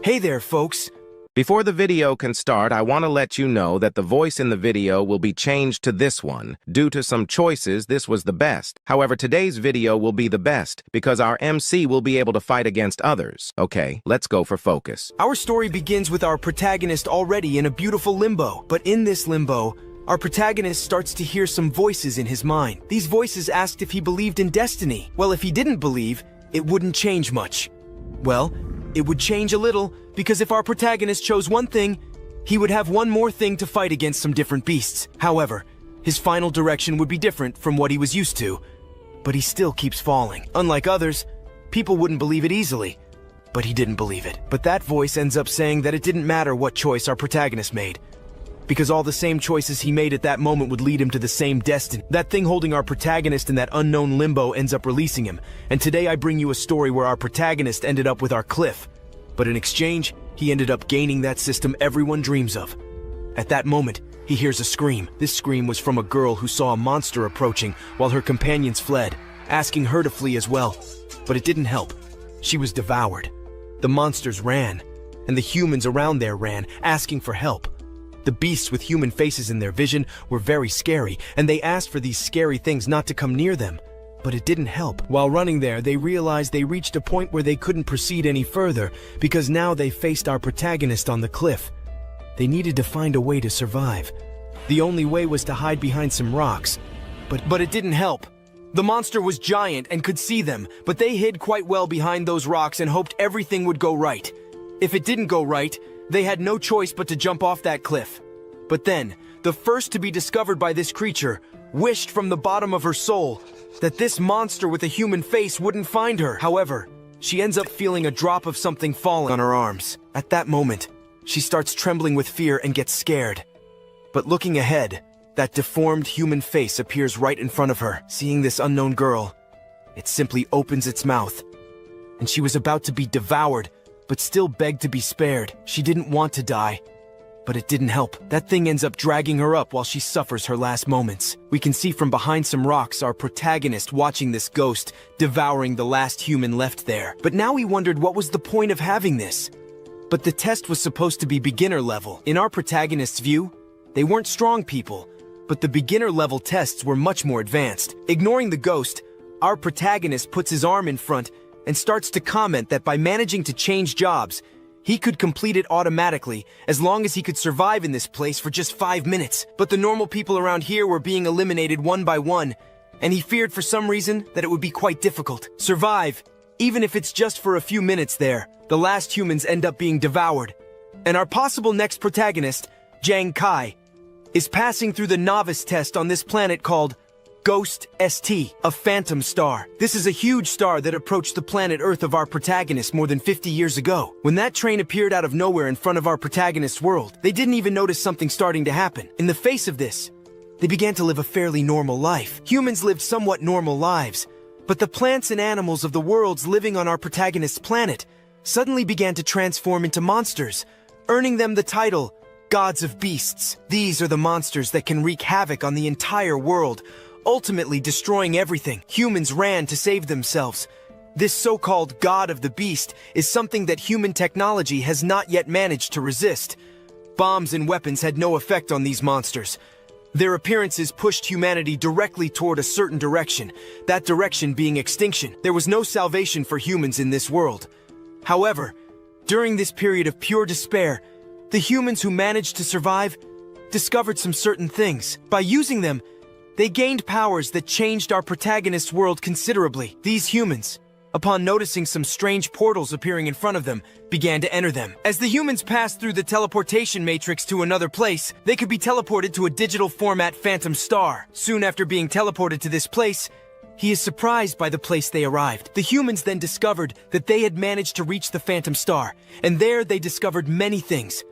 Hey there, folks. Before the video can start, I want to let you know that the voice in the video will be changed to this one. Due to some choices, this was the best. However, today's video will be the best because our MC will be able to fight against others. Okay, let's go for focus. Our story begins with our protagonist already in a beautiful limbo. But in this limbo, our protagonist starts to hear some voices in his mind. These voices asked if he believed in destiny. Well, if he didn't believe, it wouldn't change much. Well, it would change a little, because if our protagonist chose one thing, he would have one more thing to fight against some different beasts. However, his final direction would be different from what he was used to. But he still keeps falling. Unlike others, people wouldn't believe it easily. But he didn't believe it. But that voice ends up saying that it didn't matter what choice our protagonist made, because all the same choices he made at that moment would lead him to the same destiny. That thing holding our protagonist in that unknown limbo ends up releasing him. And today I bring you a story where our protagonist ended up with our cliff. But in exchange, he ended up gaining that system everyone dreams of. At that moment, he hears a scream. This scream was from a girl who saw a monster approaching while her companions fled, asking her to flee as well. But it didn't help. She was devoured. The monsters ran, and the humans around there ran, asking for help. The beasts with human faces in their vision were very scary, and they asked for these scary things not to come near them. But it didn't help. While running there, they realized they reached a point where they couldn't proceed any further, because now they faced our protagonist on the cliff. They needed to find a way to survive. The only way was to hide behind some rocks. But it didn't help. The monster was giant and could see them, but they hid quite well behind those rocks and hoped everything would go right. If it didn't go right, they had no choice but to jump off that cliff. But then, the first to be discovered by this creature wished from the bottom of her soul that this monster with a human face wouldn't find her. However, she ends up feeling a drop of something falling on her arms. At that moment, she starts trembling with fear and gets scared. But looking ahead, that deformed human face appears right in front of her. Seeing this unknown girl, it simply opens its mouth. And she was about to be devoured, but still begged to be spared. She didn't want to die, but it didn't help. That thing ends up dragging her up while she suffers her last moments. We can see from behind some rocks our protagonist watching this ghost devouring the last human left there. But now we wondered what was the point of having this. But the test was supposed to be beginner level. In our protagonist's view, they weren't strong people, but the beginner level tests were much more advanced. Ignoring the ghost, our protagonist puts his arm in front and starts to comment that by managing to change jobs, he could complete it automatically as long as he could survive in this place for just 5 minutes. But the normal people around here were being eliminated one by one, and he feared for some reason that it would be quite difficult. Survive, even if it's just for a few minutes there. The last humans end up being devoured. And our possible next protagonist, Jiang Chen, is passing through the novice test on this planet called Ghost ST, a phantom star. This is a huge star that approached the planet Earth of our protagonist more than 50 years ago. When that train appeared out of nowhere in front of our protagonist's world, they didn't even notice something starting to happen. In the face of this, they began to live a fairly normal life. Humans lived somewhat normal lives, but the plants and animals of the worlds living on our protagonist's planet suddenly began to transform into monsters, earning them the title Gods of Beasts. These are the monsters that can wreak havoc on the entire world, ultimately destroying everything. Humans ran to save themselves. This so-called God of the Beast is something that human technology has not yet managed to resist. Bombs and weapons had no effect on these monsters. Their appearances pushed humanity directly toward a certain direction, that direction being extinction. There was no salvation for humans in this world. However, during this period of pure despair, the humans who managed to survive discovered some certain things. By using them, they gained powers that changed our protagonist's world considerably. These humans, upon noticing some strange portals appearing in front of them, began to enter them. As the humans passed through the teleportation matrix to another place, they could be teleported to a digital format phantom star. Soon after being teleported to this place, he is surprised by the place they arrived. The humans then discovered that they had managed to reach the phantom star, and there they discovered many things.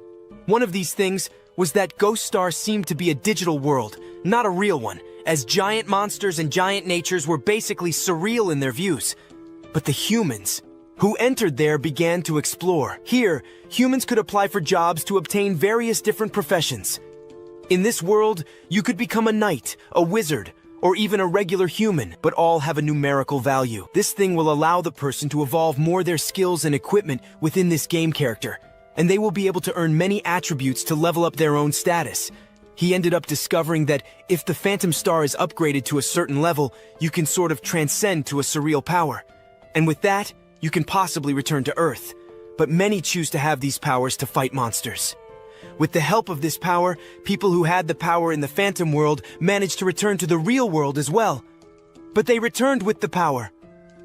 One of these things was that Ghost Star seemed to be a digital world, not a real one, as giant monsters and giant natures were basically surreal in their views. But the humans who entered there began to explore. Here, humans could apply for jobs to obtain various different professions. In this world, you could become a knight, a wizard, or even a regular human, but all have a numerical value. This thing will allow the person to evolve more their skills and equipment within this game character, and they will be able to earn many attributes to level up their own status. He ended up discovering that if the Phantom Star is upgraded to a certain level, you can sort of transcend to a surreal power. And with that, you can possibly return to Earth. But many choose to have these powers to fight monsters. With the help of this power, people who had the power in the Phantom world managed to return to the real world as well. But they returned with the power.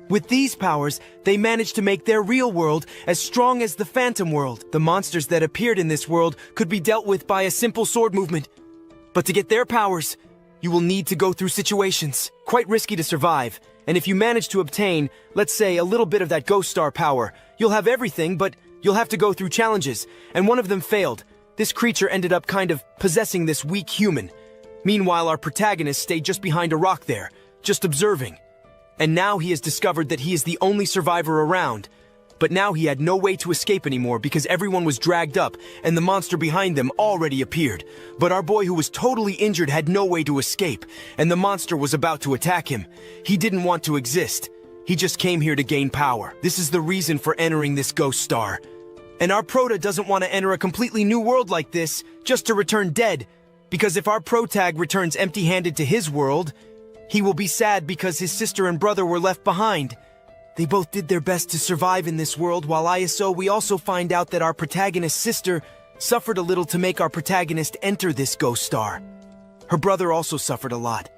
With these powers, they managed to make their real world as strong as the Phantom world. The monsters that appeared in this world could be dealt with by a simple sword movement. But to get their powers, you will need to go through situations. Quite risky to survive, and if you manage to obtain, let's say, a little bit of that Ghost Star power, you'll have everything, but you'll have to go through challenges, and one of them failed. This creature ended up kind of possessing this weak human. Meanwhile, our protagonist stayed just behind a rock there, just observing. And now he has discovered that he is the only survivor around. But now he had no way to escape anymore because everyone was dragged up and the monster behind them already appeared. But our boy who was totally injured had no way to escape, and the monster was about to attack him. He didn't want to exist. He just came here to gain power. This is the reason for entering this Ghost Star. And our prota doesn't want to enter a completely new world like this just to return dead. Because if our protag returns empty-handed to his world, he will be sad because his sister and brother were left behind. They both did their best to survive in this world, while we also find out that our protagonist's sister suffered a little to make our protagonist enter this Ghost Star. Her brother also suffered a lot.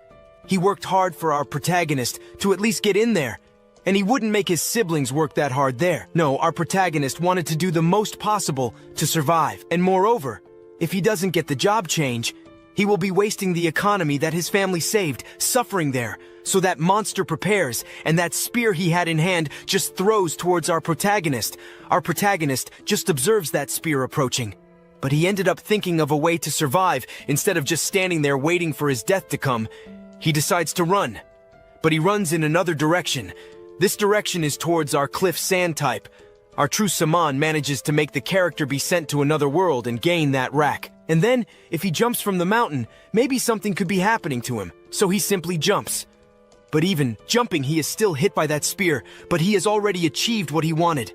He worked hard for our protagonist to at least get in there, and he wouldn't make his siblings work that hard there. No, our protagonist wanted to do the most possible to survive. And moreover, if he doesn't get the job change, he will be wasting the economy that his family saved, suffering there. So that monster prepares, and that spear he had in hand just throws towards our protagonist. Our protagonist just observes that spear approaching. But he ended up thinking of a way to survive instead of just standing there waiting for his death to come. He decides to run. But he runs in another direction. This direction is towards our Cliff Sand type. Our true Saman manages to make the character be sent to another world and gain that rack. And then, if he jumps from the mountain, maybe something could be happening to him, so he simply jumps. But even jumping, he is still hit by that spear, but he has already achieved what he wanted.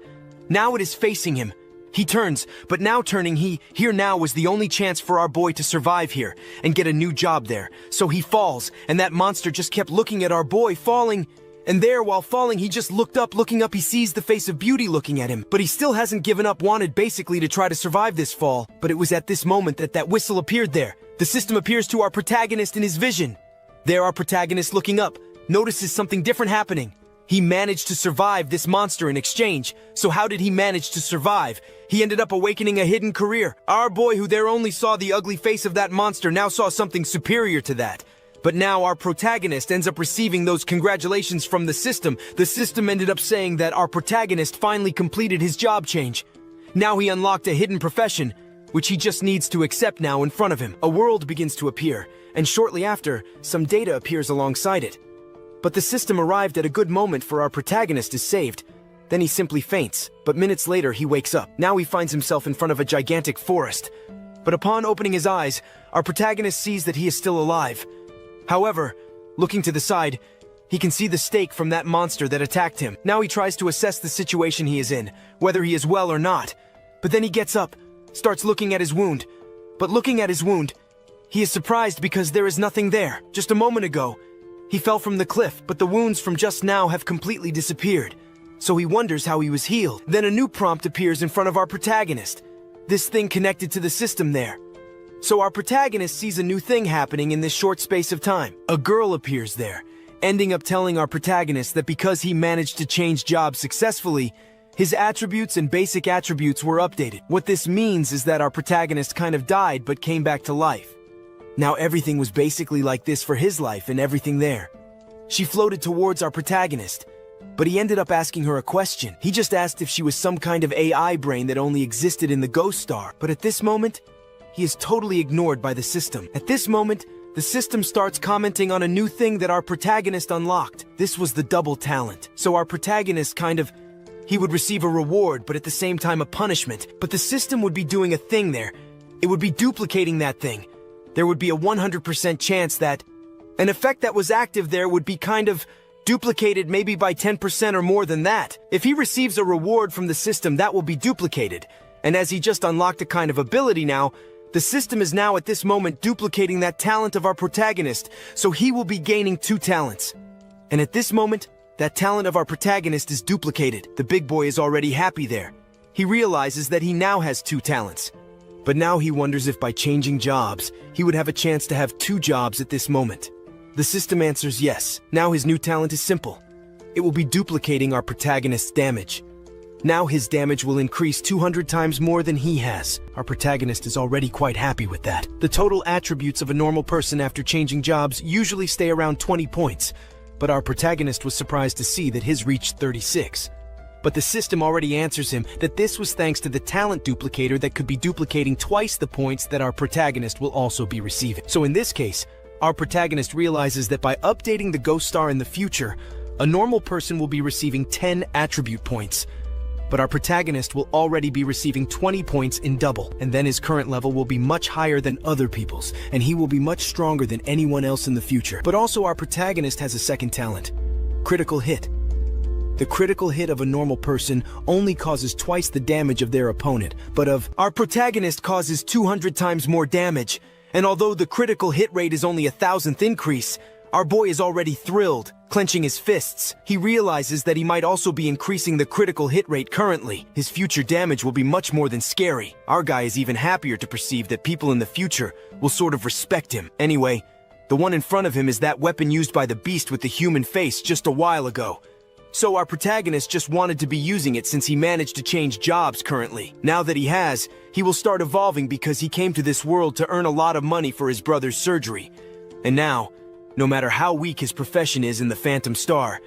Now it is facing him. He turns, but now turning here now was the only chance for our boy to survive here and get a new job there. So he falls, and that monster just kept looking at our boy falling. And there, while falling, he just looking up, he sees the face of Beauty looking at him. But he still hasn't given up, wanted basically to try to survive this fall. But it was at this moment that whistle appeared there. The system appears to our protagonist in his vision. There, our protagonist looking up, notices something different happening. He managed to survive this monster in exchange. So how did he manage to survive? He ended up awakening a hidden career. Our boy, who there only saw the ugly face of that monster, now saw something superior to that. But now our protagonist ends up receiving those congratulations from the system. The system ended up saying that our protagonist finally completed his job change. Now he unlocked a hidden profession, which he just needs to accept now in front of him. A world begins to appear, and shortly after, some data appears alongside it. But the system arrived at a good moment, for our protagonist is saved. Then he simply faints, but minutes later he wakes up. Now he finds himself in front of a gigantic forest. But upon opening his eyes, our protagonist sees that he is still alive. However, looking to the side, he can see the stake from that monster that attacked him. Now he tries to assess the situation he is in, whether he is well or not. But then he gets up, starts looking at his wound. But looking at his wound, he is surprised because there is nothing there. Just a moment ago, he fell from the cliff, but the wounds from just now have completely disappeared. So he wonders how he was healed. Then a new prompt appears in front of our protagonist. This thing connected to the system there. So our protagonist sees a new thing happening in this short space of time. A girl appears there, ending up telling our protagonist that because he managed to change jobs successfully, his attributes and basic attributes were updated. What this means is that our protagonist kind of died but came back to life. Now everything was basically like this for his life and everything there. She floated towards our protagonist, but he ended up asking her a question. He just asked if she was some kind of AI brain that only existed in the Ghost Star. But at this moment, he is totally ignored by the system. At this moment, the system starts commenting on a new thing that our protagonist unlocked. This was the double talent. So our protagonist he would receive a reward, but at the same time a punishment. But the system would be doing a thing there. It would be duplicating that thing. There would be a 100% chance that An effect that was active there would be kind of duplicated maybe by 10% or more than that. If he receives a reward from the system, that will be duplicated. And as he just unlocked a kind of ability now, the system is now at this moment duplicating that talent of our protagonist, so he will be gaining 2 talents. And at this moment, that talent of our protagonist is duplicated. The big boy is already happy there. He realizes that he now has 2 talents. But now he wonders if by changing jobs, he would have a chance to have 2 jobs at this moment. The system answers yes. Now his new talent is simple. It will be duplicating our protagonist's damage. Now his damage will increase 200 times more than he has. Our protagonist is already quite happy with that. The total attributes of a normal person after changing jobs usually stay around 20 points, but our protagonist was surprised to see that his reached 36. But the system already answers him that this was thanks to the talent duplicator that could be duplicating twice the points that our protagonist will also be receiving. So in this case, our protagonist realizes that by updating the Ghost Star in the future, a normal person will be receiving 10 attribute points. But our protagonist will already be receiving 20 points in double, and then his current level will be much higher than other people's, and he will be much stronger than anyone else in the future. But also our protagonist has a second talent, critical hit. The critical hit of a normal person only causes twice the damage of their opponent, but of our protagonist causes 200 times more damage. And although the critical hit rate is only 1,000th increase, our boy is already thrilled, clenching his fists. He realizes that he might also be increasing the critical hit rate currently. His future damage will be much more than scary. Our guy is even happier to perceive that people in the future will sort of respect him. Anyway, the one in front of him is that weapon used by the beast with the human face just a while ago. So our protagonist just wanted to be using it since he managed to change jobs currently. Now that he has, he will start evolving because he came to this world to earn a lot of money for his brother's surgery. And now, no matter how weak his profession is in the Phantom Star,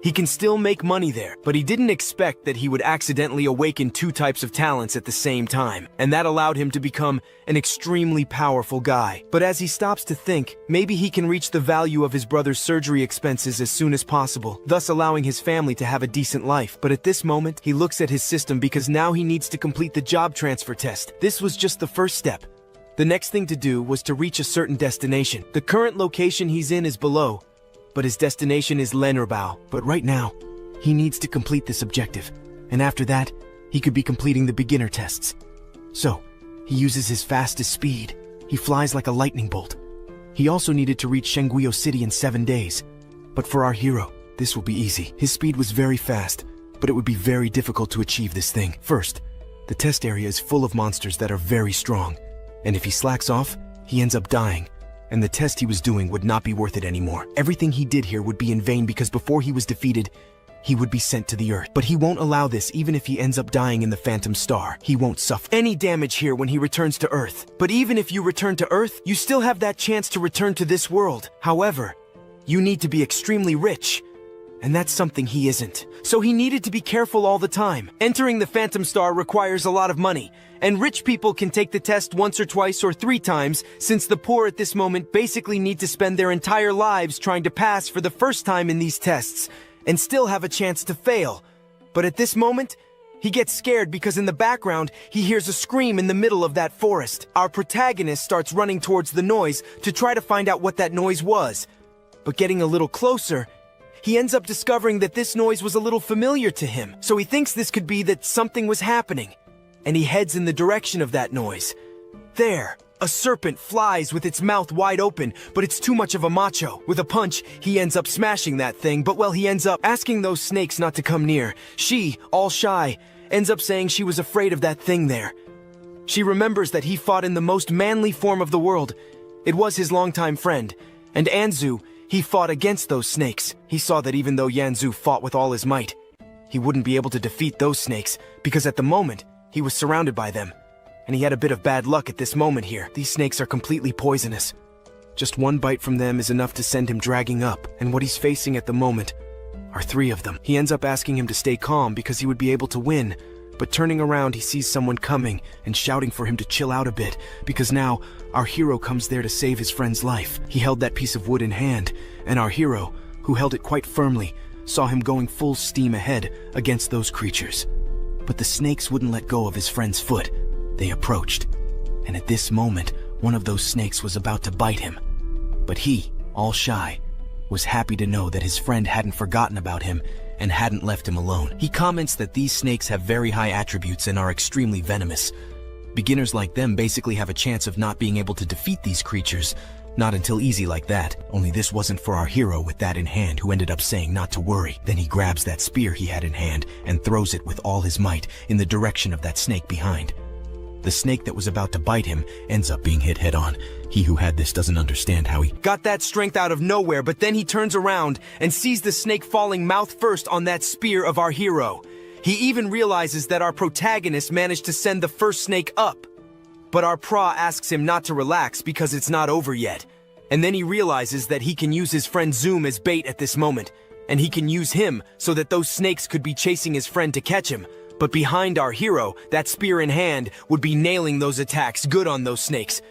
he can still make money there. But he didn't expect that he would accidentally awaken 2 types of talents at the same time, and that allowed him to become an extremely powerful guy. But as he stops to think, maybe he can reach the value of his brother's surgery expenses as soon as possible, thus allowing his family to have a decent life. But at this moment, he looks at his system because now he needs to complete the job transfer test. This was just the first step. The next thing to do was to reach a certain destination. The current location he's in is below, but his destination is Lenerbao. But right now, he needs to complete this objective, and after that, he could be completing the beginner tests. So, he uses his fastest speed. He flies like a lightning bolt. He also needed to reach Shengguio City in 7 days. But for our hero, this will be easy. His speed was very fast, but it would be very difficult to achieve this thing. First, the test area is full of monsters that are very strong, and if he slacks off, he ends up dying, and the test he was doing would not be worth it anymore. Everything he did here would be in vain because before he was defeated, he would be sent to the Earth. But he won't allow this even if he ends up dying in the Phantom Star. He won't suffer any damage here when he returns to Earth. But even if you return to Earth, you still have that chance to return to this world. However, you need to be extremely rich, and that's something he isn't. So he needed to be careful all the time. Entering the Phantom Star requires a lot of money, and rich people can take the test once or twice or 3 times, since the poor at this moment basically need to spend their entire lives trying to pass for the first time in these tests, and still have a chance to fail. But at this moment, he gets scared because in the background, he hears a scream in the middle of that forest. Our protagonist starts running towards the noise to try to find out what that noise was. But getting a little closer, he ends up discovering that this noise was a little familiar to him. So he thinks this could be that something was happening, and he heads in the direction of that noise. There, a serpent flies with its mouth wide open, but it's too much of a macho. With a punch, he ends up smashing that thing, but well, he ends up asking those snakes not to come near. She, all shy, ends up saying she was afraid of that thing there. She remembers that he fought in the most manly form of the world. It was his longtime friend, and Anzu, he fought against those snakes. He saw that even though Yanzu fought with all his might, he wouldn't be able to defeat those snakes, because at the moment, he was surrounded by them. And he had a bit of bad luck at this moment here. These snakes are completely poisonous. Just one bite from them is enough to send him dragging up, and what he's facing at the moment are 3 of them. He ends up asking him to stay calm because he would be able to win, but turning around he sees someone coming and shouting for him to chill out a bit, because now our hero comes there to save his friend's life. He held that piece of wood in hand, and our hero, who held it quite firmly, saw him going full steam ahead against those creatures. But the snakes wouldn't let go of his friend's foot. They approached, and at this moment, one of those snakes was about to bite him. But he all shy, was happy to know that his friend hadn't forgotten about him and hadn't left him alone. He comments that these snakes have very high attributes and are extremely venomous. Beginners like them basically have a chance of not being able to defeat these creatures, not until easy like that. Only this wasn't for our hero with that in hand, who ended up saying not to worry. Then he grabs that spear he had in hand and throws it with all his might in the direction of that snake behind. The snake that was about to bite him ends up being hit head-on. He who had this doesn't understand how he got that strength out of nowhere, but then he turns around and sees the snake falling mouth first on that spear of our hero. He even realizes that our protagonist managed to send the first snake up. But our pra asks him not to relax because it's not over yet. And then he realizes that he can use his friend Zoom as bait at this moment, and he can use him so that those snakes could be chasing his friend to catch him. But behind our hero, that spear in hand would be nailing those attacks good on those snakes.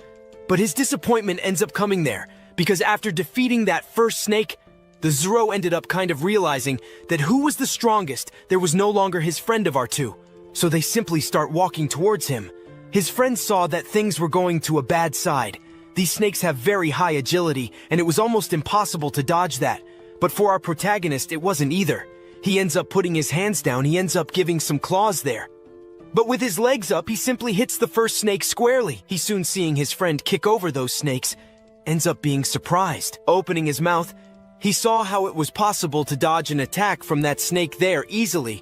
But his disappointment ends up coming there, because after defeating that first snake, the Zoro ended up kind of realizing that who was the strongest, there was no longer his friend of our two. So they simply start walking towards him. His friend saw that things were going to a bad side. These snakes have very high agility, and it was almost impossible to dodge that. But for our protagonist, it wasn't either. He ends up putting his hands down, he ends up giving some claws there. But with his legs up, he simply hits the first snake squarely. He soon seeing his friend kick over those snakes, ends up being surprised. Opening his mouth, he saw how it was possible to dodge an attack from that snake there easily.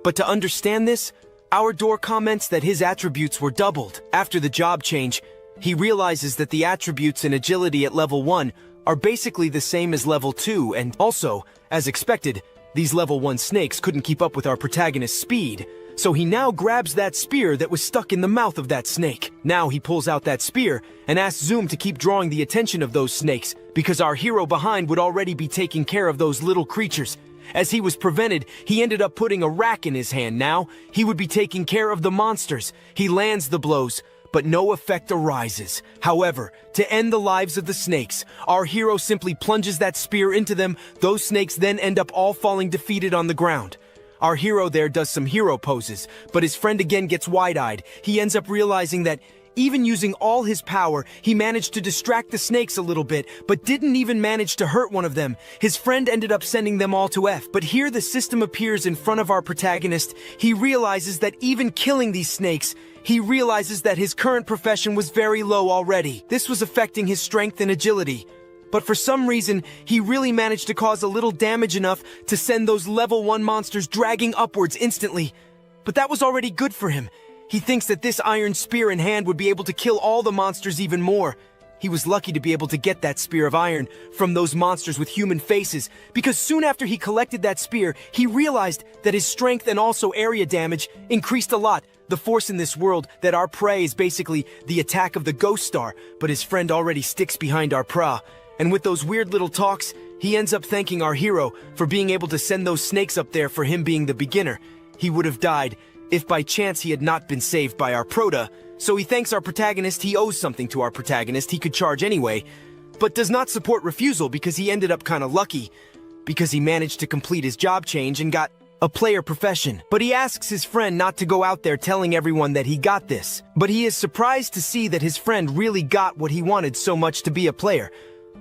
But to understand this, our door comments that his attributes were doubled. After the job change, he realizes that the attributes and agility at level 1 are basically the same as level 2, and also, as expected, these level 1 snakes couldn't keep up with our protagonist's speed. So he now grabs that spear that was stuck in the mouth of that snake. Now he pulls out that spear and asks Zoom to keep drawing the attention of those snakes, because our hero behind would already be taking care of those little creatures. As he was prevented, he ended up putting a rack in his hand. Now he would be taking care of the monsters. He lands the blows, but no effect arises. However, to end the lives of the snakes, our hero simply plunges that spear into them. Those snakes then end up all falling defeated on the ground. Our hero there does some hero poses, but his friend again gets wide-eyed. He ends up realizing that even using all his power, he managed to distract the snakes a little bit, but didn't even manage to hurt one of them. His friend ended up sending them all to F. But here the system appears in front of our protagonist. He realizes that even killing these snakes, he realizes that his current profession was very low already. This was affecting his strength and agility. But for some reason, he really managed to cause a little damage enough to send those level 1 monsters dragging upwards instantly. But that was already good for him. He thinks that this iron spear in hand would be able to kill all the monsters even more. He was lucky to be able to get that spear of iron from those monsters with human faces, because soon after he collected that spear, he realized that his strength and also area damage increased a lot. The force in this world that our prey is basically the attack of the ghost star, but his friend already sticks behind our pra. And with those weird little talks, he ends up thanking our hero for being able to send those snakes up there for him being the beginner. He would have died if by chance he had not been saved by our prota. So he thanks our protagonist. He owes something to our protagonist. He could charge anyway, but does not support refusal because he ended up kind of lucky, because he managed to complete his job change and got a player profession. But he asks his friend not to go out there telling everyone that he got this. But he is surprised to see that his friend really got what he wanted so much, to be a player.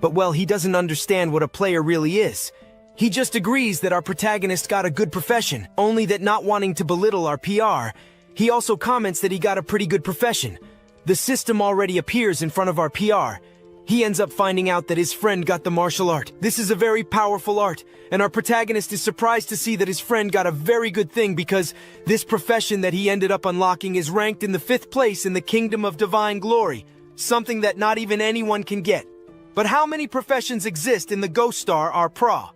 But well, he doesn't understand what a player really is. He just agrees that our protagonist got a good profession, only that not wanting to belittle our PR, he also comments that he got a pretty good profession. The system already appears in front of our PR. He ends up finding out that his friend got the martial art. This is a very powerful art, and our protagonist is surprised to see that his friend got a very good thing, because this profession that he ended up unlocking is ranked in the 5th place in the Kingdom of Divine Glory, something that not even anyone can get. But how many professions exist in the Ghost Star are pra?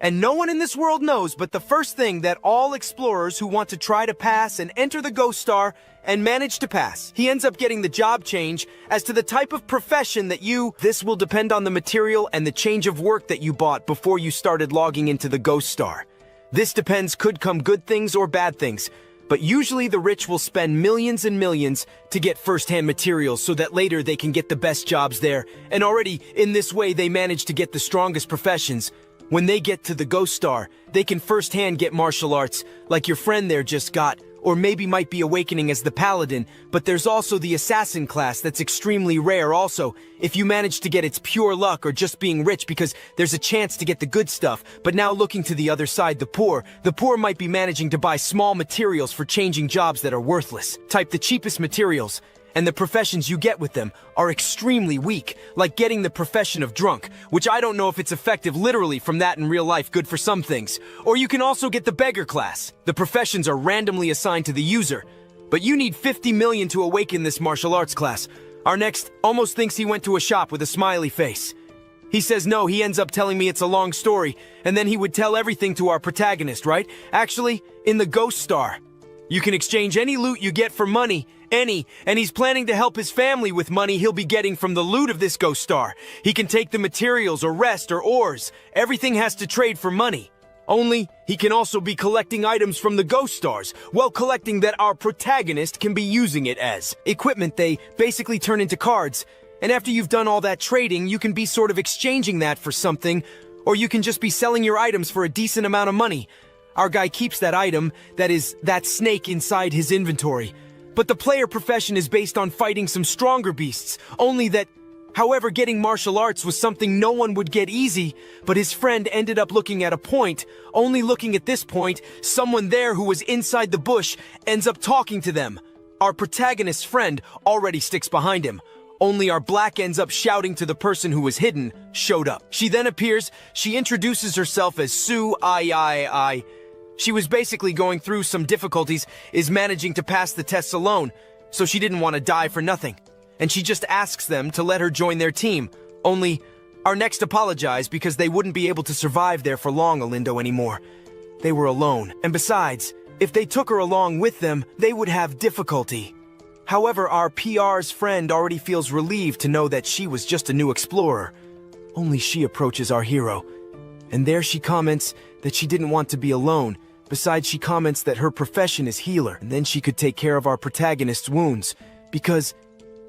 And no one in this world knows, but the first thing that all explorers who want to try to pass and enter the Ghost Star and manage to pass, he ends up getting the job change as to the type of profession that this will depend on the material and the change of work that you bought before you started logging into the Ghost Star. This depends, could come good things or bad things, but usually the rich will spend millions and millions to get first-hand materials so that later they can get the best jobs there, and already in this way they manage to get the strongest professions. When they get to the Ghost Star, they can first-hand get martial arts, like your friend there just got, or maybe might be awakening as the paladin, but there's also the assassin class that's extremely rare also, if you manage to get its pure luck or just being rich because there's a chance to get the good stuff. But now looking to the other side, the poor might be managing to buy small materials for changing jobs that are worthless. Type the cheapest materials, and the professions you get with them are extremely weak, like getting the profession of drunk, which I don't know if it's effective literally from that in real life, good for some things. Or you can also get the beggar class. The professions are randomly assigned to the user, but you need 50 million to awaken this martial arts class. Our next almost thinks he went to a shop with a smiley face. He says no, he ends up telling me it's a long story, and then he would tell everything to our protagonist, right? Actually, in the Ghost Star, you can exchange any loot you get for money, and he's planning to help his family with money he'll be getting from the loot of this Ghost Star. He can take the materials or rest or ores. Everything has to trade for money. Only, he can also be collecting items from the Ghost Stars, while collecting that our protagonist can be using it as equipment. They basically turn into cards, and after you've done all that trading, you can be sort of exchanging that for something, or you can just be selling your items for a decent amount of money. Our guy keeps that item, that is, that snake inside his inventory. But the player profession is based on fighting some stronger beasts, only that, however, getting martial arts was something no one would get easy, but his friend ended up looking at a point. Only looking at this point, someone there who was inside the bush ends up talking to them. Our protagonist's friend already sticks behind him. Only our black ends up shouting to the person who was hidden, showed up. She then appears, she introduces herself as Sue, I. She was basically going through some difficulties, is managing to pass the tests alone, so she didn't want to die for nothing. And she just asks them to let her join their team. Only, our next apologized because they wouldn't be able to survive there for long, Alindo, anymore. They were alone, and besides, if they took her along with them, they would have difficulty. However, our PR's friend already feels relieved to know that she was just a new explorer. Only she approaches our hero, and there she comments that she didn't want to be alone. Besides, she comments that her profession is healer, and then she could take care of our protagonist's wounds. Because,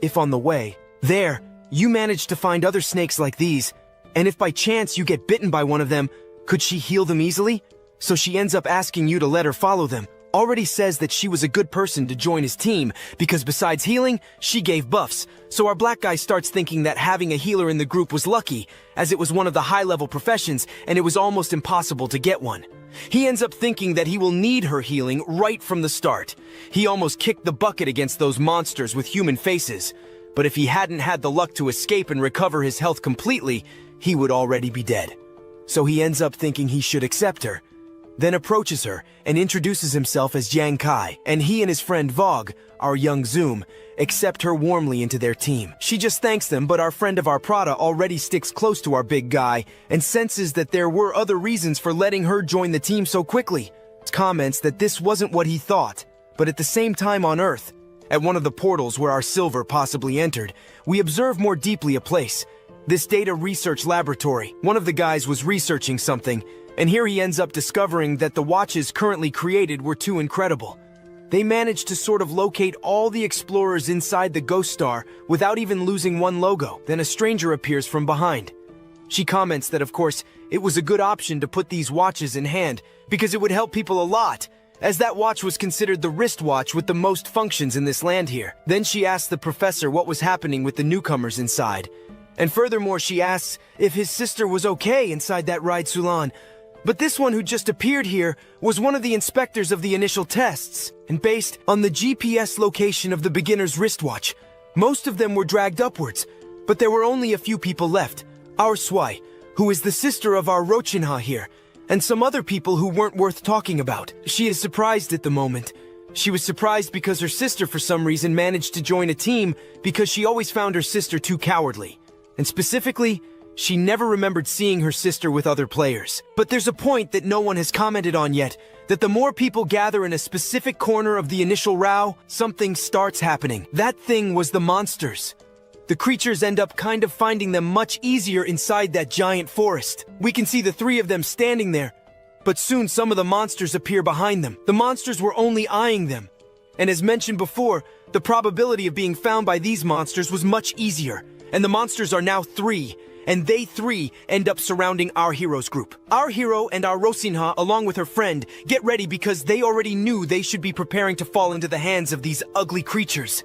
if on the way, there, you manage to find other snakes like these, and if by chance you get bitten by one of them, could she heal them easily? So she ends up asking you to let her follow them. Already says that she was a good person to join his team, because besides healing, she gave buffs. So our black guy starts thinking that having a healer in the group was lucky, as it was one of the high-level professions, and it was almost impossible to get one. He ends up thinking that he will need her healing right from the start. He almost kicked the bucket against those monsters with human faces. But if he hadn't had the luck to escape and recover his health completely, he would already be dead. So he ends up thinking he should accept her, then approaches her and introduces himself as Jiang Kai, and he and his friend Vogue, our young Zoom, accept her warmly into their team. She just thanks them, but our friend of our Prada already sticks close to our big guy and senses that there were other reasons for letting her join the team so quickly. Comments that this wasn't what he thought, but at the same time on Earth, at one of the portals where our Silver possibly entered, we observe more deeply a place. This data research laboratory. One of the guys was researching something, and here he ends up discovering that the watches currently created were too incredible. They managed to sort of locate all the explorers inside the Ghost Star without even losing one logo. Then a stranger appears from behind. She comments that, of course, it was a good option to put these watches in hand because it would help people a lot, as that watch was considered the wristwatch with the most functions in this land here. Then she asks the professor what was happening with the newcomers inside. And furthermore, she asks if his sister was okay inside that ride Sulan. But this one who just appeared here was one of the inspectors of the initial tests, and based on the GPS location of the beginner's wristwatch, most of them were dragged upwards, but there were only a few people left. Our Swai, who is the sister of our Rochinha here, and some other people who weren't worth talking about. She is surprised at the moment. She was surprised because her sister for some reason managed to join a team because she always found her sister too cowardly. And specifically, she never remembered seeing her sister with other players. But there's a point that no one has commented on yet, that the more people gather in a specific corner of the initial row, something starts happening. That thing was the monsters. The creatures end up kind of finding them much easier inside that giant forest. We can see the three of them standing there, but soon some of the monsters appear behind them. The monsters were only eyeing them. And as mentioned before, the probability of being found by these monsters was much easier. And the monsters are now 3, and they three end up surrounding our hero's group. Our hero and our Rosinha, along with her friend, get ready because they already knew they should be preparing to fall into the hands of these ugly creatures.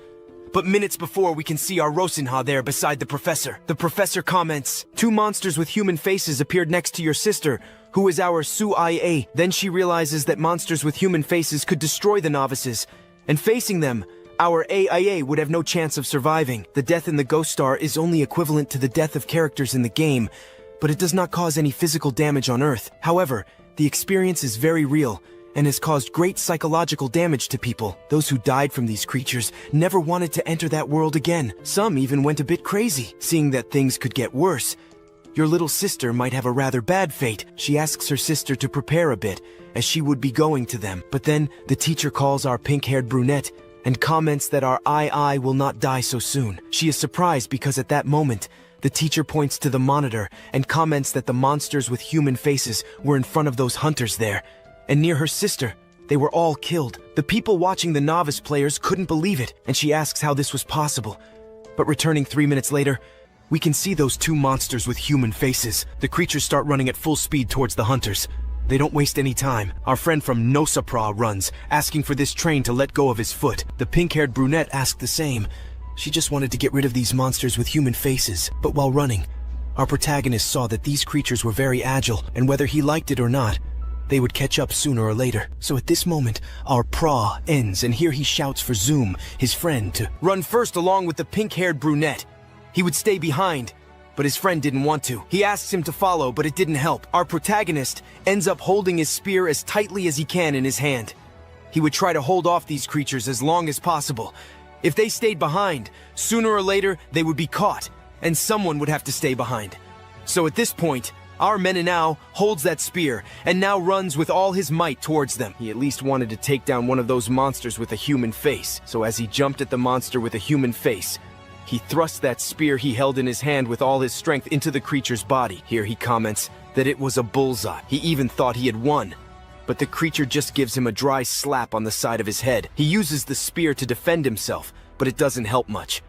But minutes before, we can see our Rosinha there beside the professor. The professor comments, "Two monsters with human faces appeared next to your sister, who is our Su-IA." Then she realizes that monsters with human faces could destroy the novices, and facing them, our AIA would have no chance of surviving. The death in the Ghost Star is only equivalent to the death of characters in the game, but it does not cause any physical damage on Earth. However, the experience is very real, and has caused great psychological damage to people. Those who died from these creatures never wanted to enter that world again. Some even went a bit crazy, seeing that things could get worse. Your little sister might have a rather bad fate. She asks her sister to prepare a bit, as she would be going to them. But then, the teacher calls our pink-haired brunette and comments that our II will not die so soon. She is surprised because at that moment, the teacher points to the monitor and comments that the monsters with human faces were in front of those hunters there. And near her sister, they were all killed. The people watching the novice players couldn't believe it, and she asks how this was possible. But returning 3 minutes later, we can see those two monsters with human faces. The creatures start running at full speed towards the hunters. They don't waste any time. Our friend from Nosapra runs, asking for this train to let go of his foot. The pink-haired brunette asked the same. She just wanted to get rid of these monsters with human faces. But while running, our protagonist saw that these creatures were very agile, and whether he liked it or not, they would catch up sooner or later. So at this moment, our pra ends, and here he shouts for Zoom, his friend, to run first along with the pink-haired brunette. He would stay behind, but his friend didn't want to. He asks him to follow, but it didn't help. Our protagonist ends up holding his spear as tightly as he can in his hand. He would try to hold off these creatures as long as possible. If they stayed behind, sooner or later, they would be caught, and someone would have to stay behind. So at this point, our Menenau holds that spear, and now runs with all his might towards them. He at least wanted to take down one of those monsters with a human face. So as he jumped at the monster with a human face, he thrust that spear he held in his hand with all his strength into the creature's body. Here he comments that it was a bullseye. He even thought he had won. But the creature just gives him a dry slap on the side of his head. He uses the spear to defend himself, but it doesn't help much.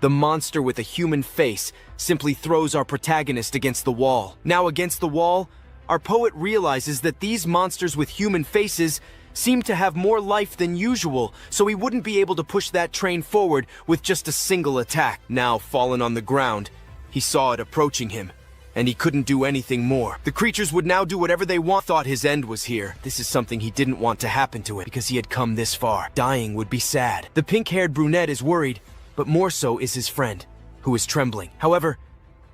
The monster with a human face simply throws our protagonist against the wall. Now against the wall, our poet realizes that these monsters with human faces seem to have more life than usual, so he wouldn't be able to push that train forward with just a single attack. Now fallen on the ground, he saw it approaching him, and he couldn't do anything more. The creatures would now do whatever they want. Thought his end was here. This is something he didn't want to happen to him because he had come this far. Dying would be sad. The pink-haired brunette is worried, but more so is his friend, who is trembling. However,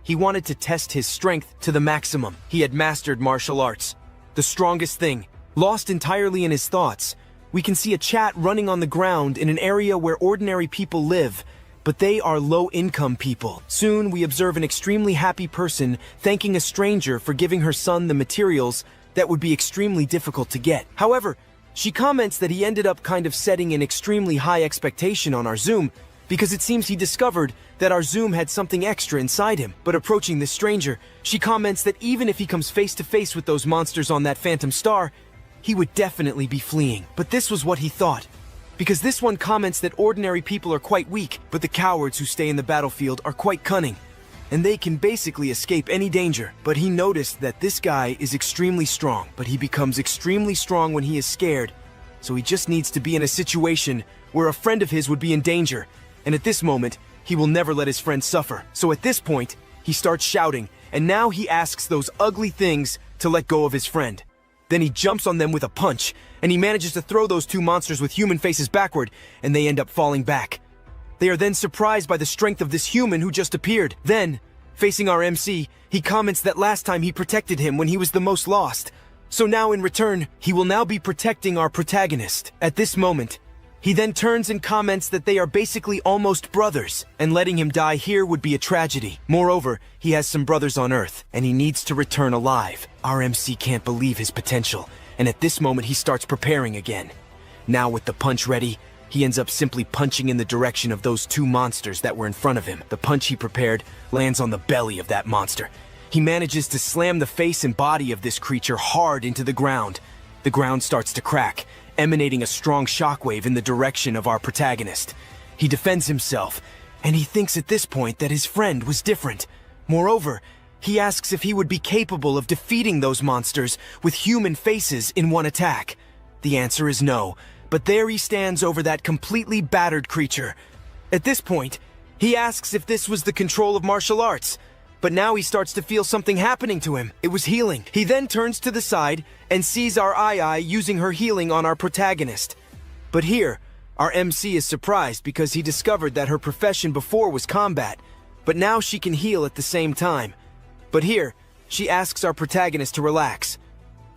he wanted to test his strength to the maximum. He had mastered martial arts, the strongest thing. Lost entirely in his thoughts, we can see a chat running on the ground in an area where ordinary people live, but they are low-income people. Soon, we observe an extremely happy person thanking a stranger for giving her son the materials that would be extremely difficult to get. However, she comments that he ended up kind of setting an extremely high expectation on our Zoom, because it seems he discovered that our Zoom had something extra inside him. But approaching this stranger, she comments that even if he comes face to face with those monsters on that phantom star, he would definitely be fleeing. But this was what he thought, because this one comments that ordinary people are quite weak, but the cowards who stay in the battlefield are quite cunning, and they can basically escape any danger. But he noticed that this guy is extremely strong, but he becomes extremely strong when he is scared, so he just needs to be in a situation where a friend of his would be in danger, and at this moment, he will never let his friend suffer. So at this point, he starts shouting, and now he asks those ugly things to let go of his friend. Then he jumps on them with a punch, and he manages to throw those two monsters with human faces backward, and they end up falling back. They are then surprised by the strength of this human who just appeared. Then, facing our MC, he comments that last time he protected him when he was the most lost. So now in return, he will now be protecting our protagonist. At this moment, he then turns and comments that they are basically almost brothers, and letting him die here would be a tragedy. Moreover, he has some brothers on Earth, and he needs to return alive. Our MC can't believe his potential, and at this moment he starts preparing again. Now with the punch ready, he ends up simply punching in the direction of those two monsters that were in front of him. The punch he prepared lands on the belly of that monster. He manages to slam the face and body of this creature hard into the ground. The ground starts to crack, emanating a strong shockwave in the direction of our protagonist. He defends himself, and he thinks at this point that his friend was different. Moreover, He asks if he would be capable of defeating those monsters with human faces in one attack. The answer is no, but there he stands over that completely battered creature. At this point, he asks if this was the control of martial arts, but now he starts to feel something happening to him. It was healing. He then turns to the side and sees our Ai using her healing on our protagonist. But here, our MC is surprised because he discovered that her profession before was combat, but now she can heal at the same time. But here, she asks our protagonist to relax.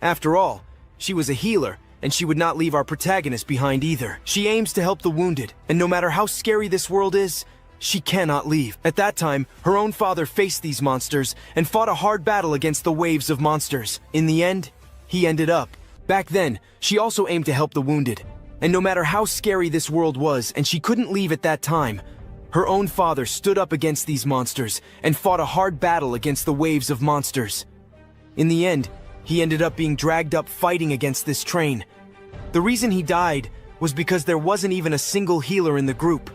After all, she was a healer, and she would not leave our protagonist behind either. She aims to help the wounded, and no matter how scary this world is, she cannot leave. At that time, her own father faced these monsters and fought a hard battle against the waves of monsters. In the end, he ended up. Back then, she also aimed to help the wounded. And no matter how scary this world was, and she couldn't leave at that time, her own father stood up against these monsters and fought a hard battle against the waves of monsters. In the end, he ended up being dragged up fighting against this train. The reason he died was because there wasn't even a single healer in the group.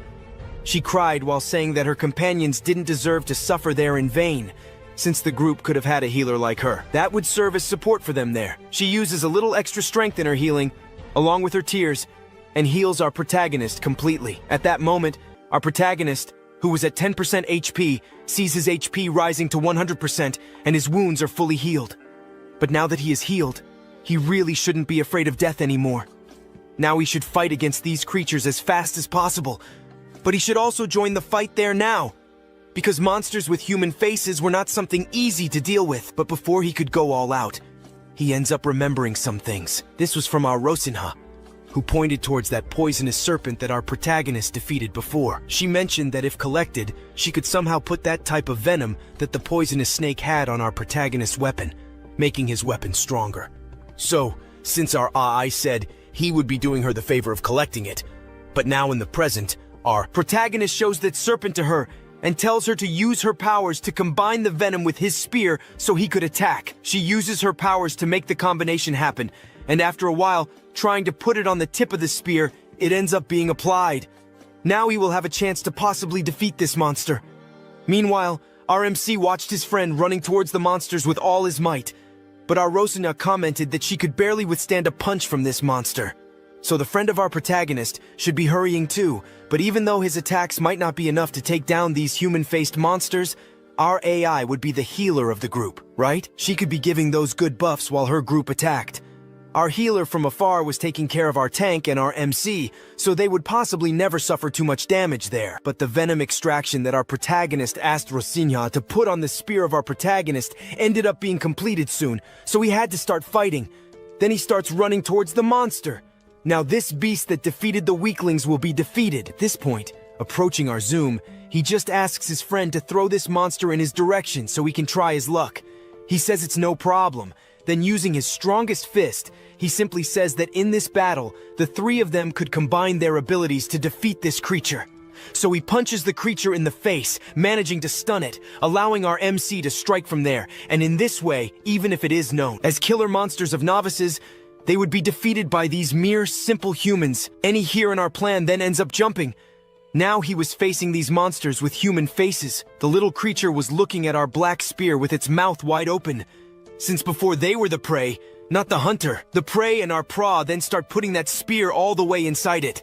She cried while saying that her companions didn't deserve to suffer there in vain, since the group could have had a healer like her. That would serve as support for them there. She uses a little extra strength in her healing, along with her tears, and heals our protagonist completely. At that moment, our protagonist, who was at 10% HP, sees his HP rising to 100% and his wounds are fully healed. But now that he is healed, he really shouldn't be afraid of death anymore. Now he should fight against these creatures as fast as possible, but he should also join the fight there now, because monsters with human faces were not something easy to deal with. But before he could go all out, he ends up remembering some things. This was from our Rosinha, who pointed towards that poisonous serpent that our protagonist defeated before. She mentioned that if collected, she could somehow put that type of venom that the poisonous snake had on our protagonist's weapon, making his weapon stronger. So, since our Ai said he would be doing her the favor of collecting it, but now in the present, our protagonist shows that serpent to her and tells her to use her powers to combine the venom with his spear so he could attack. She uses her powers to make the combination happen, and after a while, trying to put it on the tip of the spear, it ends up being applied. Now he will have a chance to possibly defeat this monster. Meanwhile, our MC watched his friend running towards the monsters with all his might, but our Rosina commented that she could barely withstand a punch from this monster. So the friend of our protagonist should be hurrying too, but even though his attacks might not be enough to take down these human-faced monsters, our AI would be the healer of the group, right? She could be giving those good buffs while her group attacked. Our healer from afar was taking care of our tank and our MC, so they would possibly never suffer too much damage there. But the venom extraction that our protagonist asked Rosinya to put on the spear of our protagonist ended up being completed soon, so he had to start fighting. Then he starts running towards the monster. Now this beast that defeated the weaklings will be defeated. At this point, approaching our Zoom, he just asks his friend to throw this monster in his direction so he can try his luck. He says it's no problem. Then using his strongest fist, he simply says that in this battle, the three of them could combine their abilities to defeat this creature. So he punches the creature in the face, managing to stun it, allowing our MC to strike from there. And in this way, even if it is known as killer monsters of novices, they would be defeated by these mere simple humans. Any here in our plan then ends up jumping. Now he was facing these monsters with human faces. The little creature was looking at our black spear with its mouth wide open. Since before they were the prey, not the hunter, the prey and our pra then start putting that spear all the way inside it.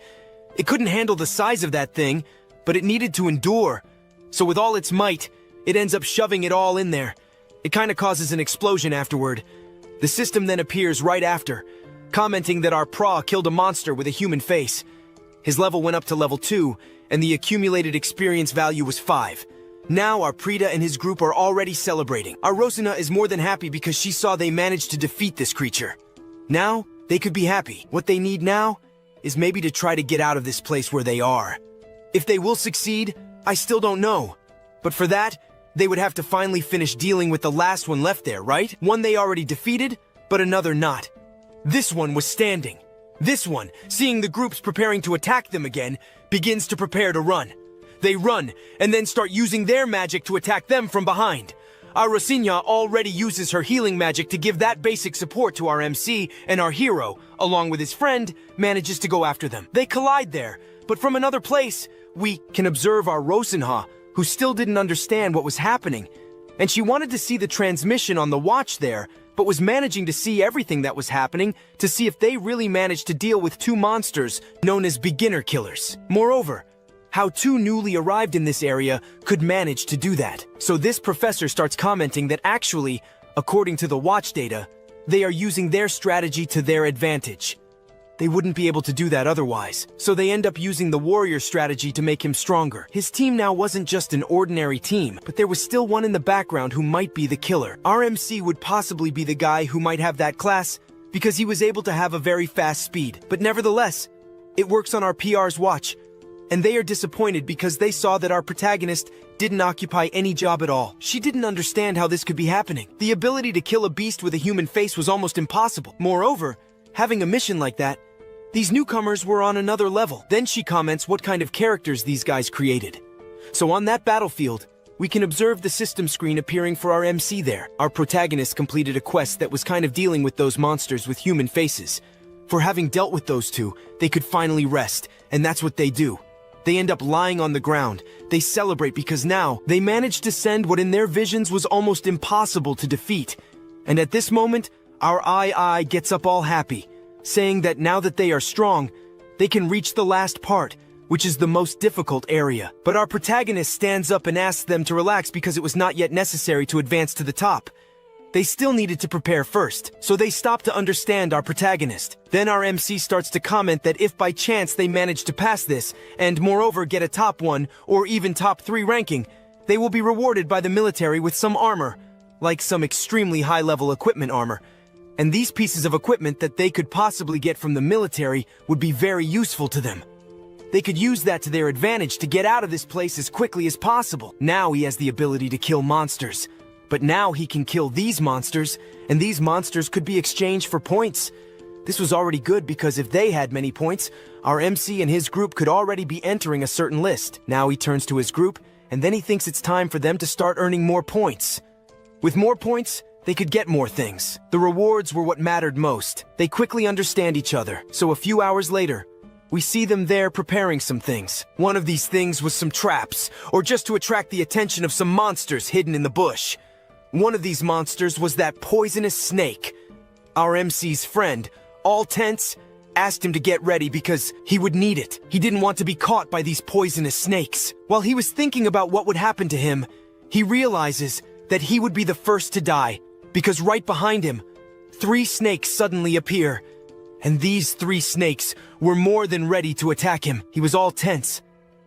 It couldn't handle the size of that thing, but it needed to endure. So with all its might, it ends up shoving it all in there. It kind of causes an explosion afterward. The system then appears right after, commenting that our pra killed a monster with a human face. His level went up to level 2, and the accumulated experience value was 5. Now our Prita and his group are already celebrating. Our Rosina is more than happy because she saw they managed to defeat this creature. Now, they could be happy. What they need now is maybe to try to get out of this place where they are. If they will succeed, I still don't know. But for that, they would have to finally finish dealing with the last one left there, right? One they already defeated, but another not. This one was standing. This one, seeing the groups preparing to attack them again, begins to prepare to run. They run, and then start using their magic to attack them from behind. Our Rosinya already uses her healing magic to give that basic support to our MC, and our hero, along with his friend, manages to go after them. They collide there, but from another place, we can observe our Rosinha, who still didn't understand what was happening. and she wanted to see the transmission on the watch there, but was managing to see everything that was happening to see if they really managed to deal with two monsters known as beginner killers. Moreover, how two newly arrived in this area could manage to do that. So this professor starts commenting that actually, according to the watch data, they are using their strategy to their advantage. They wouldn't be able to do that otherwise, so they end up using the warrior strategy to make him stronger. His team now wasn't just an ordinary team, but there was still one in the background who might be the killer. Our MC would possibly be the guy who might have that class, because he was able to have a very fast speed. But nevertheless, it works on our PR's watch, and they are disappointed because they saw that our protagonist didn't occupy any job at all. She didn't understand how this could be happening. The ability to kill a beast with a human face was almost impossible. Moreover, having a mission like that, these newcomers were on another level. Then she comments what kind of characters these guys created. So on that battlefield, we can observe the system screen appearing for our MC there. Our protagonist completed a quest that was kind of dealing with those monsters with human faces. For having dealt with those two, they could finally rest, and that's what they do. They end up lying on the ground. They celebrate because now they managed to send what in their visions was almost impossible to defeat. And at this moment, our II gets up all happy, saying that now that they are strong, they can reach the last part, which is the most difficult area. But our protagonist stands up and asks them to relax because it was not yet necessary to advance to the top. They still needed to prepare first, so they stop to understand our protagonist. Then our MC starts to comment that if by chance they manage to pass this, and moreover get a top 1 or even top 3 ranking, they will be rewarded by the military with some armor, like some extremely high-level equipment armor. And these pieces of equipment that they could possibly get from the military would be very useful to them. They could use that to their advantage to get out of this place as quickly as possible. Now he has the ability to kill monsters. But now he can kill these monsters, and these monsters could be exchanged for points. This was already good because if they had many points, our MC and his group could already be entering a certain list. Now he turns to his group, and then he thinks it's time for them to start earning more points. With more points, they could get more things. The rewards were what mattered most. They quickly understand each other, so a few hours later, we see them there preparing some things. One of these things was some traps, or just to attract the attention of some monsters hidden in the bush. One of these monsters was that poisonous snake. Our MC's friend, all tense, asked him to get ready because he would need it. He didn't want to be caught by these poisonous snakes. While he was thinking about what would happen to him, he realizes that he would be the first to die, because right behind him, 3 snakes suddenly appear. And these 3 snakes were more than ready to attack him. He was all tense,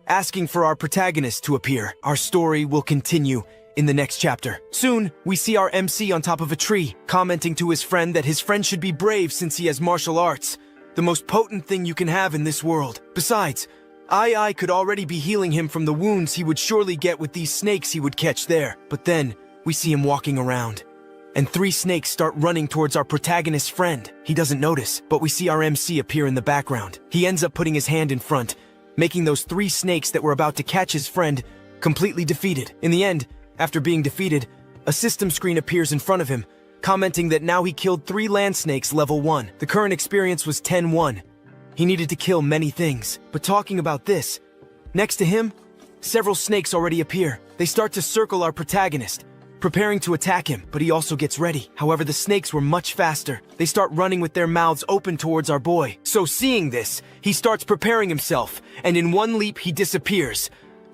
asking for our protagonist to appear. Our story will continue in the next chapter. Soon, we see our MC on top of a tree, commenting to his friend that his friend should be brave since he has martial arts, the most potent thing you can have in this world. Besides, II could already be healing him from the wounds he would surely get with these snakes he would catch there. But then, we see him walking around, and 3 snakes start running towards our protagonist's friend. He doesn't notice, but we see our MC appear in the background. He ends up putting his hand in front, making those 3 snakes that were about to catch his friend completely defeated. In the end, after being defeated, a system screen appears in front of him, commenting that now he killed 3 land snakes level 1. The current experience was 10-1. He needed to kill many things. But talking about this, next to him, several snakes already appear. They start to circle our protagonist, preparing to attack him, but he also gets ready. However, the snakes were much faster. They start running with their mouths open towards our boy. So seeing this, he starts preparing himself, and in one leap he disappears.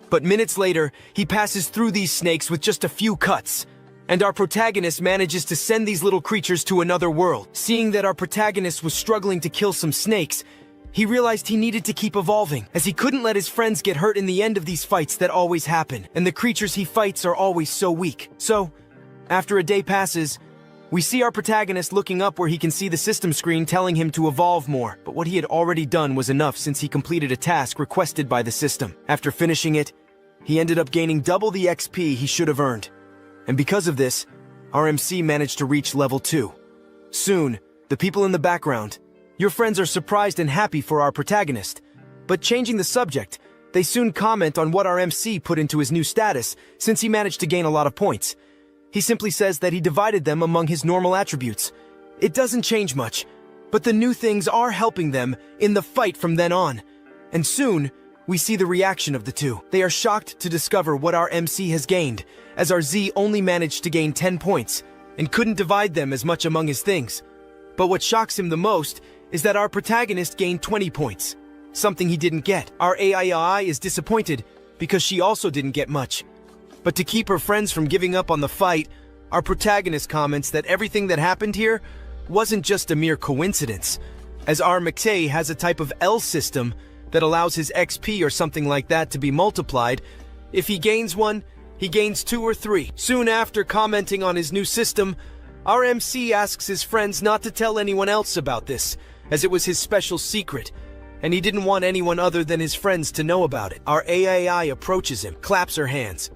But minutes later, he passes through these snakes with just a few cuts, and our protagonist manages to send these little creatures to another world. Seeing that our protagonist was struggling to kill some snakes, he realized he needed to keep evolving, as he couldn't let his friends get hurt in the end of these fights that always happen, and the creatures he fights are always so weak. So, after a day passes, we see our protagonist looking up where he can see the system screen telling him to evolve more, but what he had already done was enough since he completed a task requested by the system. After finishing it, he ended up gaining double the XP he should have earned. And because of this, our MC managed to reach level 2. Soon, the people in the background, your friends are surprised and happy for our protagonist. But changing the subject, they soon comment on what our MC put into his new status since he managed to gain a lot of points. He simply says that he divided them among his normal attributes. It doesn't change much, but the new things are helping them in the fight from then on. And soon, we see the reaction of the two. They are shocked to discover what our MC has gained, as our Z only managed to gain 10 points, and couldn't divide them as much among his things. But what shocks him the most is that our protagonist gained 20 points, something he didn't get. Our AI is disappointed because she also didn't get much. But to keep her friends from giving up on the fight, our protagonist comments that everything that happened here wasn't just a mere coincidence, as our McTay has a type of L system that allows his XP or something like that to be multiplied. If he gains one, he gains 2 or 3. Soon after commenting on his new system, our MC asks his friends not to tell anyone else about this, as it was his special secret, and he didn't want anyone other than his friends to know about it. Our AI approaches him, claps her hands.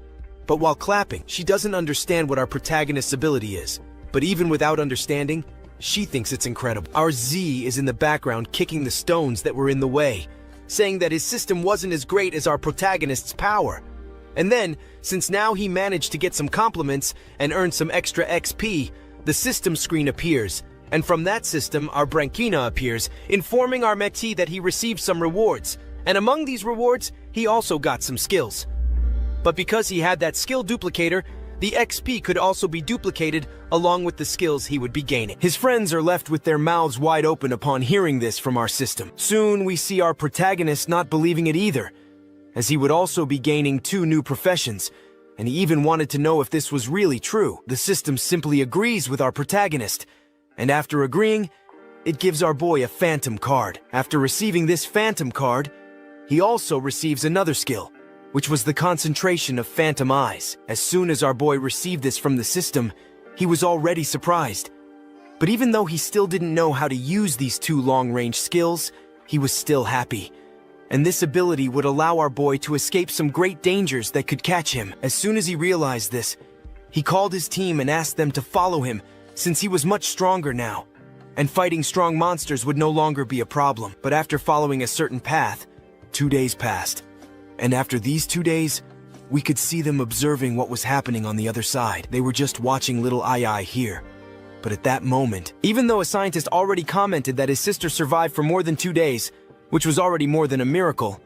But while clapping, she doesn't understand what our protagonist's ability is. But even without understanding, she thinks it's incredible. Our Z is in the background kicking the stones that were in the way, saying that his system wasn't as great as our protagonist's power. And then, since now he managed to get some compliments and earn some extra XP, the system screen appears, and from that system, our Branquina appears, informing our Meti that he received some rewards, and among these rewards, he also got some skills. But because he had that skill duplicator, the XP could also be duplicated along with the skills he would be gaining. His friends are left with their mouths wide open upon hearing this from our system. Soon, we see our protagonist not believing it either, as he would also be gaining 2 new professions, and he even wanted to know if this was really true. The system simply agrees with our protagonist, and after agreeing, it gives our boy a phantom card. After receiving this phantom card, he also receives another skill, which was the concentration of phantom eyes. As soon as our boy received this from the system, he was already surprised. But even though he still didn't know how to use these 2 long-range skills, he was still happy. And this ability would allow our boy to escape some great dangers that could catch him. As soon as he realized this, he called his team and asked them to follow him, since he was much stronger now, and fighting strong monsters would no longer be a problem. But after following a certain path, 2 days passed. And after these 2 days, we could see them observing what was happening on the other side. They were just watching little Ai here. But at that moment, even though a scientist already commented that his sister survived for more than 2 days, which was already more than a miracle,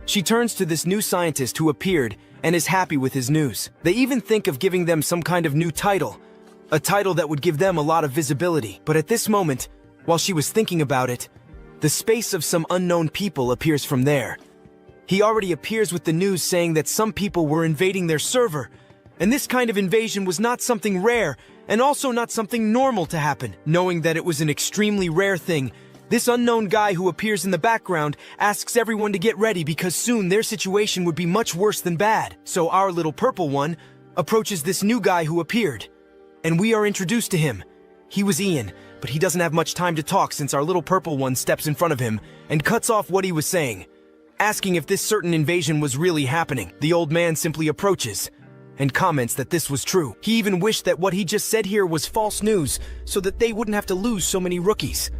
she turns to this new scientist who appeared and is happy with his news. They even think of giving them some kind of new title, a title that would give them a lot of visibility. But at this moment, while she was thinking about it, the space of some unknown people appears from there. He already appears with the news saying that some people were invading their server, and this kind of invasion was not something rare, and also not something normal to happen. Knowing that it was an extremely rare thing, this unknown guy who appears in the background asks everyone to get ready because soon their situation would be much worse than bad. So our little purple one approaches this new guy who appeared, and we are introduced to him. He was Ian, but he doesn't have much time to talk since our little purple one steps in front of him and cuts off what he was saying, asking if this certain invasion was really happening. The old man simply approaches and comments that this was true. He even wished that what he just said here was false news so that they wouldn't have to lose so many rookies.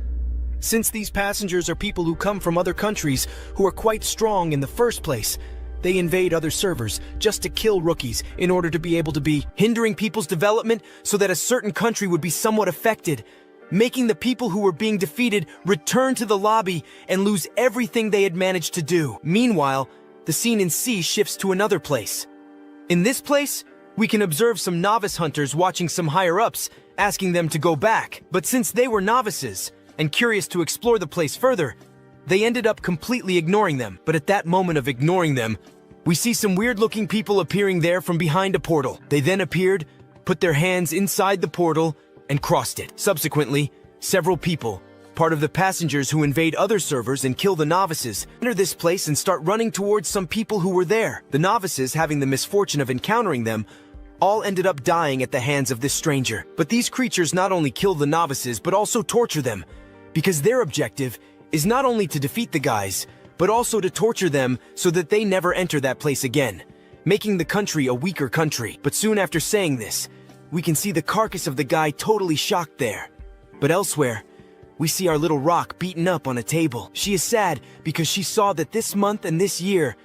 Since these passengers are people who come from other countries who are quite strong in the first place, they invade other servers just to kill rookies in order to be able to be hindering people's development so that a certain country would be somewhat affected, making the people who were being defeated return to the lobby and lose everything they had managed to do. Meanwhile, the scene in C shifts to another place. In this place, we can observe some novice hunters watching some higher-ups, asking them to go back. But since they were novices and curious to explore the place further, they ended up completely ignoring them. But at that moment of ignoring them, we see some weird-looking people appearing there from behind a portal. They then appeared, put their hands inside the portal, and crossed it. Subsequently, several people, part of the passengers who invade other servers and kill the novices, enter this place and start running towards some people who were there. The novices, having the misfortune of encountering them, all ended up dying at the hands of this stranger. But these creatures not only kill the novices, but also torture them, because their objective is not only to defeat the guys, but also to torture them so that they never enter that place again, making the country a weaker country. But soon after saying this, we can see the carcass of the guy totally shocked there. But elsewhere, we see our little rock beaten up on a table. She is sad because she saw that this month and this year,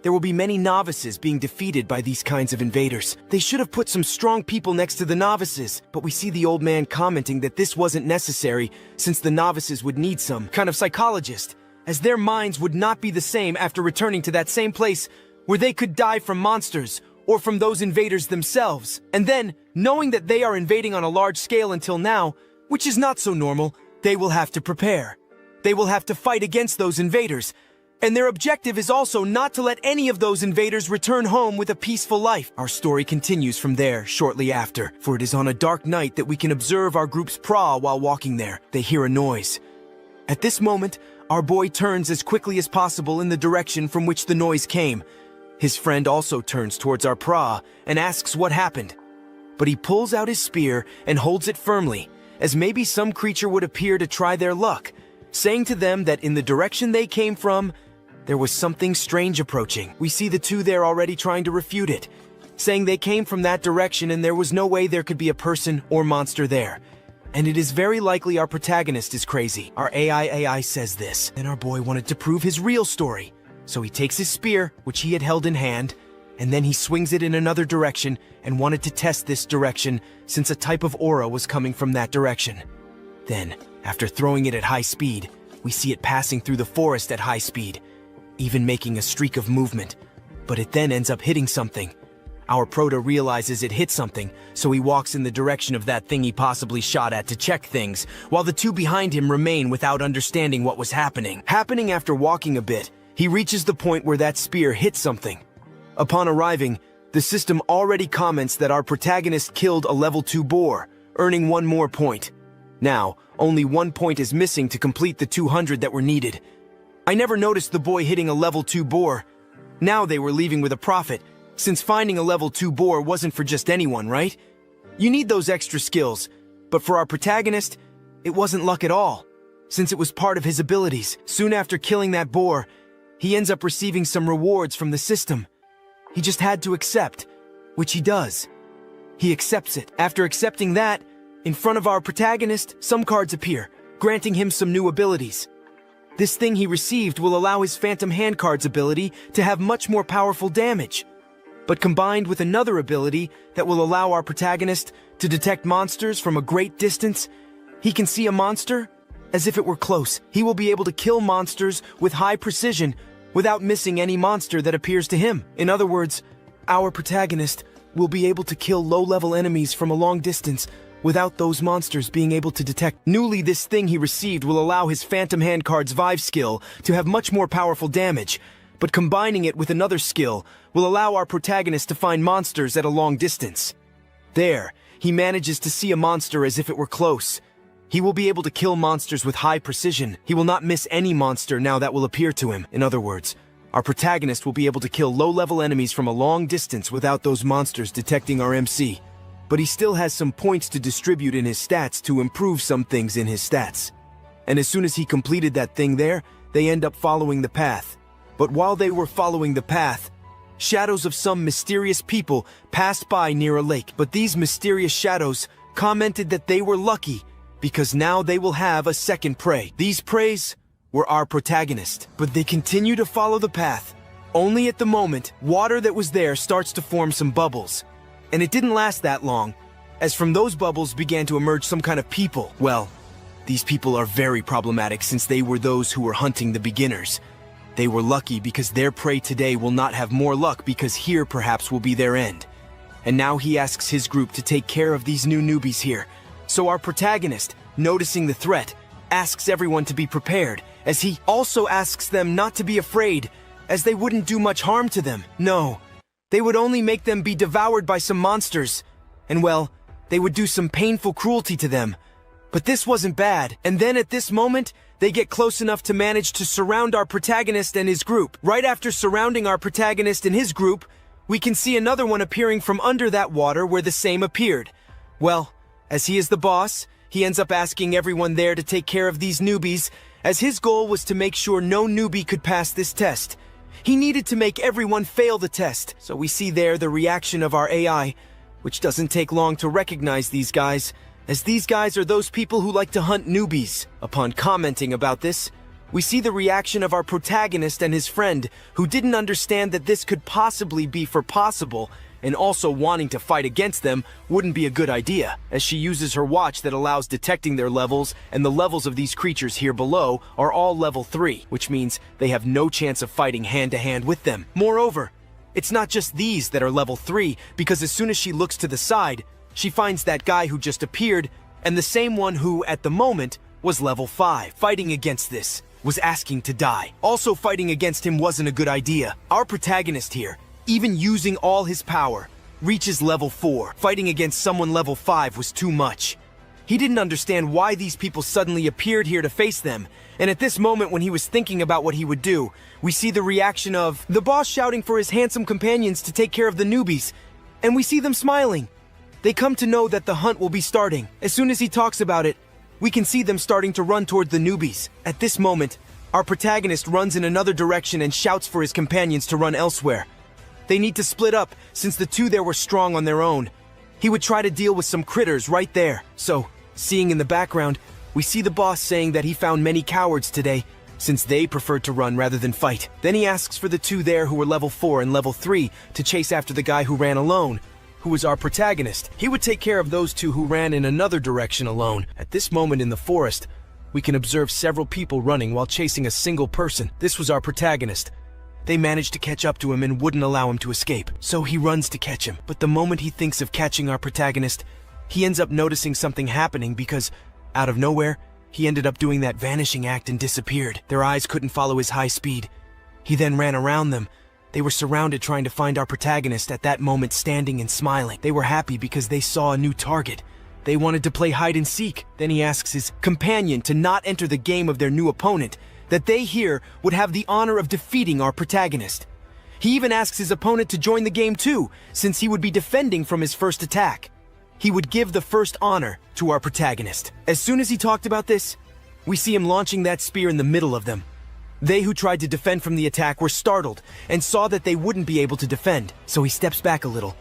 there will be many novices being defeated by these kinds of invaders. They should have put some strong people next to the novices, but we see the old man commenting that this wasn't necessary since the novices would need some kind of psychologist as their minds would not be the same after returning to that same place where they could die from monsters or from those invaders themselves. And then, knowing that they are invading on a large scale until now, which is not so normal, they will have to prepare. They will have to fight against those invaders. And their objective is also not to let any of those invaders return home with a peaceful life. Our story continues from there shortly after, for it is on a dark night that we can observe our group's pra while walking there. They hear a noise. At this moment, our boy turns as quickly as possible in the direction from which the noise came. His friend also turns towards our pra and asks what happened. But he pulls out his spear and holds it firmly, as maybe some creature would appear to try their luck, saying to them that in the direction they came from, there was something strange approaching. We see the two there already trying to refute it, saying they came from that direction and there was no way there could be a person or monster there. And it is very likely our protagonist is crazy. Our AI says this. Then our boy wanted to prove his real story. So he takes his spear, which he had held in hand, and then he swings it in another direction and wanted to test this direction since a type of aura was coming from that direction. Then, after throwing it at high speed, we see it passing through the forest at high speed, even making a streak of movement, but it then ends up hitting something. Our prota realizes it hit something, so he walks in the direction of that thing he possibly shot at to check things, while the two behind him remain without understanding what was happening. After walking a bit, he reaches the point where that spear hit something. Upon arriving, the system already comments that our protagonist killed a level 2 boar, earning 1 more point. Now, only 1 point is missing to complete the 200 that were needed. I never noticed the boy hitting a level 2 boar. Now they were leaving with a profit, since finding a level 2 boar wasn't for just anyone, right? You need those extra skills, but for our protagonist, it wasn't luck at all, since it was part of his abilities. Soon after killing that boar, he ends up receiving some rewards from the system. He just had to accept, which he does. He accepts it. After accepting that, in front of our protagonist, some cards appear, granting him some new abilities. This thing he received will allow his Phantom Hand card's ability to have much more powerful damage, but combined with another ability that will allow our protagonist to detect monsters from a great distance, he can see a monster as if it were close. He will be able to kill monsters with high precision without missing any monster that appears to him. In other words, our protagonist will be able to kill low-level enemies from a long distance without those monsters being able to detect. Newly, this thing he received will allow his Phantom Hand card's Vive skill to have much more powerful damage, but combining it with another skill will allow our protagonist to find monsters at a long distance. There, he manages to see a monster as if it were close. He will be able to kill monsters with high precision. He will not miss any monster now that will appear to him. In other words, our protagonist will be able to kill low-level enemies from a long distance without those monsters detecting our MC. But he still has some points to distribute in his stats to improve some things in his stats. And as soon as he completed that thing there, they end up following the path. But while they were following the path, shadows of some mysterious people passed by near a lake. But these mysterious shadows commented that they were lucky because now they will have a second prey. These preys were our protagonist, but they continue to follow the path. Only at the moment, water that was there starts to form some bubbles. And it didn't last that long, as from those bubbles began to emerge some kind of people. Well, these people are very problematic since they were those who were hunting the beginners. They were lucky because their prey today will not have more luck because here perhaps will be their end. And now he asks his group to take care of these new newbies here. So our protagonist, noticing the threat, asks everyone to be prepared, as he also asks them not to be afraid, as they wouldn't do much harm to them. No, they would only make them be devoured by some monsters. And well, they would do some painful cruelty to them. But this wasn't bad. And then at this moment, they get close enough to manage to surround our protagonist and his group. Right after surrounding our protagonist and his group, we can see another one appearing from under that water where the same appeared. Well, as he is the boss, he ends up asking everyone there to take care of these newbies, as his goal was to make sure no newbie could pass this test. He needed to make everyone fail the test. So we see there the reaction of our AI, which doesn't take long to recognize these guys, as these guys are those people who like to hunt newbies. Upon commenting about this, we see the reaction of our protagonist and his friend, who didn't understand that this could possibly be for possible, and also wanting to fight against them wouldn't be a good idea, as she uses her watch that allows detecting their levels, and the levels of these creatures here below are all level 3, which means they have no chance of fighting hand-to-hand with them. Moreover, it's not just these that are level 3, because as soon as she looks to the side, she finds that guy who just appeared, and the same one who, at the moment, was level 5. Fighting against this was asking to die. Also, fighting against him wasn't a good idea. Our protagonist here, even using all his power, reaches level 4. Fighting against someone level 5 was too much. He didn't understand why these people suddenly appeared here to face them, and at this moment when he was thinking about what he would do, we see the reaction of the boss shouting for his handsome companions to take care of the newbies, and we see them smiling. They come to know that the hunt will be starting. As soon as he talks about it, we can see them starting to run toward the newbies. At this moment, our protagonist runs in another direction and shouts for his companions to run elsewhere. They need to split up, since the two there were strong on their own. He would try to deal with some critters right there. So, seeing in the background, we see the boss saying that he found many cowards today, since they preferred to run rather than fight. Then he asks for the two there who were level 4 and level 3 to chase after the guy who ran alone, who was our protagonist. He would take care of those two who ran in another direction alone. At this moment in the forest, we can observe several people running while chasing a single person. This was our protagonist. They managed to catch up to him and wouldn't allow him to escape. So he runs to catch him. But the moment he thinks of catching our protagonist, he ends up noticing something happening because, out of nowhere, he ended up doing that vanishing act and disappeared. Their eyes couldn't follow his high speed. He then ran around them. They were surrounded trying to find our protagonist, at that moment standing and smiling. They were happy because they saw a new target. They wanted to play hide and seek. Then he asks his companion to not enter the game of their new opponent, that they here would have the honor of defeating our protagonist. He even asks his opponent to join the game too, since he would be defending from his first attack. He would give the first honor to our protagonist. As soon as he talked about this, we see him launching that spear in the middle of them. They who tried to defend from the attack were startled and saw that they wouldn't be able to defend, so he steps back a little.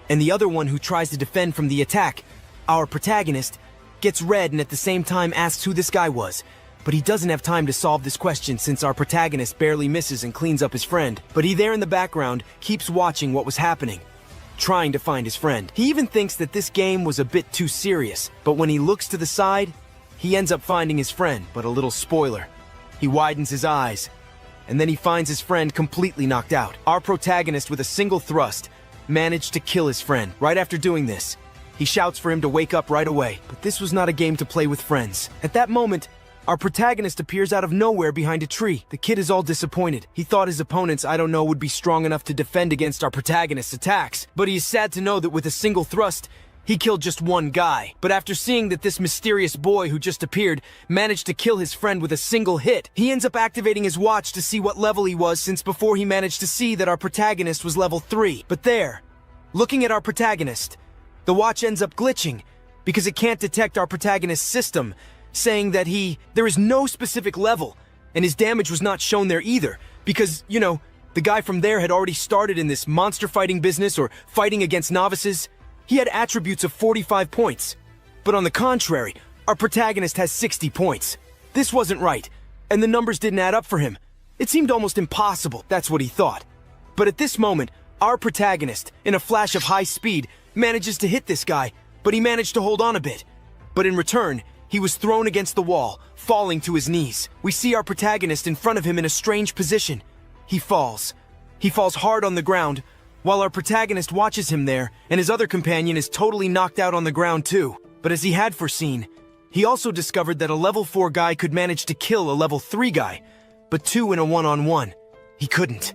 And the other one who tries to defend from the attack, our protagonist, gets red and at the same time asks who this guy was. But he doesn't have time to solve this question since our protagonist barely misses and cleans up his friend. But he there in the background keeps watching what was happening, trying to find his friend. He even thinks that this game was a bit too serious, but when he looks to the side, he ends up finding his friend. But a little spoiler, he widens his eyes, and then he finds his friend completely knocked out. Our protagonist, with a single thrust, managed to kill his friend. Right after doing this, he shouts for him to wake up right away. But this was not a game to play with friends. At that moment, our protagonist appears out of nowhere behind a tree. The kid is all disappointed. He thought his opponents, would be strong enough to defend against our protagonist's attacks. But he is sad to know that with a single thrust, he killed just one guy. But after seeing that this mysterious boy who just appeared managed to kill his friend with a single hit, he ends up activating his watch to see what level he was, since before he managed to see that our protagonist was level 3. But there, looking at our protagonist, the watch ends up glitching because it can't detect our protagonist's system, saying that there is no specific level, and his damage was not shown there either, because, the guy from there had already started in this monster fighting business or fighting against novices. He had attributes of 45 points. But on the contrary, our protagonist has 60 points. This wasn't right, and the numbers didn't add up for him. It seemed almost impossible, that's what he thought. But at this moment, our protagonist, in a flash of high speed, manages to hit this guy, but he managed to hold on a bit. But in return, he was thrown against the wall, falling to his knees. We see our protagonist in front of him in a strange position. He falls. He falls hard on the ground, while our protagonist watches him there, and his other companion is totally knocked out on the ground too. But as he had foreseen, he also discovered that a level 4 guy could manage to kill a level 3 guy, but 2 in a one-on-one. He couldn't.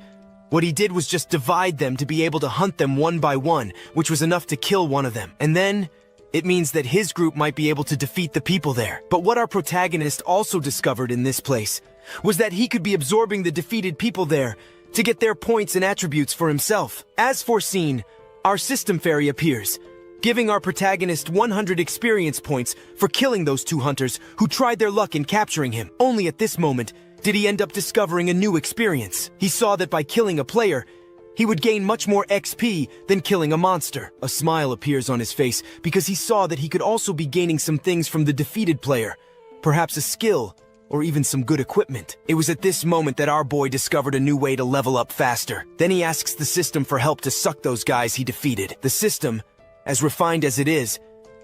What he did was just divide them to be able to hunt them one by one, which was enough to kill one of them. And then it means that his group might be able to defeat the people there. But what our protagonist also discovered in this place was that he could be absorbing the defeated people there to get their points and attributes for himself. As foreseen, our system fairy appears, giving our protagonist 100 experience points for killing those 2 hunters who tried their luck in capturing him. Only at this moment did he end up discovering a new experience. He saw that by killing a player, he would gain much more XP than killing a monster. A smile appears on his face because he saw that he could also be gaining some things from the defeated player, perhaps a skill or even some good equipment. It was at this moment that our boy discovered a new way to level up faster. Then he asks the system for help to suck those guys he defeated. The system, as refined as it is,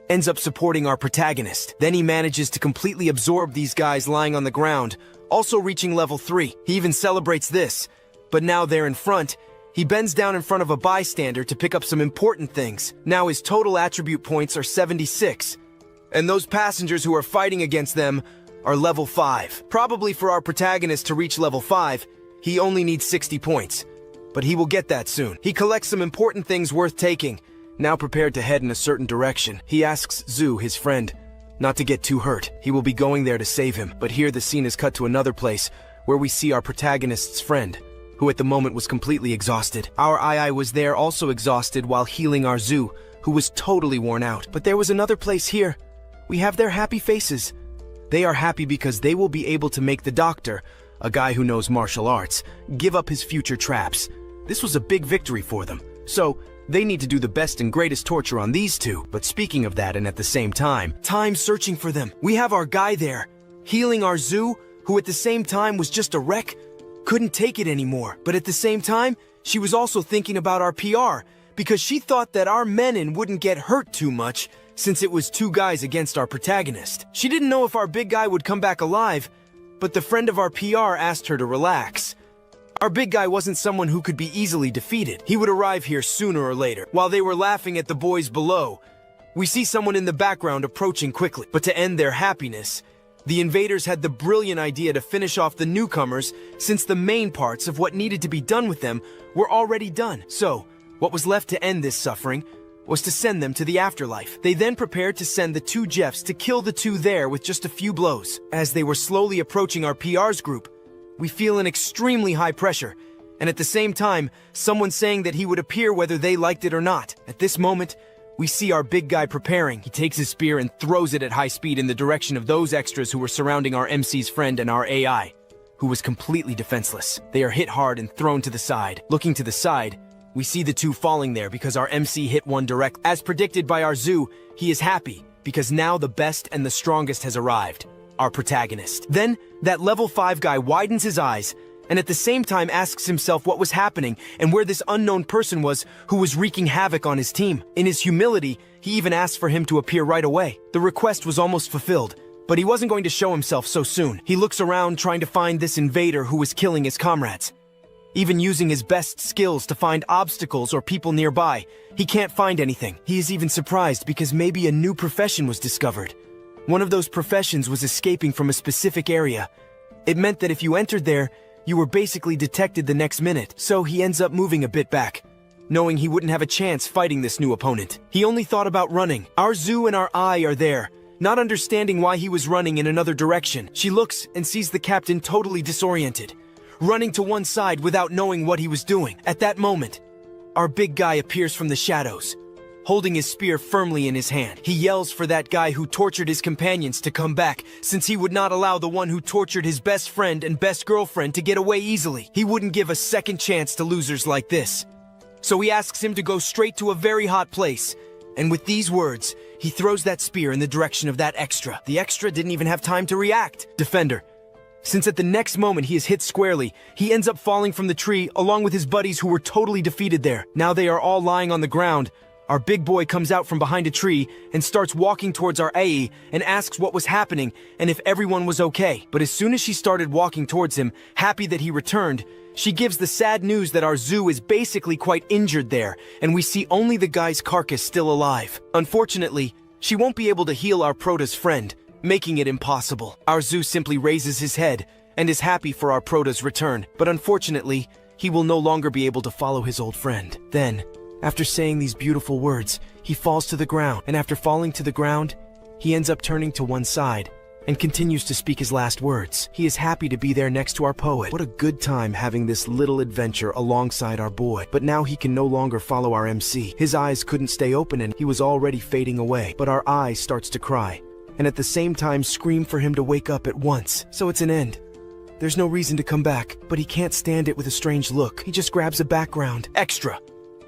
ends up supporting our protagonist. Then he manages to completely absorb these guys lying on the ground, also reaching level 3. He even celebrates this, but now there in front, he bends down in front of a bystander to pick up some important things. Now his total attribute points are 76, and those passengers who are fighting against them are level 5. Probably for our protagonist to reach level 5, he only needs 60 points. But he will get that soon. He collects some important things worth taking, now prepared to head in a certain direction. He asks Zhu, his friend, not to get too hurt. He will be going there to save him. But here the scene is cut to another place, where we see our protagonist's friend, who at the moment was completely exhausted. Our Ai was there also exhausted while healing our Zhu, who was totally worn out. But there was another place here. We have their happy faces. They are happy because they will be able to make the doctor, a guy who knows martial arts, give up his future traps. This was a big victory for them. So, they need to do the best and greatest torture on these two. But speaking of that, and at the same time searching for them. We have our guy there, healing our Zhu, who at the same time was just a wreck, couldn't take it anymore. But at the same time, she was also thinking about our PR, because she thought that our menin wouldn't get hurt too much, since it was 2 guys against our protagonist. She didn't know if our big guy would come back alive, but the friend of our PR asked her to relax. Our big guy wasn't someone who could be easily defeated. He would arrive here sooner or later. While they were laughing at the boys below, we see someone in the background approaching quickly. But to end their happiness, the invaders had the brilliant idea to finish off the newcomers, since the main parts of what needed to be done with them were already done. So, what was left to end this suffering was to send them to the afterlife. They then prepared to send the 2 Jeffs to kill the 2 there with just a few blows. As they were slowly approaching our PR's group, we feel an extremely high pressure, and at the same time, someone saying that he would appear whether they liked it or not. At this moment, we see our big guy preparing. He takes his spear and throws it at high speed in the direction of those extras who were surrounding our MC's friend and our AI, who was completely defenseless. They are hit hard and thrown to the side. Looking to the side, we see the 2 falling there because our MC hit one direct. As predicted by our Zhu, he is happy because now the best and the strongest has arrived, our protagonist. Then, that level 5 guy widens his eyes and at the same time asks himself what was happening and where this unknown person was who was wreaking havoc on his team. In his humility, he even asked for him to appear right away. The request was almost fulfilled, but he wasn't going to show himself so soon. He looks around trying to find this invader who was killing his comrades. Even using his best skills to find obstacles or people nearby, he can't find anything. He is even surprised because maybe a new profession was discovered. One of those professions was escaping from a specific area. It meant that if you entered there, you were basically detected the next minute. So he ends up moving a bit back, knowing he wouldn't have a chance fighting this new opponent. He only thought about running. Our Zhu and our Ai are there, not understanding why he was running in another direction. She looks and sees the captain totally disoriented, running to one side without knowing what he was doing. At that moment, our big guy appears from the shadows, holding his spear firmly in his hand. He yells for that guy who tortured his companions to come back, since he would not allow the one who tortured his best friend and best girlfriend to get away easily. He wouldn't give a second chance to losers like this. So he asks him to go straight to a very hot place, and with these words, he throws that spear in the direction of that extra. The extra didn't even have time to react. Defender. Since at the next moment he is hit squarely, he ends up falling from the tree along with his buddies who were totally defeated there. Now they are all lying on the ground. Our big boy comes out from behind a tree and starts walking towards our AE and asks what was happening and if everyone was okay. But as soon as she started walking towards him, happy that he returned, she gives the sad news that our Zhu is basically quite injured there, and we see only the guy's carcass still alive. Unfortunately, she won't be able to heal our Prota's friend, making it impossible. Our Zhu simply raises his head and is happy for our Prota's return, but unfortunately, he will no longer be able to follow his old friend. Then, after saying these beautiful words, he falls to the ground, and after falling to the ground, he ends up turning to one side and continues to speak his last words. He is happy to be there next to our poet. What a good time having this little adventure alongside our boy. But now he can no longer follow our MC. His eyes couldn't stay open and he was already fading away. But our Ai starts to cry, and at the same time scream for him to wake up at once. So it's an end. There's no reason to come back, but he can't stand it with a strange look. He just grabs a background. Extra.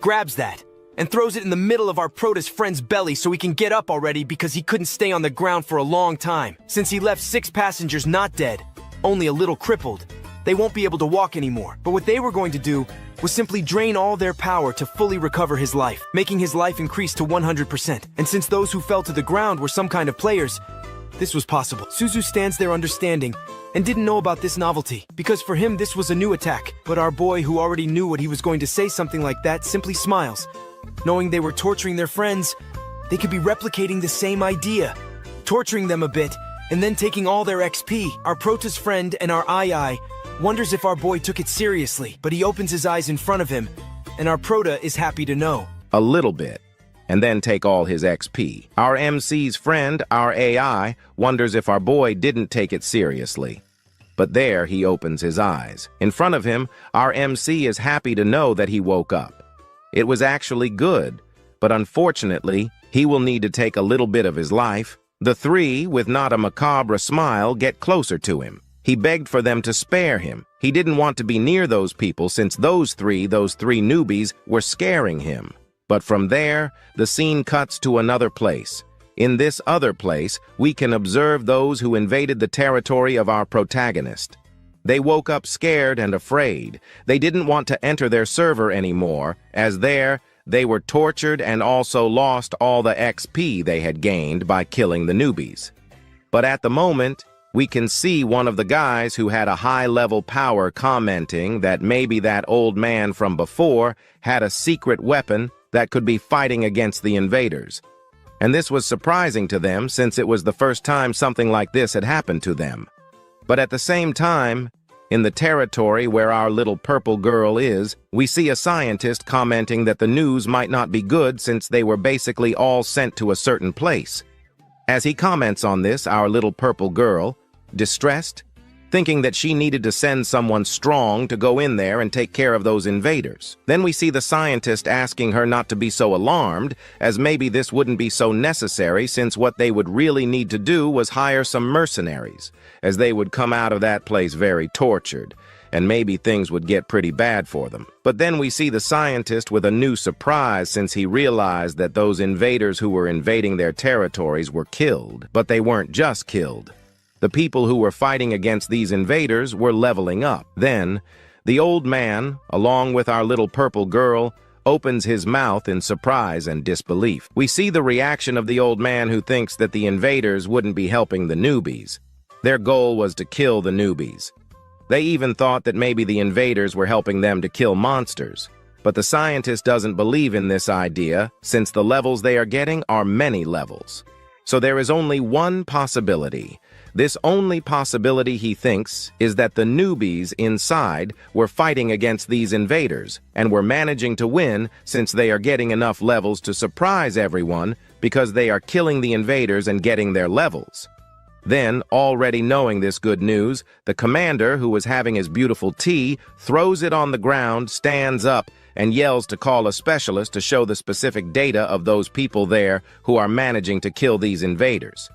Grabs that and throws it in the middle of our Prota's friend's belly so he can get up already because he couldn't stay on the ground for a long time. Since he left 6 passengers not dead, only a little crippled. They won't be able to walk anymore. But what they were going to do was simply drain all their power to fully recover his life, making his life increase to 100%. And since those who fell to the ground were some kind of players, this was possible. Suzu stands there understanding and didn't know about this novelty, because for him this was a new attack. But our boy, who already knew what he was going to say something like that, simply smiles. Knowing they were torturing their friends, they could be replicating the same idea, torturing them a bit, and then taking all their XP. Our Prota's friend and our Ai wonders if our boy took it seriously, but he opens his eyes in front of him, and our Prota is happy to know. A little bit, and then take all his XP. Our MC's friend, our AI, wonders if our boy didn't take it seriously. But there he opens his eyes. In front of him, our MC is happy to know that he woke up. It was actually good, but unfortunately, he will need to take a little bit of his life. The three, with not a macabre smile, get closer to him. He begged for them to spare him. He didn't want to be near those people since those three newbies, were scaring him. But from there, the scene cuts to another place. In this other place, we can observe those who invaded the territory of our protagonist. They woke up scared and afraid. They didn't want to enter their server anymore, as there, they were tortured and also lost all the XP they had gained by killing the newbies. But at the moment, we can see one of the guys who had a high-level power commenting that maybe that old man from before had a secret weapon that could be fighting against the invaders. And this was surprising to them since it was the first time something like this had happened to them. But at the same time, in the territory where our little purple girl is, we see a scientist commenting that the news might not be good since they were basically all sent to a certain place. As he comments on this, our little purple girl, distressed, thinking that she needed to send someone strong to go in there and take care of those invaders. Then we see the scientist asking her not to be so alarmed, as maybe this wouldn't be so necessary since what they would really need to do was hire some mercenaries, as they would come out of that place very tortured, and maybe things would get pretty bad for them. But then we see the scientist with a new surprise since he realized that those invaders who were invading their territories were killed. But they weren't just killed. The people who were fighting against these invaders were leveling up. Then, the old man, along with our little purple girl, opens his mouth in surprise and disbelief. We see the reaction of the old man who thinks that the invaders wouldn't be helping the newbies. Their goal was to kill the newbies. They even thought that maybe the invaders were helping them to kill monsters. But the scientist doesn't believe in this idea, since the levels they are getting are many levels. So there is only one possibility. This only possibility, he thinks, is that the newbies inside were fighting against these invaders and were managing to win since they are getting enough levels to surprise everyone because they are killing the invaders and getting their levels. Then, already knowing this good news, the commander, who was having his beautiful tea, throws it on the ground, stands up, and yells to call a specialist to show the specific data of those people there who are managing to kill these invaders.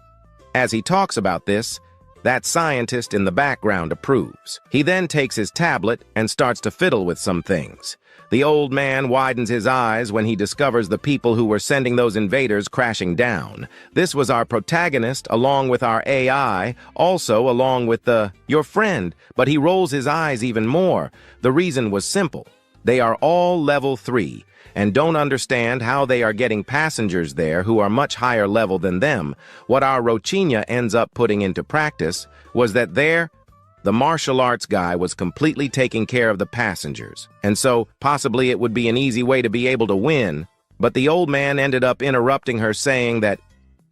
As he talks about this, that scientist in the background approves. He then takes his tablet and starts to fiddle with some things. The old man widens his eyes when he discovers the people who were sending those invaders crashing down. This was our protagonist along with our AI, also along with your friend, but he rolls his eyes even more. The reason was simple. They are all level 3 and don't understand how they are getting passengers there who are much higher level than them. What our Rochinya ends up putting into practice was that the martial arts guy was completely taking care of the passengers, and so possibly it would be an easy way to be able to win. But the old man ended up interrupting her, saying that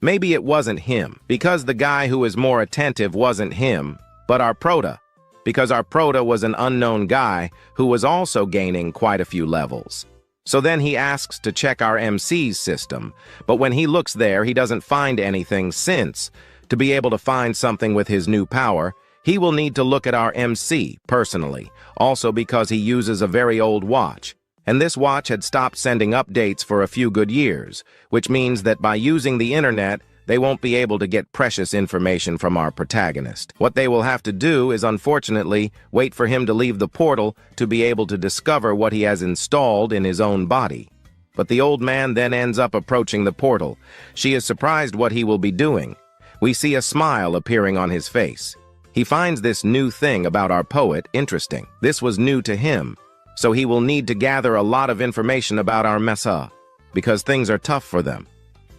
maybe it wasn't him, because the guy who is more attentive wasn't him, but our Prota, because our Prota was an unknown guy who was also gaining quite a few levels. So then he asks to check our MC's system, but when he looks there, he doesn't find anything since, to be able to find something with his new power, he will need to look at our MC personally, also because he uses a very old watch. And this watch had stopped sending updates for a few good years, which means that by using the internet, they won't be able to get precious information from our protagonist. What they will have to do is, unfortunately, wait for him to leave the portal to be able to discover what he has installed in his own body. But the old man then ends up approaching the portal. She is surprised what he will be doing. We see a smile appearing on his face. He finds this new thing about our poet interesting. This was new to him, so he will need to gather a lot of information about our Mesa, because things are tough for them.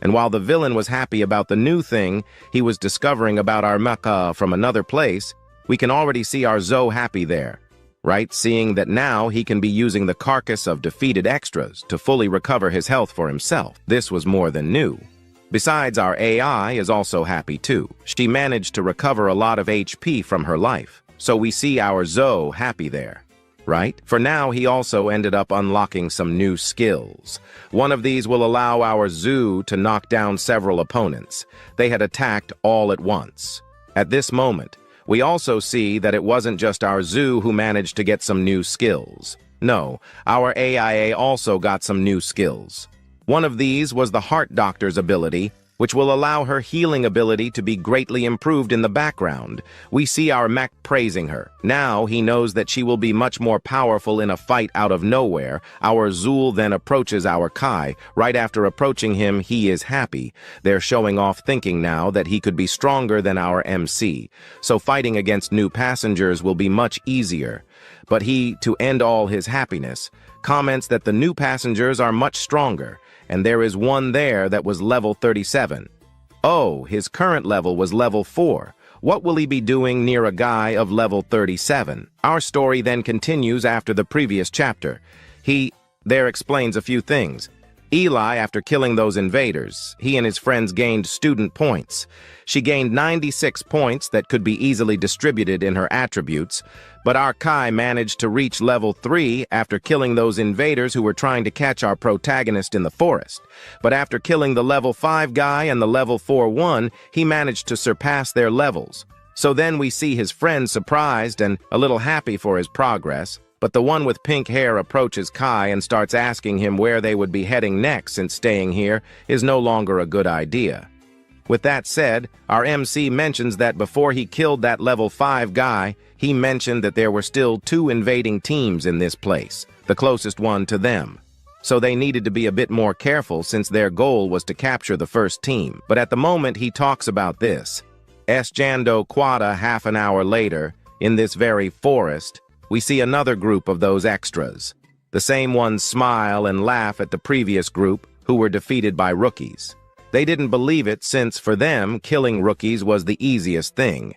And while the villain was happy about the new thing he was discovering about our mecha from another place, we can already see our Zo happy there, right? Seeing that now he can be using the carcass of defeated extras to fully recover his health for himself. This was more than new. Besides, our AI is also happy too. She managed to recover a lot of HP from her life, so we see our Zo happy there, right? For now, he also ended up unlocking some new skills. One of these will allow our Zoo to knock down several opponents. They had attacked all at once. At this moment, we also see that it wasn't just our Zoo who managed to get some new skills. No, our AIA also got some new skills. One of these was the Heart Doctor's ability, which will allow her healing ability to be greatly improved in the background. We see our mech praising her. Now he knows that she will be much more powerful in a fight out of nowhere. Our Zul then approaches our Kai. Right after approaching him, he is happy. They're showing off, thinking now that he could be stronger than our MC. So fighting against new passengers will be much easier. But he, to end all his happiness, comments that the new passengers are much stronger, and there is one there that was level 37. Oh, his current level was level 4. What will he be doing near a guy of level 37? Our story then continues after the previous chapter. He there explains a few things. Eli, after killing those invaders, he and his friends gained student points. She gained 96 points that could be easily distributed in her attributes, but our Kai managed to reach level 3 after killing those invaders who were trying to catch our protagonist in the forest. But after killing the level 5 guy and the level 4 one, he managed to surpass their levels. So then we see his friend surprised and a little happy for his progress. But the one with pink hair approaches Kai and starts asking him where they would be heading next, since staying here is no longer a good idea. With that said, our MC mentions that before he killed that level 5 guy, he mentioned that there were still 2 invading teams in this place, the closest one to them. So they needed to be a bit more careful since their goal was to capture the first team. But at the moment he talks about this, Jando Quada half an hour later, in this very forest, we see another group of those extras. The same ones smile and laugh at the previous group, who were defeated by rookies. They didn't believe it since, for them, killing rookies was the easiest thing.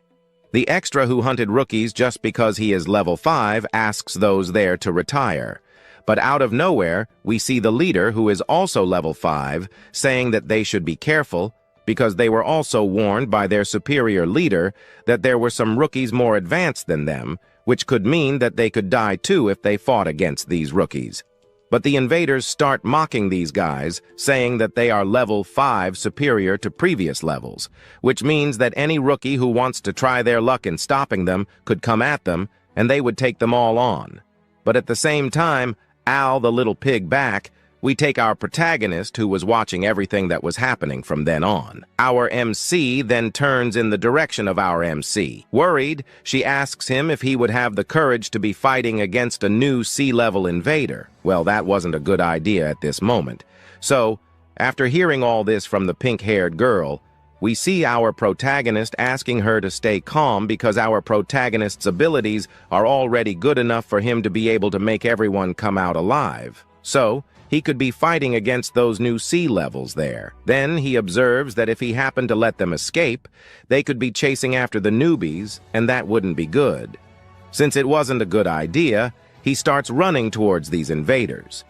The extra who hunted rookies just because he is level 5 asks those there to retire. But out of nowhere, we see the leader, who is also level 5, saying that they should be careful, because they were also warned by their superior leader that there were some rookies more advanced than them, which could mean that they could die too if they fought against these rookies. But the invaders start mocking these guys, saying that they are level 5 superior to previous levels, which means that any rookie who wants to try their luck in stopping them could come at them, and they would take them all on. But at the same time, Al the little pig back, we take our protagonist, who was watching everything that was happening from then on. Our MC then turns in the direction of our MC. Worried, she asks him if he would have the courage to be fighting against a new sea-level invader. Well, that wasn't a good idea at this moment. So, after hearing all this from the pink-haired girl, we see our protagonist asking her to stay calm because our protagonist's abilities are already good enough for him to be able to make everyone come out alive. So, he could be fighting against those new sea levels there. Then he observes that if he happened to let them escape, they could be chasing after the newbies, and that wouldn't be good. Since it wasn't a good idea, he starts running towards these invaders.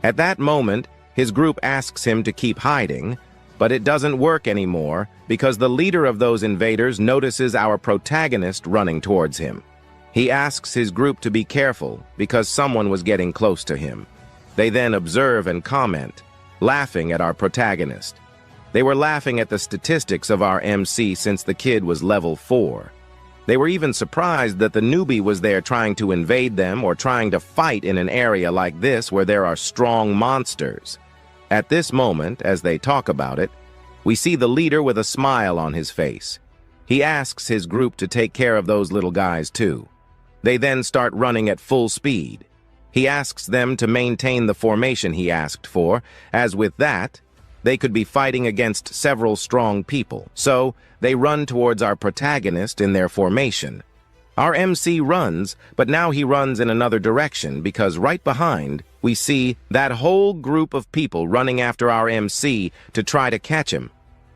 At that moment, his group asks him to keep hiding, but it doesn't work anymore because the leader of those invaders notices our protagonist running towards him. He asks his group to be careful because someone was getting close to him. They then observe and comment, laughing at our protagonist. They were laughing at the statistics of our MC since the kid was level 4. They were even surprised that the newbie was there trying to invade them or trying to fight in an area like this where there are strong monsters. At this moment, as they talk about it, we see the leader with a smile on his face. He asks his group to take care of those little guys too. They then start running at full speed. He asks them to maintain the formation he asked for, as with that, they could be fighting against several strong people. So, they run towards our protagonist in their formation. Our MC runs, but now he runs in another direction because right behind, we see that whole group of people running after our MC to try to catch him.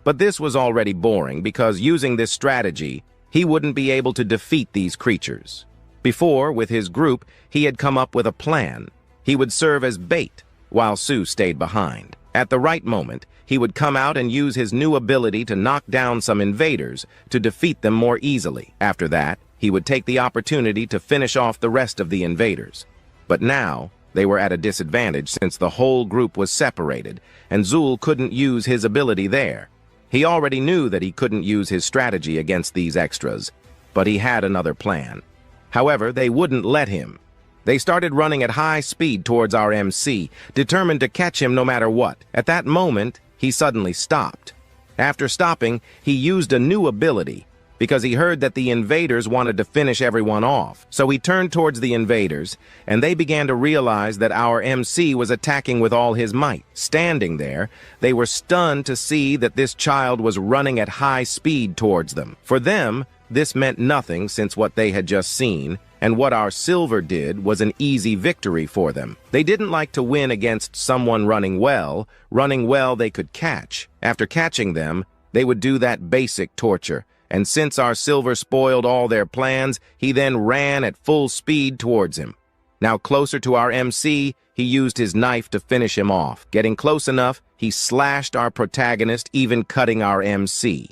But this was already boring because using this strategy, he wouldn't be able to defeat these creatures. Before, with his group, he had come up with a plan. He would serve as bait, while Sue stayed behind. At the right moment, he would come out and use his new ability to knock down some invaders to defeat them more easily. After that, he would take the opportunity to finish off the rest of the invaders. But now, they were at a disadvantage since the whole group was separated, and Zul couldn't use his ability there. He already knew that he couldn't use his strategy against these extras, but he had another plan. However, they wouldn't let him. They started running at high speed towards our MC, determined to catch him no matter what. At that moment, he suddenly stopped. After stopping, he used a new ability, because he heard that the invaders wanted to finish everyone off. So he turned towards the invaders, and they began to realize that our MC was attacking with all his might. Standing there, they were stunned to see that this child was running at high speed towards them. For them, this meant nothing since what they had just seen, and what our silver did was an easy victory for them. They didn't like to win against someone running well they could catch. After catching them, they would do that basic torture. And since our silver spoiled all their plans, he then ran at full speed towards him. Now closer to our MC, he used his knife to finish him off. Getting close enough, he slashed our protagonist, even cutting our MC.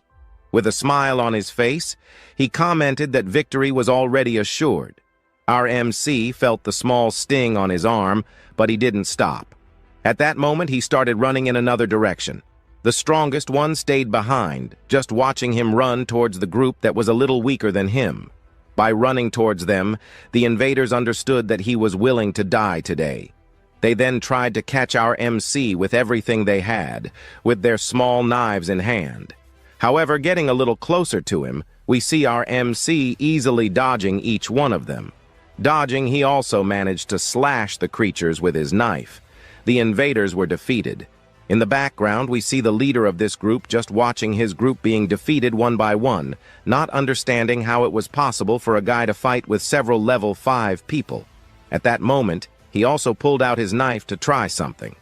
With a smile on his face, he commented that victory was already assured. Our MC felt the small sting on his arm, but he didn't stop. At that moment, he started running in another direction. The strongest one stayed behind, just watching him run towards the group that was a little weaker than him. By running towards them, the invaders understood that he was willing to die today. They then tried to catch our MC with everything they had, with their small knives in hand. However, getting a little closer to him, we see our MC easily dodging each one of them. Dodging, he also managed to slash the creatures with his knife. The invaders were defeated. In the background, we see the leader of this group just watching his group being defeated one by one, not understanding how it was possible for a guy to fight with several level 5 people. At that moment, he also pulled out his knife to try something.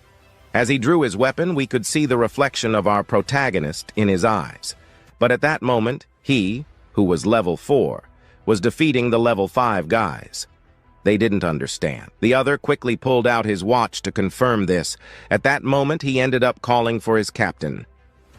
As he drew his weapon, we could see the reflection of our protagonist in his eyes. But at that moment, he, who was level 4, was defeating the level 5 guys. They didn't understand. The other quickly pulled out his watch to confirm this. At that moment, he ended up calling for his captain.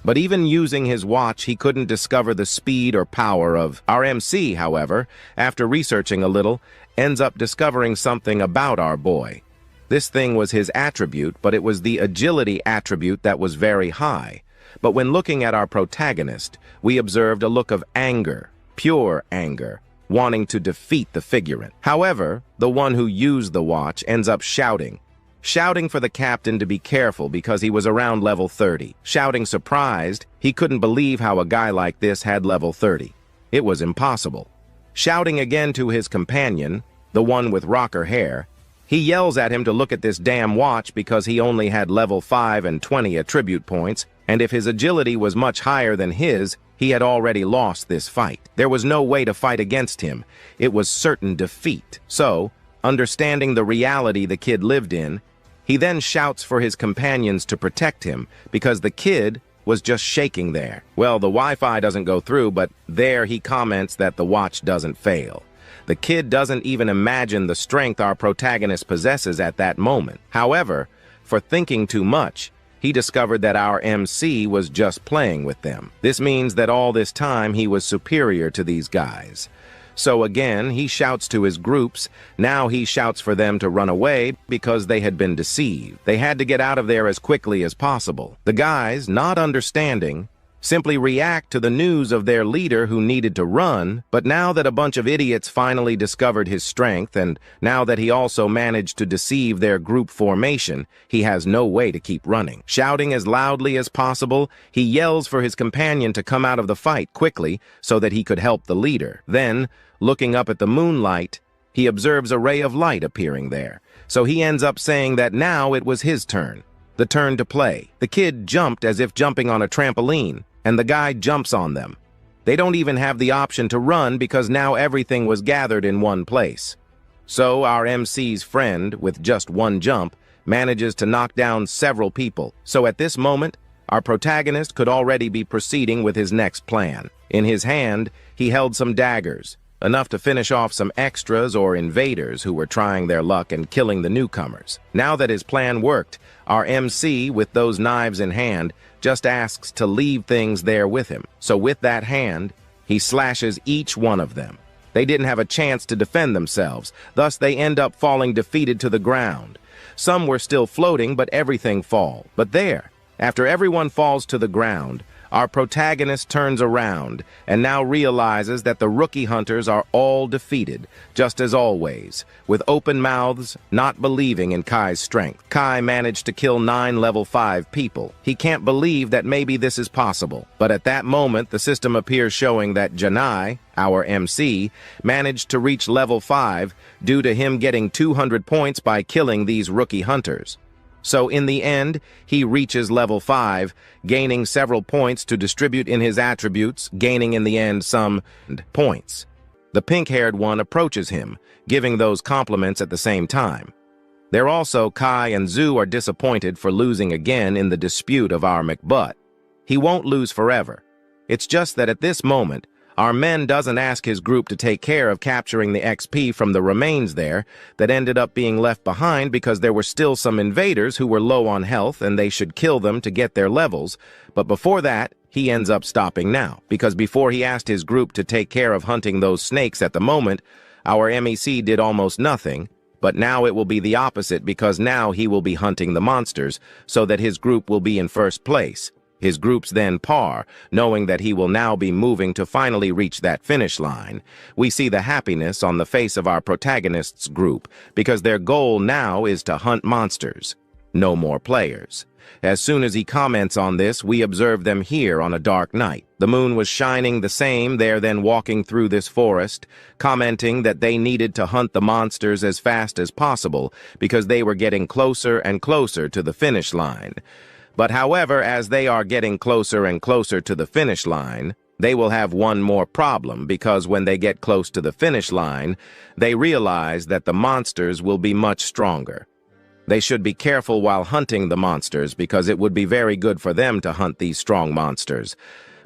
But even using his watch, he couldn't discover the speed or power of our MC, however, after researching a little, ends up discovering something about our boy. This thing was his attribute, but it was the agility attribute that was very high. But when looking at our protagonist, we observed a look of anger, pure anger, wanting to defeat the figurant. However, the one who used the watch ends up shouting for the captain to be careful because he was around level 30. Shouting surprised, he couldn't believe how a guy like this had level 30. It was impossible. Shouting again to his companion, the one with rocker hair, he yells at him to look at this damn watch because he only had level 5 and 20 attribute points, and if his agility was much higher than his, he had already lost this fight. There was no way to fight against him. It was certain defeat. So, understanding the reality the kid lived in, he then shouts for his companions to protect him because the kid was just shaking there. Well, the Wi-Fi doesn't go through, but there he comments that the watch doesn't fail. The kid doesn't even imagine the strength our protagonist possesses at that moment. However, for thinking too much, he discovered that our MC was just playing with them. This means that all this time he was superior to these guys. So again, he shouts to his groups. Now he shouts for them to run away because they had been deceived. They had to get out of there as quickly as possible. The guys, not understanding, simply react to the news of their leader who needed to run, but now that a bunch of idiots finally discovered his strength, and now that he also managed to deceive their group formation, he has no way to keep running. Shouting as loudly as possible, he yells for his companion to come out of the fight quickly so that he could help the leader. Then, looking up at the moonlight, he observes a ray of light appearing there, so he ends up saying that now it was his turn. The turn to play. The kid jumped as if jumping on a trampoline, and the guy jumps on them. They don't even have the option to run because now everything was gathered in one place. So our MC's friend, with just one jump, manages to knock down several people. So at this moment, our protagonist could already be proceeding with his next plan. In his hand, he held some daggers, enough to finish off some extras or invaders who were trying their luck and killing the newcomers. Now that his plan worked, our MC, with those knives in hand, just asks to leave things there with him. So with that hand, he slashes each one of them. They didn't have a chance to defend themselves, thus they end up falling defeated to the ground. Some were still floating, but everything fall. But there, after everyone falls to the ground, our protagonist turns around and now realizes that the rookie hunters are all defeated, just as always, with open mouths, not believing in Kai's strength. Kai managed to kill 9 level 5 people. He can't believe that maybe this is possible. But at that moment, the system appears showing that Janai, our MC, managed to reach level 5 due to him getting 200 points by killing these rookie hunters. So in the end, he reaches level 5, gaining several points to distribute in his attributes, gaining in the end some points. The pink-haired one approaches him, giving those compliments at the same time. There also, Kai and Zhu are disappointed for losing again in the dispute of our McButt. He won't lose forever. It's just that at this moment, our men doesn't ask his group to take care of capturing the XP from the remains there that ended up being left behind because there were still some invaders who were low on health and they should kill them to get their levels. But before that, he ends up stopping now, because before he asked his group to take care of hunting those snakes at the moment, our MEC did almost nothing. But now it will be the opposite, because now he will be hunting the monsters so that his group will be in first place. His group's then par, knowing that he will now be moving to finally reach that finish line. We see the happiness on the face of our protagonist's group, because their goal now is to hunt monsters. No more players. As soon as he comments on this, we observe them here on a dark night. The moon was shining the same, they're then walking through this forest, commenting that they needed to hunt the monsters as fast as possible, because they were getting closer and closer to the finish line. But however, as they are getting closer and closer to the finish line, they will have one more problem, because when they get close to the finish line, they realize that the monsters will be much stronger. They should be careful while hunting the monsters, because it would be very good for them to hunt these strong monsters.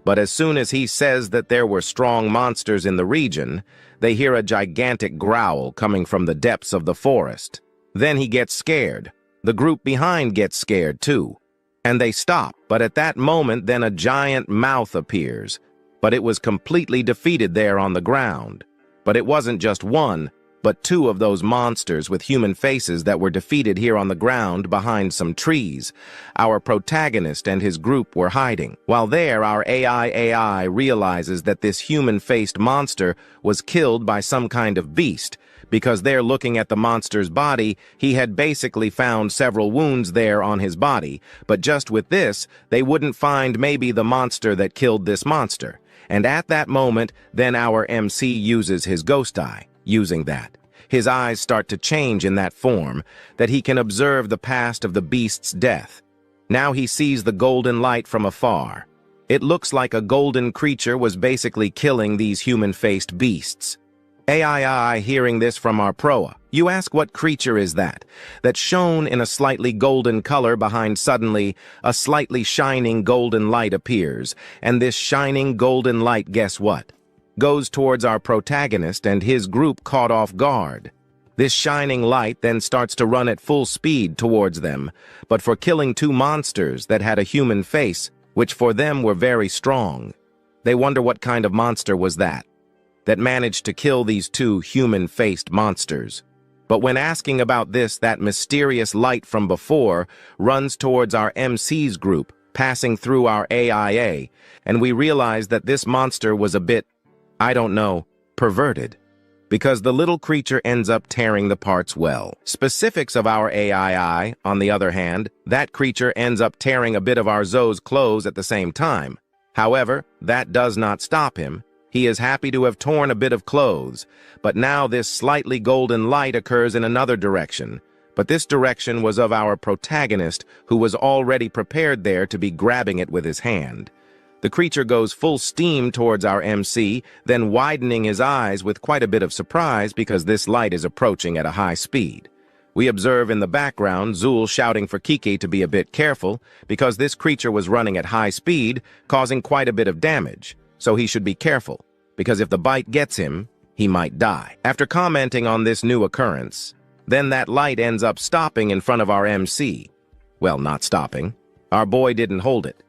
But as soon as he says that there were strong monsters in the region, they hear a gigantic growl coming from the depths of the forest. Then he gets scared. The group behind gets scared too. And they stop, but at that moment then a giant mouth appears. But it was completely defeated there on the ground. But it wasn't just one, but 2 of those monsters with human faces that were defeated here on the ground behind some trees. Our protagonist and his group were hiding. While there, our AI realizes that this human-faced monster was killed by some kind of beast, because there, looking at the monster's body, he had basically found several wounds there on his body, but just with this, they wouldn't find maybe the monster that killed this monster. And at that moment, then our MC uses his ghost eye. Using that, his eyes start to change in that form, that he can observe the past of the beast's death. Now he sees the golden light from afar. It looks like a golden creature was basically killing these human-faced beasts. AI hearing this from our proa. You ask, what creature is that? That's shown in a slightly golden color behind suddenly a slightly shining golden light appears, and this shining golden light, guess what? Goes towards our protagonist and his group caught off guard. This shining light then starts to run at full speed towards them, but for killing 2 monsters that had a human face, which for them were very strong. They wonder what kind of monster was that managed to kill these 2 human-faced monsters. But when asking about this, that mysterious light from before runs towards our MC's group, passing through our AIA, and we realize that this monster was a bit, I don't know, perverted, because the little creature ends up tearing the parts well. Specifics of our AII, on the other hand, that creature ends up tearing a bit of our Zoe's clothes at the same time. However, that does not stop him. He is happy to have torn a bit of clothes, but now this slightly golden light occurs in another direction, But this direction was of our protagonist, who was already prepared there to be grabbing it with his hand. The creature goes full steam towards our MC, then widening his eyes with quite a bit of surprise because this light is approaching at a high speed. We observe in the background Zul shouting for Kiki to be a bit careful because this creature was running at high speed, causing quite a bit of damage, so he should be careful, because if the bite gets him, he might die. After commenting on this new occurrence, then that light ends up stopping in front of our MC. Well, not stopping. Our boy didn't hold it,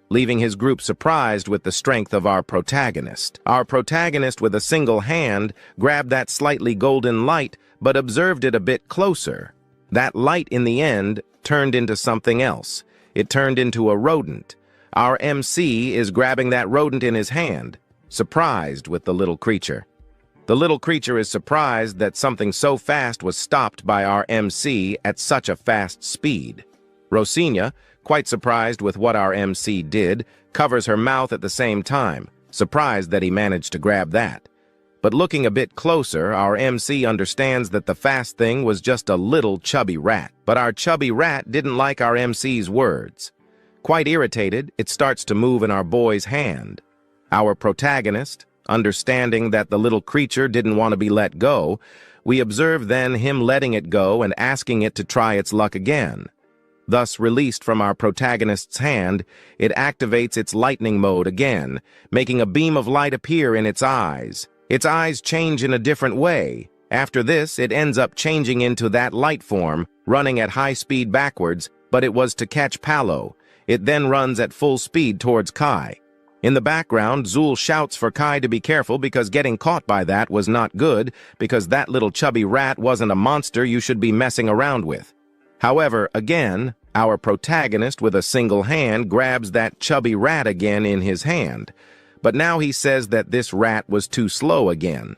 leaving his group surprised with the strength of our protagonist. Our protagonist, with a single hand, grabbed that slightly golden light, but observed it a bit closer. That light, in the end, turned into something else. It turned into a rodent. Our MC is grabbing that rodent in his hand, surprised with the little creature. The little creature is surprised that something so fast was stopped by our MC at such a fast speed. Rosina, quite surprised with what our MC did, covers her mouth at the same time, surprised that he managed to grab that. But looking a bit closer, our MC understands that the fast thing was just a little chubby rat. But our chubby rat didn't like our MC's words. Quite irritated, it starts to move in our boy's hand. Our protagonist, understanding that the little creature didn't want to be let go, we observe then him letting it go and asking it to try its luck again. Thus released from our protagonist's hand, it activates its lightning mode again, making a beam of light appear in its eyes. Its eyes change in a different way. After this, it ends up changing into that light form, running at high speed backwards, but it was to catch Palo. It then runs at full speed towards Kai. In the background, Zul shouts for Kai to be careful because getting caught by that was not good, because that little chubby rat wasn't a monster you should be messing around with. However, again, our protagonist with a single hand grabs that chubby rat again in his hand. But now he says that this rat was too slow again.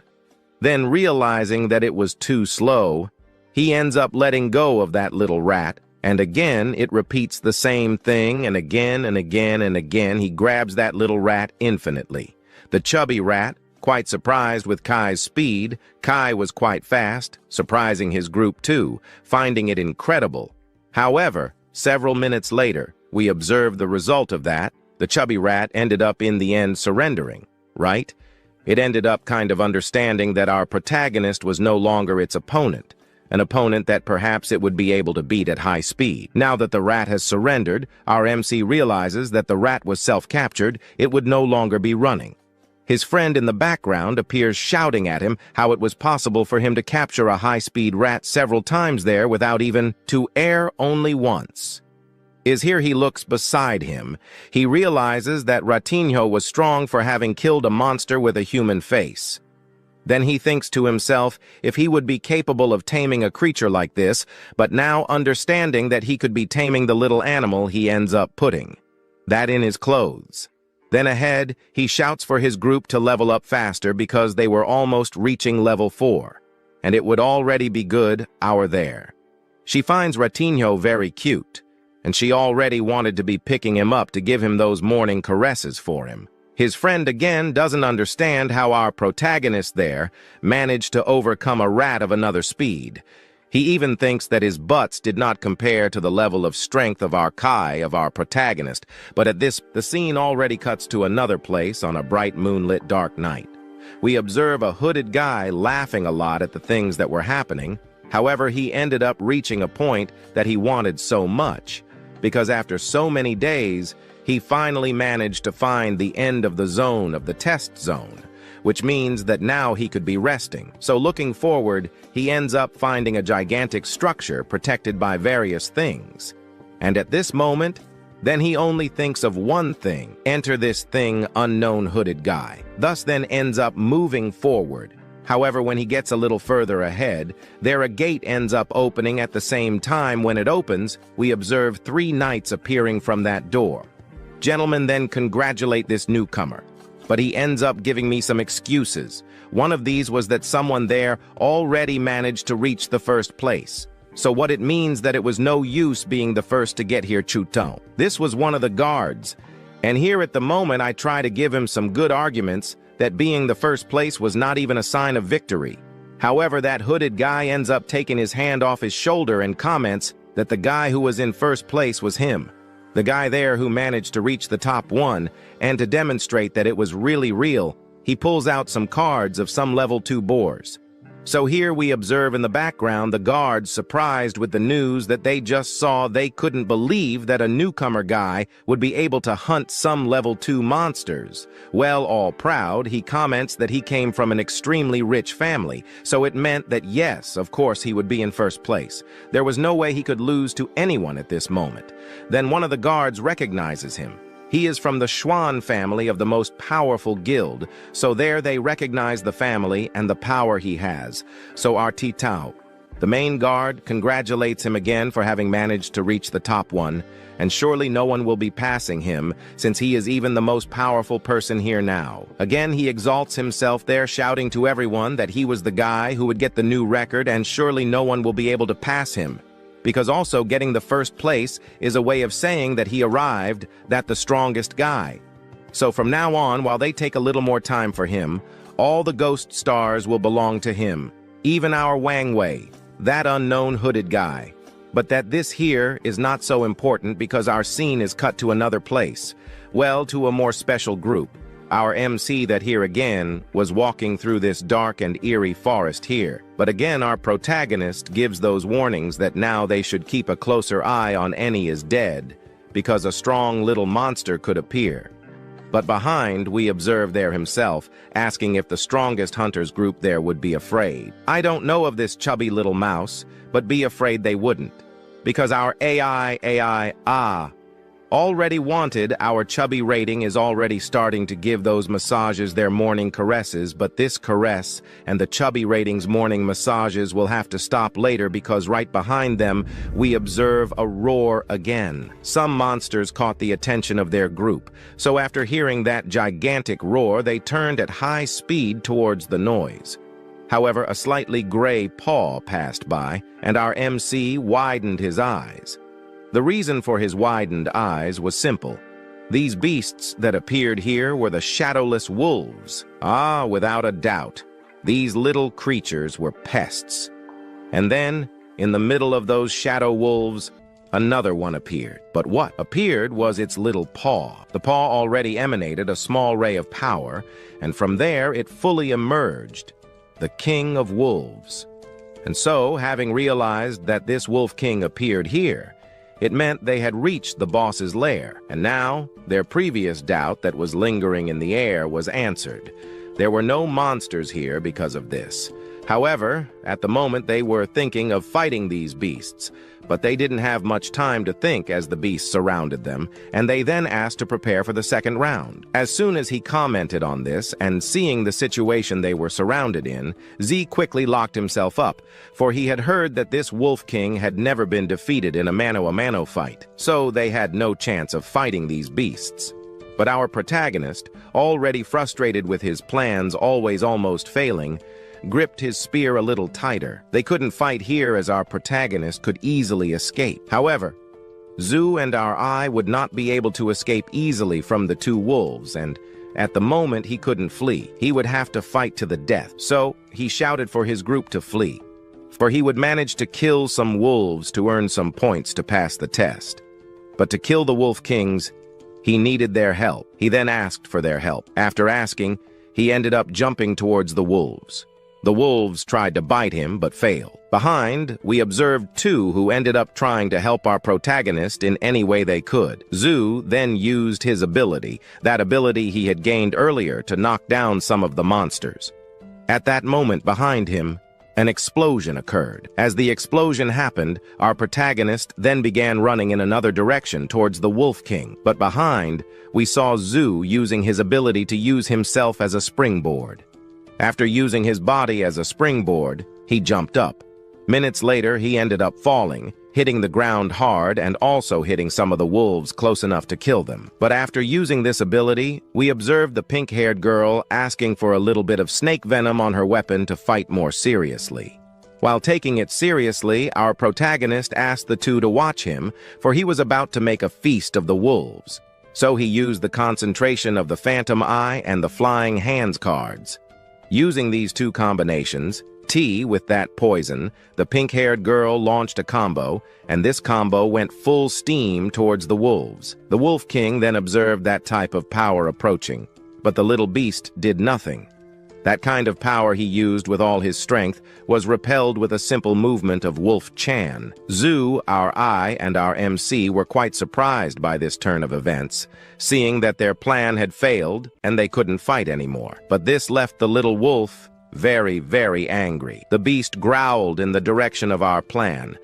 Then realizing that it was too slow, he ends up letting go of that little rat, and again it repeats the same thing, and again and again and again he grabs that little rat infinitely. The chubby rat, quite surprised with Kai's speed, Kai was quite fast, surprising his group too, finding it incredible. However, several minutes later, we observe the result of that. The chubby rat ended up in the end surrendering, right? It ended up kind of understanding that our protagonist was no longer its opponent, an opponent that perhaps it would be able to beat at high speed. Now that the rat has surrendered, our MC realizes that the rat was self-captured, it would no longer be running. His friend in the background appears shouting at him how it was possible for him to capture a high-speed rat several times there without even to err only once. Here he looks beside him. He realizes that Ratinho was strong for having killed a monster with a human face. Then he thinks to himself if he would be capable of taming a creature like this, but now understanding that he could be taming the little animal he ends up putting that in his clothes. Then ahead, he shouts for his group to level up faster because they were almost reaching level 4, and it would already be good hour there. She finds Ratinho very cute, and she already wanted to be picking him up to give him those morning caresses for him. His friend again doesn't understand how our protagonist there managed to overcome a rat of another speed. He even thinks that his butts did not compare to the level of strength of our Kai, of our protagonist, but at this, the scene already cuts to another place on a bright moonlit dark night. We observe a hooded guy laughing a lot at the things that were happening. However, he ended up reaching a point that he wanted so much, because after so many days, he finally managed to find the end of the zone of the test zone, which means that now he could be resting. So looking forward, he ends up finding a gigantic structure protected by various things. And at this moment, then he only thinks of one thing: enter this thing, unknown hooded guy. Thus then ends up moving forward. However, when he gets a little further ahead, there a gate ends up opening at the same time. When it opens, we observe 3 knights appearing from that door. Gentlemen then congratulate this newcomer, but he ends up giving me some excuses. One of these was that someone there already managed to reach the first place. So what it means that it was no use being the first to get here, Chuton. This was one of the guards. And here at the moment I try to give him some good arguments that being the first place was not even a sign of victory. However, that hooded guy ends up taking his hand off his shoulder and comments that the guy who was in first place was him. The guy there who managed to reach the top one, and to demonstrate that it was really real, he pulls out some cards of some level 2 boars. So here we observe in the background the guards surprised with the news that they just saw. They couldn't believe that a newcomer guy would be able to hunt some level 2 monsters. Well, all proud, he comments that he came from an extremely rich family, so it meant that yes, of course he would be in first place. There was no way he could lose to anyone at this moment. Then one of the guards recognizes him. He is from the Xuan family of the most powerful guild, so there they recognize the family and the power he has. So our Titao, the main guard, congratulates him again for having managed to reach the top one, and surely no one will be passing him, since he is even the most powerful person here now. Again, he exalts himself there, shouting to everyone that he was the guy who would get the new record, and surely no one will be able to pass him. Because also getting the first place is a way of saying that he arrived, that the strongest guy. So from now on, while they take a little more time for him, all the ghost stars will belong to him, even our Wang Wei, that unknown hooded guy. But that this here is not so important because our scene is cut to another place, well, to a more special group. Our MC that here again was walking through this dark and eerie forest here. But again, our protagonist gives those warnings that now they should keep a closer eye on any is dead, because a strong little monster could appear. But behind, we observe there himself, asking if the strongest hunters group there would be afraid. I don't know of this chubby little mouse, but be afraid they wouldn't. Because our AI, already wanted, our chubby rating is already starting to give those massages their morning caresses, but this caress and the chubby rating's morning massages will have to stop later because right behind them we observe a roar again. Some monsters caught the attention of their group, so after hearing that gigantic roar, they turned at high speed towards the noise. However, a slightly gray paw passed by, and our MC widened his eyes. The reason for his widened eyes was simple. These beasts that appeared here were the shadowless wolves. Ah, without a doubt, these little creatures were pests. And then, in the middle of those shadow wolves, another one appeared. But what appeared was its little paw. The paw already emanated a small ray of power, and from there it fully emerged, the King of Wolves. And so, having realized that this Wolf King appeared here, it meant they had reached the boss's lair, and now their previous doubt that was lingering in the air was answered. There were no monsters here because of this. However, at the moment they were thinking of fighting these beasts, but they didn't have much time to think as the beasts surrounded them, and they then asked to prepare for the second round. As soon as he commented on this, and seeing the situation they were surrounded in, Z quickly locked himself up, for he had heard that this Wolf King had never been defeated in a mano-a-mano fight, so they had no chance of fighting these beasts. But our protagonist, already frustrated with his plans always almost failing, gripped his spear a little tighter. They couldn't fight here as our protagonist could easily escape. However, Zhu and our Eye would not be able to escape easily from the two wolves, and at the moment he couldn't flee. He would have to fight to the death. So he shouted for his group to flee, for he would manage to kill some wolves to earn some points to pass the test. But to kill the Wolf Kings, he needed their help. He then asked for their help. After asking, he ended up jumping towards the wolves. The wolves tried to bite him, but failed. Behind, we observed two who ended up trying to help our protagonist in any way they could. Zhu then used his ability, that ability he had gained earlier, to knock down some of the monsters. At that moment behind him, an explosion occurred. As the explosion happened, our protagonist then began running in another direction towards the Wolf King. But behind, we saw Zhu using his ability to use himself as a springboard. After using his body as a springboard, he jumped up. Minutes later, he ended up falling, hitting the ground hard and also hitting some of the wolves close enough to kill them. But after using this ability, we observed the pink-haired girl asking for a little bit of snake venom on her weapon to fight more seriously. While taking it seriously, our protagonist asked the two to watch him, for he was about to make a feast of the wolves. So he used the concentration of the Phantom Eye and the Flying Hands cards. Using these two combinations, tea with that poison, the pink-haired girl launched a combo, and this combo went full steam towards the wolves. The Wolf King then observed that type of power approaching, but the little beast did nothing. That kind of power he used with all his strength was repelled with a simple movement of Wolf Chan. Zhu, our eye, and our MC were quite surprised by this turn of events, seeing that their plan had failed and they couldn't fight anymore. But this left the little wolf very, very angry. The beast growled in the direction of our plan,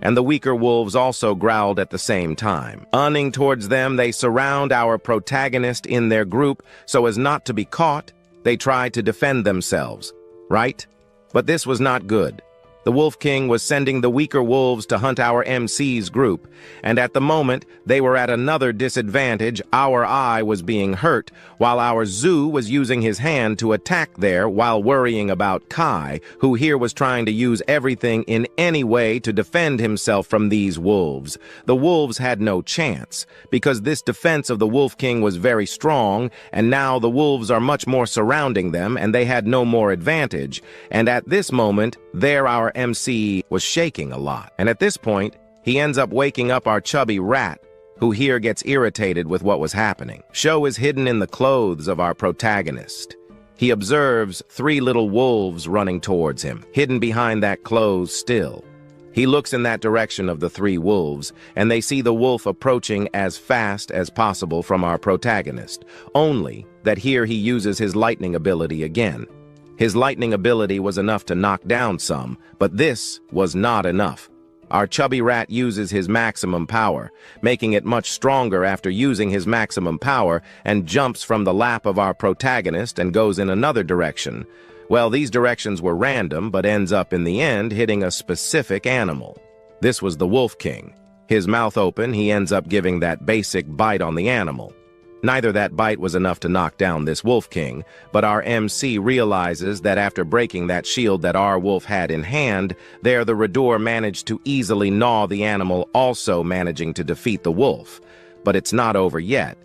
and the weaker wolves also growled at the same time. Running towards them, they surround our protagonist in their group so as not to be caught. They tried to defend themselves, right? But this was not good. The Wolf King was sending the weaker wolves to hunt our MC's group, and at the moment, they were at another disadvantage. Our eye was being hurt, while our Zhu was using his hand to attack there while worrying about Kai, who here was trying to use everything in any way to defend himself from these wolves. The wolves had no chance, because this defense of the Wolf King was very strong, and now the wolves are much more surrounding them, and they had no more advantage. And at this moment, there our MC was shaking a lot. And at this point, he ends up waking up our chubby rat, who here gets irritated with what was happening. Show is hidden in the clothes of our protagonist. He observes 3 little wolves running towards him, hidden behind that clothes still. He looks in that direction of the 3 wolves, and they see the wolf approaching as fast as possible from our protagonist, only that here he uses his lightning ability again. His lightning ability was enough to knock down some, but this was not enough. Our chubby rat uses his maximum power, making it much stronger after using his maximum power, and jumps from the lap of our protagonist and goes in another direction. Well, these directions were random, but ends up in the end hitting a specific animal. This was the Wolf King. His mouth open, he ends up giving that basic bite on the animal. Neither that bite was enough to knock down this Wolf King, but our MC realizes that after breaking that shield that our wolf had in hand, there the Rador managed to easily gnaw the animal, also managing to defeat the wolf. But it's not over yet.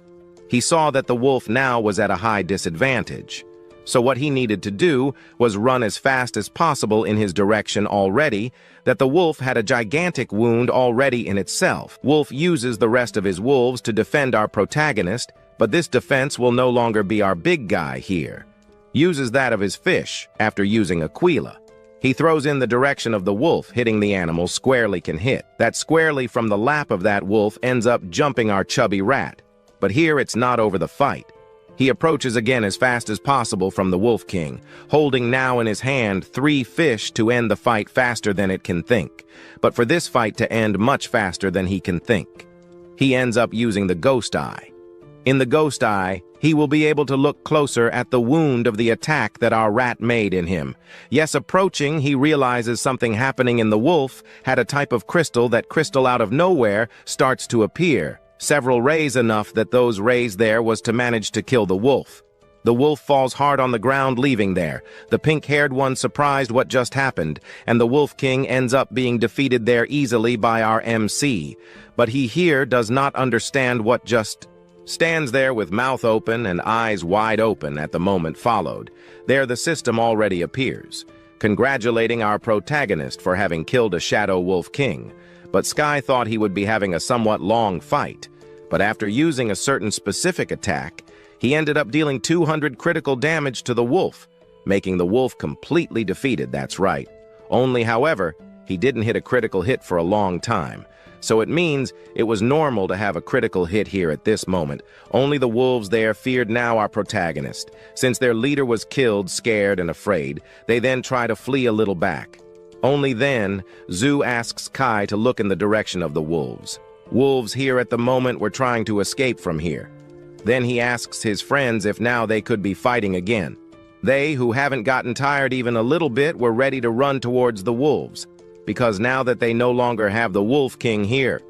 He saw that the wolf now was at a high disadvantage. So what he needed to do was run as fast as possible in his direction already, that the wolf had a gigantic wound already in itself. Wolf uses the rest of his wolves to defend our protagonist, but this defense will no longer be our big guy here. Uses that of his fish after using Aquila. He throws in the direction of the wolf, hitting the animal squarely can hit. That squarely from the lap of that wolf ends up jumping our chubby rat. But here it's not over the fight. He approaches again as fast as possible from the Wolf King, holding now in his hand 3 fish to end the fight faster than it can think. But for this fight to end much faster than he can think, he ends up using the Ghost Eye. In the Ghost Eye, he will be able to look closer at the wound of the attack that our rat made in him. Yes, approaching, he realizes something happening in the wolf had a type of crystal. That crystal out of nowhere starts to appear. Several rays enough that those rays there was to manage to kill the wolf. The wolf falls hard on the ground, leaving there. The pink-haired one surprised what just happened, and the Wolf King ends up being defeated there easily by our MC. But he here does not understand what just stands there with mouth open and eyes wide open at the moment followed. There the system already appears, congratulating our protagonist for having killed a Shadow Wolf King. But Sky thought he would be having a somewhat long fight. But after using a certain specific attack, he ended up dealing 200 critical damage to the wolf, making the wolf completely defeated, that's right. Only, however, he didn't hit a critical hit for a long time. So it means it was normal to have a critical hit here at this moment. Only the wolves there feared now our protagonist. Since their leader was killed, scared and afraid, they then try to flee a little back. Only then, Zhu asks Kai to look in the direction of the wolves. Wolves here at the moment were trying to escape from here. Then he asks his friends if now they could be fighting again. They, who haven't gotten tired even a little bit, were ready to run towards the wolves, because now that they no longer have the Wolf King here,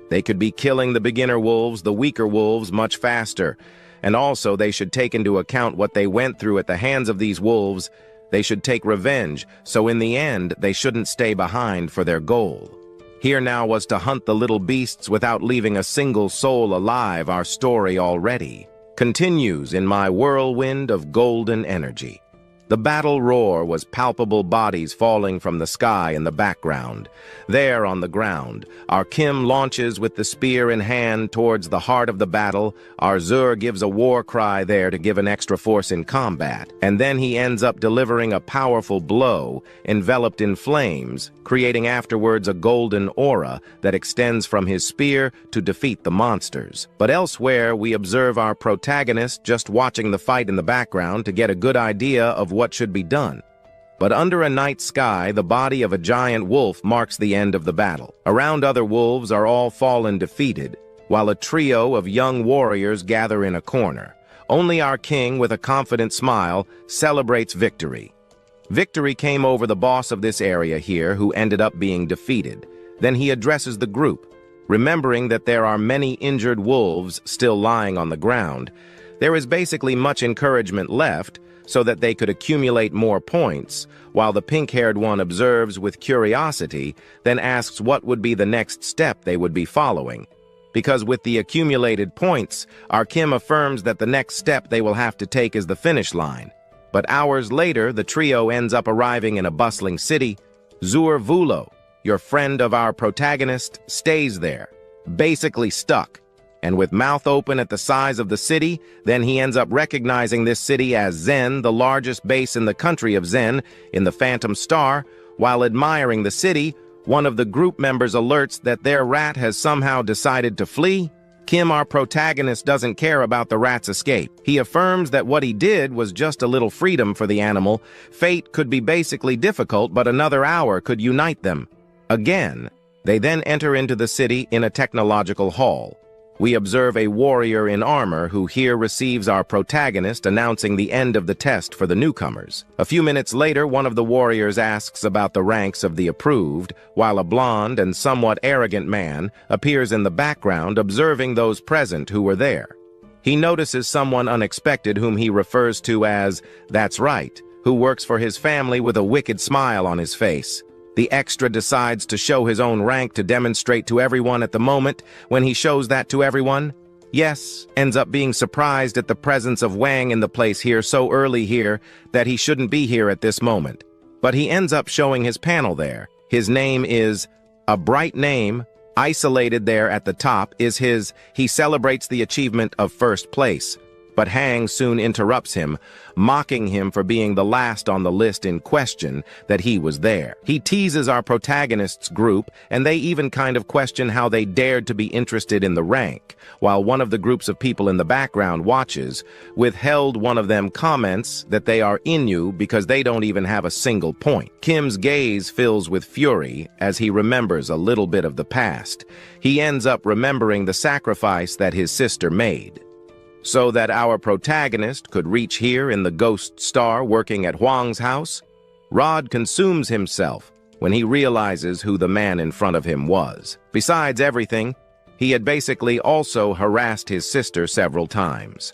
they could be killing the beginner wolves, the weaker wolves, much faster. And also they should take into account what they went through at the hands of these wolves. They should take revenge, so in the end, they shouldn't stay behind for their goal. Here now was to hunt the little beasts without leaving a single soul alive. Our story already continues in my whirlwind of golden energy. The battle roar was palpable bodies falling from the sky in the background. There on the ground, our Kim launches with the spear in hand towards the heart of the battle. Our Zur gives a war cry there to give an extra force in combat. And then he ends up delivering a powerful blow, enveloped in flames, creating afterwards a golden aura that extends from his spear to defeat the monsters. But elsewhere, we observe our protagonist just watching the fight in the background to get a good idea of what should be done. But under a night sky, the body of a giant wolf marks the end of the battle. Around other wolves are all fallen defeated, while a trio of young warriors gather in a corner. Only our king, with a confident smile, celebrates victory. Victory came over the boss of this area here, who ended up being defeated. Then he addresses the group. Remembering that there are many injured wolves still lying on the ground, there is basically much encouragement left so that they could accumulate more points, while the pink-haired one observes with curiosity, then asks what would be the next step they would be following. Because with the accumulated points, our Kim affirms that the next step they will have to take is the finish line. But hours later, the trio ends up arriving in a bustling city. Zur Vulo, your friend of our protagonist, stays there, basically stuck. And with mouth open at the size of the city, then he ends up recognizing this city as Zen, the largest base in the country of Zen, in the Phantom Star. While admiring the city, one of the group members alerts that their rat has somehow decided to flee. Kim, our protagonist, doesn't care about the rat's escape. He affirms that what he did was just a little freedom for the animal. Fate could be basically difficult, but another hour could unite them. Again, they then enter into the city in a technological hall. We observe a warrior in armor who here receives our protagonist, announcing the end of the test for the newcomers. A few minutes later, one of the warriors asks about the ranks of the approved, while a blonde and somewhat arrogant man appears in the background, observing those present who were there. He notices someone unexpected whom he refers to as, "That's right," who works for his family with a wicked smile on his face. The extra decides to show his own rank to demonstrate to everyone at the moment. When he shows that to everyone, yes, ends up being surprised at the presence of Wang in the place here so early here that he shouldn't be here at this moment. But he ends up showing his panel there. His name is a bright name. Isolated there at the top is his. He celebrates the achievement of first place. But Hang soon interrupts him, mocking him for being the last on the list in question, that he was there. He teases our protagonist's group, and they even kind of question how they dared to be interested in the rank, while one of the groups of people in the background watches. Withheld, one of them comments that they are Innu because they don't even have a single point. Kim's gaze fills with fury as he remembers a little bit of the past. He ends up remembering the sacrifice that his sister made, so that our protagonist could reach here in the Ghost Star working at Huang's house. Rod consumes himself when he realizes who the man in front of him was. Besides everything, he had basically also harassed his sister several times.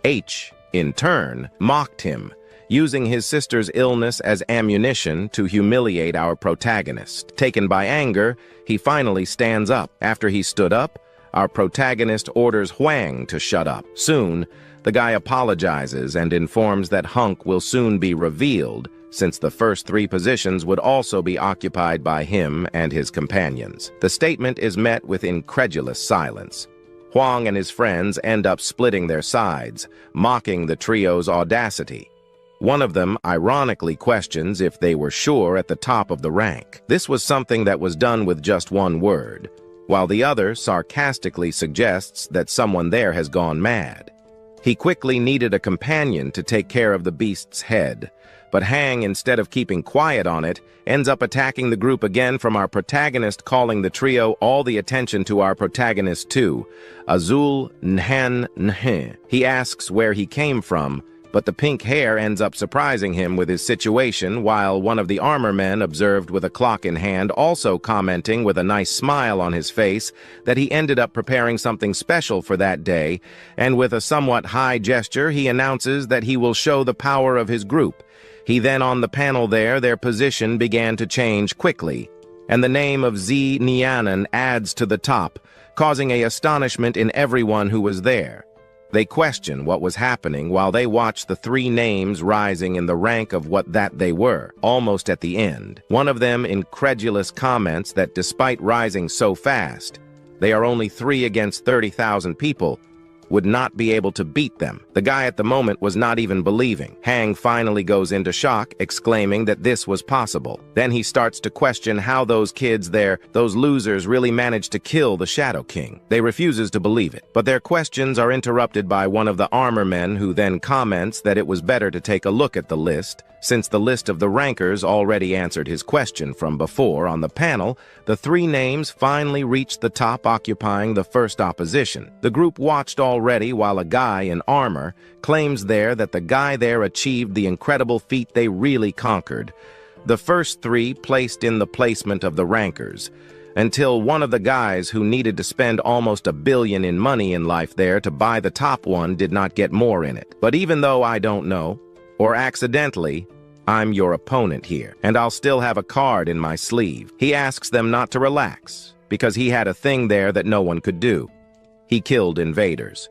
H, in turn, mocked him, using his sister's illness as ammunition to humiliate our protagonist. Taken by anger, he finally stands up. After he stood up, our protagonist orders Huang to shut up. Soon, the guy apologizes and informs that Hunk will soon be revealed, since the first 3 positions would also be occupied by him and his companions. The statement is met with incredulous silence. Huang and his friends end up splitting their sides, mocking the trio's audacity. One of them ironically questions if they were sure at the top of the rank. This was something that was done with just one word, while the other sarcastically suggests that someone there has gone mad. He quickly needed a companion to take care of the beast's head, but Hang, instead of keeping quiet on it, ends up attacking the group again, from our protagonist calling the trio all the attention to our protagonist too. Azul Nhan Nhe. He asks where he came from, but the pink hair ends up surprising him with his situation, while one of the armor men observed with a clock in hand, also commenting with a nice smile on his face that he ended up preparing something special for that day, and with a somewhat high gesture he announces that he will show the power of his group. He then, on the panel there, their position began to change quickly, and the name of Z Nianan adds to the top, causing a astonishment in everyone who was there. They question what was happening while they watch the three names rising in the rank of what that they were, almost at the end. One of them incredulous comments that despite rising so fast, they are only 3 against 30,000 people, would not be able to beat them. The guy at the moment was not even believing. Hang finally goes into shock, exclaiming that this was possible. Then he starts to question how those kids there, those losers, really managed to kill the Shadow King. They refuses to believe it, but their questions are interrupted by one of the armor men who then comments that it was better to take a look at the list, since the list of the rankers already answered his question from before on the panel. The 3 names finally reached the top, occupying the first opposition. The group watched already while a guy in armor claims there that the guy there achieved the incredible feat they really conquered. The first 3 placed in the placement of the rankers, until one of the guys who needed to spend almost $1 billion in money in life there to buy the top one did not get more in it. But even though I don't know, or accidentally, I'm your opponent here, and I'll still have a card in my sleeve. He asks them not to relax, because he had a thing there that no one could do. He killed invaders.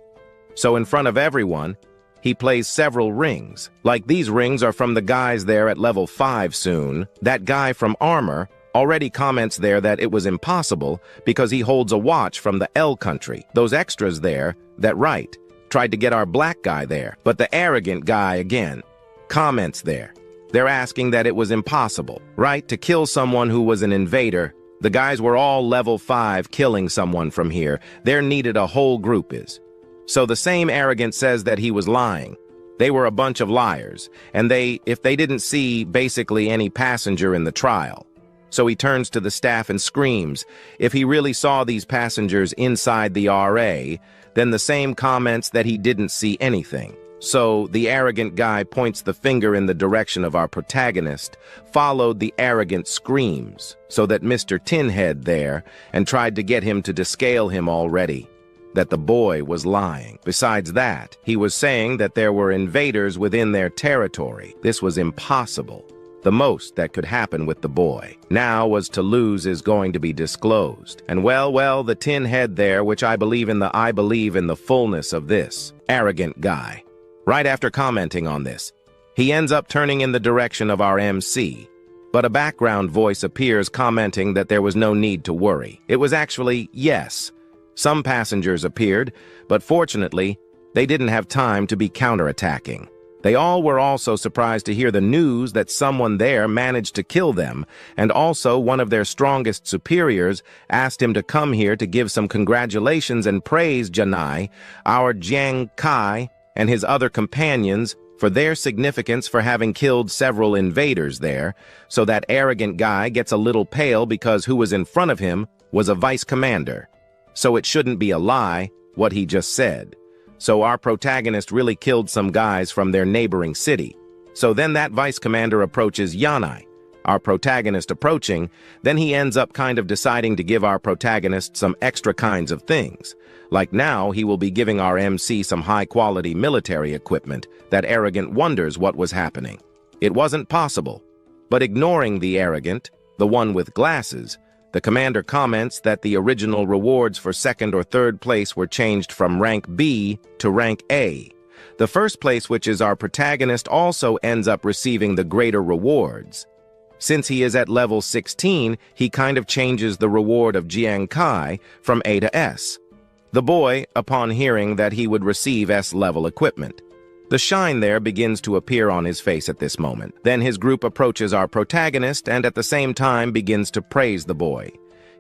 So in front of everyone, he plays several rings. Like these rings are from the guys there at level 5 soon. That guy from armor already comments there that it was impossible because he holds a watch from the L country. Those extras there, that right, tried to get our black guy there, but the arrogant guy again comments there. They're asking that it was impossible, right, to kill someone who was an invader. The guys were all level 5 killing someone from here. There needed a whole group is. So the same arrogant says that he was lying. They were a bunch of liars, and if they didn't see basically any passenger in the trial. So he turns to the staff and screams, if he really saw these passengers inside the RA, then the same comments that he didn't see anything. So the arrogant guy points the finger in the direction of our protagonist, followed the arrogant screams, so that Mr. Tinhead there, and tried to get him to descale him already, that the boy was lying. Besides that, he was saying that there were invaders within their territory. This was impossible. The most that could happen with the boy now was to lose is going to be disclosed. And well, the tin head there, which I believe in the fullness of this arrogant guy. Right after commenting on this, he ends up turning in the direction of our MC, but a background voice appears commenting that there was no need to worry. It was actually, yes, some passengers appeared, but fortunately, they didn't have time to be counterattacking. They all were also surprised to hear the news that someone there managed to kill them, and also one of their strongest superiors asked him to come here to give some congratulations and praise Janai, our Jiang Kai, and his other companions for their significance for having killed several invaders there, so that arrogant guy gets a little pale because who was in front of him was a vice commander. So it shouldn't be a lie, what he just said. So our protagonist really killed some guys from their neighboring city. So then that vice commander approaches Yanai, our protagonist approaching, then he ends up kind of deciding to give our protagonist some extra kinds of things. Like now, he will be giving our MC some high-quality military equipment that arrogant wonders what was happening. It wasn't possible. But ignoring the arrogant, the one with glasses, the commander comments that the original rewards for second or third place were changed from rank B to rank A. The first place, which is our protagonist, also ends up receiving the greater rewards. Since he is at level 16, he kind of changes the reward of Jiang Kai from A to S. The boy, upon hearing that he would receive S-level equipment. The shine there begins to appear on his face at this moment. Then his group approaches our protagonist and at the same time begins to praise the boy.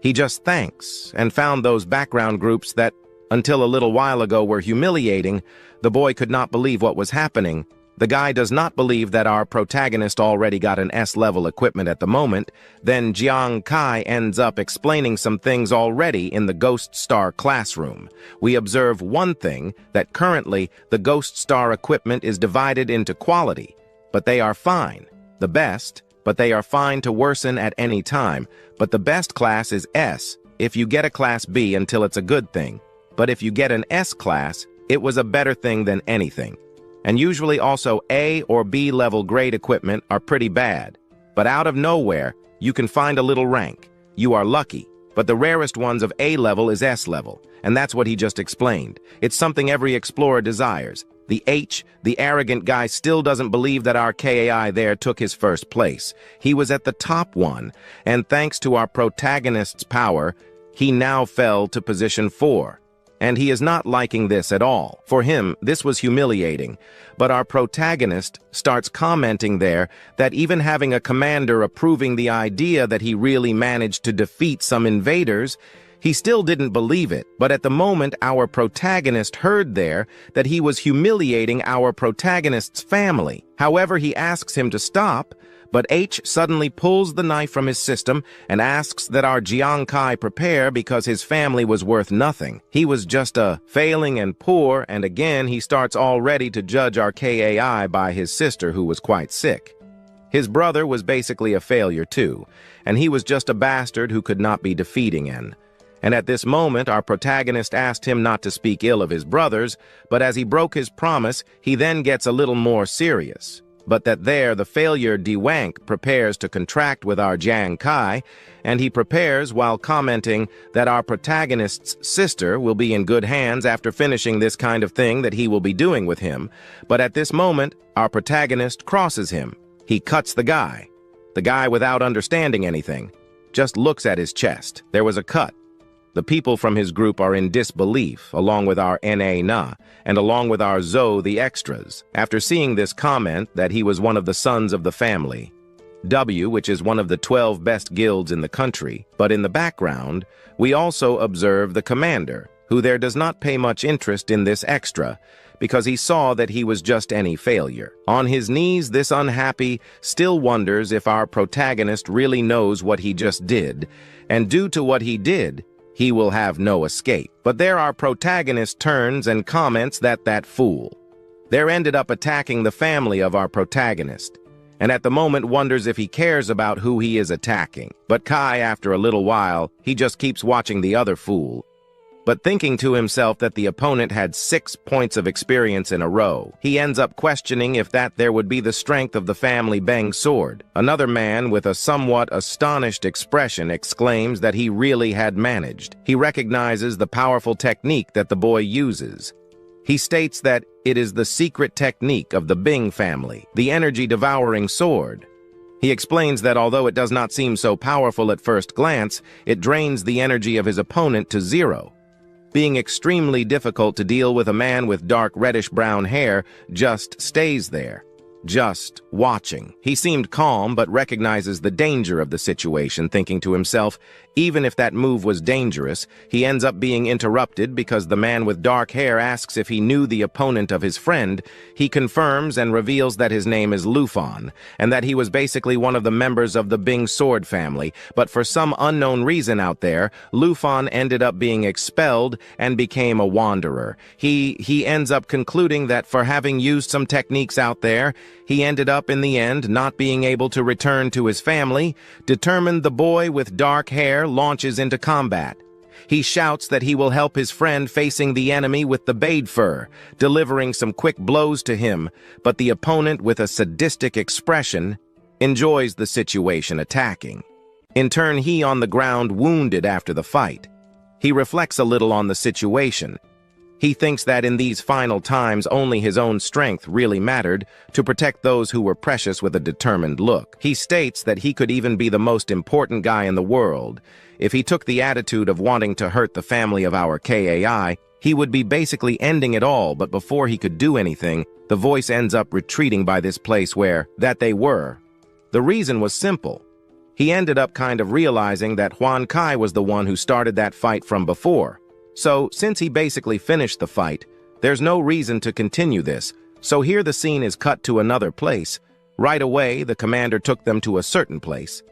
He just thanks and found those background groups that, until a little while ago, were humiliating. The boy could not believe what was happening. The guy does not believe that our protagonist already got an S-level equipment at the moment. Then Jiang Kai ends up explaining some things already in the Ghost Star classroom. We observe one thing, that currently the Ghost Star equipment is divided into quality, but they are fine. The best, but they are fine to worsen at any time. But the best class is S, if you get a class B until it's a good thing. But if you get an S class, it was a better thing than anything. And usually also A or B level grade equipment are pretty bad. But out of nowhere, you can find a little rank. You are lucky. but the rarest ones of A level is S level, and that's what he just explained. It's something every explorer desires. The H, the arrogant guy, still doesn't believe that our KAI there took his first place. He was at the top one, and thanks to our protagonist's power, he now fell to position 4. And he is not liking this at all. For him, this was humiliating. But our protagonist starts commenting there that even having a commander approving the idea that he really managed to defeat some invaders, he still didn't believe it. But at the moment, our protagonist heard there that he was humiliating our protagonist's family. However, he asks him to stop, but H suddenly pulls the knife from his system and asks that our Jiang Chen prepare because his family was worth nothing. He was just a failing and poor, and again he starts already to judge our KAI by his sister, who was quite sick. His brother was basically a failure too, and he was just a bastard who could not be defeating N. And at this moment, our protagonist asked him not to speak ill of his brothers, but as he broke his promise, he then gets a little more serious. But that there, the failure Wank prepares to contract with our Jiang Chen, and he prepares while commenting that our protagonist's sister will be in good hands after finishing this kind of thing that he will be doing with him. But at this moment, our protagonist crosses him. He cuts the guy. The guy, without understanding anything, just looks at his chest. There was a cut. The people from his group are in disbelief, along with our Na, and along with our Zo, the extras, after seeing this comment that he was one of the sons of the family. W, which is one of the 12 best guilds in the country, but in the background, we also observe the commander, who there does not pay much interest in this extra, because he saw that he was just any failure. On his knees, this unhappy still wonders if our protagonist really knows what he just did, and due to what he did, he will have no escape. But there our protagonist turns and comments that fool. There ended up attacking the family of our protagonist, and at the moment wonders if he cares about who he is attacking. But Kai, after a little while, he just keeps watching the other fool, but thinking to himself that the opponent had 6 points of experience in a row. He ends up questioning if that there would be the strength of the family Beng sword. Another man with a somewhat astonished expression exclaims that he really had managed. He recognizes the powerful technique that the boy uses. He states that it is the secret technique of the Bing family, the energy-devouring sword. He explains that although it does not seem so powerful at first glance, it drains the energy of his opponent to 0. Being extremely difficult to deal with, a man with dark reddish-brown hair just stays there, just watching. He seemed calm but recognizes the danger of the situation, thinking to himself, even if that move was dangerous, he ends up being interrupted because the man with dark hair asks if he knew the opponent of his friend. He confirms and reveals that his name is Lufan, and that he was basically one of the members of the Bing sword family, but for some unknown reason out there, Lufan ended up being expelled and became a wanderer. He ends up concluding that for having used some techniques out there, he ended up in the end not being able to return to his family. Determined, the boy with dark hair launches into combat. He shouts that he will help his friend facing the enemy with the Bade Fur, delivering some quick blows to him, but the opponent, with a sadistic expression, enjoys the situation, attacking. In turn, he on the ground, wounded after the fight. He reflects a little on the situation. He thinks that in these final times only his own strength really mattered to protect those who were precious with a determined look. He states that he could even be the most important guy in the world. If he took the attitude of wanting to hurt the family of our KAI, he would be basically ending it all, but before he could do anything, the voice ends up retreating by this place where that they were. The reason was simple. He ended up kind of realizing that Huan Kai was the one who started that fight from before. So, since he basically finished the fight, there's no reason to continue this. So here the scene is cut to another place. Right away, the commander took them to a certain place.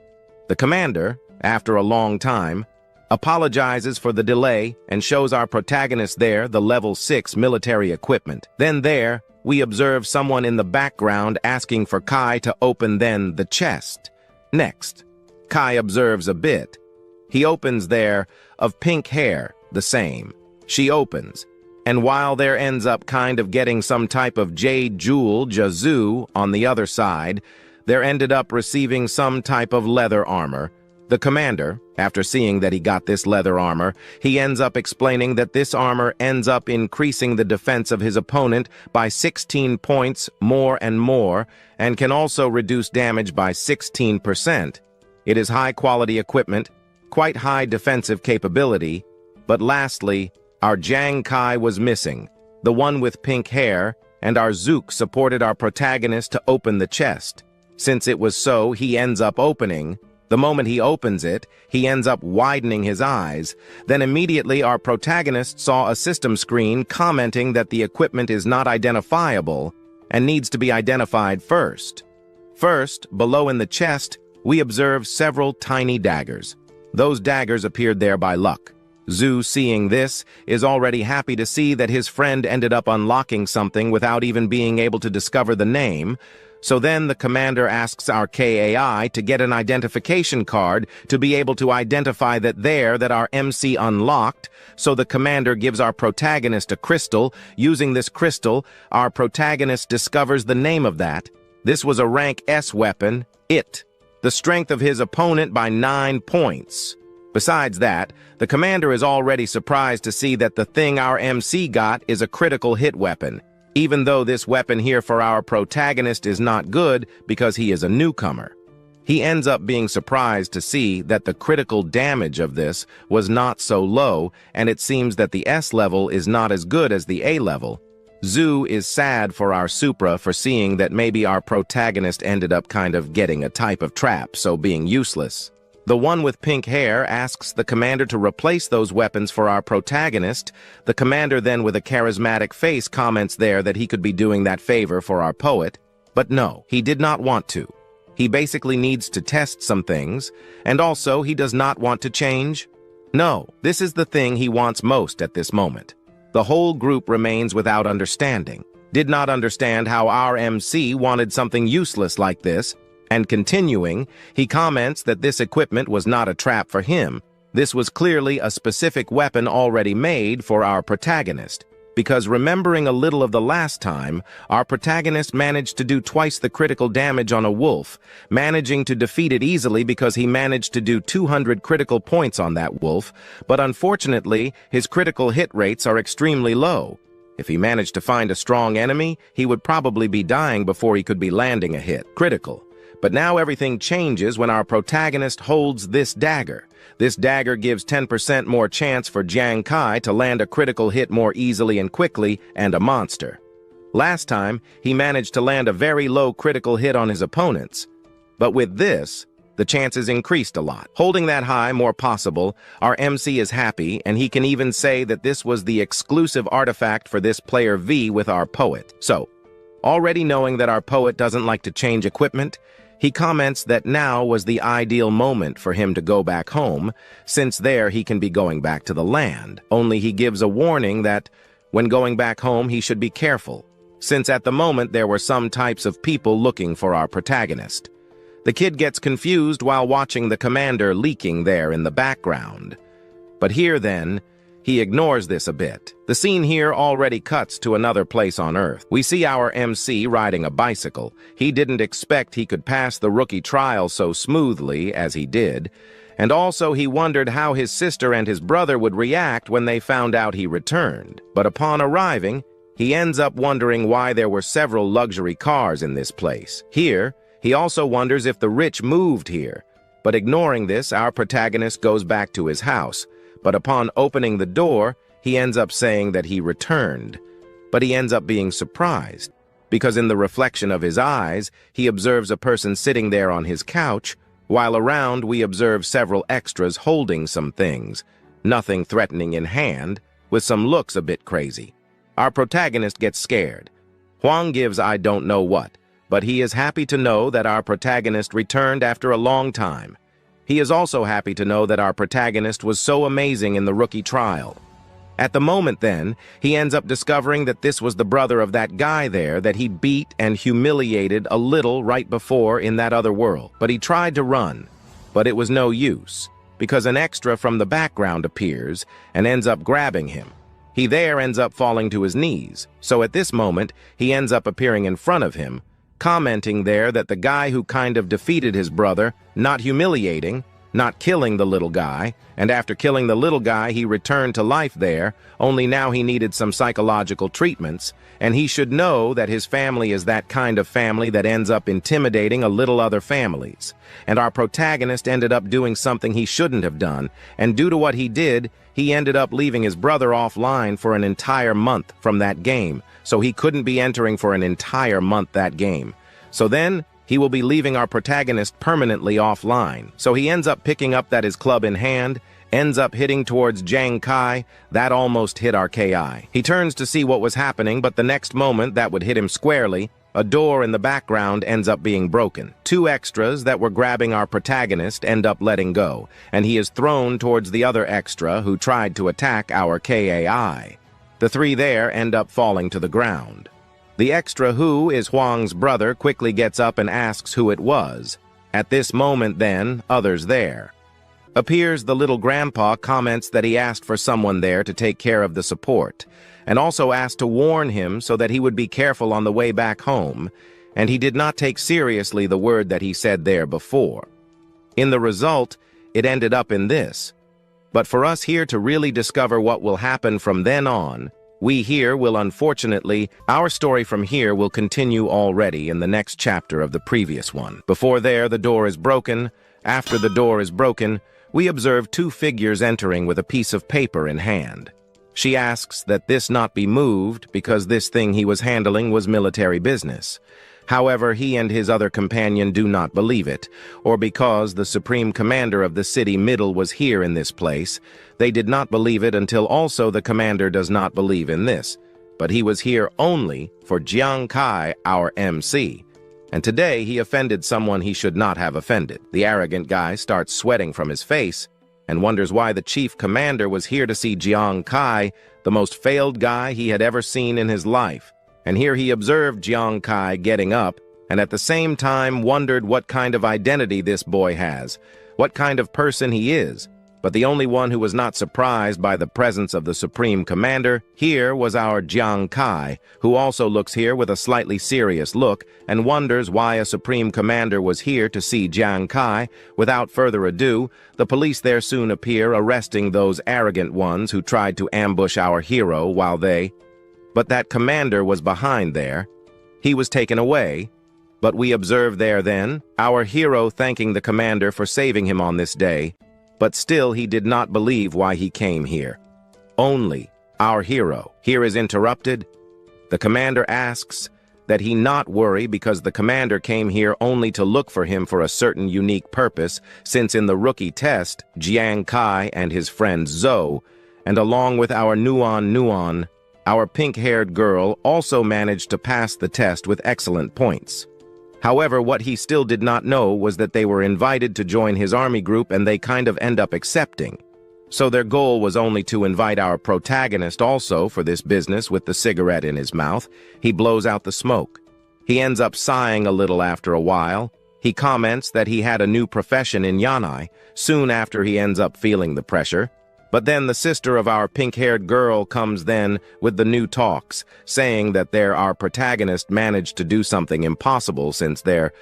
The commander, after a long time, apologizes for the delay and shows our protagonist there the level 6 military equipment. Then there, we observe someone in the background asking for Kai to open then the chest. Next, Kai observes a bit. He opens there, of pink hair, the same. She opens, and while there ends up kind of getting some type of jade jewel, Jazoo, on the other side, there ended up receiving some type of leather armor. The commander, after seeing that he got this leather armor, he ends up explaining that this armor ends up increasing the defense of his opponent by 16 points more and can also reduce damage by 16%. It is high-quality equipment, quite high defensive capability, but lastly, our Jiang Kai was missing, the one with pink hair, and our Zook supported our protagonist to open the chest. Since it was so, he ends up opening. The moment he opens it, he ends up widening his eyes. Then immediately our protagonist saw a system screen commenting that the equipment is not identifiable and needs to be identified first. First, below in the chest, we observe several tiny daggers. Those daggers appeared there by luck. Zhu, seeing this, is already happy to see that his friend ended up unlocking something without even being able to discover the name. So then the commander asks our KAI to get an identification card to be able to identify that our MC unlocked. So the commander gives our protagonist a crystal. Using this crystal, our protagonist discovers the name of that. This was a rank S weapon, IT. The strength of his opponent by 9 points. Besides that, the commander is already surprised to see that the thing our MC got is a critical hit weapon, even though this weapon here for our protagonist is not good because he is a newcomer. He ends up being surprised to see that the critical damage of this was not so low, and it seems that the S level is not as good as the A level. Zhu is sad for our Supra for seeing that maybe our protagonist ended up kind of getting a type of trap, so being useless. The one with pink hair asks the commander to replace those weapons for our protagonist. The commander then with a charismatic face comments there that he could be doing that favor for our poet. But no, he did not want to. He basically needs to test some things, and also he does not want to change. No, this is the thing he wants most at this moment. The whole group remains without understanding, did not understand how our MC wanted something useless like this, and continuing, he comments that this equipment was not a trap for him. This was clearly a specific weapon already made for our protagonist. Because remembering a little of the last time, our protagonist managed to do twice the critical damage on a wolf, managing to defeat it easily because he managed to do 200 critical points on that wolf, but unfortunately, his critical hit rates are extremely low. If he managed to find a strong enemy, he would probably be dying before he could be landing a hit, critical. But now everything changes when our protagonist holds this dagger. This dagger gives 10% more chance for Jiang Kai to land a critical hit more easily and quickly, and a monster. Last time, he managed to land a very low critical hit on his opponents. But with this, the chances increased a lot. Holding that high more possible, our MC is happy, and he can even say that this was the exclusive artifact for this player V with our poet. So, already knowing that our poet doesn't like to change equipment, he comments that now was the ideal moment for him to go back home, since there he can be going back to the land. Only he gives a warning that when going back home he should be careful, since at the moment there were some types of people looking for our protagonist. The kid gets confused while watching the commander leaking there in the background. But here then, he ignores this a bit. The scene here already cuts to another place on Earth. We see our MC riding a bicycle. He didn't expect he could pass the rookie trial so smoothly as he did, and also he wondered how his sister and his brother would react when they found out he returned. But upon arriving, he ends up wondering why there were several luxury cars in this place. Here, he also wonders if the rich moved here. But ignoring this, our protagonist goes back to his house. But upon opening the door, he ends up saying that he returned. But he ends up being surprised, because in the reflection of his eyes, he observes a person sitting there on his couch, while around we observe several extras holding some things, nothing threatening in hand, with some looks a bit crazy. Our protagonist gets scared. Huang gives I don't know what, but he is happy to know that our protagonist returned after a long time. He is also happy to know that our protagonist was so amazing in the rookie trial. At the moment then, he ends up discovering that this was the brother of that guy there that he beat and humiliated a little right before in that other world. But he tried to run, but it was no use, because an extra from the background appears and ends up grabbing him. He there ends up falling to his knees, so at this moment, he ends up appearing in front of him, commenting there that the guy who kind of defeated his brother, not humiliating, not killing the little guy, and after killing the little guy he returned to life there, only now he needed some psychological treatments, and he should know that his family is that kind of family that ends up intimidating a little other families. And our protagonist ended up doing something he shouldn't have done, and due to what he did, he ended up leaving his brother offline for an entire month from that game, so he couldn't be entering for an entire month that game. So then, he will be leaving our protagonist permanently offline. So he ends up picking up his club in hand, ends up hitting towards Jiang Kai. That almost hit our KI. He turns to see what was happening, but the next moment that would hit him squarely, a door in the background ends up being broken. Two extras that were grabbing our protagonist end up letting go, and he is thrown towards the other extra who tried to attack our KAI. The three there end up falling to the ground. The extra who is Huang's brother quickly gets up and asks who it was. At this moment then, others there. Appears the little grandpa comments that he asked for someone there to take care of the support, and also asked to warn him so that he would be careful on the way back home, and he did not take seriously the word that he said there before. In the result, it ended up in this. But for us here to really discover what will happen from then on, we here will unfortunately, our story from here will continue already in the next chapter of the previous one. Before there, the door is broken. After the door is broken, we observe two figures entering with a piece of paper in hand. She asks that this not be moved because this thing he was handling was military business. However, he and his other companion do not believe it, or because the supreme commander of the city middle was here in this place, they did not believe it until also the commander does not believe in this. But he was here only for Jiang Kai, our MC. And today he offended someone he should not have offended. The arrogant guy starts sweating from his face and wonders why the chief commander was here to see Jiang Kai, the most failed guy he had ever seen in his life. And here he observed Jiang Kai getting up, and at the same time wondered what kind of identity this boy has, what kind of person he is. But the only one who was not surprised by the presence of the Supreme Commander here was our Jiang Kai, who also looks here with a slightly serious look and wonders why a Supreme Commander was here to see Jiang Kai. Without further ado, the police there soon appear, arresting those arrogant ones who tried to ambush our hero while they... But that commander was behind there. He was taken away, but we observe there then, our hero thanking the commander for saving him on this day, but still he did not believe why he came here. Only our hero here is interrupted. The commander asks that he not worry because the commander came here only to look for him for a certain unique purpose, since in the rookie test, Jiang Kai and his friend Zhou, and along with our Nuan, our pink-haired girl also managed to pass the test with excellent points. However, what he still did not know was that they were invited to join his army group and they kind of end up accepting. So their goal was only to invite our protagonist also for this business with the cigarette in his mouth. He blows out the smoke. He ends up sighing a little after a while. He comments that he had a new profession in Yanai, soon after he ends up feeling the pressure. But then the sister of our pink-haired girl comes then with the new talks, saying that our protagonist managed to do something impossible since their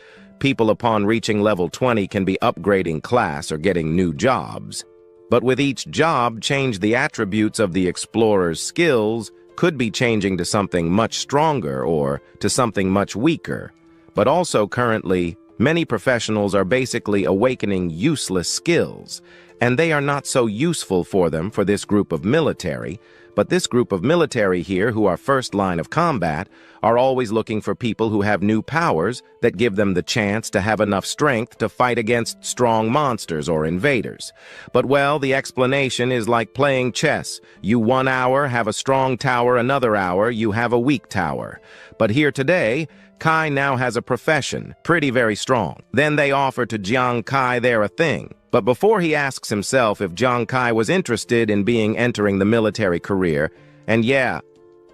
people upon reaching level 20 can be upgrading class or getting new jobs. But with each job, change the attributes of the explorer's skills could be changing to something much stronger or to something much weaker. But also currently, many professionals are basically awakening useless skills, and they are not so useful for them for this group of military, but this group of military here who are first line of combat are always looking for people who have new powers that give them the chance to have enough strength to fight against strong monsters or invaders. But well, the explanation is like playing chess. You 1 hour have a strong tower, another hour you have a weak tower. But here today, Kai now has a profession, pretty very strong. Then they offer to Jiang Kai there a thing. But before he asks himself if Jiang Kai was interested in entering the military career, and yeah,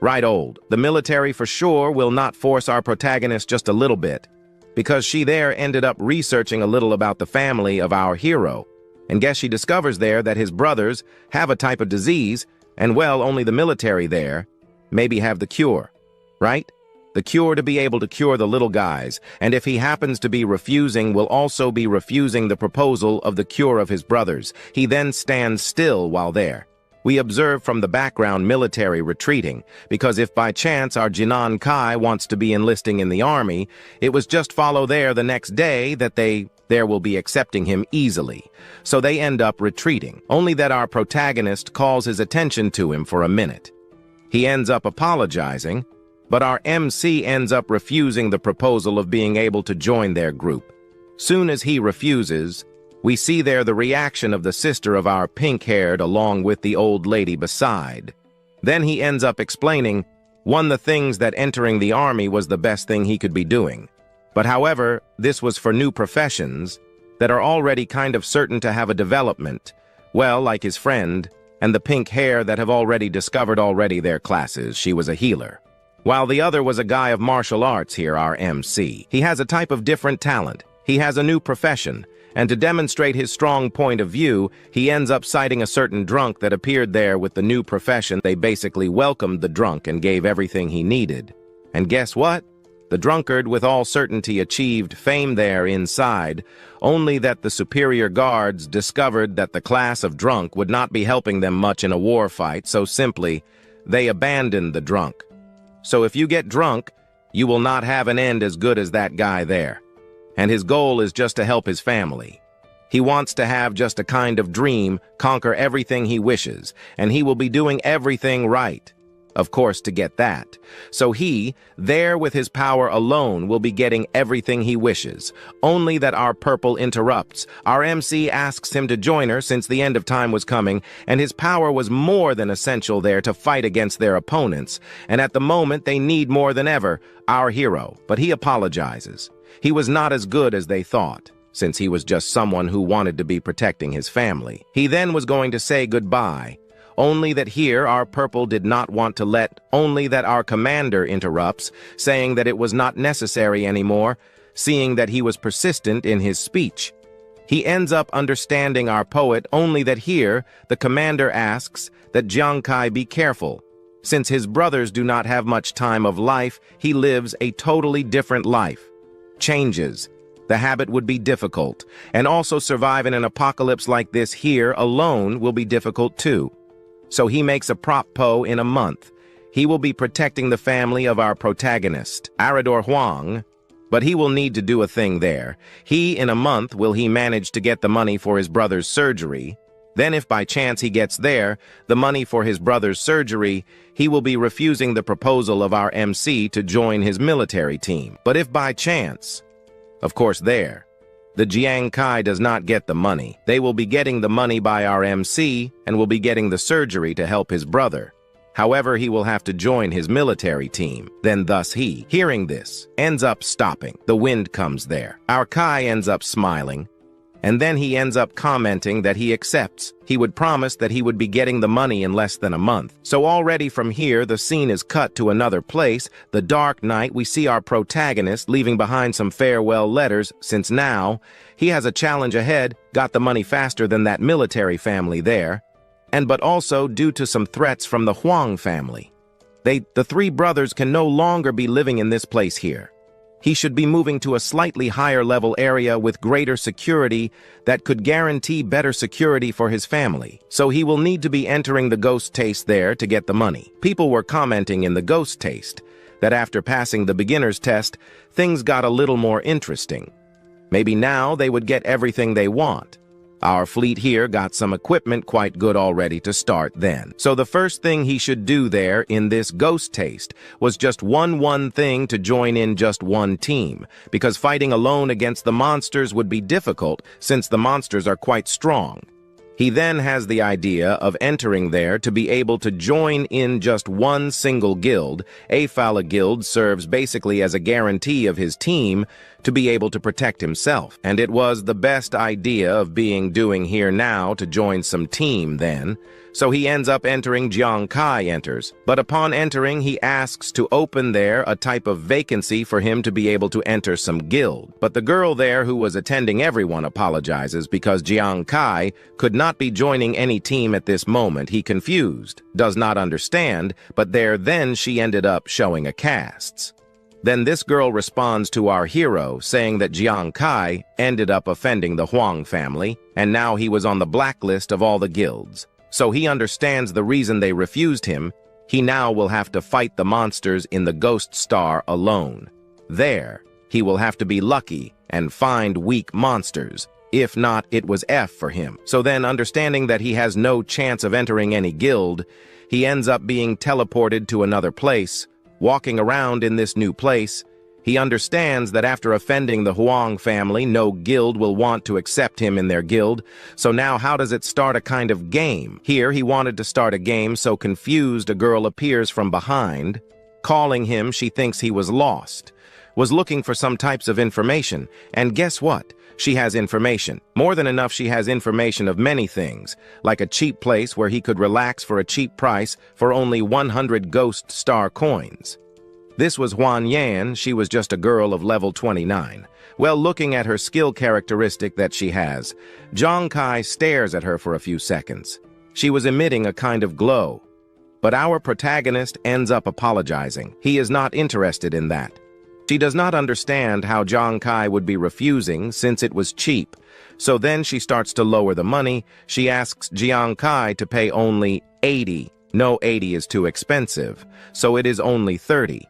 right old, the military for sure will not force our protagonist just a little bit, because she there ended up researching a little about the family of our hero, and guess she discovers there that his brothers have a type of disease, and well, only the military there maybe have the cure, right? The cure to be able to cure the little guys, and if he happens to be refusing, will also be refusing the proposal of the cure of his brothers. He then stands still while there. We observe from the background military retreating, because if by chance our Jinan Kai wants to be enlisting in the army, it was just follow there the next day that there will be accepting him easily. So they end up retreating, only that our protagonist calls his attention to him for a minute. He ends up apologizing, but our MC ends up refusing the proposal of being able to join their group. Soon as he refuses, we see there the reaction of the sister of our pink-haired along with the old lady beside. Then he ends up explaining, the things that entering the army was the best thing he could be doing. But however, this was for new professions that are already kind of certain to have a development, well, like his friend, and the pink hair that have already discovered their classes. She was a healer. While the other was a guy of martial arts here, our MC. He has a type of different talent. He has a new profession. And to demonstrate his strong point of view, he ends up citing a certain drunk that appeared there with the new profession. They basically welcomed the drunk and gave everything he needed. And guess what? The drunkard with all certainty achieved fame there inside, only that the superior guards discovered that the class of drunk would not be helping them much in a war fight, so simply, they abandoned the drunk. So if you get drunk, you will not have an end as good as that guy there. And his goal is just to help his family. He wants to have just a kind of dream, conquer everything he wishes, and he will be doing everything right, of course, to get that. So he, there with his power alone, will be getting everything he wishes. Only that our purple interrupts. Our MC asks him to join her since the end of time was coming, and his power was more than essential there to fight against their opponents. And at the moment, they need more than ever our hero, but he apologizes. He was not as good as they thought, since he was just someone who wanted to be protecting his family. He then was going to say goodbye, only that here our purple did not want to let, only that our commander interrupts, saying that it was not necessary anymore, seeing that he was persistent in his speech. He ends up understanding our poet, only that here the commander asks that Jiang Kai be careful. Since his brothers do not have much time of life, he lives a totally different life. Changes. The habit would be difficult, and also survive in an apocalypse like this here alone will be difficult too. So he makes a propo in a month. He will be protecting the family of our protagonist, Arador Huang, but he will need to do a thing there. In a month, will he manage to get the money for his brother's surgery? Then if by chance he gets there, the money for his brother's surgery, he will be refusing the proposal of our MC to join his military team. But if by chance, of course the Jiang Kai does not get the money, they will be getting the money by our MC and will be getting the surgery to help his brother. However, he will have to join his military team. Then thus he, hearing this, ends up stopping. The wind comes there. Our Kai ends up smiling. And then he ends up commenting that he accepts. He would promise that he would be getting the money in less than a month. So already from here, the scene is cut to another place. The dark night, we see our protagonist leaving behind some farewell letters, since now he has a challenge ahead, got the money faster than that military family there. But also due to some threats from the Huang family. The three brothers can no longer be living in this place here. He should be moving to a slightly higher level area with greater security that could guarantee better security for his family. So he will need to be entering the ghost taste there to get the money. People were commenting in the ghost taste that after passing the beginner's test, things got a little more interesting. Maybe now they would get everything they want. Our fleet here got some equipment quite good already to start then. So the first thing he should do there in this ghost taste was just one thing to join in just one team, because fighting alone against the monsters would be difficult since the monsters are quite strong. He then has the idea of entering there to be able to join in just one single guild. A Fala guild serves basically as a guarantee of his team to be able to protect himself. And it was the best idea of doing here now to join some team then. So he ends up entering. Jiang Kai enters, but upon entering he asks to open there a type of vacancy for him to be able to enter some guild. But the girl there who was attending everyone apologizes because Jiang Kai could not be joining any team at this moment. He confused, does not understand, but then she ended up showing a casts. Then this girl responds to our hero, saying that Jiang Kai ended up offending the Huang family, and now he was on the blacklist of all the guilds. So he understands the reason they refused him. He now will have to fight the monsters in the Ghost Star alone. There, he will have to be lucky and find weak monsters. If not, it was F for him. So then, understanding that he has no chance of entering any guild, he ends up being teleported to another place. Walking around in this new place, he understands that after offending the Huang family, no guild will want to accept him in their guild. So now how does it start a kind of game? Here he wanted to start a game, so confused a girl appears from behind. Calling him, she thinks he was lost. Was looking for some types of information, and guess what? She has information. More than enough, she has information of many things, like a cheap place where he could relax for a cheap price for only 100 Ghost Star coins. This was Huan Yan. She was just a girl of level 29. Well, looking at her skill characteristic that she has, Jiang Kai stares at her for a few seconds. She was emitting a kind of glow. But our protagonist ends up apologizing. He is not interested in that. She does not understand how Jiang Kai would be refusing since it was cheap. So then she starts to lower the money. She asks Jiang Kai to pay only 80. No, 80 is too expensive, so it is only 30.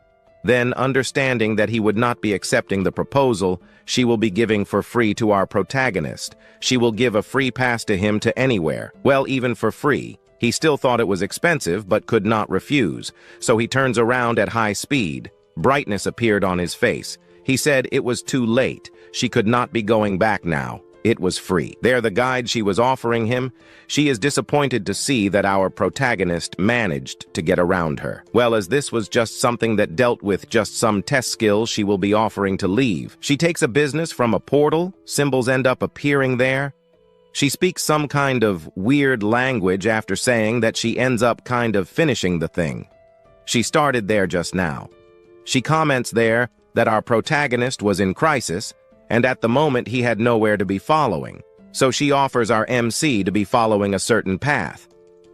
Then, understanding that he would not be accepting the proposal, she will be giving for free to our protagonist. She will give a free pass to him to anywhere. Well, even for free. He still thought it was expensive but could not refuse. So he turns around at high speed. Brightness appeared on his face. He said it was too late. She could not be going back now. It was free. There, the guide she was offering him. She is disappointed to see that our protagonist managed to get around her. Well, as this was just something that dealt with just some test skills she will be offering to leave. She takes a business from a portal. Symbols end up appearing there. She speaks some kind of weird language after saying that she ends up kind of finishing the thing. She started there just now. She comments there that our protagonist was in crisis, and at the moment he had nowhere to be following. So she offers our MC to be following a certain path.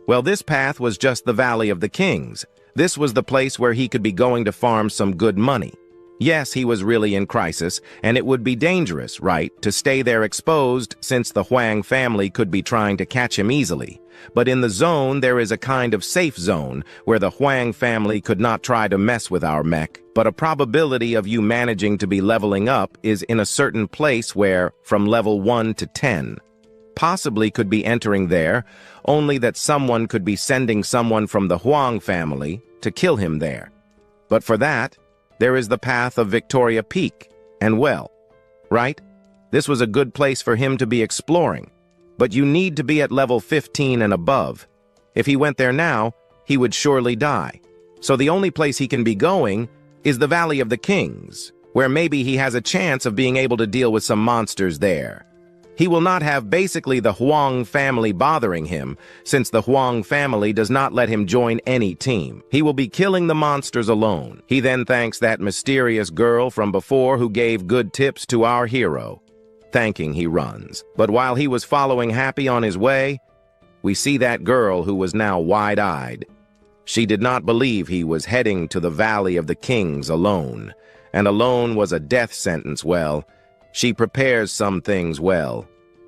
Well, this path was just the Valley of the Kings. This was the place where he could be going to farm some good money. Yes, he was really in crisis, and it would be dangerous, right, to stay there exposed since the Huang family could be trying to catch him easily. But in the zone, there is a kind of safe zone where the Huang family could not try to mess with our mech. But a probability of you managing to be leveling up is in a certain place where, from level 1 to 10, possibly could be entering there, only that someone could be sending someone from the Huang family to kill him there. But for that, there is the path of Victoria Peak, and well, right? This was a good place for him to be exploring. But you need to be at level 15 and above. If he went there now, he would surely die. So the only place he can be going is the Valley of the Kings, where maybe he has a chance of being able to deal with some monsters there. He will not have basically the Huang family bothering him, since the Huang family does not let him join any team. He will be killing the monsters alone. He then thanks that mysterious girl from before who gave good tips to our hero. Thanking, he runs. But while he was following happy on his way, we see that girl who was now wide-eyed. She did not believe he was heading to the Valley of the Kings alone, and alone was a death sentence. Well, she prepares some things well.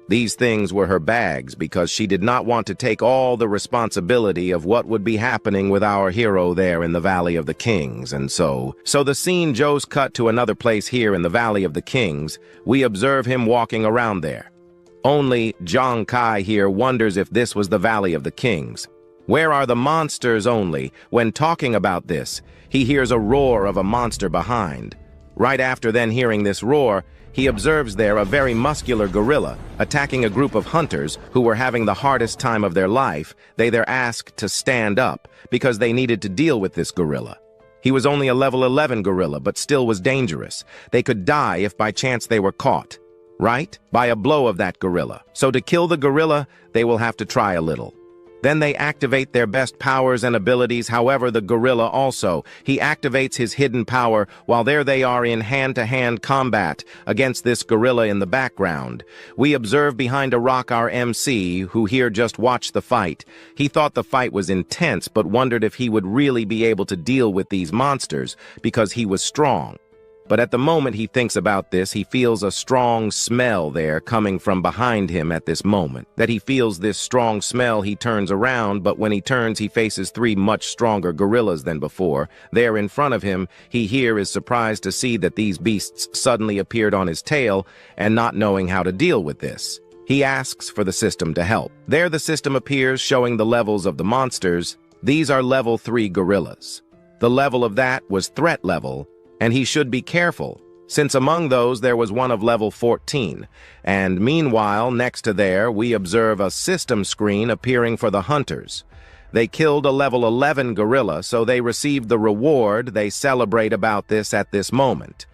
These things were her bags because she did not want to take all the responsibility of what would be happening with our hero there in the Valley of the Kings, and so the scene Joe's cut to another place here in the Valley of the Kings. We observe him walking around there. Only Jiang Kai here wonders if this was the Valley of the Kings. Where are the monsters only? When talking about this, he hears a roar of a monster behind. Right after then hearing this roar, he observes there a very muscular gorilla attacking a group of hunters who were having the hardest time of their life. They there asked to stand up because they needed to deal with this gorilla. He was only a level 11 gorilla, but still was dangerous. They could die if by chance they were caught, right? By a blow of that gorilla. So to kill the gorilla, they will have to try a little. Then they activate their best powers and abilities. However, the gorilla also. He activates his hidden power while there they are in hand-to-hand combat against this gorilla in the background. We observe behind a rock our MC, who here just watched the fight. He thought the fight was intense, but wondered if he would really be able to deal with these monsters because he was strong. But at the moment he thinks about this, he feels a strong smell there coming from behind him at this moment. That he feels this strong smell, he turns around, but when he turns, he faces three much stronger gorillas than before. There in front of him, he here is surprised to see that these beasts suddenly appeared on his tail and not knowing how to deal with this. He asks for the system to help. There the system appears showing the levels of the monsters. These are level 3 gorillas. The level of that was threat level, and he should be careful, since among those there was one of level 14. And meanwhile, next to there, we observe a system screen appearing for the hunters. They killed a level 11 gorilla, so they received the reward. They celebrate about this at this moment.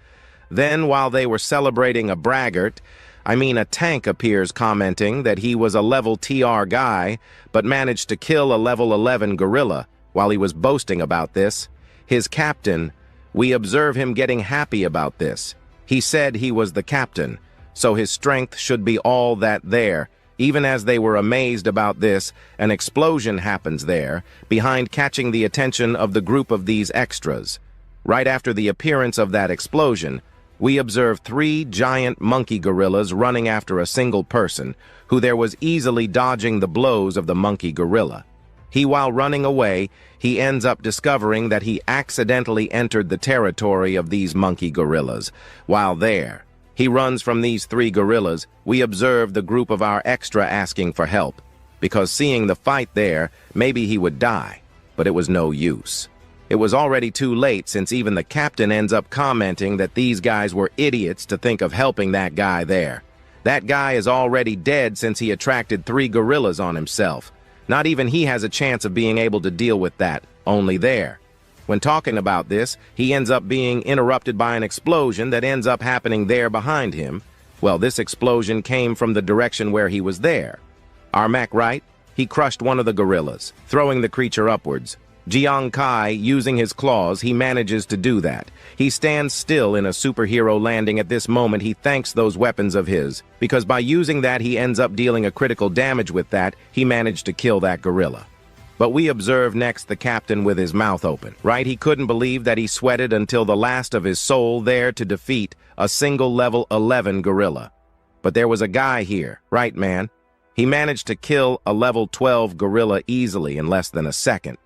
Then, while they were celebrating, a tank appears commenting that he was a level TR guy, but managed to kill a level 11 gorilla. While he was boasting about this, his captain, we observe him getting happy about this. He said he was the captain, so his strength should be all that there. Even as they were amazed about this, an explosion happens there, behind catching the attention of the group of these extras. Right after the appearance of that explosion, we observe 3 giant monkey gorillas running after a single person, who there was easily dodging the blows of the monkey gorilla. While running away, he ends up discovering that he accidentally entered the territory of these monkey gorillas. While there, he runs from these 3 gorillas. We observe the group of our extra asking for help, because seeing the fight there, maybe he would die, but it was no use. It was already too late, since even the captain ends up commenting that these guys were idiots to think of helping that guy there. That guy is already dead since he attracted 3 gorillas on himself. Not even he has a chance of being able to deal with that, only there. When talking about this, he ends up being interrupted by an explosion that ends up happening there behind him. Well, this explosion came from the direction where he was there. Armak, right? He crushed one of the gorillas, throwing the creature upwards. Jiang Chen, using his claws, he manages to do that. He stands still in a superhero landing at this moment. He thanks those weapons of his, because by using that he ends up dealing a critical damage with that. He managed to kill that gorilla. But we observe next the captain with his mouth open, right? He couldn't believe that he sweated until the last of his soul there to defeat a single level 11 gorilla. But there was a guy here, right, man? He managed to kill a level 12 gorilla easily in less than a second.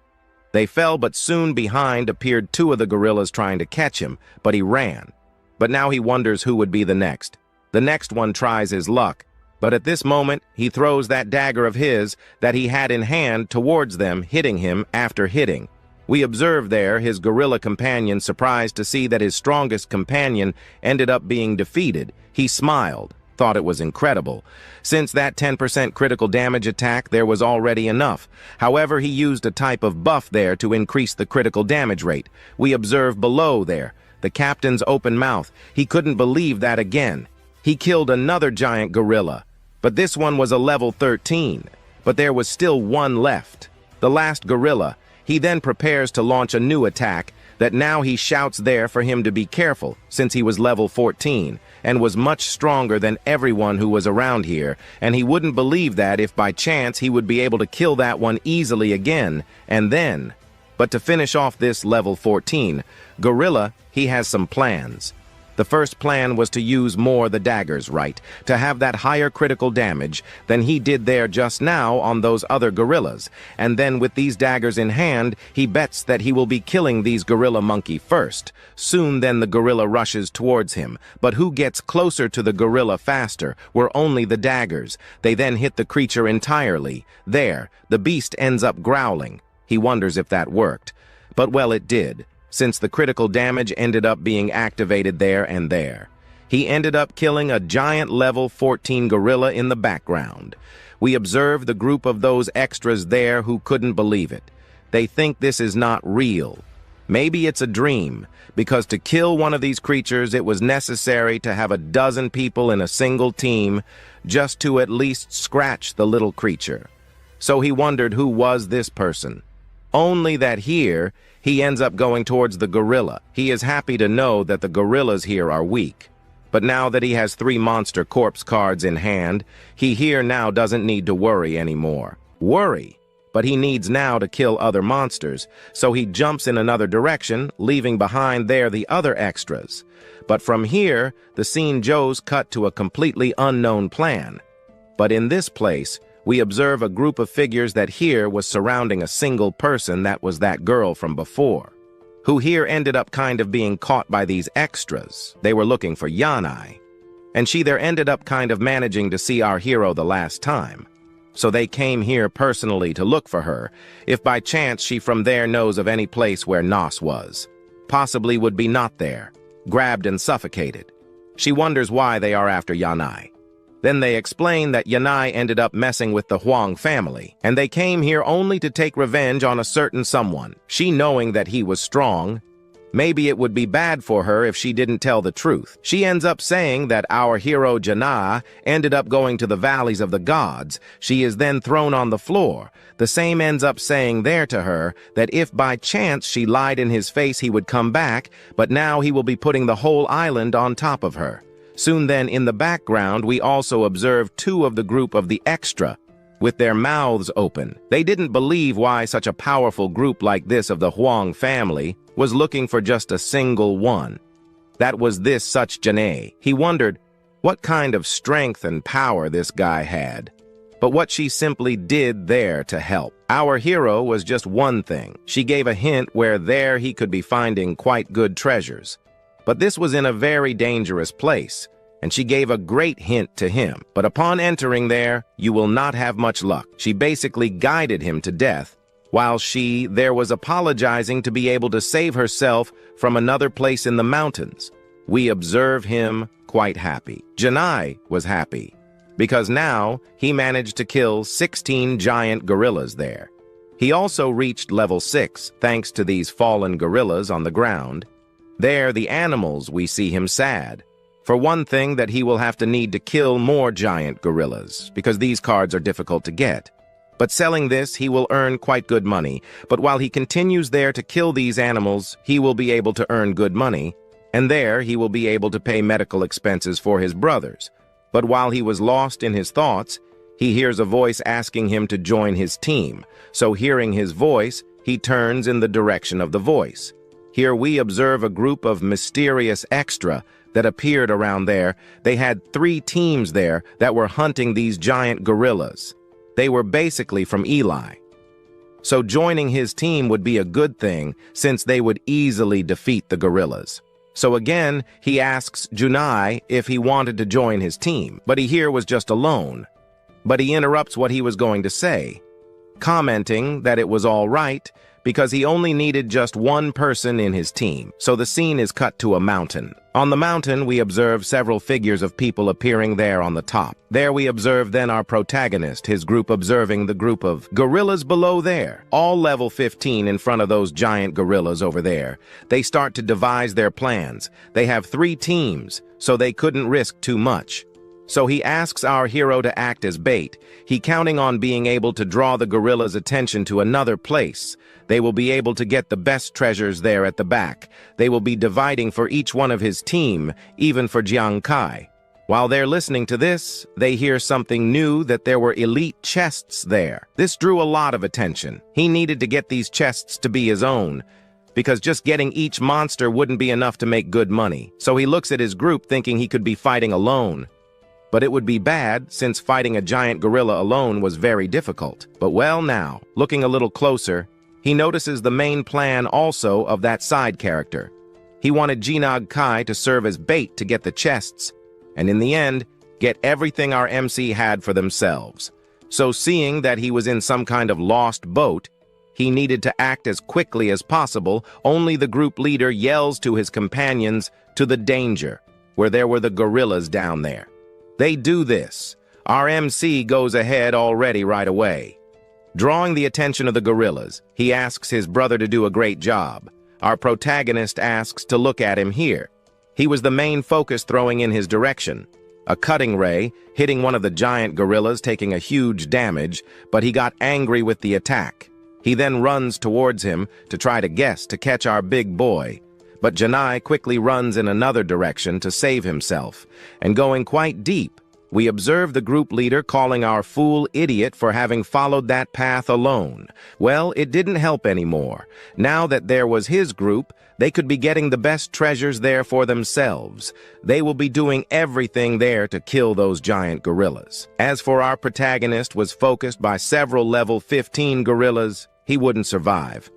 They fell, but soon behind appeared 2 of the gorillas trying to catch him, but he ran. But now he wonders who would be the next. The next one tries his luck, but at this moment he throws that dagger of his that he had in hand towards them, hitting him after hitting. We observe there his gorilla companion, surprised to see that his strongest companion ended up being defeated. He smiled, thought it was incredible. Since that 10% critical damage attack, there was already enough. However, he used a type of buff there to increase the critical damage rate. We observe below there the captain's open mouth. He couldn't believe that again. He killed another giant gorilla, but this one was a level 13. But there was still one left, the last gorilla. He then prepares to launch a new attack that now he shouts there for him to be careful, since he was level 14 and was much stronger than everyone who was around here, and he wouldn't believe that if by chance he would be able to kill that one easily again, and then. But to finish off this level 14 gorilla, he has some plans. The first plan was to use more the daggers, right? To have that higher critical damage than he did there just now on those other gorillas. And then with these daggers in hand, he bets that he will be killing these gorilla monkey first. Soon then the gorilla rushes towards him. But who gets closer to the gorilla faster were only the daggers. They then hit the creature entirely. There, the beast ends up growling. He wonders if that worked. But well, it did, since the critical damage ended up being activated there and there. He ended up killing a giant level 14 gorilla in the background. We observe the group of those extras there who couldn't believe it. They think this is not real. Maybe it's a dream, because to kill one of these creatures it was necessary to have a dozen people in a single team just to at least scratch the little creature. so he wondered who was this person. Only that here, he ends up going towards the gorilla. He is happy to know that the gorillas here are weak. But now that he has 3 monster corpse cards in hand, he here now doesn't need to worry anymore. Worry? But he needs now to kill other monsters, so he jumps in another direction, leaving behind there the other extras. But from here, the scene Joe's cut to a completely unknown plan. But in this place, we observe a group of figures that here was surrounding a single person that was that girl from before, who here ended up kind of being caught by these extras. They were looking for Yanai, and she there ended up kind of managing to see our hero the last time. So they came here personally to look for her, if by chance she from there knows of any place where Nos was. Possibly would be not there, grabbed and suffocated. She wonders why they are after Yanai. Then they explain that Yanai ended up messing with the Huang family, and they came here only to take revenge on a certain someone. She knowing that he was strong, maybe it would be bad for her if she didn't tell the truth. She ends up saying that our hero Janai ended up going to the valleys of the gods. She is then thrown on the floor. The same ends up saying there to her that if by chance she lied in his face he would come back, but now he will be putting the whole island on top of her. Soon then, in the background, we also observe 2 of the group of the extra, with their mouths open. They didn't believe why such a powerful group like this of the Huang family was looking for just a single one. That was this such Janae. He wondered what kind of strength and power this guy had, but what she simply did there to help. Our hero was just one thing. She gave a hint where there he could be finding quite good treasures. But this was in a very dangerous place, and she gave a great hint to him. But upon entering there, you will not have much luck. She basically guided him to death, while she there was apologizing to be able to save herself from another place in the mountains. We observe him quite happy. Janai was happy, because now he managed to kill 16 giant gorillas there. He also reached level 6, thanks to these fallen gorillas on the ground. There, the animals, we see him sad. For one thing, that he will have to need to kill more giant gorillas, because these cards are difficult to get. But selling this, he will earn quite good money. But while he continues there to kill these animals, he will be able to earn good money, and there he will be able to pay medical expenses for his brothers. But while he was lost in his thoughts, he hears a voice asking him to join his team. So hearing his voice, he turns in the direction of the voice. Here we observe a group of mysterious extra that appeared around there. They had 3 teams there that were hunting these giant gorillas. They were basically from Eli. So joining his team would be a good thing, since they would easily defeat the gorillas. So again, he asks Junai if he wanted to join his team, but he here was just alone. But he interrupts what he was going to say, commenting that it was all right, because he only needed just one person in his team. So the scene is cut to a mountain. On the mountain, we observe several figures of people appearing there on the top. There we observe then our protagonist, his group observing the group of gorillas below there, all level 15 in front of those giant gorillas over there. They start to devise their plans. They have 3 teams, so they couldn't risk too much. So he asks our hero to act as bait. He counting on being able to draw the gorillas' attention to another place. They will be able to get the best treasures there at the back. They will be dividing for each one of his team, even for Jiang Kai. While they're listening to this, they hear something new, that there were elite chests there. This drew a lot of attention. He needed to get these chests to be his own, because just getting each monster wouldn't be enough to make good money. So he looks at his group thinking he could be fighting alone. But it would be bad, since fighting a giant gorilla alone was very difficult. But well now, looking a little closer, he notices the main plan also of that side character. He wanted Jinag Kai to serve as bait to get the chests, and in the end, get everything our MC had for themselves. So seeing that he was in some kind of lost boat, he needed to act as quickly as possible. Only the group leader yells to his companions to the danger, where there were the gorillas down there. They do this. Our MC goes ahead already right away. Drawing the attention of the gorillas, he asks his brother to do a great job. Our protagonist asks to look at him here. He was the main focus throwing in his direction. a cutting ray, hitting one of the giant gorillas, taking a huge damage, but he got angry with the attack. He then runs towards him to try to catch our big boy. But Janai quickly runs in another direction to save himself, and going quite deep, we observe the group leader calling our fool idiot for having followed that path alone. Well, it didn't help anymore. Now that there was his group, they could be getting the best treasures there for themselves. They will be doing everything there to kill those giant gorillas. As for our protagonist was focused by several level 15 gorillas, he wouldn't survive.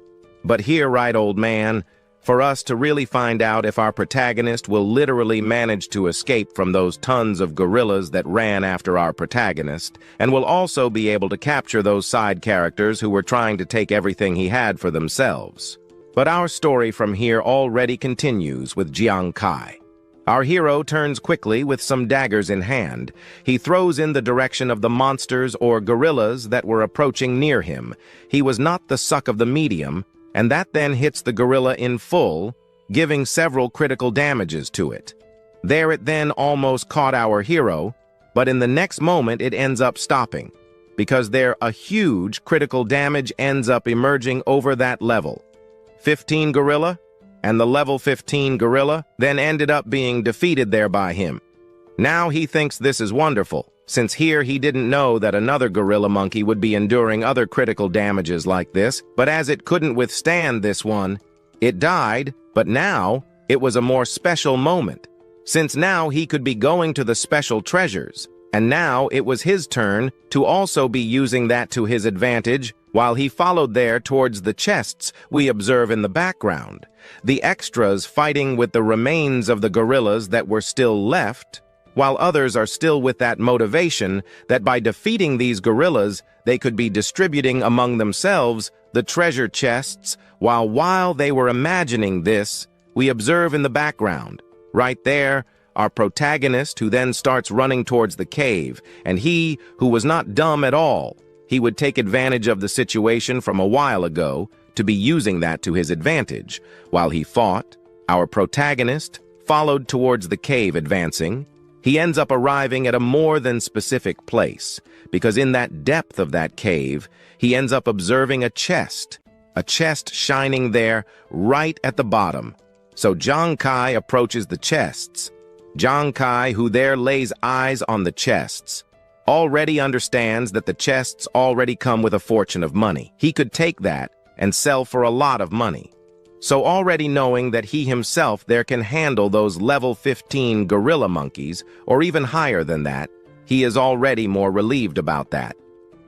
But here, right, old man, for us to really find out if our protagonist will literally manage to escape from those tons of gorillas that ran after our protagonist, and will also be able to capture those side characters who were trying to take everything he had for themselves. But our story from here already continues with Jiang Chen. Our hero turns quickly with some daggers in hand. He throws in the direction of the monsters or gorillas that were approaching near him. He was not the suck of the medium, and that then hits the gorilla in full, giving several critical damages to it. There it then almost caught our hero, but in the next moment it ends up stopping, because there a huge critical damage ends up emerging over that level. 15 gorilla, and the level 15 gorilla then ended up being defeated there by him. Now he thinks this is wonderful, since here he didn't know that another gorilla monkey would be enduring other critical damages like this, but as it couldn't withstand this one, it died, but now it was a more special moment, since now he could be going to the special treasures, and now it was his turn to also be using that to his advantage while he followed there towards the chests we observe in the background, the extras fighting with the remains of the gorillas that were still left, while others are still with that motivation that by defeating these gorillas, they could be distributing among themselves the treasure chests, while they were imagining this, we observe in the background, right there, our protagonist who then starts running towards the cave, and he, who was not dumb at all, he would take advantage of the situation from a while ago to be using that to his advantage. While he fought, our protagonist followed towards the cave advancing. He ends up arriving at a more than specific place, because in that depth of that cave, he ends up observing a chest shining there right at the bottom. So Jiang Chen approaches the chests. Jiang Chen, who there lays eyes on the chests, already understands that the chests already come with a fortune of money. He could take that and sell for a lot of money. So already knowing that he himself there can handle those level 15 gorilla monkeys, or even higher than that, he is already more relieved about that.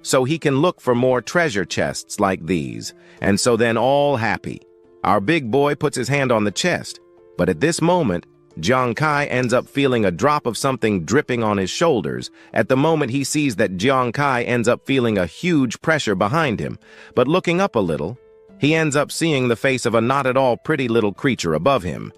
So he can look for more treasure chests like these, and so then all happy. Our big boy puts his hand on the chest, but at this moment, Jiang Chen ends up feeling a drop of something dripping on his shoulders. At the moment he sees that Jiang Chen ends up feeling a huge pressure behind him, but looking up a little, he ends up seeing the face of a not at all pretty little creature above him,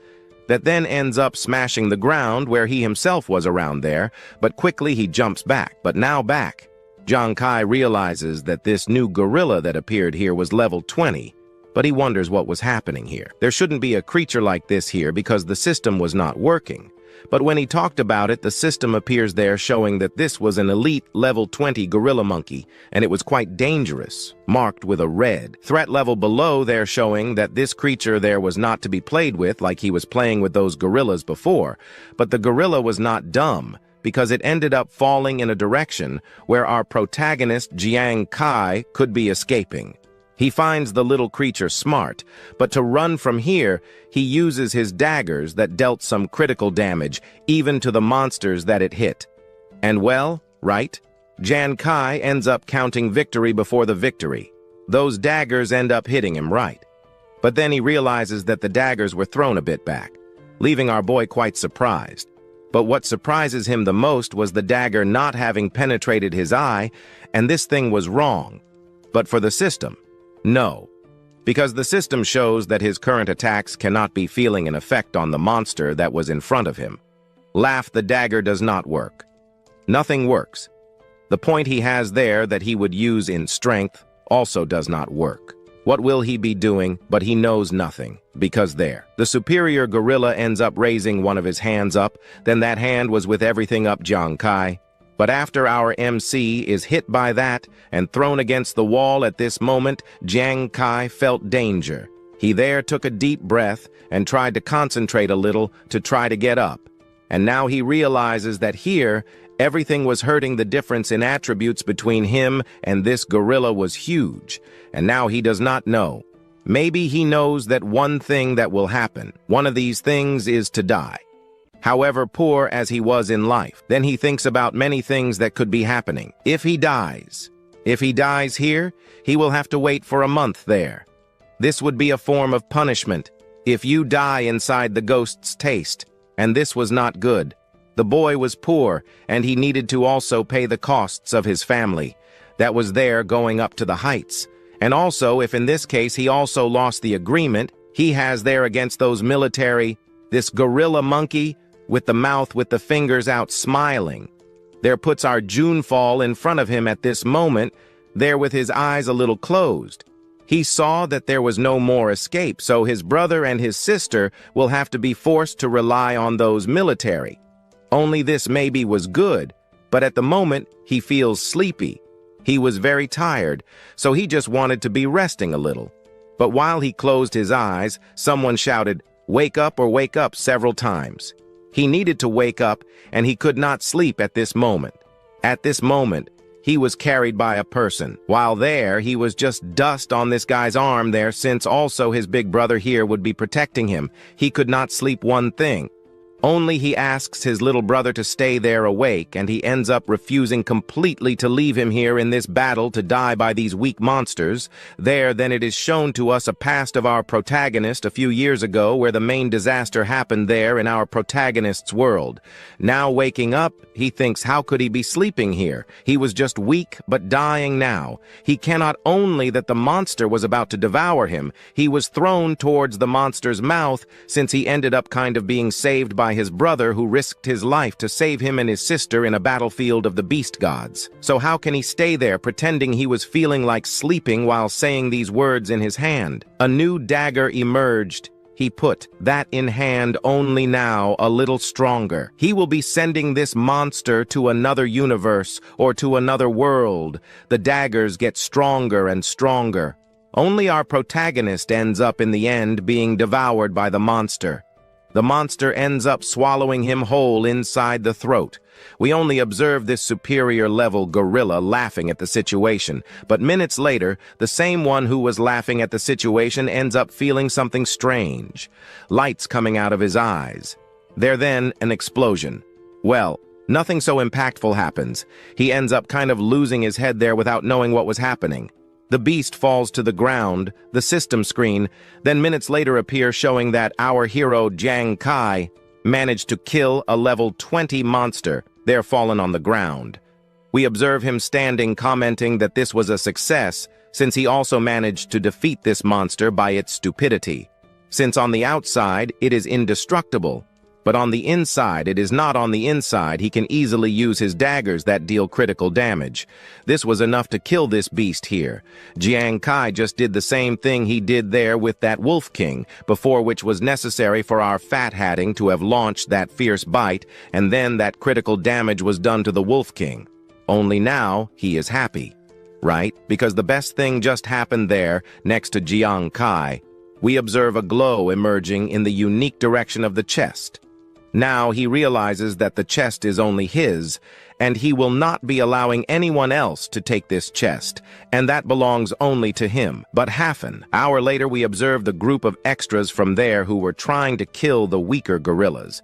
that then ends up smashing the ground where he himself was around there, but quickly he jumps back. But now back, Jiang Chen realizes that this new gorilla that appeared here was level 20, but he wonders what was happening here. There shouldn't be a creature like this here because the system was not working. But when he talked about it, the system appears there showing that this was an elite level 20 gorilla monkey, and it was quite dangerous, marked with a red. Threat level below there showing that this creature there was not to be played with like he was playing with those gorillas before. But the gorilla was not dumb, because it ended up falling in a direction where our protagonist Jiang Chen could be escaping. He finds the little creature smart, but to run from here, he uses his daggers that dealt some critical damage, even to the monsters that it hit. And well, right, Jiang Chen ends up counting victory before the victory. Those daggers end up hitting him right. But then he realizes that the daggers were thrown a bit back, leaving our boy quite surprised. But what surprises him the most was the dagger not having penetrated his eye, and this thing was wrong. But for the system, no, because the system shows that his current attacks cannot be feeling an effect on the monster that was in front of him. The dagger does not work. Nothing works. The point he has there that he would use in strength also does not work. What will he be doing? But he knows nothing, because there. The superior gorilla ends up raising one of his hands up, then that hand was with everything up Jiang Kai. But after our MC is hit by that and thrown against the wall at this moment, Jiang Kai felt danger. He there took a deep breath and tried to concentrate a little to try to get up. And now he realizes that here, everything was hurting. The difference in attributes between him and this gorilla was huge. And now he does not know. Maybe he knows that one thing that will happen. One of these things is to die. However poor as he was in life, then he thinks about many things that could be happening. If he dies here, he will have to wait for a month there. This would be a form of punishment. If you die inside the ghost's taste, and this was not good. The boy was poor, and he needed to also pay the costs of his family. That was there going up to the heights. And also, if in this case he also lost the agreement, he has there against those military, this gorilla monkey, with the mouth with the fingers out smiling. There puts our Junefall in front of him at this moment, there with his eyes a little closed. He saw that there was no more escape, so his brother and his sister will have to be forced to rely on those military. Only this maybe was good, but at the moment he feels sleepy. He was very tired, so he just wanted to be resting a little. But while he closed his eyes, someone shouted, "Wake up" or "wake up" several times. He needed to wake up, and he could not sleep at this moment. At this moment, he was carried by a person. While there, he was just dust on this guy's arm there, since also his big brother here would be protecting him. He could not sleep one thing. Only he asks his little brother to stay there awake, and he ends up refusing completely to leave him here in this battle to die by these weak monsters. There, then it is shown to us a past of our protagonist a few years ago where the main disaster happened there in our protagonist's world. Now waking up, he thinks how could he be sleeping here? He was just weak but dying now. He cannot only that the monster was about to devour him, he was thrown towards the monster's mouth since he ended up kind of being saved by his brother who risked his life to save him and his sister in a battlefield of the beast gods. So how can he stay there pretending he was feeling like sleeping while saying these words in his hand? A new dagger emerged. He put that in hand only now a little stronger. He will be sending this monster to another universe or to another world. The daggers get stronger and stronger. Only our protagonist ends up in the end being devoured by the monster. The monster ends up swallowing him whole inside the throat. We only observe this superior level gorilla laughing at the situation, but minutes later, the same one who was laughing at the situation ends up feeling something strange. Lights coming out of his eyes. There then, an explosion. Well, nothing so impactful happens. He ends up kind of losing his head there without knowing what was happening. The beast falls to the ground, the system screen, then minutes later appears showing that our hero Jiang Kai managed to kill a level 20 monster, there fallen on the ground. We observe him standing commenting that this was a success, since he also managed to defeat this monster by its stupidity. Since on the outside it is indestructible, but on the inside it is not. On the inside he can easily use his daggers that deal critical damage. This was enough to kill this beast here. Jiang Kai just did the same thing he did there with that Wolf King, before which was necessary for our Fat Hatting to have launched that fierce bite, and then that critical damage was done to the Wolf King. Only now he is happy, right? Because the best thing just happened there, next to Jiang Kai. We observe a glow emerging in the unique direction of the chest. Now he realizes that the chest is only his, and he will not be allowing anyone else to take this chest, and that belongs only to him. But half an hour later we observe the group of extras from there who were trying to kill the weaker gorillas.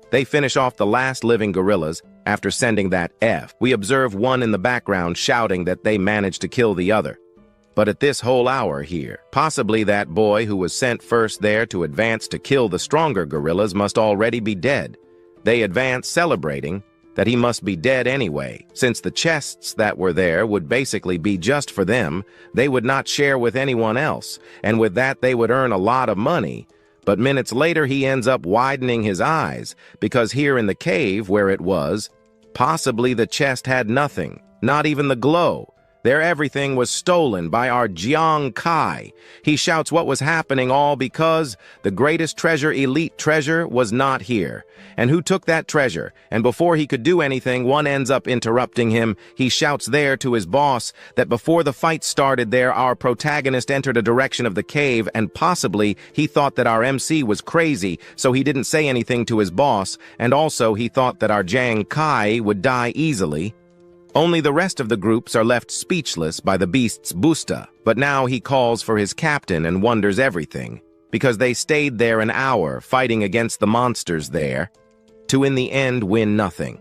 They finish off the last living gorillas after sending that F. We observe one in the background shouting that they managed to kill the other. But at this whole hour here, possibly that boy who was sent first there to advance to kill the stronger gorillas must already be dead. They advance celebrating that he must be dead anyway, since the chests that were there would basically be just for them. They would not share with anyone else, and with that they would earn a lot of money. But minutes later he ends up widening his eyes, because here in the cave where it was, possibly the chest had nothing, not even the glow. Their everything was stolen by our Jiang Kai. He shouts what was happening all because the greatest treasure, elite treasure, was not here. And who took that treasure? And before he could do anything, one ends up interrupting him. He shouts there to his boss that before the fight started there, our protagonist entered a direction of the cave, and possibly he thought that our MC was crazy, so he didn't say anything to his boss, and also he thought that our Jiang Kai would die easily. Only the rest of the groups are left speechless by the beast's busta, but now he calls for his captain and wonders everything, because they stayed there an hour fighting against the monsters there, to in the end win nothing.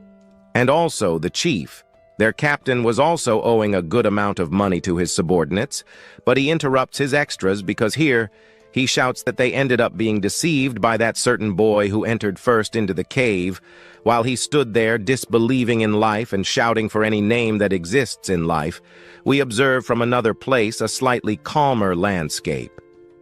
And also the chief, their captain, was also owing a good amount of money to his subordinates, but he interrupts his extras because here, he shouts that they ended up being deceived by that certain boy who entered first into the cave, while he stood there disbelieving in life and shouting for any name that exists in life. We observe from another place a slightly calmer landscape.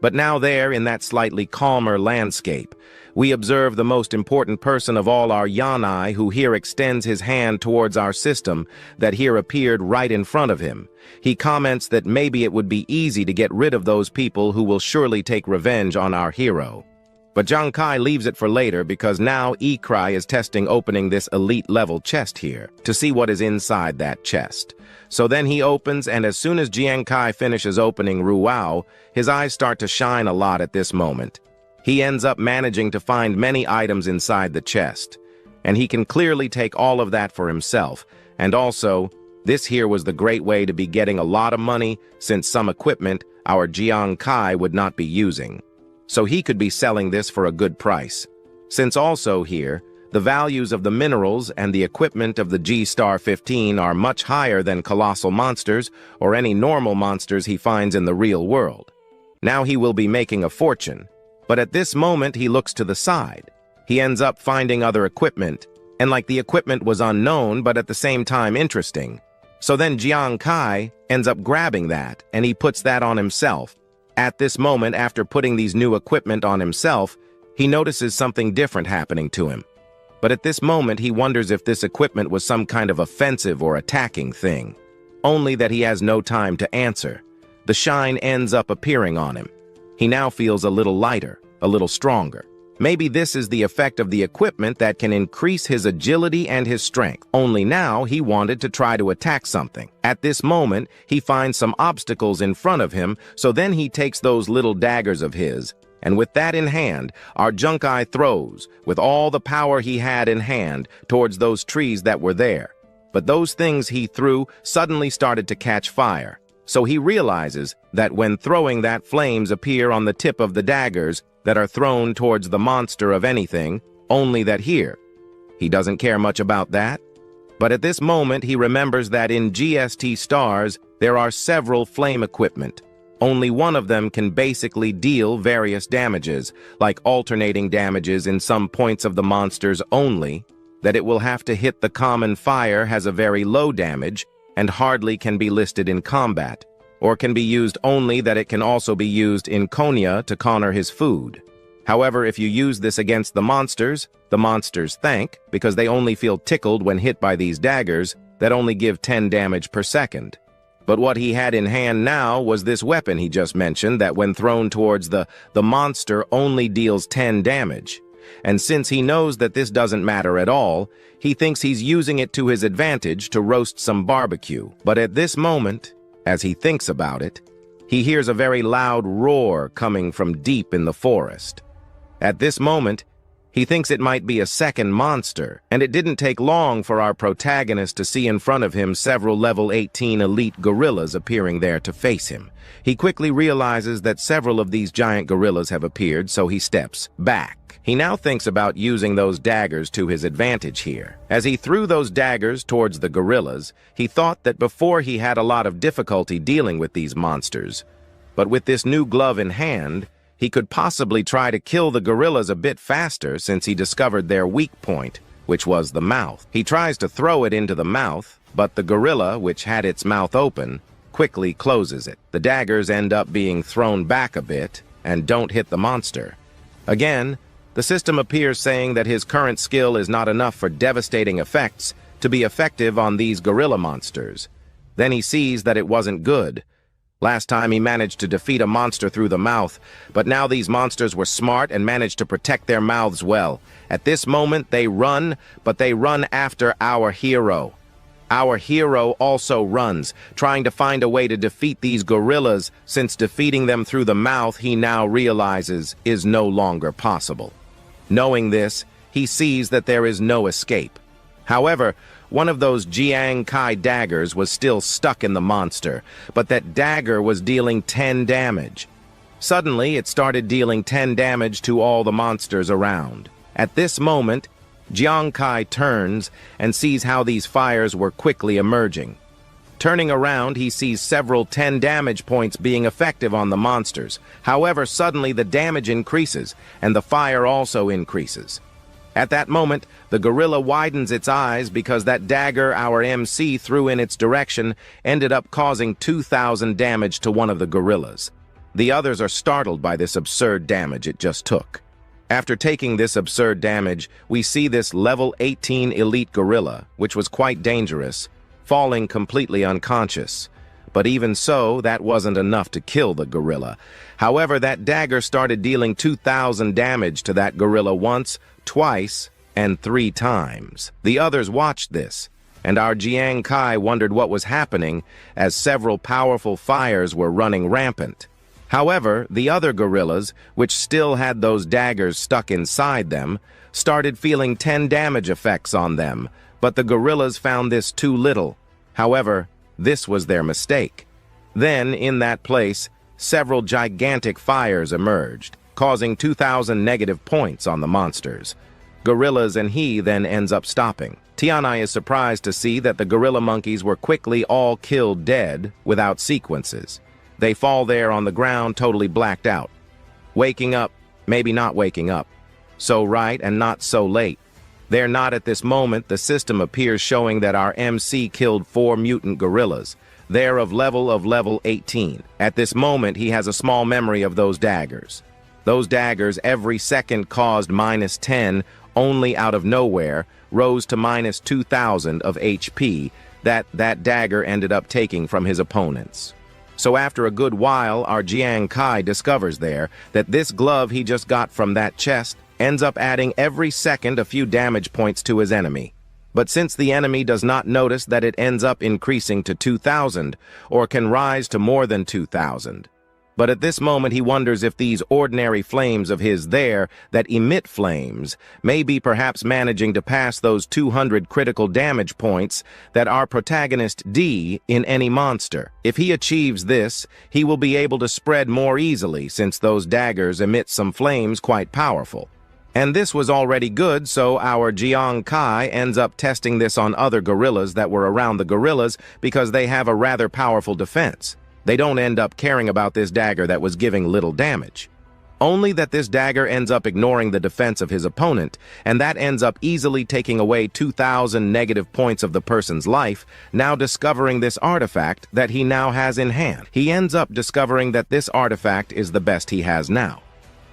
But now there, in that slightly calmer landscape, we observe the most important person of all our Yanai, who here extends his hand towards our system that here appeared right in front of him. He comments that maybe it would be easy to get rid of those people who will surely take revenge on our hero. But Jiang Kai leaves it for later because now Ikrai is testing opening this elite-level chest here to see what is inside that chest. So then he opens, and as soon as Jiang Kai finishes opening Ruao, his eyes start to shine a lot at this moment. He ends up managing to find many items inside the chest, and he can clearly take all of that for himself. And also, this here was the great way to be getting a lot of money, since some equipment our Jiang Kai would not be using. So he could be selling this for a good price. Since also here, the values of the minerals and the equipment of the G-Star 15 are much higher than colossal monsters or any normal monsters he finds in the real world. Now he will be making a fortune. But at this moment, he looks to the side. He ends up finding other equipment, and like the equipment was unknown, but at the same time interesting. So then Jiang Kai ends up grabbing that, and he puts that on himself. At this moment, after putting these new equipment on himself, he notices something different happening to him. But at this moment, he wonders if this equipment was some kind of offensive or attacking thing. Only that he has no time to answer. The shine ends up appearing on him. He now feels a little lighter, a little stronger. Maybe this is the effect of the equipment that can increase his agility and his strength. Only now he wanted to try to attack something. At this moment, he finds some obstacles in front of him, so then he takes those little daggers of his, and with that in hand, our Junkai throws, with all the power he had in hand, towards those trees that were there. But those things he threw suddenly started to catch fire. So he realizes that when throwing that, flames appear on the tip of the daggers that are thrown towards the monster of anything, only that here, he doesn't care much about that. But at this moment, he remembers that in GST stars, there are several flame equipment. Only one of them can basically deal various damages, like alternating damages in some points of the monsters only, that it will have to hit the common fire has a very low damage, and hardly can be listed in combat, or can be used only that it can also be used in Konya to corner his food. However, if you use this against the monsters thank, because they only feel tickled when hit by these daggers that only give 10 damage per second. But what he had in hand now was this weapon he just mentioned that when thrown towards the monster only deals 10 damage. And since he knows that this doesn't matter at all, he thinks he's using it to his advantage to roast some barbecue. But at this moment, as he thinks about it, he hears a very loud roar coming from deep in the forest. At this moment, he thinks it might be a second monster, and it didn't take long for our protagonist to see in front of him several level 18 elite gorillas appearing there to face him. He quickly realizes that several of these giant gorillas have appeared, so he steps back. He now thinks about using those daggers to his advantage here. As he threw those daggers towards the gorillas, he thought that before he had a lot of difficulty dealing with these monsters. But with this new glove in hand, he could possibly try to kill the gorillas a bit faster since he discovered their weak point, which was the mouth. He tries to throw it into the mouth, but the gorilla, which had its mouth open, quickly closes it. The daggers end up being thrown back a bit and don't hit the monster. Again, the system appears saying that his current skill is not enough for devastating effects to be effective on these gorilla monsters. Then he sees that it wasn't good. Last time he managed to defeat a monster through the mouth, but now these monsters were smart and managed to protect their mouths well. At this moment, they run, but they run after our hero. Our hero also runs, trying to find a way to defeat these gorillas, since defeating them through the mouth, he now realizes, is no longer possible. Knowing this, he sees that there is no escape. However, one of those Jiang Chen daggers was still stuck in the monster, but that dagger was dealing 10 damage. Suddenly, it started dealing 10 damage to all the monsters around. At this moment, Jiang Chen turns and sees how these fires were quickly emerging. Turning around, he sees several 10 damage points being effective on the monsters. However, suddenly the damage increases, and the fire also increases. At that moment, the gorilla widens its eyes because that dagger our MC threw in its direction ended up causing 2,000 damage to one of the gorillas. The others are startled by this absurd damage it just took. After taking this absurd damage, we see this level 18 elite gorilla, which was quite dangerous, falling completely unconscious. But even so, that wasn't enough to kill the gorilla. However, that dagger started dealing 2,000 damage to that gorilla once, twice, and 3 times. The others watched this, and our Jiang Chen wondered what was happening as several powerful fires were running rampant. However, the other gorillas, which still had those daggers stuck inside them, started feeling 10 damage effects on them, but the gorillas found this too little. However, this was their mistake. Then, in that place, several gigantic fires emerged, causing 2,000 negative points on the monsters. Gorillas and he then ends up stopping. Tianai is surprised to see that the gorilla monkeys were quickly all killed dead without sequences. They fall there on the ground totally blacked out. Waking up, maybe not waking up. So right and not so late. They're not at this moment. The system appears showing that our MC killed 4 mutant gorillas. They're of level 18. At this moment, he has a small memory of those daggers. Those daggers every second caused -10, only out of nowhere, rose to -2,000 of HP that dagger ended up taking from his opponents. So after a good while, our Jiang Chen discovers there that this glove he just got from that chest ends up adding every second a few damage points to his enemy. But since the enemy does not notice that it ends up increasing to 2,000, or can rise to more than 2,000. But at this moment he wonders if these ordinary flames of his there that emit flames may be perhaps managing to pass those 200 critical damage points that our protagonist D in any monster. If he achieves this, he will be able to spread more easily since those daggers emit some flames quite powerful. And this was already good, so our Jiang Chen ends up testing this on other gorillas that were around the gorillas because they have a rather powerful defense. They don't end up caring about this dagger that was giving little damage. Only that this dagger ends up ignoring the defense of his opponent, and that ends up easily taking away 2,000 negative points of the person's life, now discovering this artifact that he now has in hand. He ends up discovering that this artifact is the best he has now.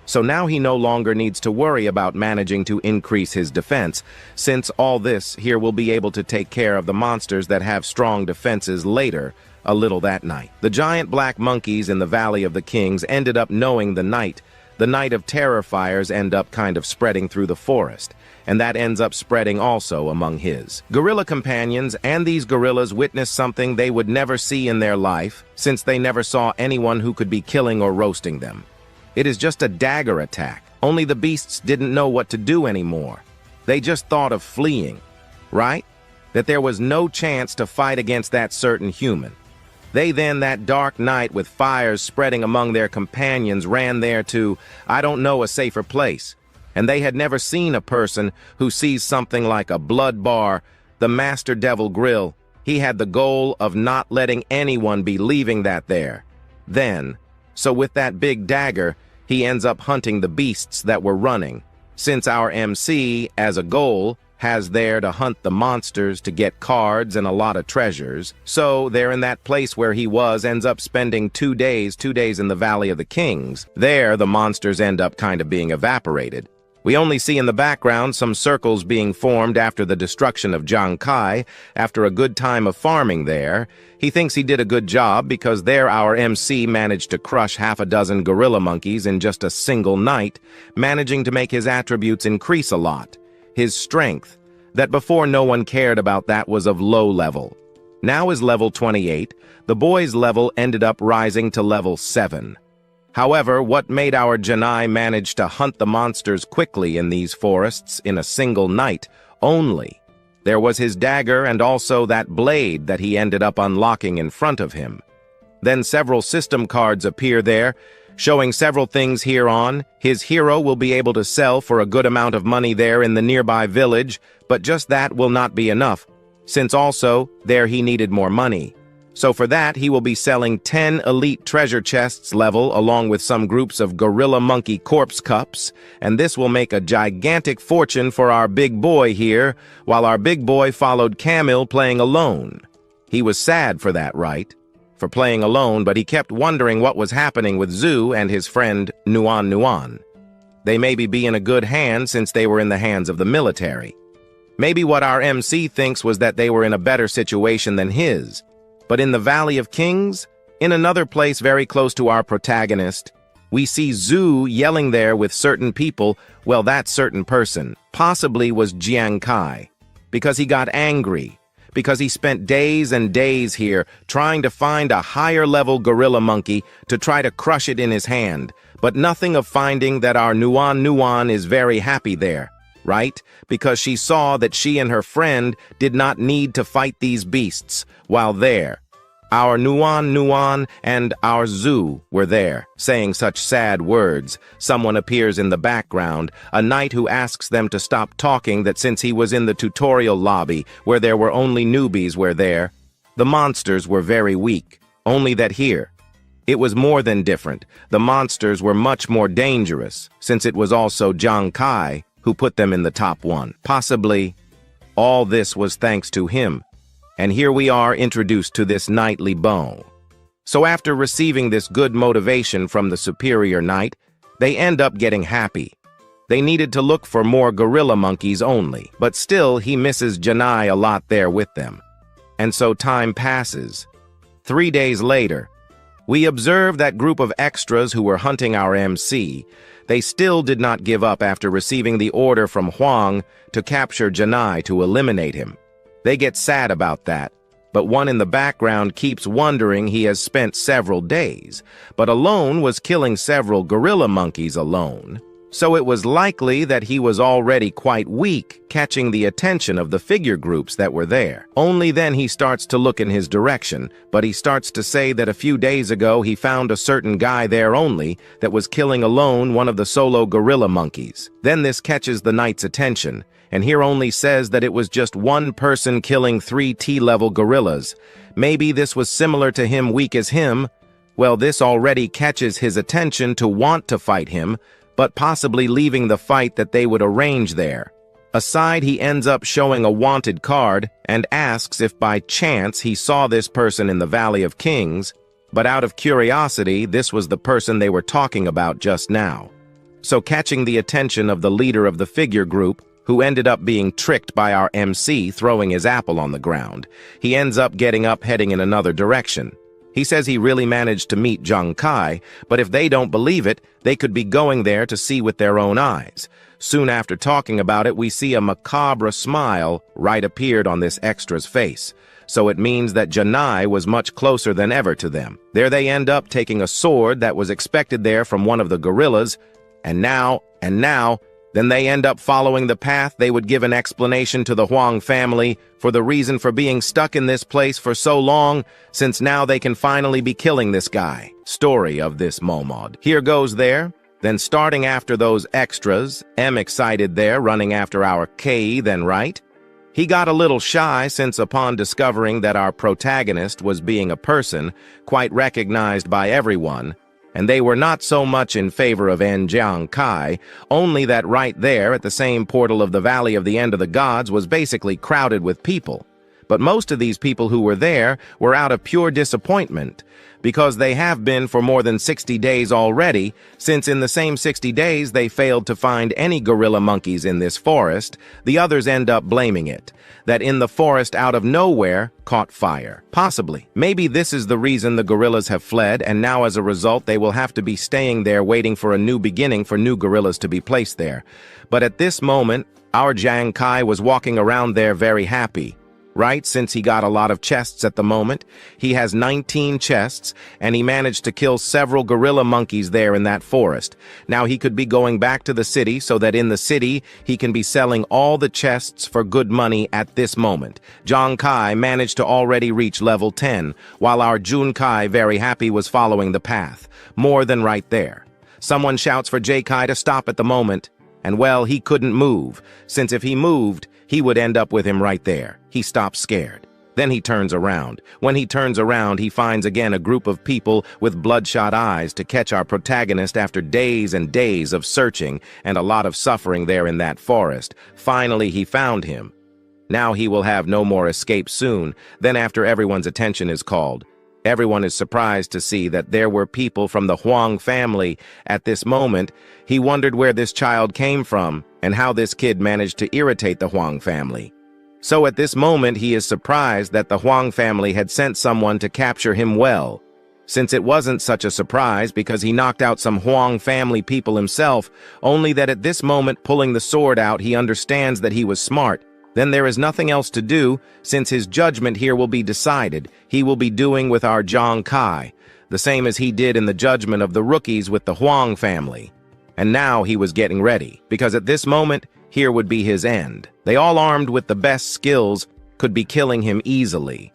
So now he no longer needs to worry about managing to increase his defense, since all this here will be able to take care of the monsters that have strong defenses later, a little that night. The giant black monkeys in the Valley of the Kings ended up knowing the night of terror fires end up kind of spreading through the forest, and that ends up spreading also among his gorilla companions, and these gorillas witness something they would never see in their life, since they never saw anyone who could be killing or roasting them. It is just a dagger attack. Only the beasts didn't know what to do anymore. They just thought of fleeing, right? That there was no chance to fight against that certain human. They then, that dark night with fires spreading among their companions, ran there to, I don't know, a safer place. And they had never seen a person who sees something like a blood bar, the Master Devil Grill. He had the goal of not letting anyone be leaving that there. Then, so with that big dagger, he ends up hunting the beasts that were running. Since our MC, as a goal, has there to hunt the monsters to get cards and a lot of treasures. So there in that place where he was ends up spending 2 days in the Valley of the Kings. There the monsters end up kind of being evaporated. We only see in the background some circles being formed after the destruction of Jiang Chen. After a good time of farming there, he thinks he did a good job because there our MC managed to crush half a dozen gorilla monkeys in just a single night, managing to make his attributes increase a lot. His strength, that before no one cared about, that was of low level. Now is level 28, the boy's level ended up rising to level 7. However, what made our Janai manage to hunt the monsters quickly in these forests in a single night only? There was his dagger and also that blade that he ended up unlocking in front of him. Then several system cards appear there, showing several things here on. His hero will be able to sell for a good amount of money there in the nearby village, but just that will not be enough, since also there he needed more money. So for that, he will be selling 10 elite treasure chests level along with some groups of gorilla monkey corpse cups, and this will make a gigantic fortune for our big boy here, while our big boy followed Camille playing alone. He was sad for that, right? For playing alone, but he kept wondering what was happening with Zhu and his friend Nuan. They maybe be in a good hand since they were in the hands of the military. Maybe what our MC thinks was that they were in a better situation than his. But in the Valley of Kings, in another place very close to our protagonist, we see Zhu yelling there with certain people. Well, that certain person possibly was Jiang Chen, because he got angry, because he spent days and days here trying to find a higher level gorilla monkey to try to crush it in his hand, but nothing of finding that our Nuan is very happy there. Right? Because she saw that she and her friend did not need to fight these beasts, while there, our Nuan and our Zhu were there, saying such sad words. Someone appears in the background, a knight who asks them to stop talking, that since he was in the tutorial lobby, where there were only newbies the monsters were very weak, only that here, it was more than different. The monsters were much more dangerous, since it was also Jiang Chen who put them in the top 1. Possibly, all this was thanks to him. And here we are introduced to this knightly bow. So after receiving this good motivation from the superior knight, they end up getting happy. They needed to look for more gorilla monkeys only, but still he misses Janai a lot there with them. And so time passes. 3 days later, we observe that group of extras who were hunting our MC. They still did not give up after receiving the order from Huang to capture Janai to eliminate him. They get sad about that, but one in the background keeps wondering he has spent several days, but alone was killing several gorilla monkeys alone. So it was likely that he was already quite weak, catching the attention of the figure groups that were there. Only then he starts to look in his direction, but he starts to say that a few days ago he found a certain guy there only that was killing alone one of the solo gorilla monkeys. Then this catches the knight's attention, and here only says that it was just one person killing 3 T-level gorillas. Maybe this was similar to him, weak as him. Well, this already catches his attention to want to fight him, but possibly leaving the fight that they would arrange there. Aside, he ends up showing a wanted card and asks if by chance he saw this person in the Valley of Kings, but out of curiosity, this was the person they were talking about just now. So catching the attention of the leader of the figure group, who ended up being tricked by our MC throwing his apple on the ground, he ends up getting up heading in another direction. He says he really managed to meet Jiang Chen, but if they don't believe it, they could be going there to see with their own eyes. Soon after talking about it, we see a macabre smile right appeared on this extra's face. So it means that Janai was much closer than ever to them. There they end up taking a sword that was expected there from one of the gorillas, and now, then they end up following the path. They would give an explanation to the Huang family for the reason for being stuck in this place for so long, since now they can finally be killing this guy. Story of this Momod. Here goes there. Then starting after those extras, excited there, running after our K, then right? He got a little shy since upon discovering that our protagonist was being a person, quite recognized by everyone, and they were not so much in favor of Jiang Chen, only that right there at the same portal of the Valley of the End of the Gods was basically crowded with people. But most of these people who were there were out of pure disappointment, because they have been for more than 60 days already, since in the same 60 days they failed to find any gorilla monkeys in this forest. The others end up blaming it, that in the forest out of nowhere caught fire. Possibly. Maybe this is the reason the gorillas have fled, and now as a result they will have to be staying there waiting for a new beginning for new gorillas to be placed there. But at this moment, our Jiang Chen was walking around there very happy. Right, since he got a lot of chests at the moment. He has 19 chests, and he managed to kill several gorilla monkeys there in that forest. Now he could be going back to the city so that in the city he can be selling all the chests for good money at this moment. Jiang Chen managed to already reach level 10, while our Jun Kai very happy was following the path. More than right there. Someone shouts for J Kai to stop at the moment, and well, he couldn't move, since if he moved, he would end up with him right there. He stops scared. Then he turns around. When he turns around, he finds again a group of people with bloodshot eyes to catch our protagonist after days and days of searching and a lot of suffering there in that forest. Finally, he found him. Now he will have no more escape soon. Then after everyone's attention is called, everyone is surprised to see that there were people from the Huang family. At this moment, he wondered where this child came from and how this kid managed to irritate the Huang family. So at this moment, he is surprised that the Huang family had sent someone to capture him well, since it wasn't such a surprise because he knocked out some Huang family people himself, only that at this moment, pulling the sword out, he understands that he was smart. Then there is nothing else to do, since his judgment here will be decided. He will be doing with our Jiang Chen, the same as he did in the judgment of the rookies with the Huang family. And now he was getting ready, because at this moment, here would be his end. They all armed with the best skills could be killing him easily.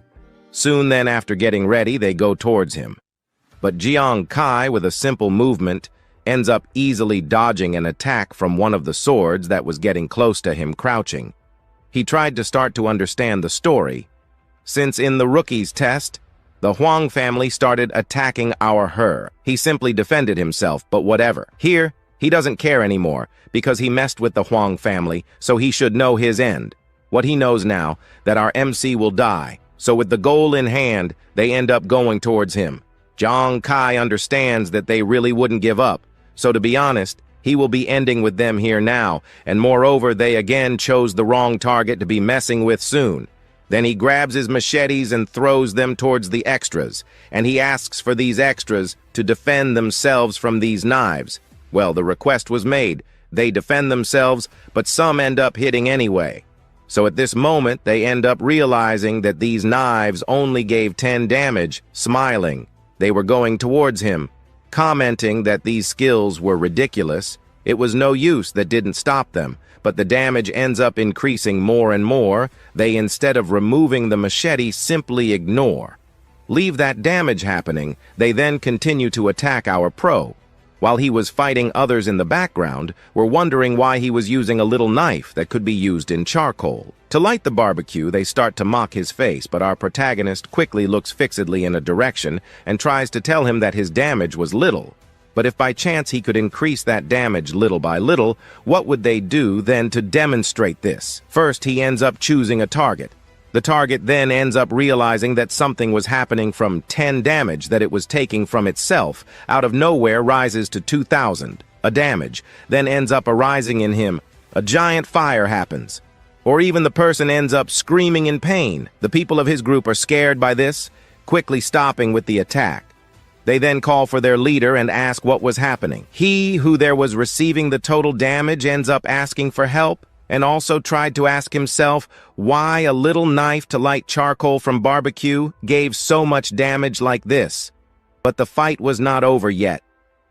Soon then after getting ready, they go towards him. But Jiang Chen, with a simple movement, ends up easily dodging an attack from one of the swords that was getting close to him crouching. He tried to start to understand the story, since in the rookie's test, the Huang family started attacking our her. He simply defended himself, but whatever. Here, he doesn't care anymore, because he messed with the Huang family, so he should know his end. What he knows now, that our MC will die, so with the goal in hand, they end up going towards him. Jiang Chen understands that they really wouldn't give up, so to be honest, he will be ending with them here now, and moreover, they again chose the wrong target to be messing with soon. Then he grabs his machetes and throws them towards the extras, and he asks for these extras to defend themselves from these knives. Well, the request was made. They defend themselves, but some end up hitting anyway. So at this moment, they end up realizing that these knives only gave 10 damage, smiling. They were going towards him, commenting that these skills were ridiculous. It was no use, that didn't stop them, but the damage ends up increasing more and more. They, instead of removing the machete, simply ignore. Leave that damage happening. They then continue to attack our pro. While he was fighting, others in the background were wondering why he was using a little knife that could be used in charcoal. To light the barbecue, they start to mock his face, but our protagonist quickly looks fixedly in a direction and tries to tell him that his damage was little. But if by chance he could increase that damage little by little, what would they do then to demonstrate this? First, he ends up choosing a target. The target then ends up realizing that something was happening from 10 damage that it was taking from itself, out of nowhere rises to 2,000. A damage then ends up arising in him. A giant fire happens. Or even the person ends up screaming in pain. The people of his group are scared by this, quickly stopping with the attack. They then call for their leader and ask what was happening. He who there was receiving the total damage ends up asking for help, and also tried to ask himself why a little knife to light charcoal from barbecue gave so much damage like this. But the fight was not over yet.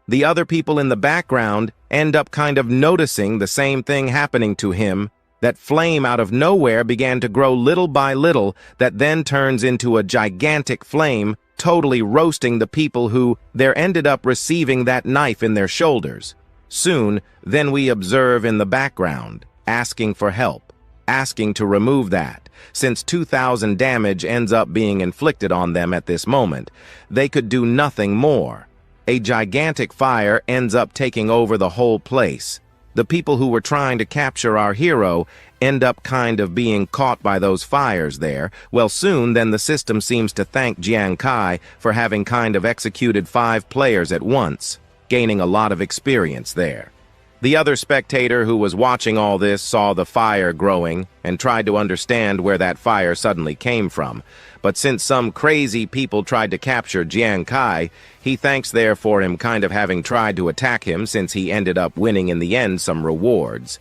The other people in the background end up kind of noticing the same thing happening to him. That flame out of nowhere began to grow little by little, that then turns into a gigantic flame, totally roasting the people who there ended up receiving that knife in their shoulders. Soon, then we observe in the background, asking for help, asking to remove that. Since 2,000 damage ends up being inflicted on them at this moment, they could do nothing more. A gigantic fire ends up taking over the whole place. The people who were trying to capture our hero end up kind of being caught by those fires there. Well, soon then the system seems to thank Jiang Kai for having kind of executed 5 players at once, gaining a lot of experience there. The other spectator who was watching all this saw the fire growing and tried to understand where that fire suddenly came from. But since some crazy people tried to capture Jiang Kai, he thanks there for him kind of having tried to attack him since he ended up winning in the end some rewards.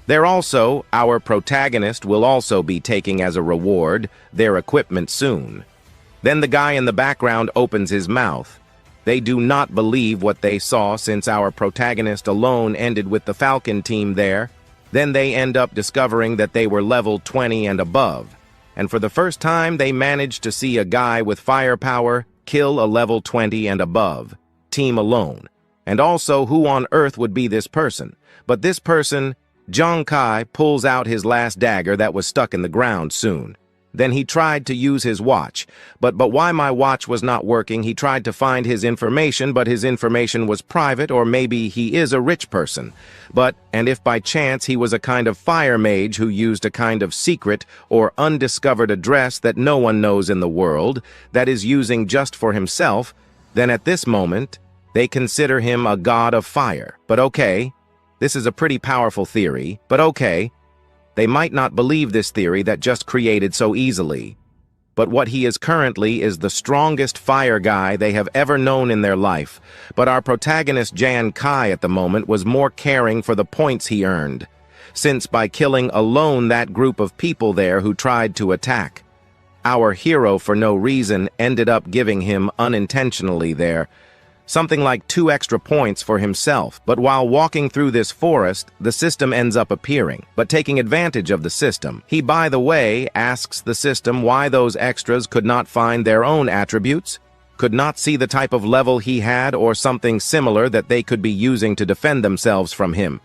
There also, our protagonist will also be taking as a reward their equipment soon. Then the guy in the background opens his mouth. They do not believe what they saw since our protagonist alone ended with the Falcon team there. Then they end up discovering that they were level 20 and above. And for the first time, they managed to see a guy with firepower kill a level 20 and above team alone. And also, who on earth would be this person? But this person, Jiang Kai, pulls out his last dagger that was stuck in the ground soon. Then he tried to use his watch, but why my watch was not working, he tried to find his information, but his information was private, or maybe he is a rich person. And if by chance he was a kind of fire mage who used a kind of secret or undiscovered address that no one knows in the world, that is using just for himself, then at this moment, they consider him a god of fire. But okay, this is a pretty powerful theory, but okay. They might not believe this theory that just created so easily. But what he is currently is the strongest fire guy they have ever known in their life. But our protagonist Jiang Kai at the moment was more caring for the points he earned, since by killing alone that group of people there who tried to attack, our hero for no reason ended up giving him unintentionally there something like 2 extra points for himself. But while walking through this forest, the system ends up appearing. But taking advantage of the system, he, by the way, asks the system why those extras could not find their own attributes, could not see the type of level he had or something similar that they could be using to defend themselves from him.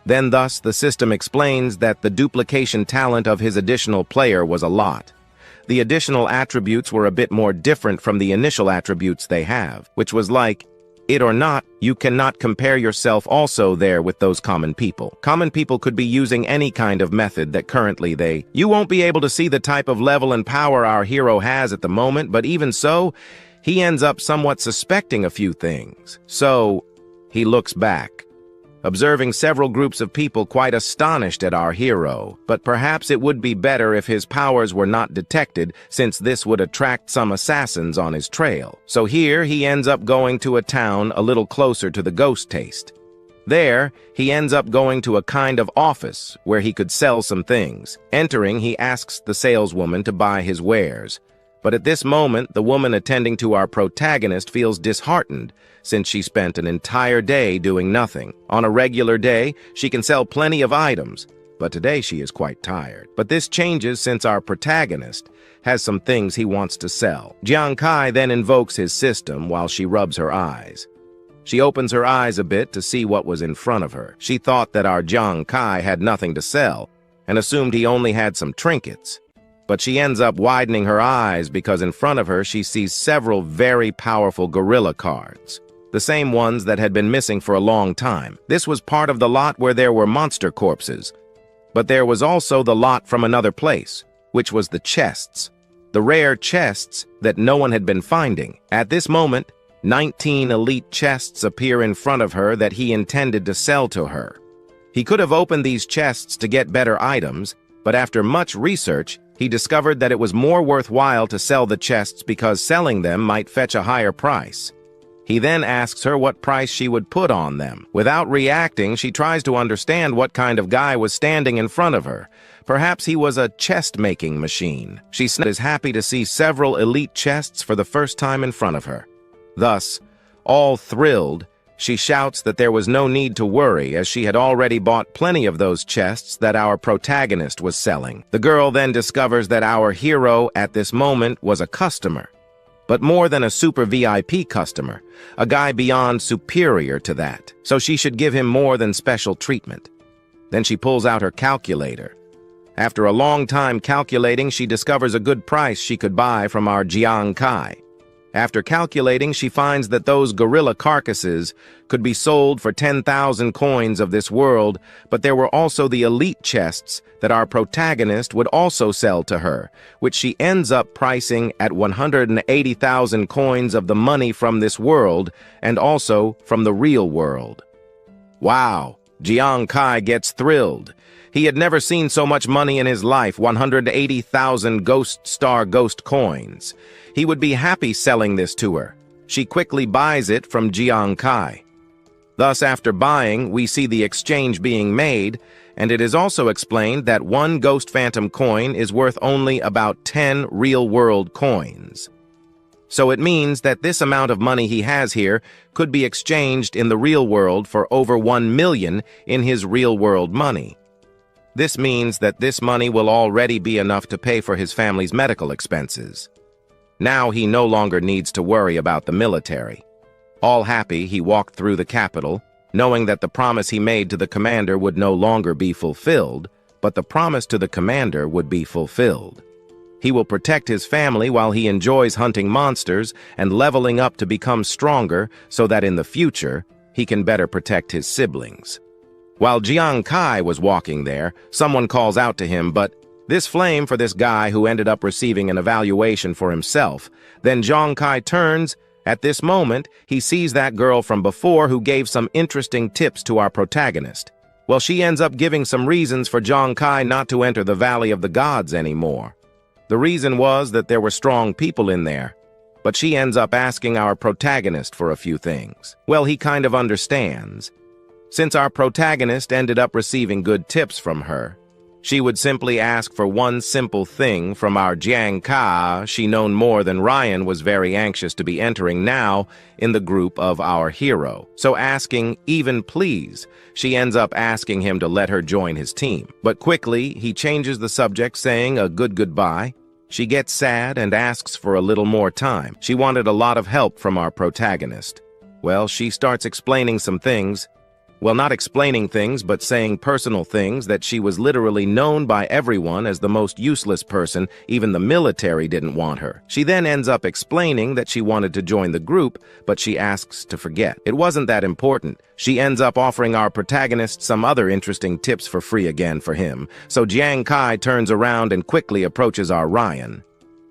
Then thus the system explains that the duplication talent of his additional player was a lot. The additional attributes were a bit more different from the initial attributes they have, which was like, it or not, you cannot compare yourself also there with those common people. Common people could be using any kind of method that currently you won't be able to see the type of level and power our hero has at the moment, but even so, he ends up somewhat suspecting a few things. So, he looks back, observing several groups of people quite astonished at our hero, but perhaps it would be better if his powers were not detected, since this would attract some assassins on his trail. So here he ends up going to a town a little closer to the ghost taste. There, he ends up going to a kind of office where he could sell some things. Entering, he asks the saleswoman to buy his wares. But at this moment, the woman attending to our protagonist feels disheartened, since she spent an entire day doing nothing. On a regular day, she can sell plenty of items, but today she is quite tired. But this changes since our protagonist has some things he wants to sell. Jiang Kai then invokes his system while she rubs her eyes. She opens her eyes a bit to see what was in front of her. She thought that our Jiang Kai had nothing to sell, and assumed he only had some trinkets. But she ends up widening her eyes because in front of her she sees several very powerful gorilla cards. The same ones that had been missing for a long time. This was part of the lot where there were monster corpses. But there was also the lot from another place, which was the chests. The rare chests that no one had been finding. At this moment, 19 elite chests appear in front of her that he intended to sell to her. He could have opened these chests to get better items, but after much research, he discovered that it was more worthwhile to sell the chests because selling them might fetch a higher price. He then asks her what price she would put on them. Without reacting, she tries to understand what kind of guy was standing in front of her. Perhaps he was a chest-making machine. She is happy to see several elite chests for the first time in front of her. Thus, all thrilled, she shouts that there was no need to worry, as she had already bought plenty of those chests that our protagonist was selling. The girl then discovers that our hero at this moment was a customer, but more than a super VIP customer, a guy beyond superior to that, so she should give him more than special treatment. Then she pulls out her calculator. After a long time calculating, she discovers a good price she could buy from our Jiang Kai. After calculating, she finds that those gorilla carcasses could be sold for 10,000 coins of this world, but there were also the elite chests that our protagonist would also sell to her, which she ends up pricing at 180,000 coins of the money from this world and also from the real world. Wow, Jiang Kai gets thrilled. He had never seen so much money in his life, 180,000 ghost coins. He would be happy selling this to her. She quickly buys it from Jiang Kai. Thus, after buying, we see the exchange being made, and it is also explained that one Ghost Phantom coin is worth only about 10 real-world coins. So it means that this amount of money he has here could be exchanged in the real world for over 1 million in his real-world money. This means that this money will already be enough to pay for his family's medical expenses. Now he no longer needs to worry about the military. All happy, he walked through the capital, knowing that the promise he made to the commander would no longer be fulfilled, but the promise to the commander would be fulfilled. He will protect his family while he enjoys hunting monsters and leveling up to become stronger so that in the future, he can better protect his siblings. While Jiang Kai was walking there, someone calls out to him, but this flame for this guy who ended up receiving an evaluation for himself. Then Jiang Kai turns. At this moment, he sees that girl from before who gave some interesting tips to our protagonist. Well, she ends up giving some reasons for Jiang Kai not to enter the Valley of the Gods anymore. The reason was that there were strong people in there, but she ends up asking our protagonist for a few things. Well, he kind of understands. Since our protagonist ended up receiving good tips from her, she would simply ask for one simple thing from our Jiang Kai. She known more than Ryan was very anxious to be entering now in the group of our hero. So asking, even please, she ends up asking him to let her join his team. But quickly, he changes the subject, saying a goodbye. She gets sad and asks for a little more time. She wanted a lot of help from our protagonist. Well, she starts explaining some things. Well, not explaining things, but saying personal things that she was literally known by everyone as the most useless person. Even the military didn't want her. She then ends up explaining that she wanted to join the group, but she asks to forget. It wasn't that important. She ends up offering our protagonist some other interesting tips for free again for him. So Jiang Kai turns around and quickly approaches our Ryan.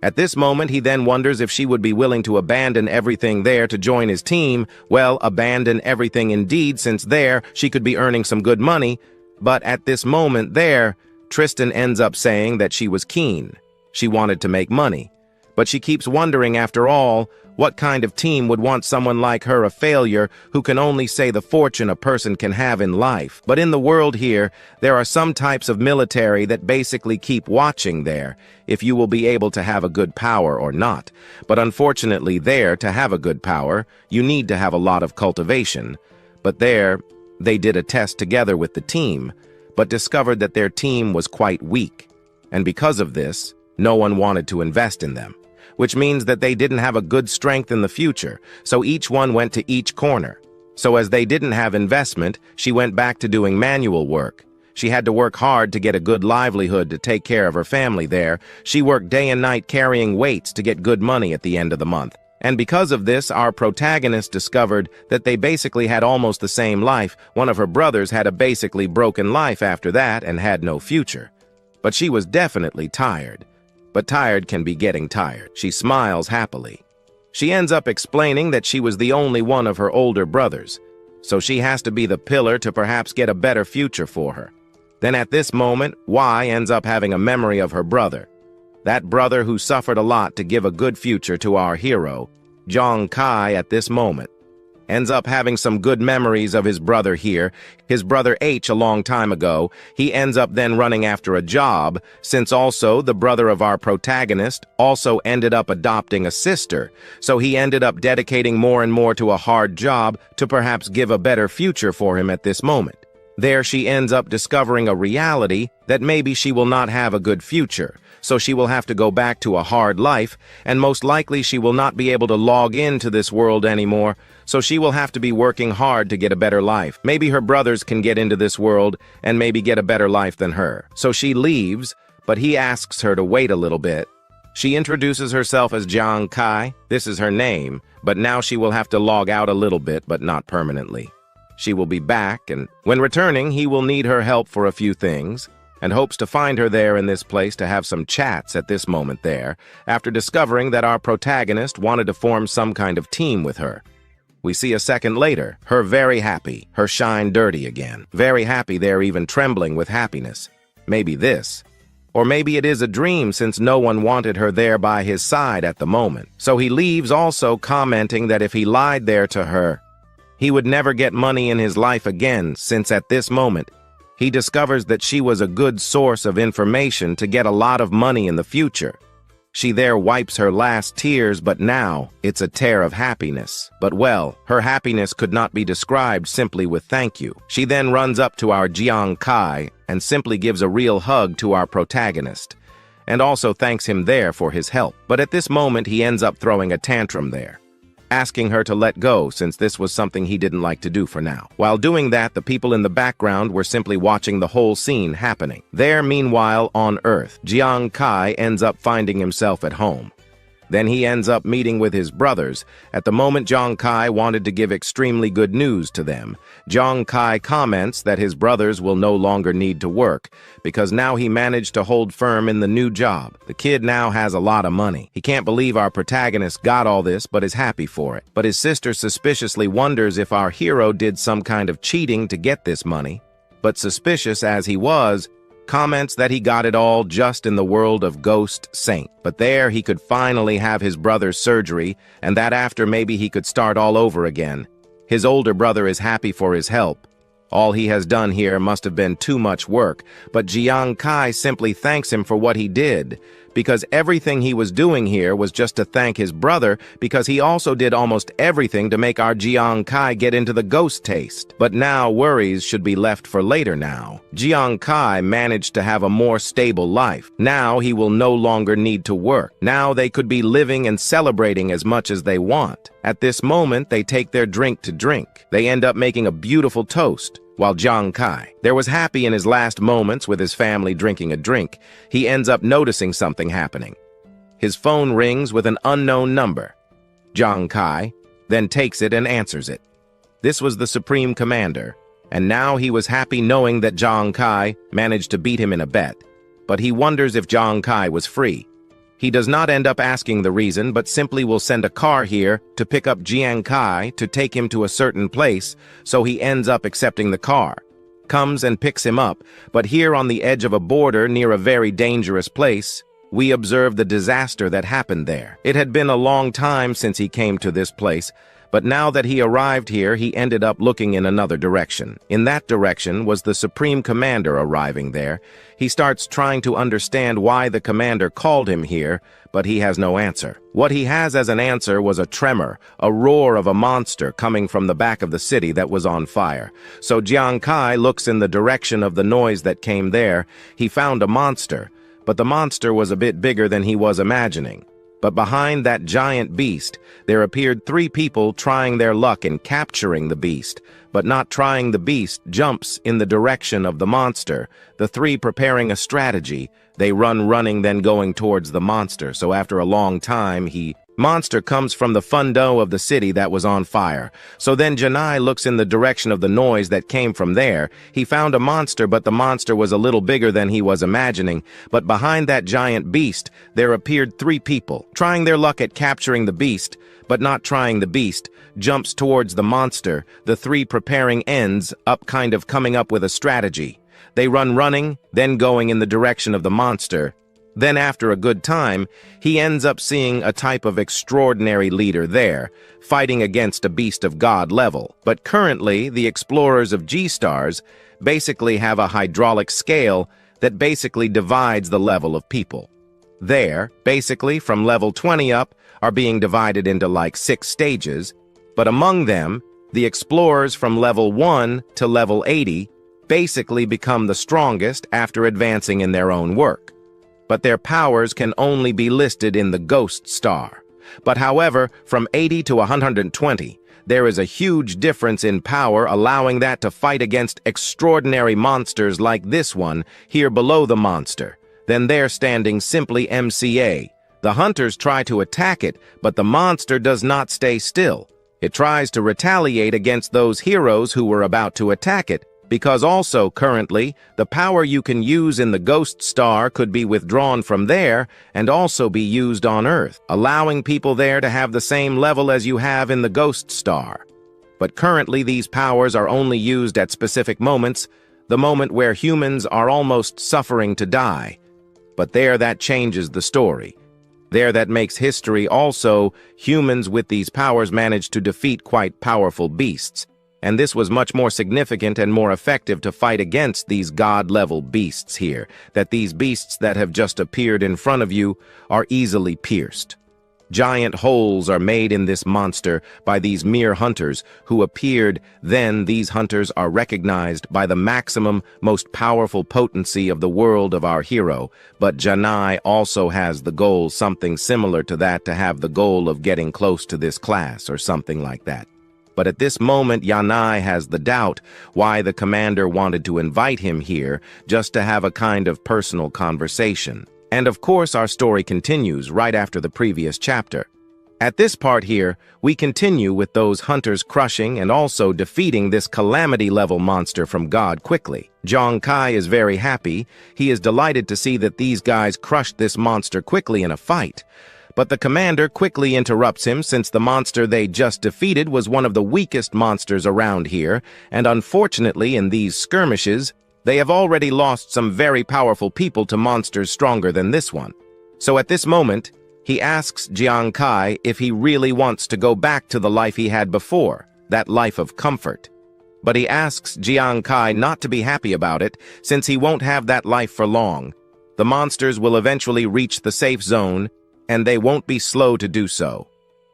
At this moment, he then wonders if she would be willing to abandon everything there to join his team. Well, abandon everything indeed, since there she could be earning some good money. But at this moment there, Tristan ends up saying that she was keen. She wanted to make money. But she keeps wondering, after all, what kind of team would want someone like her, a failure, who can only say the fortune a person can have in life. But in the world here, there are some types of military that basically keep watching there, if you will be able to have a good power or not. But unfortunately there, to have a good power, you need to have a lot of cultivation. But there, they did a test together with the team, but discovered that their team was quite weak. And because of this, no one wanted to invest in them, which means that they didn't have a good strength in the future, so each one went to each corner. So as they didn't have investment, she went back to doing manual work. She had to work hard to get a good livelihood to take care of her family there. She worked day and night carrying weights to get good money at the end of the month. And because of this, our protagonist discovered that they basically had almost the same life. One of her brothers had a basically broken life after that and had no future. But she was definitely tired. But tired can be getting tired. She smiles happily. She ends up explaining that she was the only one of her older brothers, so she has to be the pillar to perhaps get a better future for her. Then at this moment, Y ends up having a memory of her brother. That brother who suffered a lot to give a good future to our hero, Jiang Kai, at this moment. Ends up having some good memories of his brother here, his brother H a long time ago. He ends up then running after a job, since also the brother of our protagonist also ended up adopting a sister, so he ended up dedicating more and more to a hard job to perhaps give a better future for him at this moment. There she ends up discovering a reality that maybe she will not have a good future, so she will have to go back to a hard life, and most likely she will not be able to log into this world anymore, so she will have to be working hard to get a better life. Maybe her brothers can get into this world and maybe get a better life than her. So she leaves, but he asks her to wait a little bit. She introduces herself as Jiang Kai. This is her name, but now she will have to log out a little bit, but not permanently. She will be back, and when returning, he will need her help for a few things, and hopes to find her there in this place to have some chats at this moment there, after discovering that our protagonist wanted to form some kind of team with her. We see a second later, her very happy, her shine dirty again. Very happy there, even trembling with happiness. Maybe this. Or maybe it is a dream since no one wanted her there by his side at the moment. So he leaves also commenting that if he lied there to her, he would never get money in his life again, since at this moment, he discovers that she was a good source of information to get a lot of money in the future. She there wipes her last tears, but now it's a tear of happiness. But well, her happiness could not be described simply with thank you. She then runs up to our Jiang Kai and simply gives a real hug to our protagonist, and also thanks him there for his help. But at this moment, he ends up throwing a tantrum there, asking her to let go since this was something he didn't like to do for now. While doing that, the people in the background were simply watching the whole scene happening. There, meanwhile, on Earth, Jiang Kai ends up finding himself at home. Then he ends up meeting with his brothers. At the moment, Jiang Kai wanted to give extremely good news to them. Jiang Kai comments that his brothers will no longer need to work, because now he managed to hold firm in the new job. The kid now has a lot of money. He can't believe our protagonist got all this, but is happy for it. But his sister suspiciously wonders if our hero did some kind of cheating to get this money. But suspicious as he was, comments that he got it all just in the world of Ghost Saint. But there he could finally have his brother's surgery, and that after maybe he could start all over again. His older brother is happy for his help. All he has done here must have been too much work, but Jiang Kai simply thanks him for what he did, because everything he was doing here was just to thank his brother, because he also did almost everything to make our Jiang Kai get into the ghost taste. But now worries should be left for later now. Jiang Kai managed to have a more stable life. Now he will no longer need to work. Now they could be living and celebrating as much as they want. At this moment, they take their drink to drink. They end up making a beautiful toast. While Jiang Kai there was happy in his last moments with his family drinking a drink, he ends up noticing something happening. His phone rings with an unknown number. Jiang Kai then takes it and answers it. This was the Supreme Commander, and now he was happy knowing that Jiang Kai managed to beat him in a bet. But he wonders if Jiang Kai was free. He does not end up asking the reason, but simply will send a car here to pick up Jiang Kai to take him to a certain place, so he ends up accepting the car. Comes and picks him up, but here on the edge of a border near a very dangerous place, we observe the disaster that happened there. It had been a long time since he came to this place, but now that he arrived here, he ended up looking in another direction. In that direction was the Supreme Commander arriving there. He starts trying to understand why the commander called him here, but he has no answer. What he has as an answer was a tremor, a roar of a monster coming from the back of the city that was on fire. So Jiang Kai looks in the direction of the noise that came there. He found a monster, but the monster was a bit bigger than he was imagining. But behind that giant beast, there appeared 3 people trying their luck in capturing the beast, but not trying the beast jumps in the direction of the monster, the 3 preparing a strategy. They running then going towards the monster, so after a long time monster comes from the fundo of the city that was on fire. So then Janai looks in the direction of the noise that came from there. He found a monster, but the monster was a little bigger than he was imagining. But behind that giant beast, there appeared 3 people, trying their luck at capturing the beast, but not trying the beast, jumps towards the monster, the 3 preparing ends up kind of coming up with a strategy. They running, then going in the direction of the monster. Then after a good time, he ends up seeing a type of extraordinary leader there, fighting against a beast of God level. But currently, the explorers of G-Stars basically have a hydraulic scale that basically divides the level of people. There, basically, from level 20 up, are being divided into like 6 stages, but among them, the explorers from level 1 to level 80 basically become the strongest after advancing in their own work. But their powers can only be listed in the Ghost Star. But however, from 80 to 120, there is a huge difference in power, allowing that to fight against extraordinary monsters like this one here below the monster. Then there standing simply MCA, The hunters try to attack it, but the monster does not stay still. It tries to retaliate against those heroes who were about to attack it, because also currently, the power you can use in the Ghost Star could be withdrawn from there and also be used on Earth, allowing people there to have the same level as you have in the Ghost Star. But currently these powers are only used at specific moments, the moment where humans are almost suffering to die. But there that changes the story. There that makes history also, humans with these powers manage to defeat quite powerful beasts. And this was much more significant and more effective to fight against these god-level beasts here, that these beasts that have just appeared in front of you are easily pierced. Giant holes are made in this monster by these mere hunters who appeared. Then these hunters are recognized by the maximum, most powerful potency of the world of our hero. But Janai also has the goal, something similar to that, to have the goal of getting close to this class or something like that. But at this moment, Yanai has the doubt why the commander wanted to invite him here just to have a kind of personal conversation. And of course, our story continues right after the previous chapter. At this part here, we continue with those hunters crushing and also defeating this calamity-level monster from God quickly. Jiang Kai is very happy. He is delighted to see that these guys crushed this monster quickly in a fight. But the commander quickly interrupts him, since the monster they just defeated was one of the weakest monsters around here, and unfortunately in these skirmishes, they have already lost some very powerful people to monsters stronger than this one. So at this moment, he asks Jiang Kai if he really wants to go back to the life he had before, that life of comfort. But he asks Jiang Kai not to be happy about it, since he won't have that life for long. The monsters will eventually reach the safe zone, and they won't be slow to do so.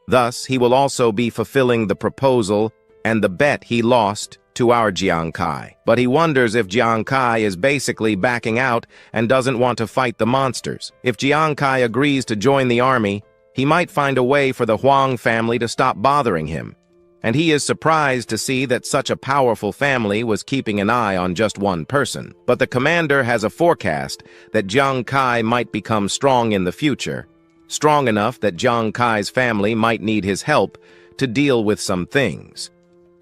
Thus, he will also be fulfilling the proposal and the bet he lost to our Jiang Kai. But he wonders if Jiang Kai is basically backing out and doesn't want to fight the monsters. If Jiang Kai agrees to join the army, he might find a way for the Huang family to stop bothering him. And he is surprised to see that such a powerful family was keeping an eye on just one person. But the commander has a forecast that Jiang Kai might become strong in the future, strong enough that Jiang Kai's family might need his help to deal with some things.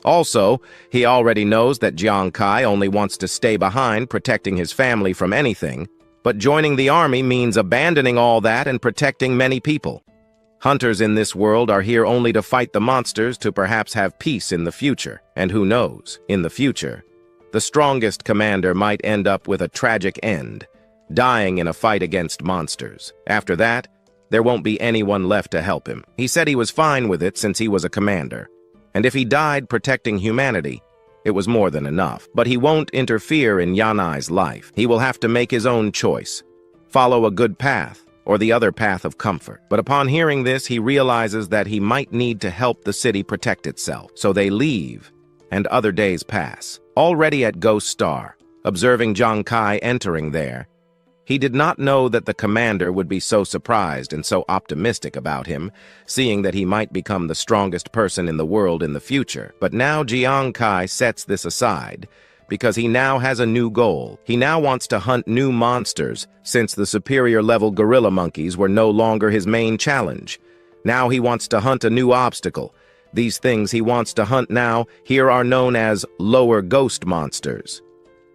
Also, he already knows that Jiang Kai only wants to stay behind, protecting his family from anything, but joining the army means abandoning all that and protecting many people. Hunters in this world are here only to fight the monsters, to perhaps have peace in the future. And who knows, in the future, the strongest commander might end up with a tragic end, dying in a fight against monsters. After that, there won't be anyone left to help him. He said he was fine with it since he was a commander. And if he died protecting humanity, it was more than enough. But he won't interfere in Yanai's life. He will have to make his own choice, follow a good path, or the other path of comfort. But upon hearing this, he realizes that he might need to help the city protect itself. So they leave, and other days pass. Already at Ghost Star, observing Jiang Kai entering there, he did not know that the commander would be so surprised and so optimistic about him, seeing that he might become the strongest person in the world in the future. But now Jiang Kai sets this aside, because he now has a new goal. He now wants to hunt new monsters, since the superior-level gorilla monkeys were no longer his main challenge. Now he wants to hunt a new obstacle. These things he wants to hunt now here are known as lower ghost monsters.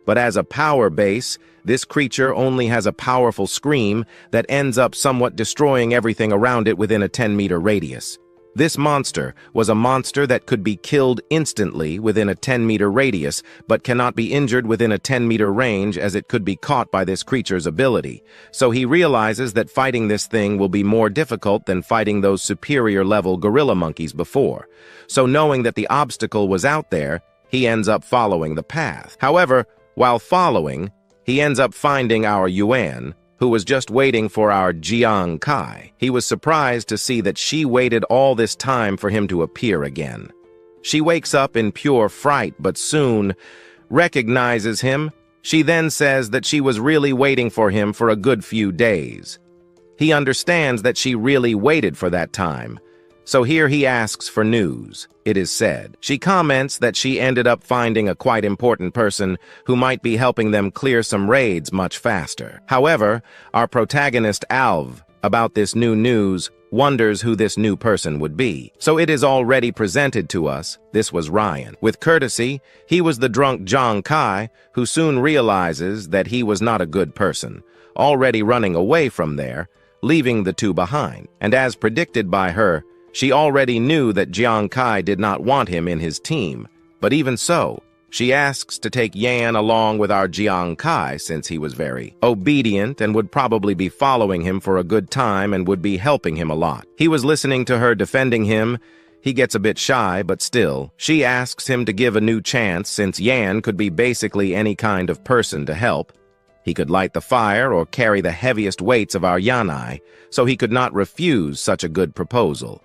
But as a power base, this creature only has a powerful scream that ends up somewhat destroying everything around it within a 10-meter radius. This monster was a monster that could be killed instantly within a 10-meter radius, but cannot be injured within a 10-meter range, as it could be caught by this creature's ability. So he realizes that fighting this thing will be more difficult than fighting those superior-level gorilla monkeys before. So knowing that the obstacle was out there, he ends up following the path. However, while following, he ends up finding our Yuan, who was just waiting for our Jiang Kai. He was surprised to see that she waited all this time for him to appear again. She wakes up in pure fright, but soon recognizes him. She then says that she was really waiting for him for a good few days. He understands that she really waited for that time. So here he asks for news, it is said. She comments that she ended up finding a quite important person who might be helping them clear some raids much faster. However, our protagonist Alv about this new news, wonders who this new person would be. So it is already presented to us, this was Ryan. With courtesy, he was the drunk Jiang Kai, who soon realizes that he was not a good person, already running away from there, leaving the two behind. And as predicted by her, she already knew that Jiang Kai did not want him in his team. But even so, she asks to take Yan along with our Jiang Kai since he was very obedient and would probably be following him for a good time and would be helping him a lot. He was listening to her defending him. He gets a bit shy, but still. She asks him to give a new chance since Yan could be basically any kind of person to help. He could light the fire or carry the heaviest weights of our Yanai, so he could not refuse such a good proposal.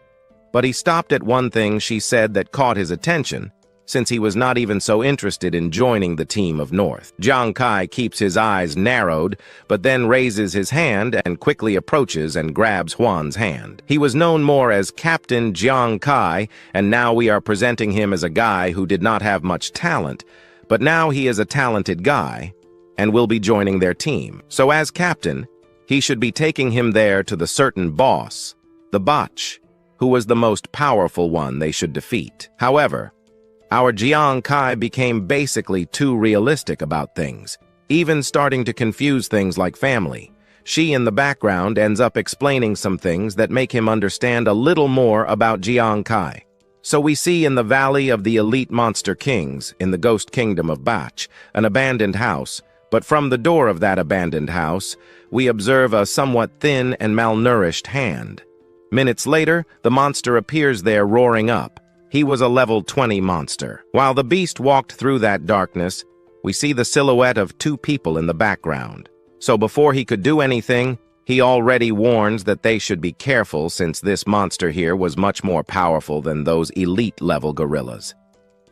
But he stopped at one thing she said that caught his attention, since he was not even so interested in joining the team of North. Jiang Kai keeps his eyes narrowed, but then raises his hand and quickly approaches and grabs Huan's hand. He was known more as Captain Jiang Kai, and now we are presenting him as a guy who did not have much talent, but now he is a talented guy and will be joining their team. So as captain, he should be taking him there to the certain boss, the Botch, who was the most powerful one they should defeat. However, our Jiang Kai became basically too realistic about things, even starting to confuse things like family. She, in the background, ends up explaining some things that make him understand a little more about Jiang Kai. So we see in the Valley of the Elite Monster Kings, in the Ghost Kingdom of Bach, an abandoned house, but from the door of that abandoned house, we observe a somewhat thin and malnourished hand. Minutes later, the monster appears there roaring up. He was a level 20 monster. While the beast walked through that darkness, we see the silhouette of two people in the background. So before he could do anything, he already warns that they should be careful since this monster here was much more powerful than those elite-level gorillas.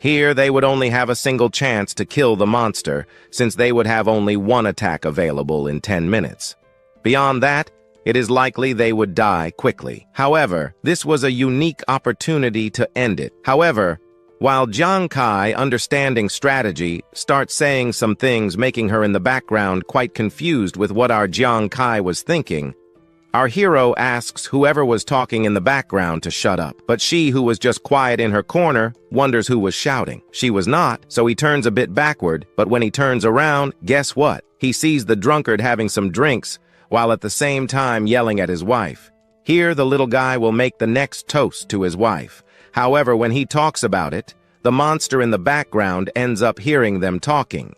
Here, they would only have a single chance to kill the monster, since they would have only one attack available in 10 minutes. Beyond that, it is likely they would die quickly. However, this was a unique opportunity to end it. However, while Jiang Kai, understanding strategy, starts saying some things making her in the background quite confused with what our Jiang Kai was thinking, our hero asks whoever was talking in the background to shut up. But she, who was just quiet in her corner, wonders who was shouting. She was not, so he turns a bit backward, but when he turns around, guess what? He sees the drunkard having some drinks, while at the same time yelling at his wife. Here, the little guy will make the next toast to his wife. However, when he talks about it, the monster in the background ends up hearing them talking.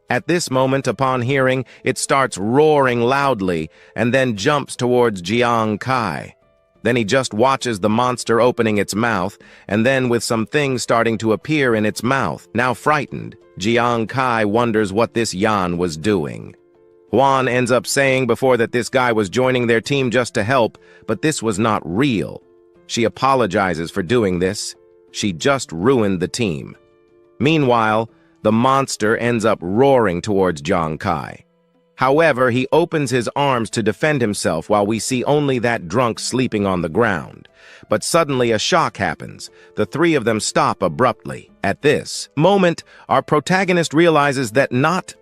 At this moment, upon hearing, it starts roaring loudly and then jumps towards Jiang Kai. Then he just watches the monster opening its mouth, and then with some things starting to appear in its mouth. Now frightened, Jiang Kai wonders what this Yan was doing. Huan ends up saying before that this guy was joining their team just to help, but this was not real. She apologizes for doing this. She just ruined the team. Meanwhile, the monster ends up roaring towards Jiang Kai. However, he opens his arms to defend himself while we see only that drunk sleeping on the ground. But suddenly a shock happens. The three of them stop abruptly. At this moment, our protagonist realizes that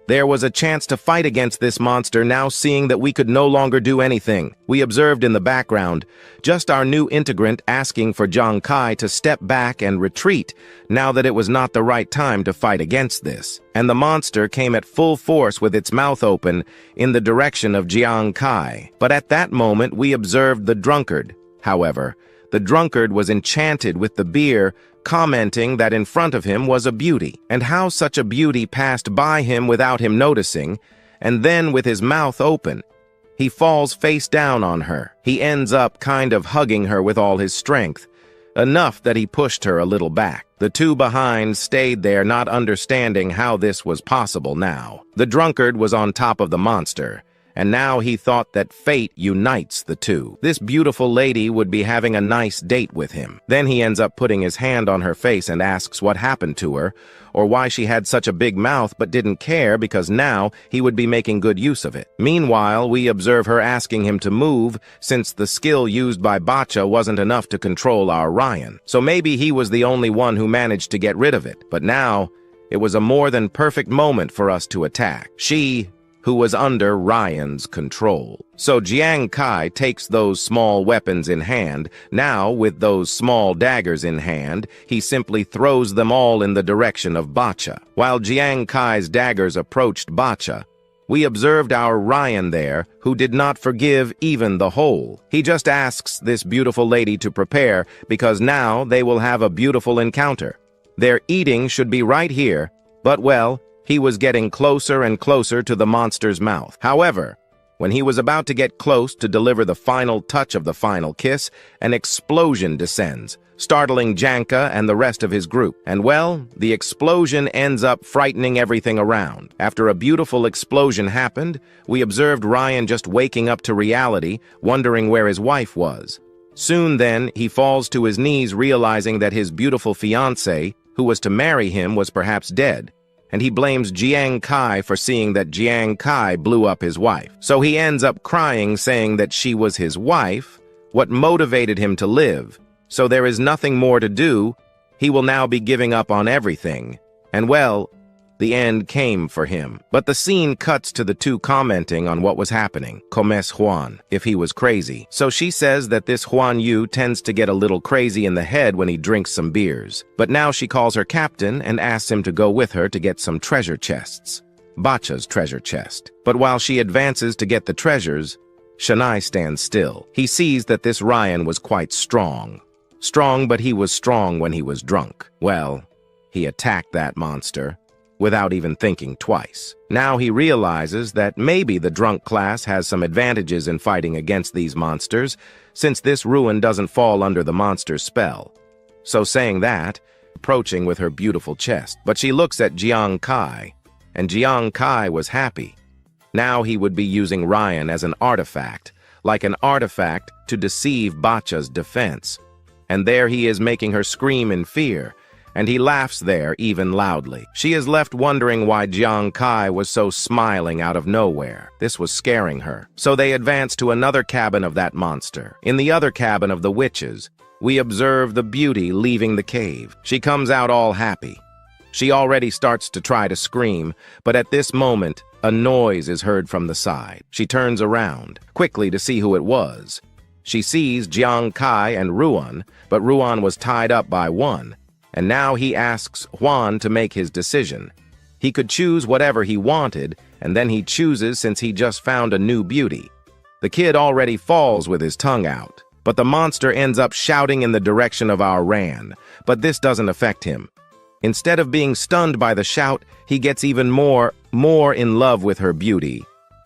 there was a chance to fight against this monster, now seeing that we could no longer do anything. We observed in the background just our new integrant asking for Jiang Kai to step back and retreat, now that it was not the right time to fight against this. And the monster came at full force with its mouth open in the direction of Jiang Kai. But at that moment, we observed the drunkard. However, the drunkard was enchanted with the beer, commenting that in front of him was a beauty, and how such a beauty passed by him without him noticing, and then with his mouth open, he falls face down on her. He ends up kind of hugging her with all his strength, enough that he pushed her a little back. The two behind stayed there, not understanding how this was possible now. The drunkard was on top of the monster, and now he thought that fate unites the two. This beautiful lady would be having a nice date with him. Then he ends up putting his hand on her face and asks what happened to her, or why she had such a big mouth but didn't care because now he would be making good use of it. Meanwhile, we observe her asking him to move since the skill used by Bacha wasn't enough to control our Ryan. So maybe he was the only one who managed to get rid of it. But now, it was a more than perfect moment for us to attack. She, who was under Ryan's control. So Jiang Kai takes those small weapons in hand. Now, with those small daggers in hand, he simply throws them all in the direction of Bacha. While Jiang Kai's daggers approached Bacha, we observed our Ryan there, who did not forgive even the whole. He just asks this beautiful lady to prepare, because now they will have a beautiful encounter. Their eating should be right here, but well, he was getting closer and closer to the monster's mouth. However, when he was about to get close to deliver the final touch of the final kiss, an explosion descends, startling Janka and the rest of his group. And well, the explosion ends up frightening everything around. After a beautiful explosion happened, we observed Ryan just waking up to reality, wondering where his wife was. Soon then, he falls to his knees realizing that his beautiful fiancée, who was to marry him, was perhaps dead. And he blames Jiang Kai for seeing that Jiang Kai blew up his wife. So he ends up crying, saying that she was his wife, what motivated him to live. So there is nothing more to do. He will now be giving up on everything. And well, the end came for him. But the scene cuts to the two commenting on what was happening. Comes Juan, if he was crazy. So she says that this Juan Yu tends to get a little crazy in the head when he drinks some beers. But now she calls her captain and asks him to go with her to get some treasure chests. Bacha's treasure chest. But while she advances to get the treasures, Shanai stands still. He sees that this Ryan was quite strong. Strong, but he was strong when he was drunk. Well, he attacked that monster without even thinking twice. Now he realizes that maybe the drunk class has some advantages in fighting against these monsters, since this ruin doesn't fall under the monster's spell. So saying that, approaching with her beautiful chest. But she looks at Jiang Kai, and Jiang Kai was happy. Now he would be using Ryan as an artifact, like an artifact to deceive Bacha's defense. And there he is making her scream in fear, and he laughs there even loudly. She is left wondering why Jiang Kai was so smiling out of nowhere. This was scaring her. So they advance to another cabin of that monster. In the other cabin of the witches, we observe the beauty leaving the cave. She comes out all happy. She already starts to try to scream, but at this moment, a noise is heard from the side. She turns around, quickly to see who it was. She sees Jiang Kai and Ruan, but Ruan was tied up by one. And now he asks Juan to make his decision. He could choose whatever he wanted, and then he chooses since he just found a new beauty. The kid already falls with his tongue out, but the monster ends up shouting in the direction of our Ran, but this doesn't affect him. Instead of being stunned by the shout, he gets even more in love with her beauty.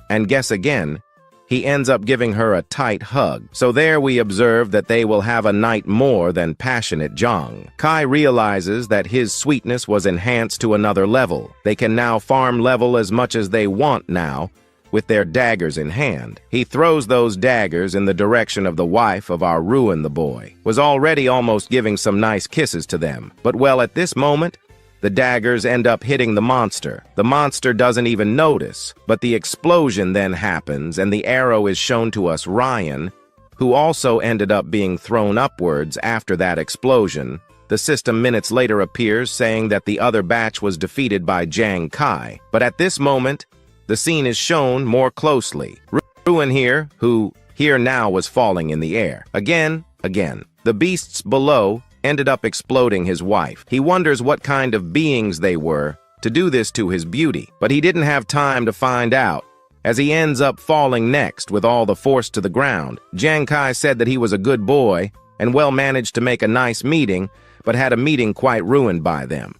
And guess again, he ends up giving her a tight hug. So there we observe that they will have a night more than passionate Jiang. Kai realizes that his sweetness was enhanced to another level. They can now farm level as much as they want now, with their daggers in hand. He throws those daggers in the direction of the wife of our Ruin the boy. Was already almost giving some nice kisses to them. But well, at this moment, the daggers end up hitting the monster. The monster doesn't even notice, but the explosion then happens and the arrow is shown to us Ryan, who also ended up being thrown upwards after that explosion. The system minutes later appears saying that the other batch was defeated by Jiang Kai. But at this moment, the scene is shown more closely. Ruin here, who here now was falling in the air. Again. The beasts below ended up exploding his wife. He wonders what kind of beings they were to do this to his beauty, but he didn't have time to find out, as he ends up falling next with all the force to the ground. Jiang Kai said that he was a good boy and well managed to make a nice meeting, but had a meeting quite ruined by them.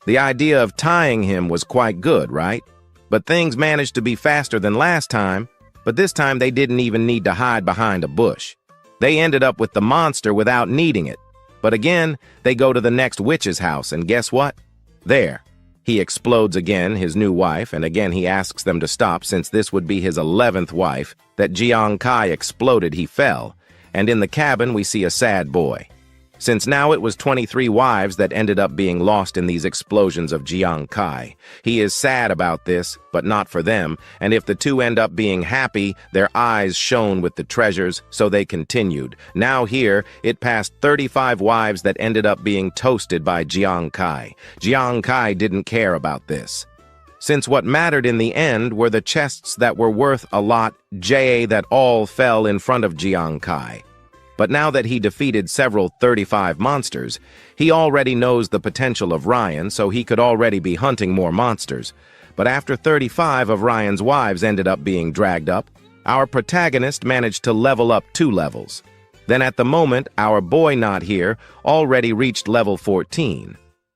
The idea of tying him was quite good, right? But things managed to be faster than last time, but this time they didn't even need to hide behind a bush. They ended up with the monster without needing it. But again, they go to the next witch's house, and guess what? There. He explodes again, his new wife, and again he asks them to stop since this would be his 11th wife. That Jiang Kai exploded, he fell. And in the cabin, we see a sad boy. Since now it was 23 wives that ended up being lost in these explosions of Jiang Kai. He is sad about this, but not for them, and if the two end up being happy, their eyes shone with the treasures, so they continued. Now here, it passed 35 wives that ended up being toasted by Jiang Kai. Jiang Kai didn't care about this. since what mattered in the end were the chests that were worth a lot, that all fell in front of Jiang Kai. But now that he defeated several 35 monsters, he already knows the potential of Ryan, so he could already be hunting more monsters. But after 35 of Ryan's wives ended up being dragged up, our protagonist managed to level up 2 levels. Then at the moment, our boy not here already reached level 14.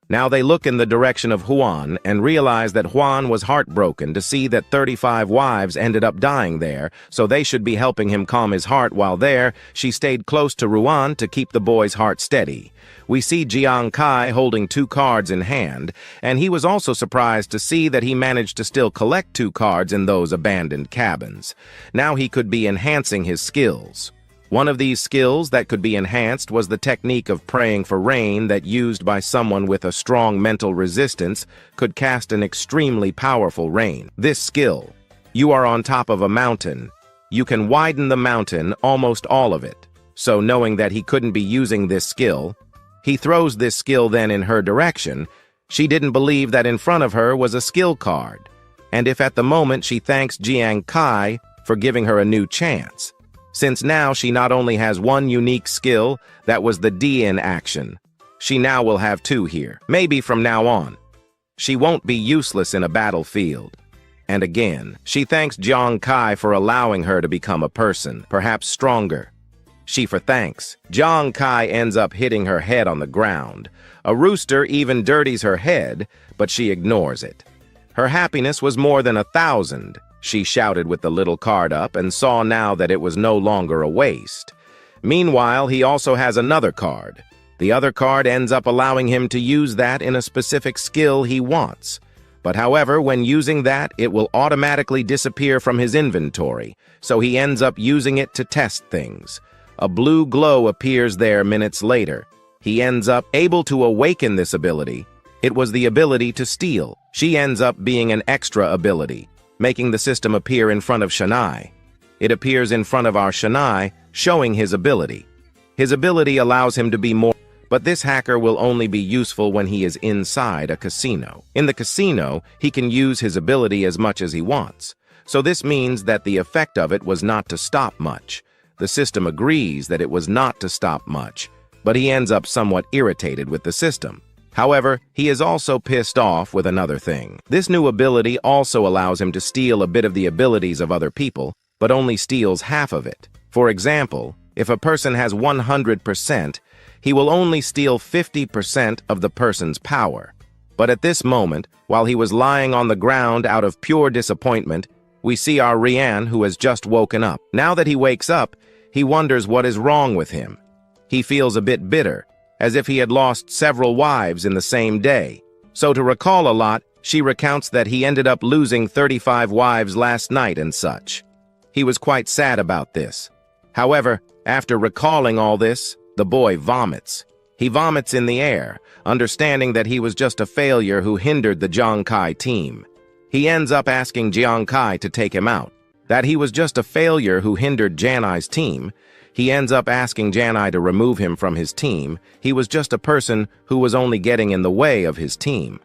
Now they look in the direction of Huan and realize that Huan was heartbroken to see that 35 wives ended up dying there, so they should be helping him calm his heart. While there, she stayed close to Ruan to keep the boy's heart steady. We see Jiang Kai holding 2 cards in hand, and he was also surprised to see that he managed to still collect 2 cards in those abandoned cabins. Now he could be enhancing his skills. One of these skills that could be enhanced was the technique of praying for rain that, used by someone with a strong mental resistance, could cast an extremely powerful rain. This skill, you are on top of a mountain. You can widen the mountain, almost all of it. So knowing that he couldn't be using this skill, he throws this skill then in her direction. She didn't believe that in front of her was a skill card. And if at the moment she thanks Jiang Kai for giving her a new chance, since now she not only has 1 unique skill, that was the D in action. She now will have 2 here. Maybe from now on, she won't be useless in a battlefield. And again, she thanks Jiang Kai for allowing her to become a person, perhaps stronger. She for thanks. Jiang Kai ends up hitting her head on the ground. A rooster even dirties her head, but she ignores it. Her happiness was more than 1,000. She shouted with the little card up and saw now that it was no longer a waste. Meanwhile, he also has another card. The other card ends up allowing him to use that in a specific skill he wants. But however, when using that, it will automatically disappear from his inventory, so he ends up using it to test things. A blue glow appears there minutes later. He ends up able to awaken this ability. It was the ability to steal. She ends up being an extra ability, making the system appear in front of Shanai. It appears in front of our Shanai, showing his ability. His ability allows him to be more, but this hacker will only be useful when he is inside a casino. In the casino, he can use his ability as much as he wants. So this means that the effect of it was not to stop much. The system agrees that it was not to stop much, but he ends up somewhat irritated with the system. However, he is also pissed off with another thing. This new ability also allows him to steal a bit of the abilities of other people, but only steals half of it. For example, if a person has 100%, he will only steal 50% of the person's power. But at this moment, while he was lying on the ground out of pure disappointment, we see our Rian, who has just woken up. Now that he wakes up, he wonders what is wrong with him. He feels a bit bitter, as if he had lost several wives in the same day. So to recall a lot, she recounts that he ended up losing 35 wives last night and such. He was quite sad about this. However, after recalling all this, the boy vomits. He vomits in the air, understanding that he was just a failure who hindered the Jiang Kai team. He ends up asking Jiang Kai to take him out. That he was just a failure who hindered Janai's team. He ends up asking Janai to remove him from his team. He was just a person who was only getting in the way of his team.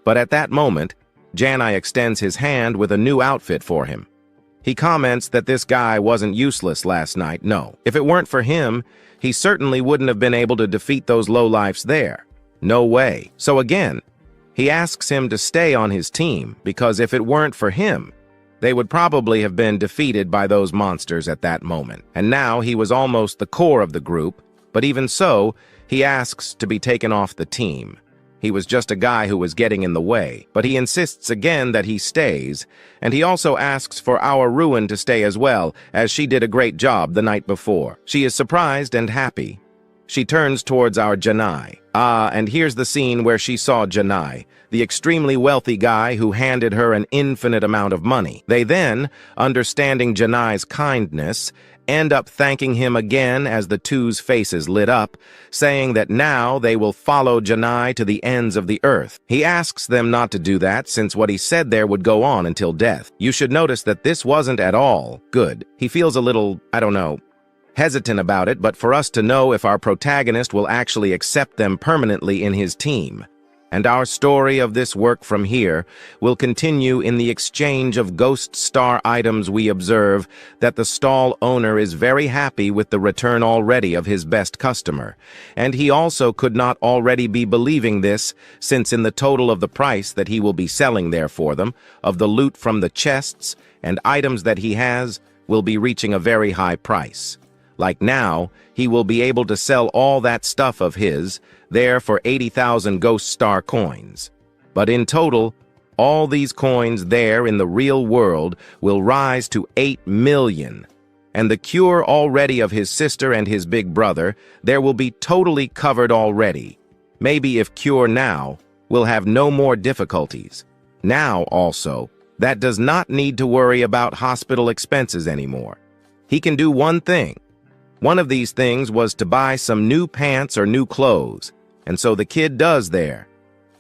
But at that moment, Janai extends his hand with a new outfit for him. He comments that this guy wasn't useless last night. No, if it weren't for him, he certainly wouldn't have been able to defeat those lowlifes there. No way. So again, he asks him to stay on his team, because if it weren't for him, they would probably have been defeated by those monsters at that moment. And now he was almost the core of the group, but even so, he asks to be taken off the team. He was just a guy who was getting in the way, but he insists again that he stays, and he also asks for our Ruin to stay as well, as she did a great job the night before. She is surprised and happy. She turns towards our Janai. And here's the scene where she saw Janai, the extremely wealthy guy who handed her an infinite amount of money. They then, understanding Janai's kindness, end up thanking him again as the two's faces lit up, saying that now they will follow Janai to the ends of the earth. He asks them not to do that since what he said there would go on until death. You should notice that this wasn't at all good. He feels a little, hesitant about it, but for us to know if our protagonist will actually accept them permanently in his team. And our story of this work from here will continue in the exchange of ghost star items. We observe that the stall owner is very happy with the return already of his best customer, and he also could not already be believing this, since in the total of the price that he will be selling there for them, of the loot from the chests and items that he has, will be reaching a very high price. Like now, he will be able to sell all that stuff of his there for 80,000 ghost star coins. But in total, all these coins there in the real world will rise to 8 million. And the cure already of his sister and his big brother, there will be totally covered already. Maybe if cure now, will have no more difficulties. Now also, that does not need to worry about hospital expenses anymore. He can do one thing. One of these things was to buy some new pants or new clothes, and so the kid does there.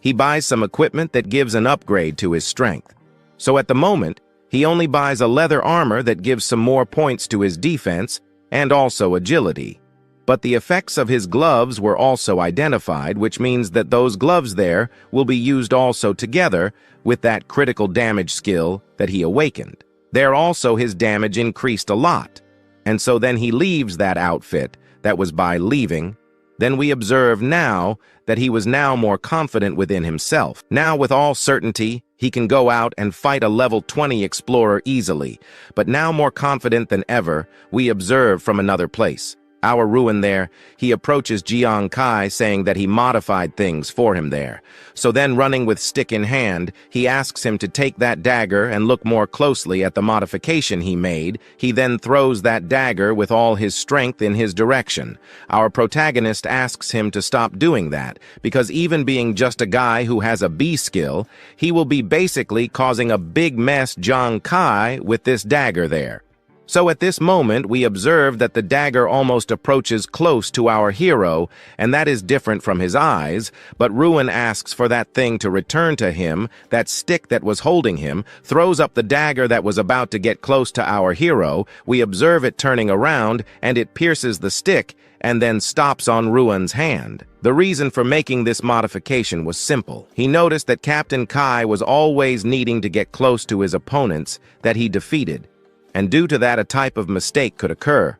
He buys some equipment that gives an upgrade to his strength. So at the moment, he only buys a leather armor that gives some more points to his defense and also agility. But the effects of his gloves were also identified, which means that those gloves there will be used also together with that critical damage skill that he awakened. There also his damage increased a lot. And so then he leaves that outfit that was by leaving. Then we observe now that he was now more confident within himself. Now with all certainty, he can go out and fight a level 20 explorer easily. But now more confident than ever, we observe from another place. Our ruin there, he approaches Jiang Chen saying that he modified things for him there. So then running with stick in hand, he asks him to take that dagger and look more closely at the modification he made. He then throws that dagger with all his strength in his direction. Our protagonist asks him to stop doing that, because even being just a guy who has a B skill, he will be basically causing a big mess Jiang Chen with this dagger there. So at this moment, we observe that the dagger almost approaches close to our hero, and that is different from his eyes, but Ruin asks for that thing to return to him, that stick that was holding him, throws up the dagger that was about to get close to our hero. We observe it turning around, and it pierces the stick, and then stops on Ruin's hand. The reason for making this modification was simple. He noticed that Captain Kai was always needing to get close to his opponents that he defeated. And due to that, a type of mistake could occur.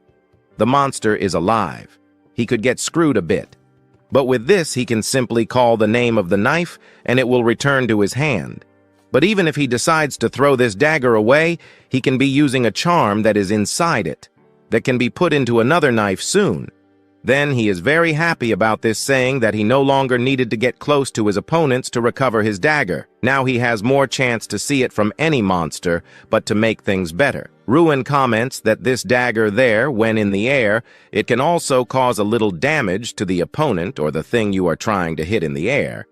The monster is alive. He could get screwed a bit. But with this, he can simply call the name of the knife, and it will return to his hand. But even if he decides to throw this dagger away, he can be using a charm that is inside it, that can be put into another knife soon. Then he is very happy about this, saying that he no longer needed to get close to his opponents to recover his dagger. Now he has more chance to see it from any monster, but to make things better. Ruin comments that this dagger there, when in the air, it can also cause a little damage to the opponent or the thing you are trying to hit in the air.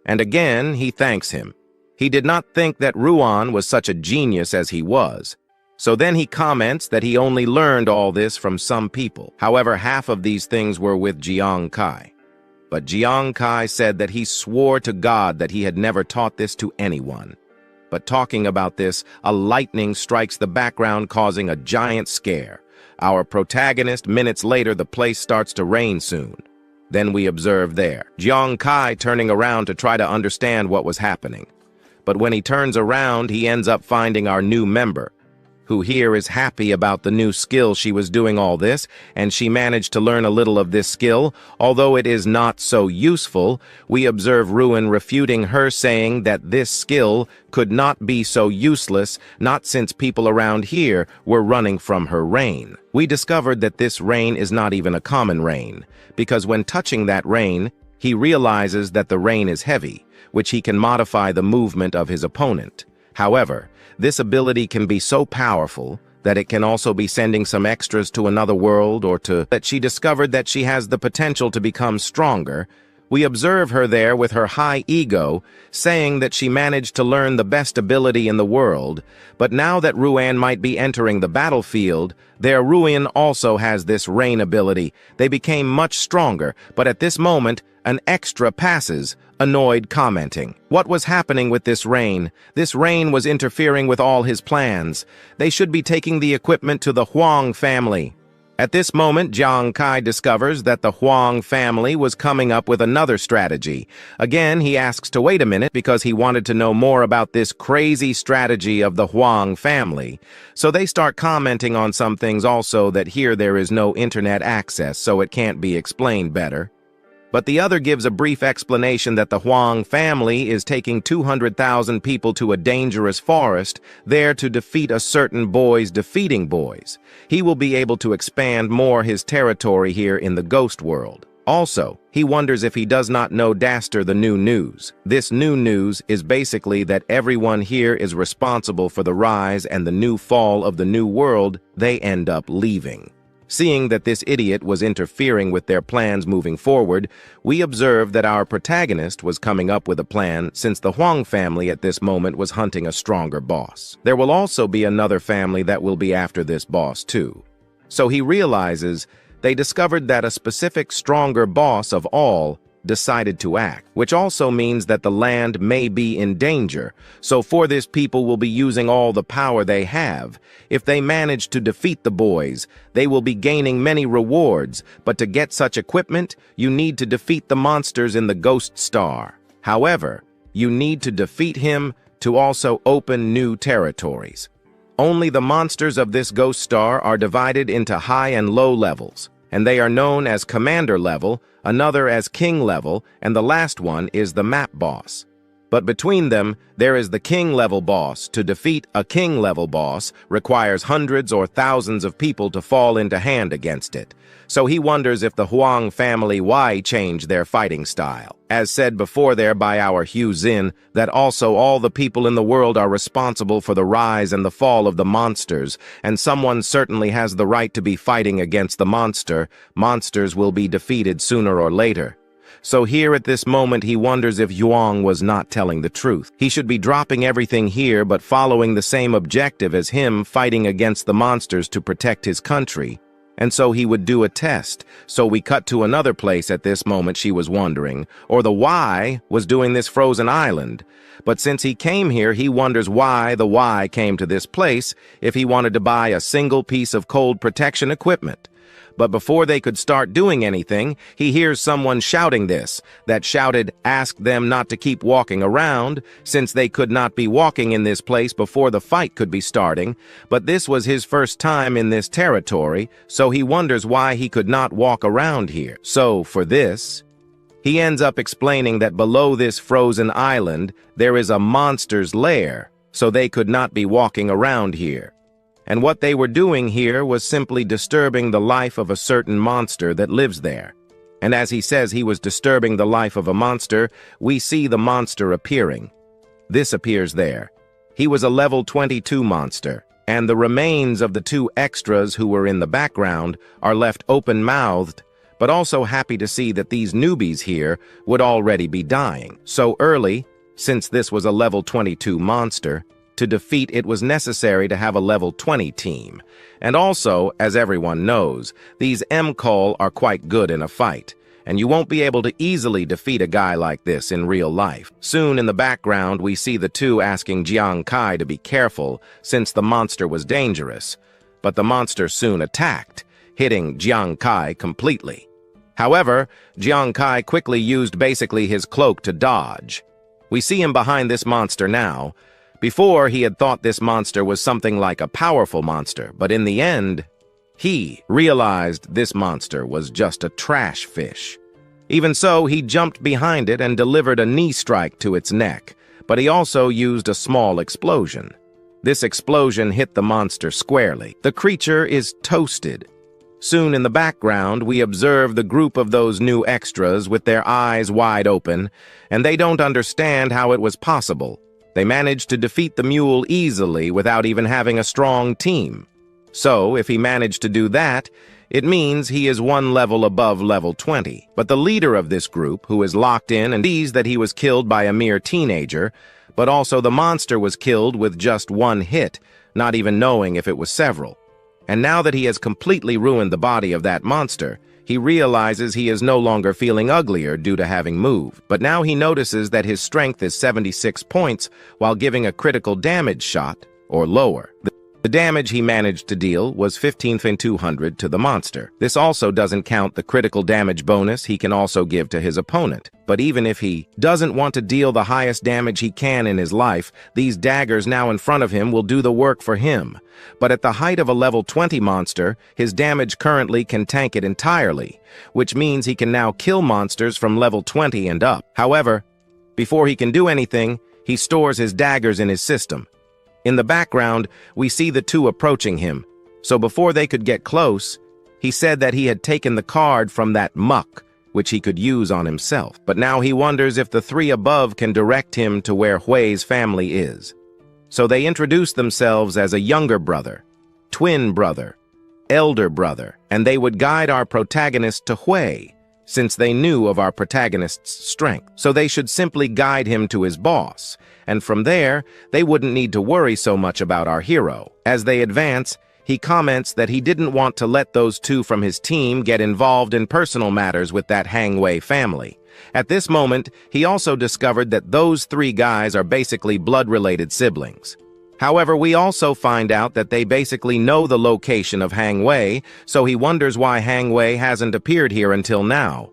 And again, he thanks him. He did not think that Ruan was such a genius as he was. So then he comments that he only learned all this from some people. However, half of these things were with Jiang Chen. But Jiang Chen said that he swore to God that he had never taught this to anyone. But talking about this, a lightning strikes the background, causing a giant scare. Our protagonist, minutes later, the place starts to rain soon. Then we observe there Jiang Chen turning around to try to understand what was happening. But when he turns around, he ends up finding our new member, who here is happy about the new skill she was doing all this, and she managed to learn a little of this skill. Although it is not so useful, we observe Ruin refuting her, saying that this skill could not be so useless, not since people around here were running from her rain. We discovered that this rain is not even a common rain, because when touching that rain, he realizes that the rain is heavy, which he can modify the movement of his opponent. However, this ability can be so powerful that it can also be sending some extras to another world or to that she discovered that she has the potential to become stronger. We observe her there with her high ego, saying that she managed to learn the best ability in the world, but now that Ruan might be entering the battlefield, their Ruin also has this rain ability. They became much stronger, but at this moment, an extra passes, annoyed, commenting. What was happening with this rain? This rain was interfering with all his plans. They should be taking the equipment to the Huang family. At this moment, Jiang Kai discovers that the Huang family was coming up with another strategy. Again, he asks to wait a minute because he wanted to know more about this crazy strategy of the Huang family. So they start commenting on some things also, that here there is no internet access, so it can't be explained better. But the other gives a brief explanation that the Huang family is taking 200,000 people to a dangerous forest, there to defeat a certain boys defeating boys. He will be able to expand more his territory here in the ghost world. Also, he wonders if he does not know Daster the new news. This new news is basically that everyone here is responsible for the rise and the new fall of the new world. They end up leaving. Seeing that this idiot was interfering with their plans moving forward, we observed that our protagonist was coming up with a plan, since the Huang family at this moment was hunting a stronger boss. There will also be another family that will be after this boss too. So he realizes they discovered that a specific stronger boss of all decided to act, which also means that the land may be in danger. So for this, people will be using all the power they have. If they manage to defeat the boys, they will be gaining many rewards, but to get such equipment, you need to defeat the monsters in the Ghost Star. However, you need to defeat him to also open new territories. Only the monsters of this Ghost Star are divided into high and low levels, and they are known as Commander level, another as King level, and the last one is the Map Boss. But between them, there is the King level boss. To defeat a King level boss requires hundreds or thousands of people to fall into hand against it. So he wonders if the Huang family why change their fighting style. As said before there by our Hu Xin, that also all the people in the world are responsible for the rise and the fall of the monsters, and someone certainly has the right to be fighting against the monster. Monsters will be defeated sooner or later. So here at this moment he wonders if Yuang was not telling the truth. He should be dropping everything here but following the same objective as him, fighting against the monsters to protect his country. And so he would do a test. So we cut to another place at this moment, she was wondering. Or the Y was doing this frozen island. But since he came here, he wonders why the Y came to this place if he wanted to buy a single piece of cold protection equipment. But before they could start doing anything, he hears someone shouting this, that shouted, ask them not to keep walking around, since they could not be walking in this place before the fight could be starting. But this was his first time in this territory, so he wonders why he could not walk around here. So, for this, he ends up explaining that below this frozen island, there is a monster's lair, so they could not be walking around here. And what they were doing here was simply disturbing the life of a certain monster that lives there. And as he says he was disturbing the life of a monster, we see the monster appearing. This appears there. He was a level 22 monster, and the remains of the two extras who were in the background are left open-mouthed, but also happy to see that these newbies here would already be dying. So early, since this was a level 22 monster, to defeat it was necessary to have a level 20 team. And also, as everyone knows, these M-Call are quite good in a fight, and you won't be able to easily defeat a guy like this in real life. Soon in the background, we see the two asking Jiang Kai to be careful, since the monster was dangerous. But the monster soon attacked, hitting Jiang Kai completely. However, Jiang Kai quickly used basically his cloak to dodge. We see him behind this monster now. Before, he had thought this monster was something like a powerful monster, but in the end, he realized this monster was just a trash fish. Even so, he jumped behind it and delivered a knee strike to its neck, but he also used a small explosion. This explosion hit the monster squarely. The creature is toasted. Soon in the background, we observe the group of those new extras with their eyes wide open, and they don't understand how it was possible. They managed to defeat the mule easily without even having a strong team. So, if he managed to do that, it means he is one level above level 20. But the leader of this group, who is locked in and sees that he was killed by a mere teenager, but also the monster was killed with just one hit, not even knowing if it was several. And now that he has completely ruined the body of that monster, he realizes he is no longer feeling uglier due to having moved, but now he notices that his strength is 76 points while giving a critical damage shot, or lower. The damage he managed to deal was 15,200 to the monster. This also doesn't count the critical damage bonus he can also give to his opponent. But even if he doesn't want to deal the highest damage he can in his life, these daggers now in front of him will do the work for him. But at the height of a level 20 monster, his damage currently can tank it entirely, which means he can now kill monsters from level 20 and up. However, before he can do anything, he stores his daggers in his system. In the background, we see the two approaching him, so before they could get close, he said that he had taken the card from that muck, which he could use on himself. But now he wonders if the three above can direct him to where Hui's family is. So they introduce themselves as a younger brother, twin brother, elder brother, and they would guide our protagonist to Hui, since they knew of our protagonist's strength. So they should simply guide him to his boss, and from there, they wouldn't need to worry so much about our hero. As they advance, he comments that he didn't want to let those two from his team get involved in personal matters with that Hangwei family. At this moment, he also discovered that those three guys are basically blood-related siblings. However, we also find out that they basically know the location of Hangwei, so he wonders why Hangwei hasn't appeared here until now.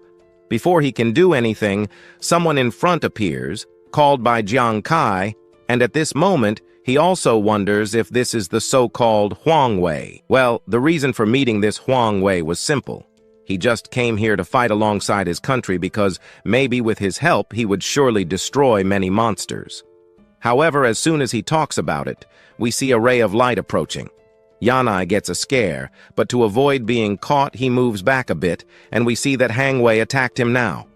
Before he can do anything, someone in front appears, called by Jiang Kai, and at this moment, he also wonders if this is the so-called Huang Wei. Well, the reason for meeting this Huang Wei was simple. He just came here to fight alongside his country because maybe with his help he would surely destroy many monsters. However, as soon as he talks about it, we see a ray of light approaching. Yanai gets a scare, but to avoid being caught, he moves back a bit, and we see that Hangwei attacked him now.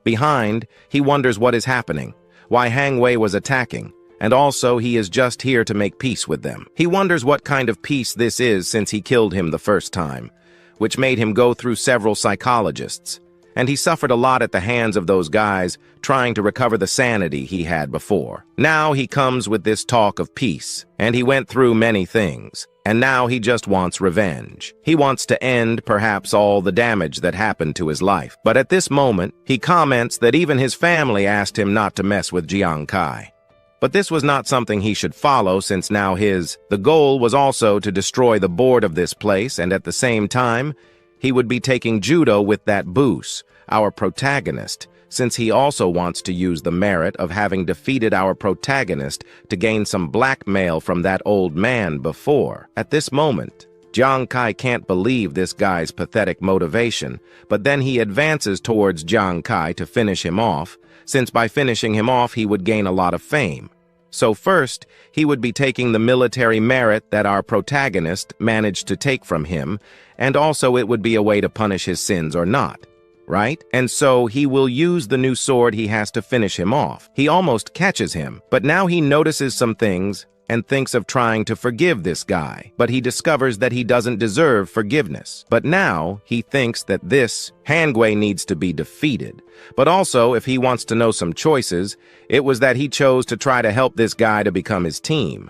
Behind, he wonders what is happening, why Hangwei was attacking, and also he is just here to make peace with them. He wonders what kind of peace this is since he killed him the first time, which made him go through several psychologists, and he suffered a lot at the hands of those guys trying to recover the sanity he had before. Now he comes with this talk of peace, and he went through many things, and now he just wants revenge. He wants to end perhaps all the damage that happened to his life. But at this moment, he comments that even his family asked him not to mess with Jiang Kai. But this was not something he should follow since now the goal was also to destroy the board of this place, and at the same time, he would be taking judo with that Boos, our protagonist, since he also wants to use the merit of having defeated our protagonist to gain some blackmail from that old man before. At this moment, Jiang Kai can't believe this guy's pathetic motivation, but then he advances towards Jiang Kai to finish him off, since by finishing him off he would gain a lot of fame. So first, he would be taking the military merit that our protagonist managed to take from him, and also it would be a way to punish his sins or not, right? And so he will use the new sword he has to finish him off. He almost catches him, but now he notices some things and thinks of trying to forgive this guy, but he discovers that he doesn't deserve forgiveness. But now he thinks that this Hangwei needs to be defeated. But also, if he wants to know some choices, it was that he chose to try to help this guy to become his team.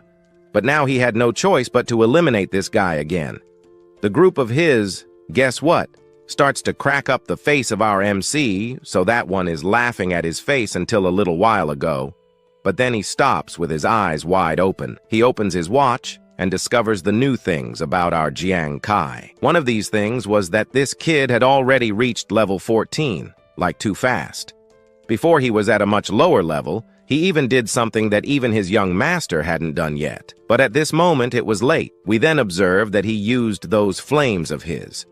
But now he had no choice but to eliminate this guy again. The group of his, guess what, starts to crack up the face of our MC, so that one is laughing at his face until a little while ago. But then he stops with his eyes wide open. He opens his watch and discovers the new things about our Jiang Kai. One of these things was that this kid had already reached level 14, like too fast. Before he was at a much lower level, he even did something that even his young master hadn't done yet. But at this moment it was late. We then observe that he used those flames of his.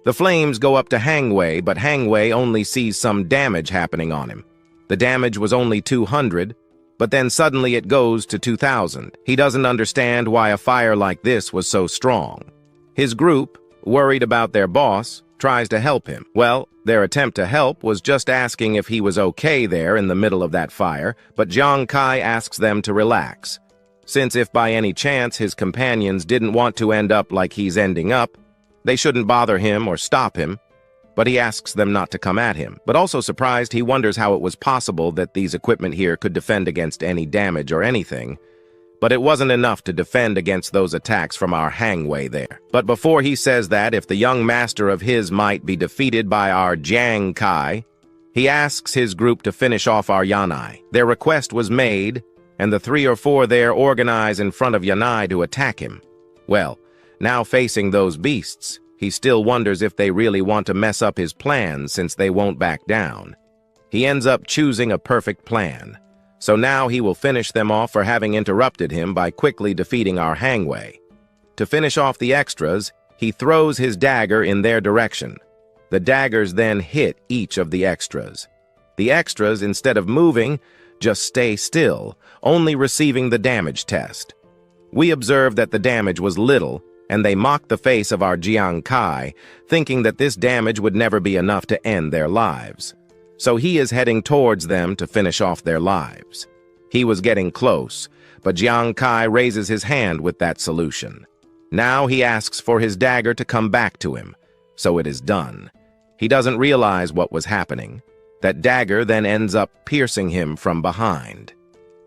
The flames go up to Hangwei, but Hangwei only sees some damage happening on him. The damage was only 200, but then suddenly it goes to 2,000. He doesn't understand why a fire like this was so strong. His group, worried about their boss, tries to help him. Well, their attempt to help was just asking if he was okay there in the middle of that fire, but Jiang Kai asks them to relax, since if by any chance his companions didn't want to end up like he's ending up, they shouldn't bother him or stop him. But he asks them not to come at him. But also surprised, he wonders how it was possible that these equipment here could defend against any damage or anything. But it wasn't enough to defend against those attacks from our Hangwei there. But before he says that, if the young master of his might be defeated by our Jiang Kai, he asks his group to finish off our Yanai. Their request was made, and the 3 or 4 there organize in front of Yanai to attack him. Well, now facing those beasts, he still wonders if they really want to mess up his plans since they won't back down. He ends up choosing a perfect plan. So now he will finish them off for having interrupted him by quickly defeating our hangway. To finish off the extras, he throws his dagger in their direction. The daggers then hit each of the extras. The extras, instead of moving, just stay still, only receiving the damage test. We observe that the damage was little, and they mock the face of our Jiang Kai, thinking that this damage would never be enough to end their lives. So he is heading towards them to finish off their lives. He was getting close, but Jiang Kai raises his hand with that solution. Now he asks for his dagger to come back to him, so it is done. He doesn't realize what was happening. That dagger then ends up piercing him from behind.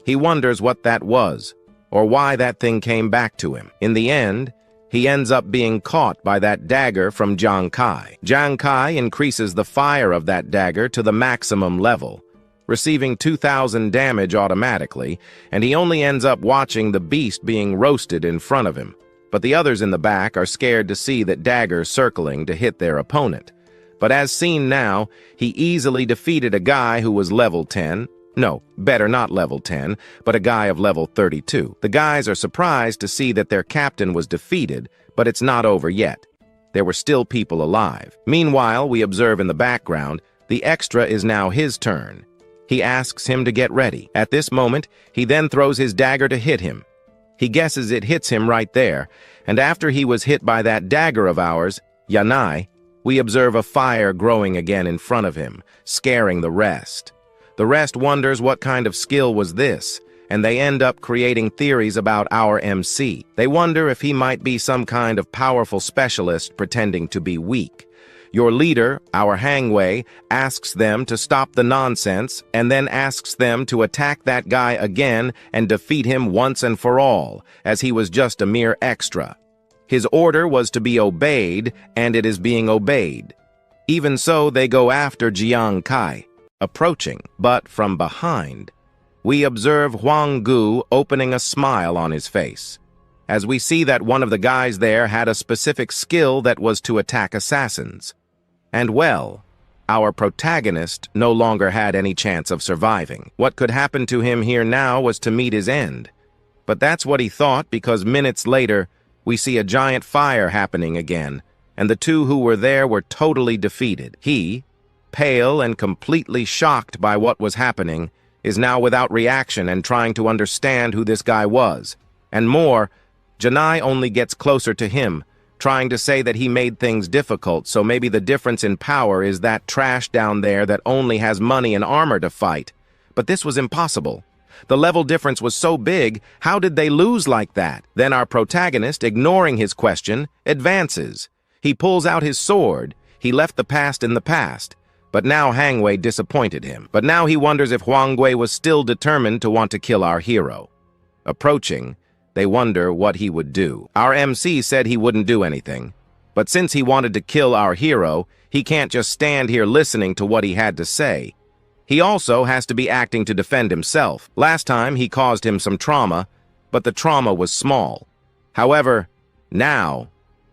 He wonders what that was, or why that thing came back to him. In the end, he ends up being caught by that dagger from Jiang Kai. Jiang Kai increases the fire of that dagger to the maximum level, receiving 2,000 damage automatically, and he only ends up watching the beast being roasted in front of him. But the others in the back are scared to see that dagger circling to hit their opponent. But as seen now, he easily defeated a guy who was level 10. No, better not level 10, but a guy of level 32. The guys are surprised to see that their captain was defeated, but it's not over yet. There were still people alive. Meanwhile, we observe in the background, the extra is now his turn. He asks him to get ready. At this moment, he then throws his dagger to hit him. He guesses it hits him right there, and after he was hit by that dagger of ours, Yanai, we observe a fire growing again in front of him, scaring the rest. The rest wonders what kind of skill was this, and they end up creating theories about our MC. They wonder if he might be some kind of powerful specialist pretending to be weak. Your leader, our hangway, asks them to stop the nonsense and then asks them to attack that guy again and defeat him once and for all, as he was just a mere extra. His order was to be obeyed, and it is being obeyed. Even so, they go after Jiang Kai, approaching, but from behind. We observe Huang Gu opening a smile on his face, as we see that one of the guys there had a specific skill that was to attack assassins. And well, our protagonist no longer had any chance of surviving. What could happen to him here now was to meet his end. But that's what he thought, because minutes later, we see a giant fire happening again, and the two who were there were totally defeated. He, pale and completely shocked by what was happening, is now without reaction and trying to understand who this guy was. And more, Janai only gets closer to him, trying to say that he made things difficult, so maybe the difference in power is that trash down there that only has money and armor to fight. But this was impossible. The level difference was so big, how did they lose like that? Then our protagonist, ignoring his question, advances. He pulls out his sword. He left the past in the past. But now Hangwei disappointed him. But now he wonders if Huangwei was still determined to want to kill our hero. Approaching, they wonder what he would do. Our MC said he wouldn't do anything. But since he wanted to kill our hero, he can't just stand here listening to what he had to say. He also has to be acting to defend himself. Last time, he caused him some trauma, but the trauma was small. However, now,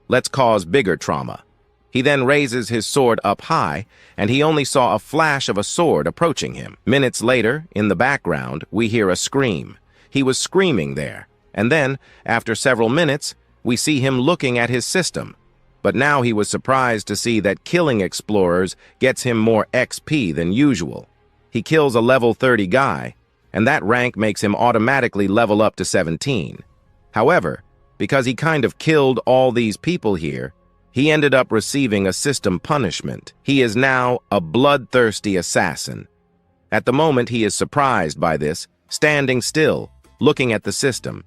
let's cause bigger trauma. He then raises his sword up high, and he only saw a flash of a sword approaching him. Minutes later, in the background, we hear a scream. He was screaming there, and then, after several minutes, we see him looking at his system. But now he was surprised to see that killing explorers gets him more XP than usual. He kills a level 30 guy, and that rank makes him automatically level up to 17. However, because he kind of killed all these people here, he ended up receiving a system punishment. He is now a bloodthirsty assassin. At the moment, he is surprised by this, standing still, looking at the system.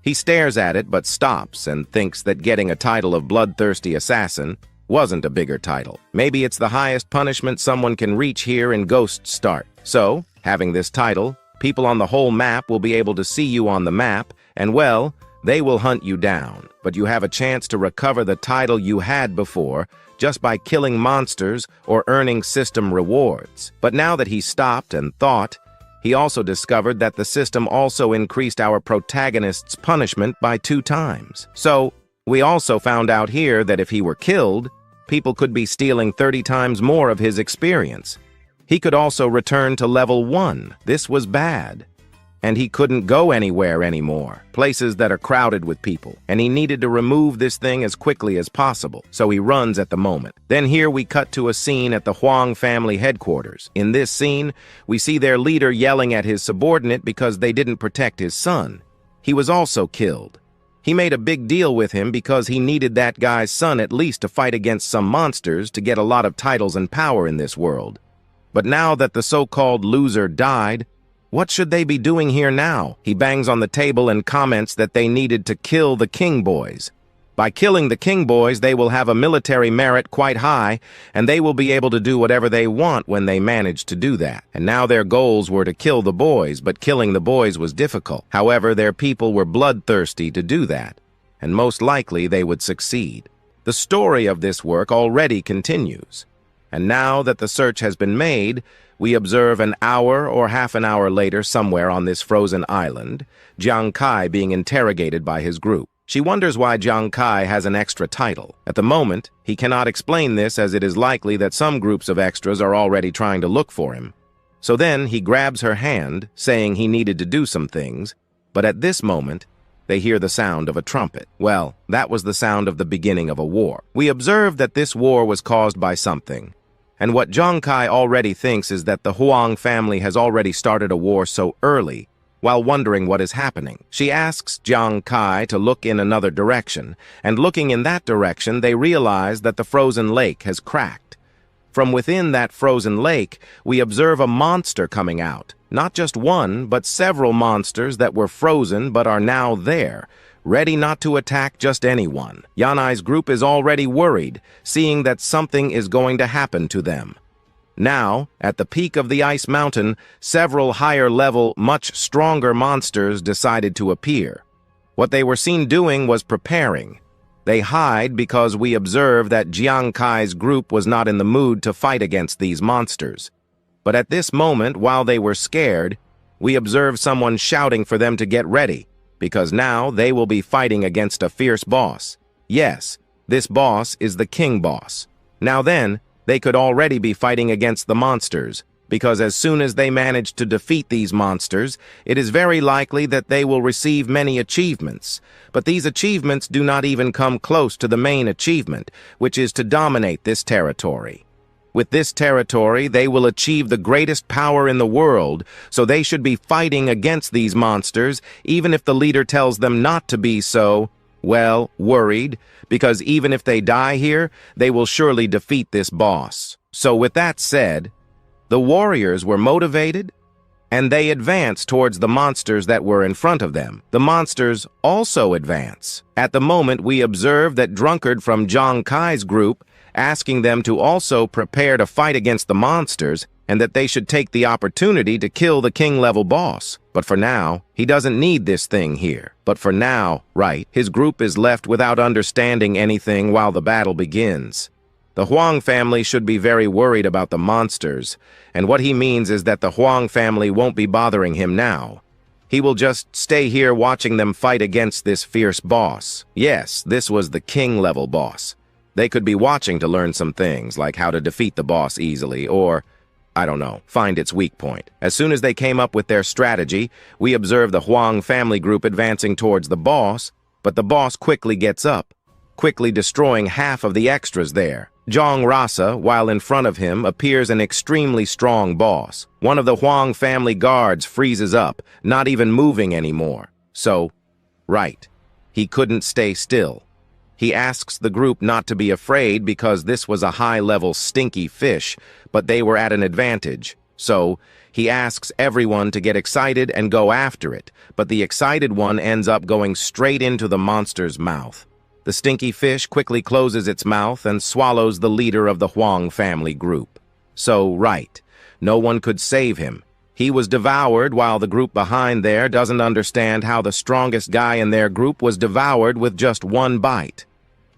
He stares at it but stops and thinks that getting a title of bloodthirsty assassin wasn't a bigger title. Maybe it's the highest punishment someone can reach here in Ghost Start. So, having this title, people on the whole map will be able to see you on the map, and well, they will hunt you down. But you have a chance to recover the title you had before just by killing monsters or earning system rewards. But now that he stopped and thought, he also discovered that the system also increased our protagonist's punishment by 2 times. So, We also found out here that if he were killed, people could be stealing 30 times more of his experience. He could also return to level 1. This was bad. And he couldn't go anywhere anymore, places that are crowded with people, and he needed to remove this thing as quickly as possible, so he runs at the moment. Then here we cut to a scene at the Huang family headquarters. In this scene, we see their leader yelling at his subordinate because they didn't protect his son. He was also killed. He made a big deal with him because he needed that guy's son at least to fight against some monsters to get a lot of titles and power in this world. But now that the so-called loser died, what should they be doing here now? He bangs on the table and comments that they needed to kill the King Boys. By killing the King Boys, they will have a military merit quite high, and they will be able to do whatever they want when they manage to do that. And now their goals were to kill the boys, but killing the boys was difficult. However, their people were bloodthirsty to do that, and most likely they would succeed. The story of this work already continues. And now that the search has been made, we observe an hour or half an hour later somewhere on this frozen island, Jiang Kai being interrogated by his group. She wonders why Jiang Kai has an extra title. At the moment, he cannot explain this as it is likely that some groups of extras are already trying to look for him. So then he grabs her hand, saying he needed to do some things, but at this moment, they hear the sound of a trumpet. Well, that was the sound of the beginning of a war. We observe that this war was caused by something. And what Jiang Kai already thinks is that the Huang family has already started a war so early, while wondering what is happening. She asks Jiang Kai to look in another direction, and looking in that direction, they realize that the frozen lake has cracked. From within that frozen lake, we observe a monster coming out. Not just one, but several monsters that were frozen but are now there, ready not to attack just anyone. Yanai's group is already worried, seeing that something is going to happen to them. Now, at the peak of the ice mountain, several higher-level, much stronger monsters decided to appear. What they were seen doing was preparing. They hide because we observe that Jiang Kai's group was not in the mood to fight against these monsters. But at this moment, while they were scared, we observe someone shouting for them to get ready, because now they will be fighting against a fierce boss. Yes, this boss is the king boss. Now then, they could already be fighting against the monsters, because as soon as they manage to defeat these monsters, it is very likely that they will receive many achievements. But these achievements do not even come close to the main achievement, which is to dominate this territory. With this territory, they will achieve the greatest power in the world, so they should be fighting against these monsters, even if the leader tells them not to be so, well, worried, because even if they die here, they will surely defeat this boss. So with that said, the warriors were motivated, and they advance towards the monsters that were in front of them. The monsters also advance. At the moment, we observe that Drunkard from Jiang Kai's group asking them to also prepare to fight against the monsters and that they should take the opportunity to kill the king-level boss. But for now, he doesn't need this thing here. But for now, right, his group is left without understanding anything while the battle begins. The Huang family should be very worried about the monsters, and what he means is that the Huang family won't be bothering him now. He will just stay here watching them fight against this fierce boss. Yes, this was the king-level boss. They could be watching to learn some things, like how to defeat the boss easily, or, I don't know, find its weak point. As soon as they came up with their strategy, we observe the Huang family group advancing towards the boss, but the boss quickly gets up, quickly destroying half of the extras there. Zhang Rasa, while in front of him, appears an extremely strong boss. One of the Huang family guards freezes up, not even moving anymore. So, right, he couldn't stay still. He asks the group not to be afraid because this was a high-level stinky fish, but they were at an advantage. So, he asks everyone to get excited and go after it, but the excited one ends up going straight into the monster's mouth. The stinky fish quickly closes its mouth and swallows the leader of the Huang family group. So, right, no one could save him. He was devoured while the group behind there doesn't understand how the strongest guy in their group was devoured with just one bite.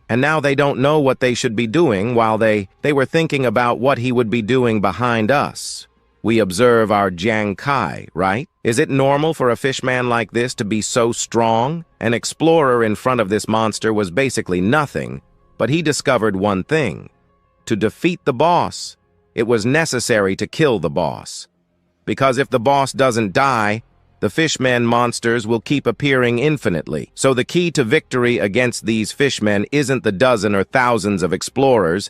And now they don't know what they should be doing while they were thinking about what he would be doing behind us. we observe our Jiang Kai, right? Is it normal for a fishman like this to be so strong? An explorer in front of this monster was basically nothing, but he discovered one thing. To defeat the boss, it was necessary to kill the boss. Because if the boss doesn't die, the fishmen monsters will keep appearing infinitely. So the key to victory against these fishmen isn't the dozen or thousands of explorers,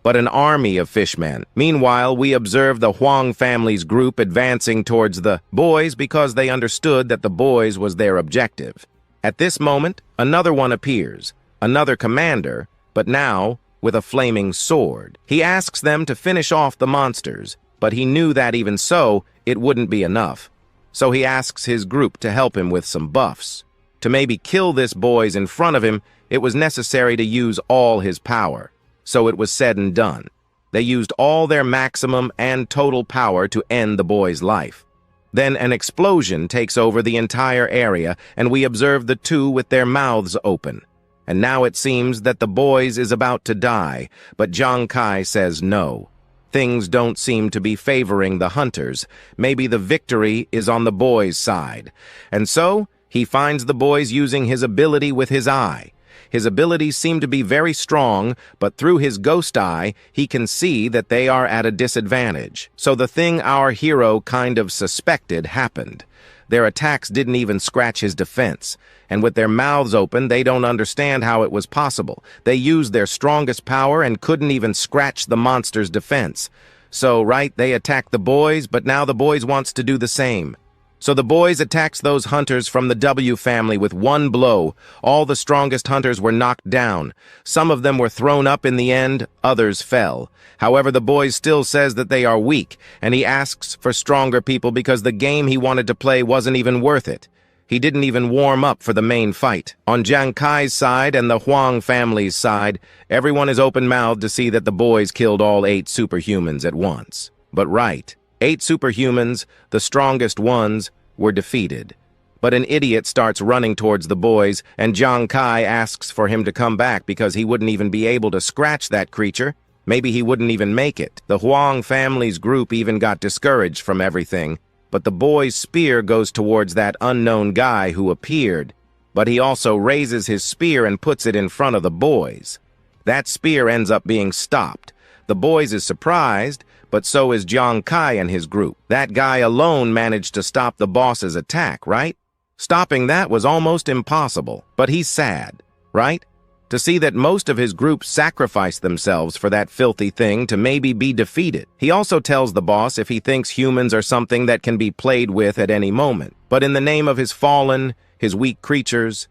but an army of fishmen. Meanwhile, we observe the Huang family's group advancing towards the boys because they understood that the boys was their objective. At this moment, another one appears, another commander, but now with a flaming sword. He asks them to finish off the monsters, but he knew that even so, it wouldn't be enough. So he asks his group to help him with some buffs. To maybe kill this boys in front of him, it was necessary to use all his power. So it was said and done. They used all their maximum and total power to end the boy's life. Then an explosion takes over the entire area, and we observe the two with their mouths open. And now it seems that the boys is about to die, but Jiang Kai says no. Things don't seem to be favoring the hunters. Maybe the victory is on the boys' side. And so, he finds the boys using his ability with his eye. His abilities seem to be very strong, but through his ghost eye, he can see that they are at a disadvantage. So the thing our hero kind of suspected happened. Their attacks didn't even scratch his defense, and with their mouths open, they don't understand how it was possible. They used their strongest power and couldn't even scratch the monster's defense. So, right, they attacked the boys, but now the boys wants to do the same. So the boys attacks those hunters from the W family with one blow. All the strongest hunters were knocked down. Some of them were thrown up in the end, others fell. However, the boys still says that they are weak, and he asks for stronger people because the game he wanted to play wasn't even worth it. He didn't even warm up for the main fight. On Jiang Kai's side and the Huang family's side, everyone is open-mouthed to see that the boys killed all 8 superhumans at once. But right. 8 superhumans, the strongest ones, were defeated. But an idiot starts running towards the boys, and Jiang Kai asks for him to come back because he wouldn't even be able to scratch that creature. Maybe he wouldn't even make it. The Huang family's group even got discouraged from everything, but the boy's spear goes towards that unknown guy who appeared. But he also raises his spear and puts it in front of the boys. That spear ends up being stopped. The boys is surprised, but so is Jiang Kai and his group. That guy alone managed to stop the boss's attack, right? Stopping that was almost impossible, but he's sad, right? To see that most of his group sacrificed themselves for that filthy thing to maybe be defeated. He also tells the boss if he thinks humans are something that can be played with at any moment. But in the name of his fallen, his weak creatures,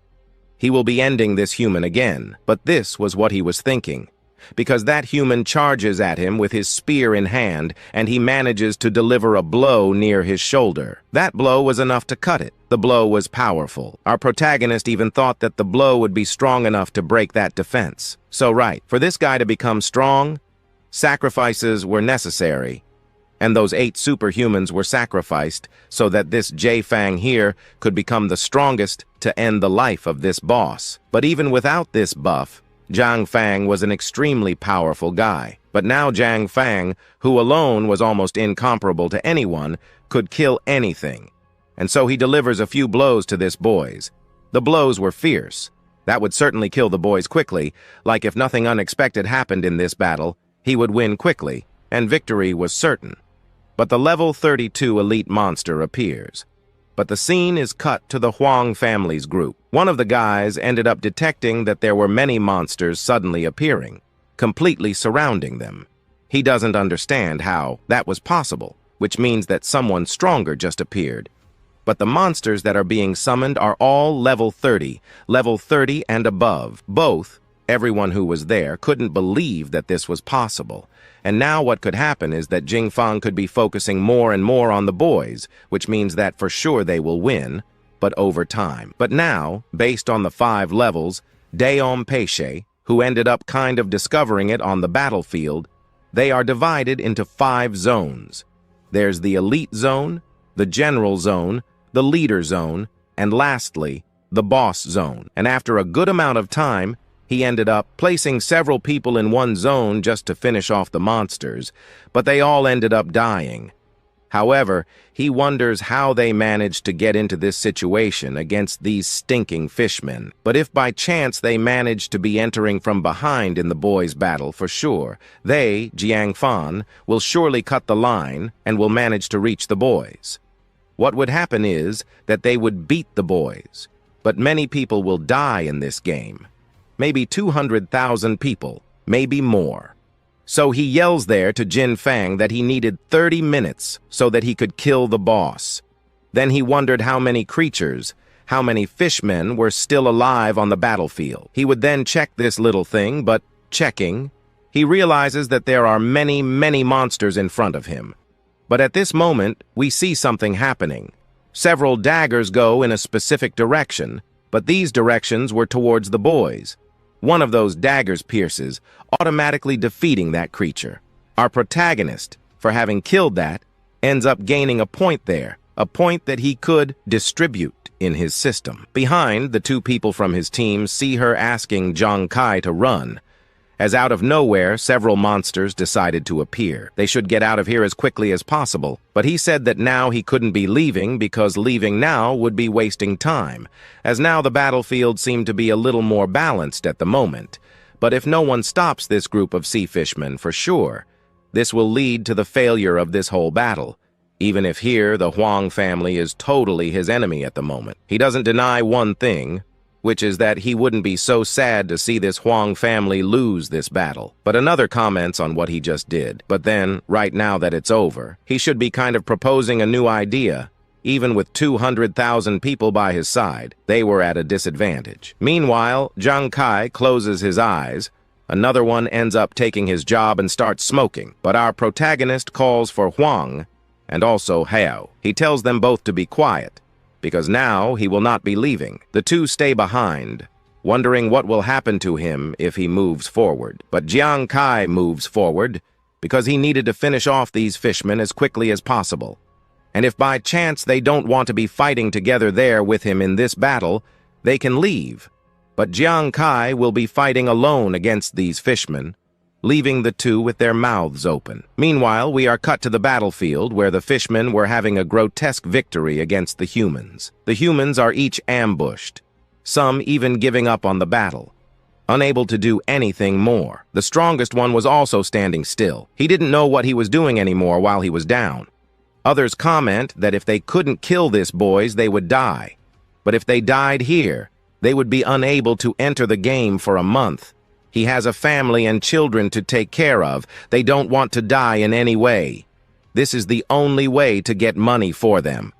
he will be ending this human again. But this was what he was thinking. Because that human charges at him with his spear in hand, and he manages to deliver a blow near his shoulder. That blow was enough to cut it. The blow was powerful. Our protagonist even thought that the blow would be strong enough to break that defense. So right, for this guy to become strong, sacrifices were necessary. And those 8 superhumans were sacrificed so that this J-Fang here could become the strongest to end the life of this boss. But even without this buff, Jiang Fang was an extremely powerful guy. But now Jiang Fang, who alone was almost incomparable to anyone, could kill anything. And so he delivers a few blows to this boys. The blows were fierce. That would certainly kill the boys quickly, like if nothing unexpected happened in this battle, he would win quickly, and victory was certain. But the level 32 elite monster appears. But the scene is cut to the Huang family's group. One of the guys ended up detecting that there were many monsters suddenly appearing, completely surrounding them. He doesn't understand how that was possible, which means that someone stronger just appeared. But the monsters that are being summoned are all level 30 and above. Both, everyone who was there, couldn't believe that this was possible. And now what could happen is that Jing Fang could be focusing more and more on the boys, which means that for sure they will win, but over time. But now, based on the 5 levels, Daom Peixe, who ended up kind of discovering it on the battlefield, they are divided into 5 zones. There's the elite zone, the general zone, the leader zone, and lastly, the boss zone. And after a good amount of time, he ended up placing several people in one zone just to finish off the monsters, but they all ended up dying. However, he wonders how they managed to get into this situation against these stinking fishmen. But if by chance they manage to be entering from behind in the boys' battle for sure, they, Jiang Fan, will surely cut the line and will manage to reach the boys. What would happen is that they would beat the boys, but many people will die in this game. Maybe 200,000 people, maybe more. So he yells there to Jin Fang that he needed 30 minutes so that he could kill the boss. Then he wondered how many creatures, how many fishmen were still alive on the battlefield. He would then check this little thing, but checking, he realizes that there are many, many monsters in front of him. But at this moment, we see something happening. Several daggers go in a specific direction, but these directions were towards the boys. One of those daggers pierces, automatically defeating that creature. Our protagonist, for having killed that, ends up gaining a point there, a point that he could distribute in his system. Behind, the two people from his team see her asking Zhang Kai to run. As out of nowhere, several monsters decided to appear. They should get out of here as quickly as possible, but he said that now he couldn't be leaving because leaving now would be wasting time, as now the battlefield seemed to be a little more balanced at the moment. But if no one stops this group of sea fishmen for sure, this will lead to the failure of this whole battle, even if here the Huang family is totally his enemy at the moment. He doesn't deny one thing, which is that he wouldn't be so sad to see this Huang family lose this battle. But another comments on what he just did. But then, right now that it's over, he should be kind of proposing a new idea. Even with 200,000 people by his side, they were at a disadvantage. Meanwhile, Zhang Kai closes his eyes. Another one ends up taking his job and starts smoking. But our protagonist calls for Huang and also Hao. He tells them both to be quiet, because now he will not be leaving. The two stay behind, wondering what will happen to him if he moves forward. But Jiang Kai moves forward because he needed to finish off these fishmen as quickly as possible. And if by chance they don't want to be fighting together there with him in this battle, they can leave. But Jiang Kai will be fighting alone against these fishmen, leaving the two with their mouths open. Meanwhile, we are cut to the battlefield where the fishmen were having a grotesque victory against the humans. The humans are each ambushed, some even giving up on the battle, unable to do anything more. The strongest one was also standing still. He didn't know what he was doing anymore while he was down. Others comment that if they couldn't kill this boys, they would die. But if they died here, they would be unable to enter the game for a month. He has a family and children to take care of. They don't want to die in any way. This is the only way to get money for them.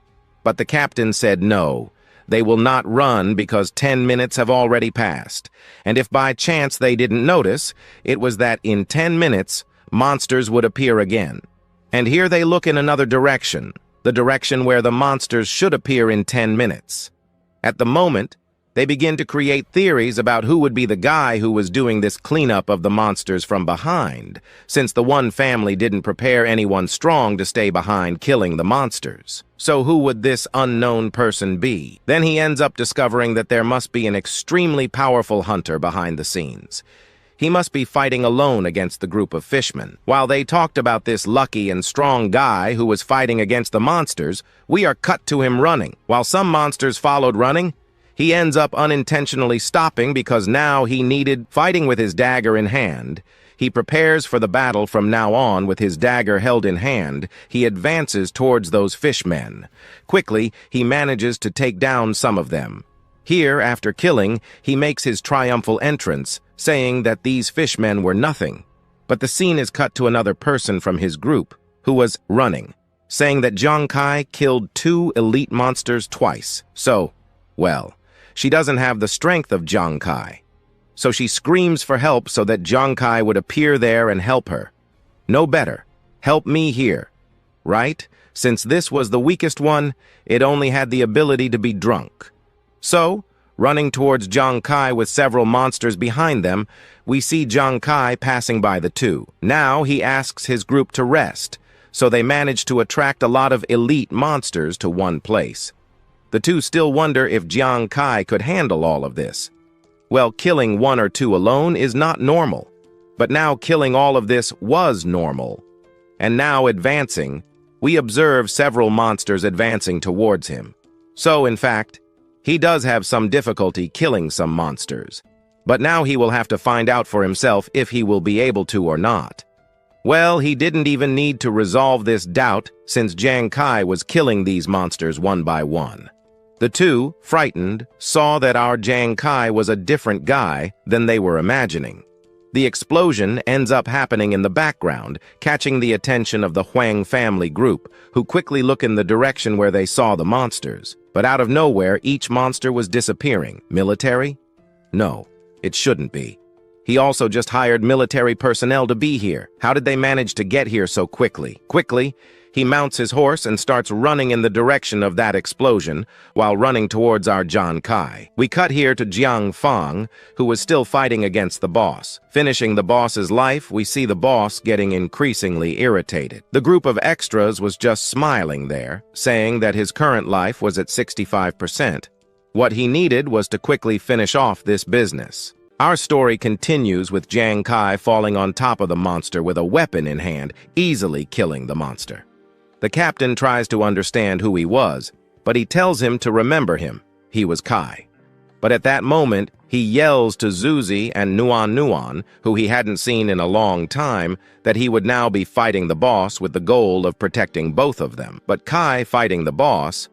But the captain said no. They will not run because 10 minutes have already passed. And if by chance they didn't notice, it was that in 10 minutes, monsters would appear again. And here they look in another direction, the direction where the monsters should appear in 10 minutes. At the moment, they begin to create theories about who would be the guy who was doing this cleanup of the monsters from behind, since the one family didn't prepare anyone strong to stay behind killing the monsters. So who would this unknown person be? Then he ends up discovering that there must be an extremely powerful hunter behind the scenes. He must be fighting alone against the group of fishmen. While they talked about this lucky and strong guy who was fighting against the monsters, we are cut to him running. While some monsters followed running, he ends up unintentionally stopping because now he needed fighting with his dagger in hand. He prepares for the battle from now on with his dagger held in hand. He advances towards those fishmen. Quickly, he manages to take down some of them. Here, after killing, he makes his triumphal entrance, saying that these fishmen were nothing. But the scene is cut to another person from his group, who was running, saying that Zhang Kai killed 2 elite monsters twice. So, well, she doesn't have the strength of Zhang Kai. So she screams for help so that Zhang Kai would appear there and help her. No better. Help me here. Right? Since this was the weakest one, it only had the ability to be drunk. So, running towards Zhang Kai with several monsters behind them, we see Zhang Kai passing by the two. Now he asks his group to rest, so they manage to attract a lot of elite monsters to one place. The two still wonder if Jiang Kai could handle all of this. Well, killing 1 or 2 alone is not normal. But now killing all of this was normal. And now advancing, we observe several monsters advancing towards him. So, in fact, he does have some difficulty killing some monsters. But now he will have to find out for himself if he will be able to or not. Well, he didn't even need to resolve this doubt since Jiang Kai was killing these monsters one by one. The two, frightened, saw that our Jiang Kai was a different guy than they were imagining. The explosion ends up happening in the background, catching the attention of the Huang family group, who quickly look in the direction where they saw the monsters. But out of nowhere, each monster was disappearing. Military? No, it shouldn't be. He also just hired military personnel to be here. How did they manage to get here so quickly? Quickly, he mounts his horse and starts running in the direction of that explosion while running towards our Jiang Kai. We cut here to Jiang Fang, who was still fighting against the boss. Finishing the boss's life, we see the boss getting increasingly irritated. The group of extras was just smiling there, saying that his current life was at 65%. What he needed was to quickly finish off this business. Our story continues with Jiang Kai falling on top of the monster with a weapon in hand, easily killing the monster. The captain tries to understand who he was, but he tells him to remember him. He was Kai. But at that moment, he yells to Zuzi and Nuan, who he hadn't seen in a long time, that he would now be fighting the boss with the goal of protecting both of them. But Kai fighting the boss,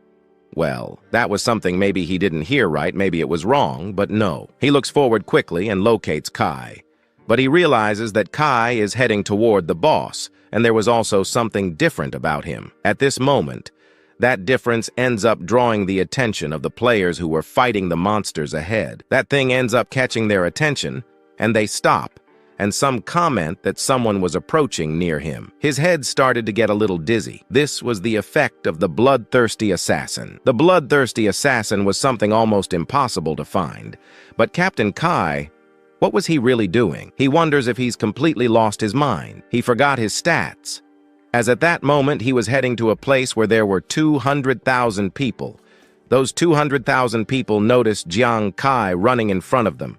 well, that was something maybe he didn't hear right, maybe it was wrong, but no. He looks forward quickly and locates Kai. But he realizes that Kai is heading toward the boss, and there was also something different about him. At this moment, that difference ends up drawing the attention of the players who were fighting the monsters ahead. That thing ends up catching their attention, and they stop, and some comment that someone was approaching near him. His head started to get a little dizzy. This was the effect of the bloodthirsty assassin. The bloodthirsty assassin was something almost impossible to find. But Captain Kai, what was he really doing? He wonders if he's completely lost his mind. He forgot his stats. As at that moment he was heading to a place where there were 200,000 people. Those 200,000 people noticed Jiang Kai running in front of them,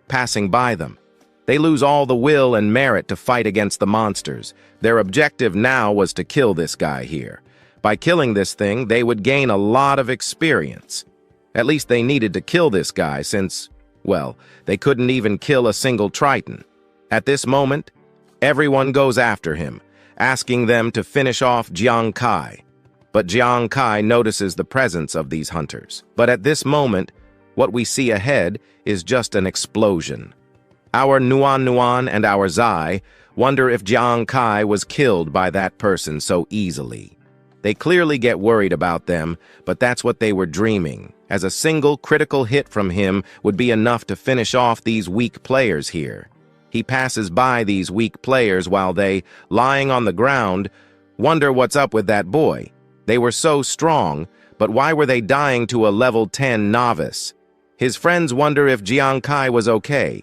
passing by them. They lose all the will and merit to fight against the monsters. Their objective now was to kill this guy here. By killing this thing, they would gain a lot of experience. At least they needed to kill this guy since, well, they couldn't even kill a single Triton. At this moment, everyone goes after him, asking them to finish off Jiang Kai. But Jiang Kai notices the presence of these hunters. But at this moment, what we see ahead is just an explosion. Our Nuan and our Zai wonder if Jiang Kai was killed by that person so easily. They clearly get worried about them, but that's what they were dreaming, as a single critical hit from him would be enough to finish off these weak players here. He passes by these weak players while they, lying on the ground, wonder what's up with that boy. They were so strong, but why were they dying to a level 10 novice? His friends wonder if Jiang Kai was okay.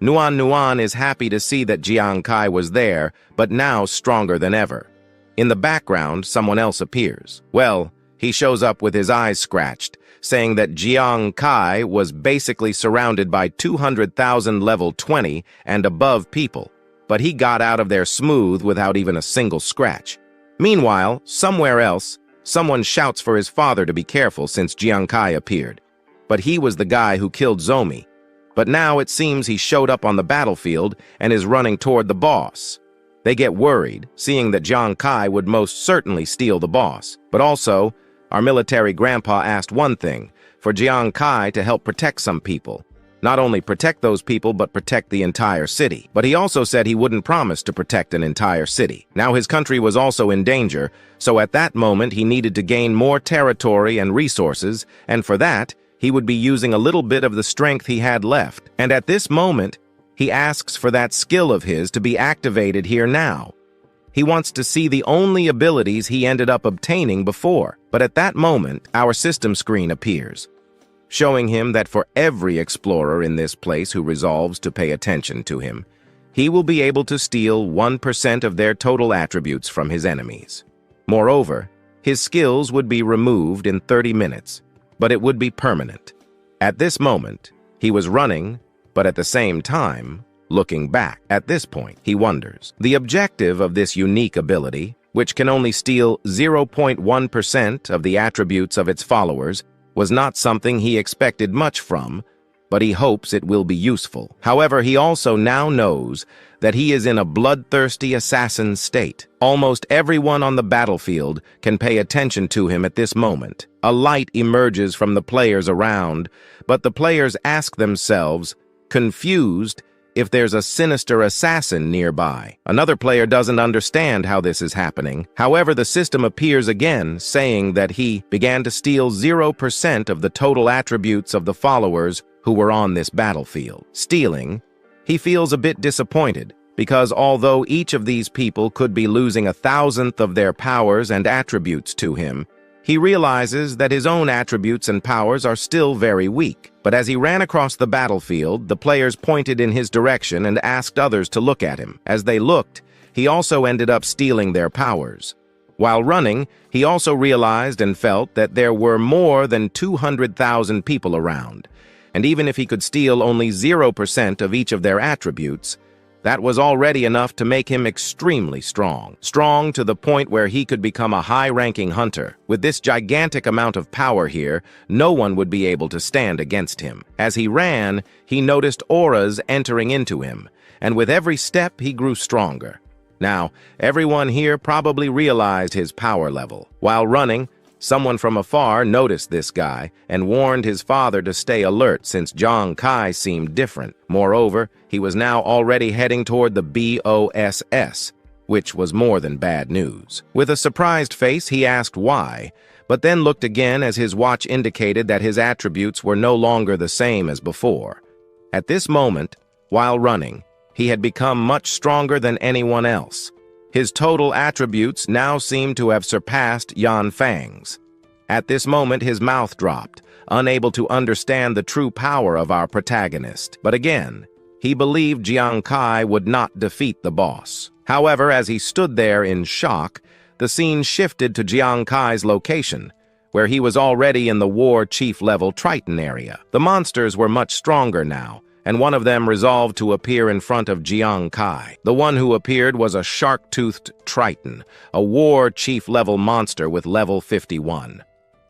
Nuan is happy to see that Jiang Kai was there, but now stronger than ever. In the background, someone else appears. Well, he shows up with his eyes scratched, saying that Jiang Kai was basically surrounded by 200,000 level 20 and above people, but he got out of there smooth without even a single scratch. Meanwhile, somewhere else, someone shouts for his father to be careful since Jiang Kai appeared. But he was the guy who killed Zomi. But now it seems he showed up on the battlefield and is running toward the boss. They get worried, seeing that Jiang Kai would most certainly steal the boss. But also, our military grandpa asked one thing, for Jiang Kai to help protect some people. Not only protect those people, but protect the entire city. But he also said he wouldn't promise to protect an entire city. Now his country was also in danger, so at that moment he needed to gain more territory and resources, and for that, he would be using a little bit of the strength he had left. And at this moment, he asks for that skill of his to be activated here now. He wants to see the only abilities he ended up obtaining before. But at that moment, our system screen appears, showing him that for every explorer in this place who resolves to pay attention to him, he will be able to steal 1% of their total attributes from his enemies. Moreover, his skills would be removed in 30 minutes. But it would be permanent. At this moment, he was running, but at the same time, looking back. At this point, he wonders. The objective of this unique ability which can only steal 0.1% of the attributes of its followers, was not something he expected much from, but he hopes it will be useful. However, he also now knows that he is in a bloodthirsty assassin state. Almost everyone on the battlefield can pay attention to him at this moment. A light emerges from the players around, but the players ask themselves, confused, if there's a sinister assassin nearby. Another player doesn't understand how this is happening. However, the system appears again, saying that he began to steal 0% of the total attributes of the followers who were on this battlefield. Stealing, he feels a bit disappointed, because although each of these people could be losing 1,000th of their powers and attributes to him, he realizes that his own attributes and powers are still very weak. But as he ran across the battlefield, the players pointed in his direction and asked others to look at him. As they looked, he also ended up stealing their powers. While running, he also realized and felt that there were more than 200,000 people around. And even if he could steal only 0% of each of their attributes, that was already enough to make him extremely strong. Strong to the point where he could become a high-ranking hunter. With this gigantic amount of power here, no one would be able to stand against him. As he ran, he noticed auras entering into him, and with every step he grew stronger. Now, everyone here probably realized his power level. While running, someone from afar noticed this guy and warned his father to stay alert since Jiang Chen seemed different. Moreover, he was now already heading toward the BOSS, which was more than bad news. With a surprised face, he asked why, but then looked again as his watch indicated that his attributes were no longer the same as before. At this moment, while running, he had become much stronger than anyone else. His total attributes now seemed to have surpassed Yan Fang's. At this moment, his mouth dropped, unable to understand the true power of our protagonist. But again, he believed Jiang Chen would not defeat the boss. However, as he stood there in shock, the scene shifted to Jiang Chen's location, where he was already in the War Chief level Triton area. The monsters were much stronger now, and one of them resolved to appear in front of Jiang Chen. The one who appeared was a shark-toothed Triton, a War Chief level monster with level 51.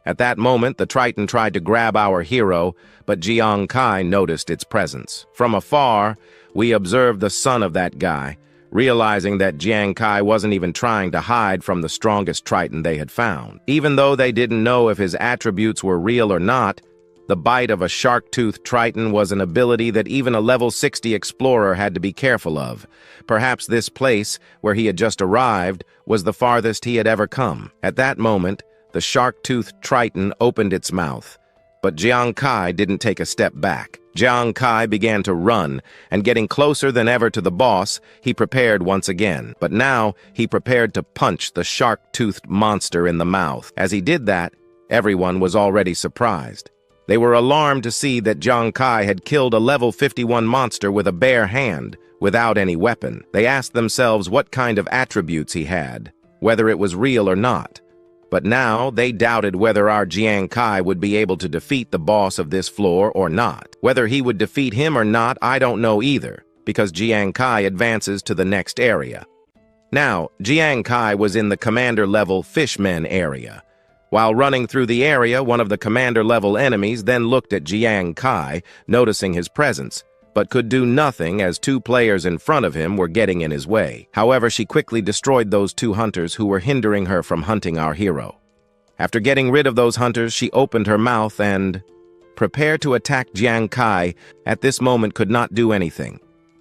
At that moment, the Triton tried to grab our hero, but Jiang Chen noticed its presence. From afar, we observed the son of that guy, realizing that Jiang Chen wasn't even trying to hide from the strongest Triton they had found. Even though they didn't know if his attributes were real or not, the bite of a shark-toothed Triton was an ability that even a level 60 explorer had to be careful of. Perhaps this place, where he had just arrived, was the farthest he had ever come. At that moment, the shark-toothed Triton opened its mouth, but Jiang Chen didn't take a step back. Jiang Chen began to run, and getting closer than ever to the boss, he prepared once again. But now, he prepared to punch the shark-toothed monster in the mouth. As he did that, everyone was already surprised. They were alarmed to see that Jiang Chen had killed a level 51 monster with a bare hand, without any weapon. They asked themselves what kind of attributes he had, whether it was real or not. But now they doubted whether our Jiang Chen would be able to defeat the boss of this floor or not. Whether he would defeat him or not, I don't know either, because Jiang Chen advances to the next area. Now, Jiang Chen was in the commander-level Fishmen area. While running through the area, one of the commander-level enemies then looked at Jiang Chen, noticing his presence, but could do nothing as two players in front of him were getting in his way. However, she quickly destroyed those two hunters who were hindering her from hunting our hero. After getting rid of those hunters, she opened her mouth and prepared to attack Jiang Chen. At this moment could not do anything.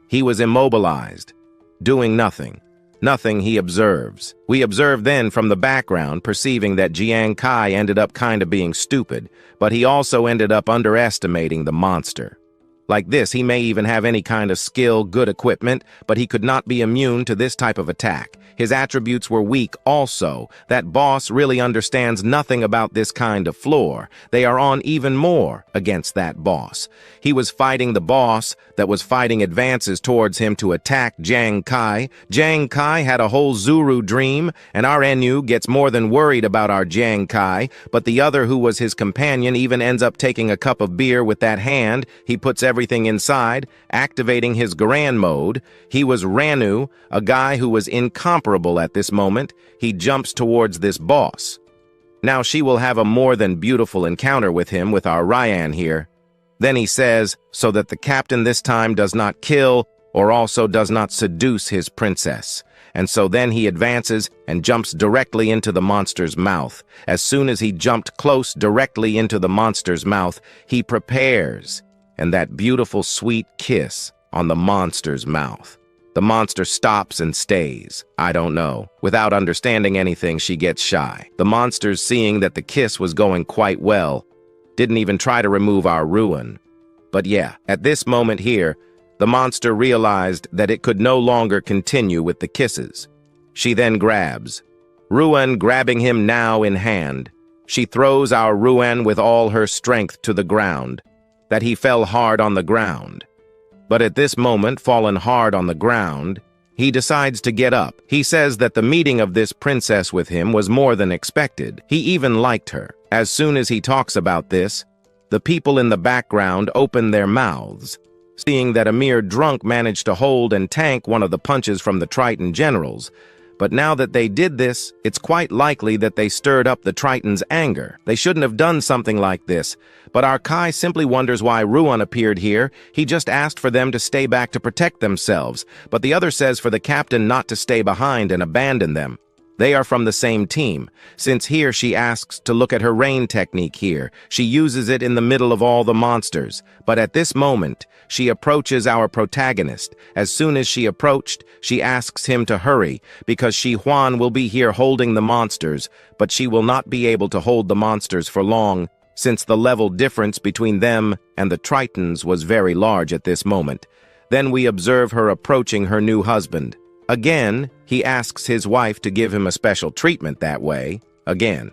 He was immobilized, doing nothing. Nothing he observes. We observe then from the background, perceiving that Jiang Chen ended up kind of being stupid, but he also ended up underestimating the monster. Like this, he may even have any kind of skill, good equipment, but he could not be immune to this type of attack. His attributes were weak also. That boss really understands nothing about this kind of floor. They are on even more against that boss. He was fighting the boss that was fighting advances towards him to attack Jiang Chen. Jiang Chen had a whole Zuru dream, and our Enyu gets more than worried about our Jiang Chen, but the other who was his companion even ends up taking a cup of beer with that hand. He puts everything inside, activating his Grand mode. He was Ranu, a guy who was incomparable at this moment. He jumps towards this boss. Now she will have a more than beautiful encounter with him with our Ryan here. Then he says, so that the captain this time does not kill or also does not seduce his princess. And so then he advances and jumps directly into the monster's mouth. As soon as he jumped close directly into the monster's mouth, he prepares, and that beautiful sweet kiss on the monster's mouth. The monster stops and stays. I don't know. Without understanding anything, she gets shy. The monsters, seeing that the kiss was going quite well, didn't even try to remove our ruin. But yeah, at this moment here, the monster realized that it could no longer continue with the kisses. She then grabs. Ruan grabbing him now in hand. She throws our Ruan with all her strength to the ground, that he fell hard on the ground. But at this moment, fallen hard on the ground, he decides to get up. He says that the meeting of this princess with him was more than expected. He even liked her. As soon as he talks about this, the people in the background open their mouths, seeing that a mere drunk managed to hold and tank one of the punches from the Triton generals. But now that they did this, it's quite likely that they stirred up the Triton's anger. They shouldn't have done something like this. But our Kai simply wonders why Ruan appeared here. He just asked for them to stay back to protect themselves. But the other says for the captain not to stay behind and abandon them. They are from the same team. Since here she asks to look at her rain technique here. She uses it in the middle of all the monsters. But at this moment, she approaches our protagonist. As soon as she approached, she asks him to hurry, because Shi Huan will be here holding the monsters, but she will not be able to hold the monsters for long, since the level difference between them and the Tritons was very large at this moment. Then we observe her approaching her new husband. Again, he asks his wife to give him a special treatment that way. Again.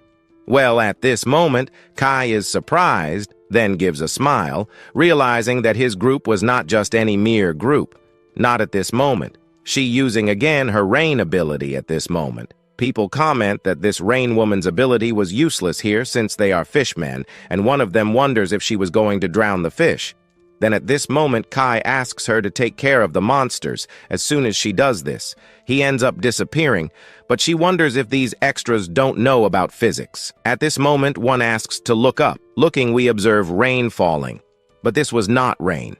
Well, at this moment, Kai is surprised, then gives a smile, realizing that his group was not just any mere group. Not at this moment. She using again her rain ability at this moment. People comment that this rain woman's ability was useless here since they are fishmen, and one of them wonders if she was going to drown the fish. Then at this moment, Kai asks her to take care of the monsters. As soon as she does this, he ends up disappearing, but she wonders if these extras don't know about physics. At this moment, one asks to look up. Looking, we observe rain falling. But this was not rain.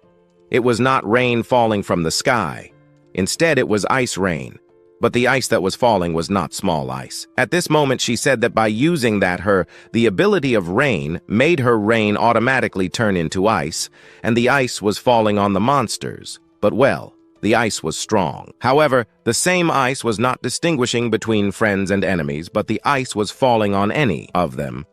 It was not rain falling from the sky. Instead, it was ice rain. But the ice that was falling was not small ice. At this moment, she said that by using the ability of rain made her rain automatically turn into ice, and the ice was falling on the monsters. But well, the ice was strong. However, the same ice was not distinguishing between friends and enemies, but the ice was falling on any of them,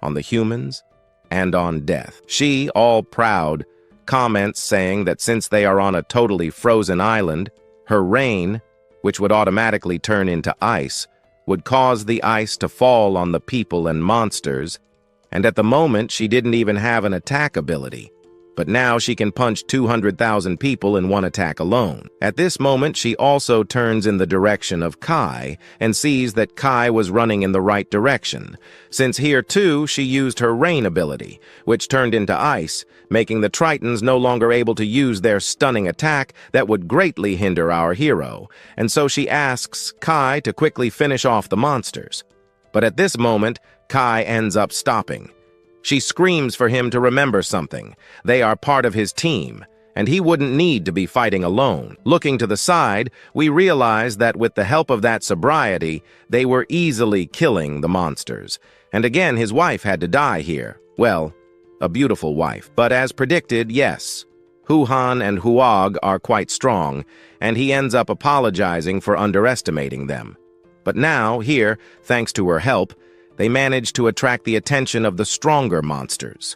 on the humans and on death. She, all proud, comments saying that since they are on a totally frozen island, her rain, which would automatically turn into ice, would cause the ice to fall on the people and monsters, and at the moment she didn't even have an attack ability. But now she can punch 200,000 people in one attack alone. At this moment, she also turns in the direction of Kai and sees that Kai was running in the right direction, since here too she used her rain ability, which turned into ice, making the Tritons no longer able to use their stunning attack that would greatly hinder our hero, and so she asks Kai to quickly finish off the monsters. But at this moment, Kai ends up stopping. She screams for him to remember something. They are part of his team, and he wouldn't need to be fighting alone. Looking to the side, we realize that with the help of that sobriety, they were easily killing the monsters. And again, his wife had to die here. Well, a beautiful wife. But as predicted, yes, Huhan and Huog are quite strong, and he ends up apologizing for underestimating them. But now, here, thanks to her help, they manage to attract the attention of the stronger monsters.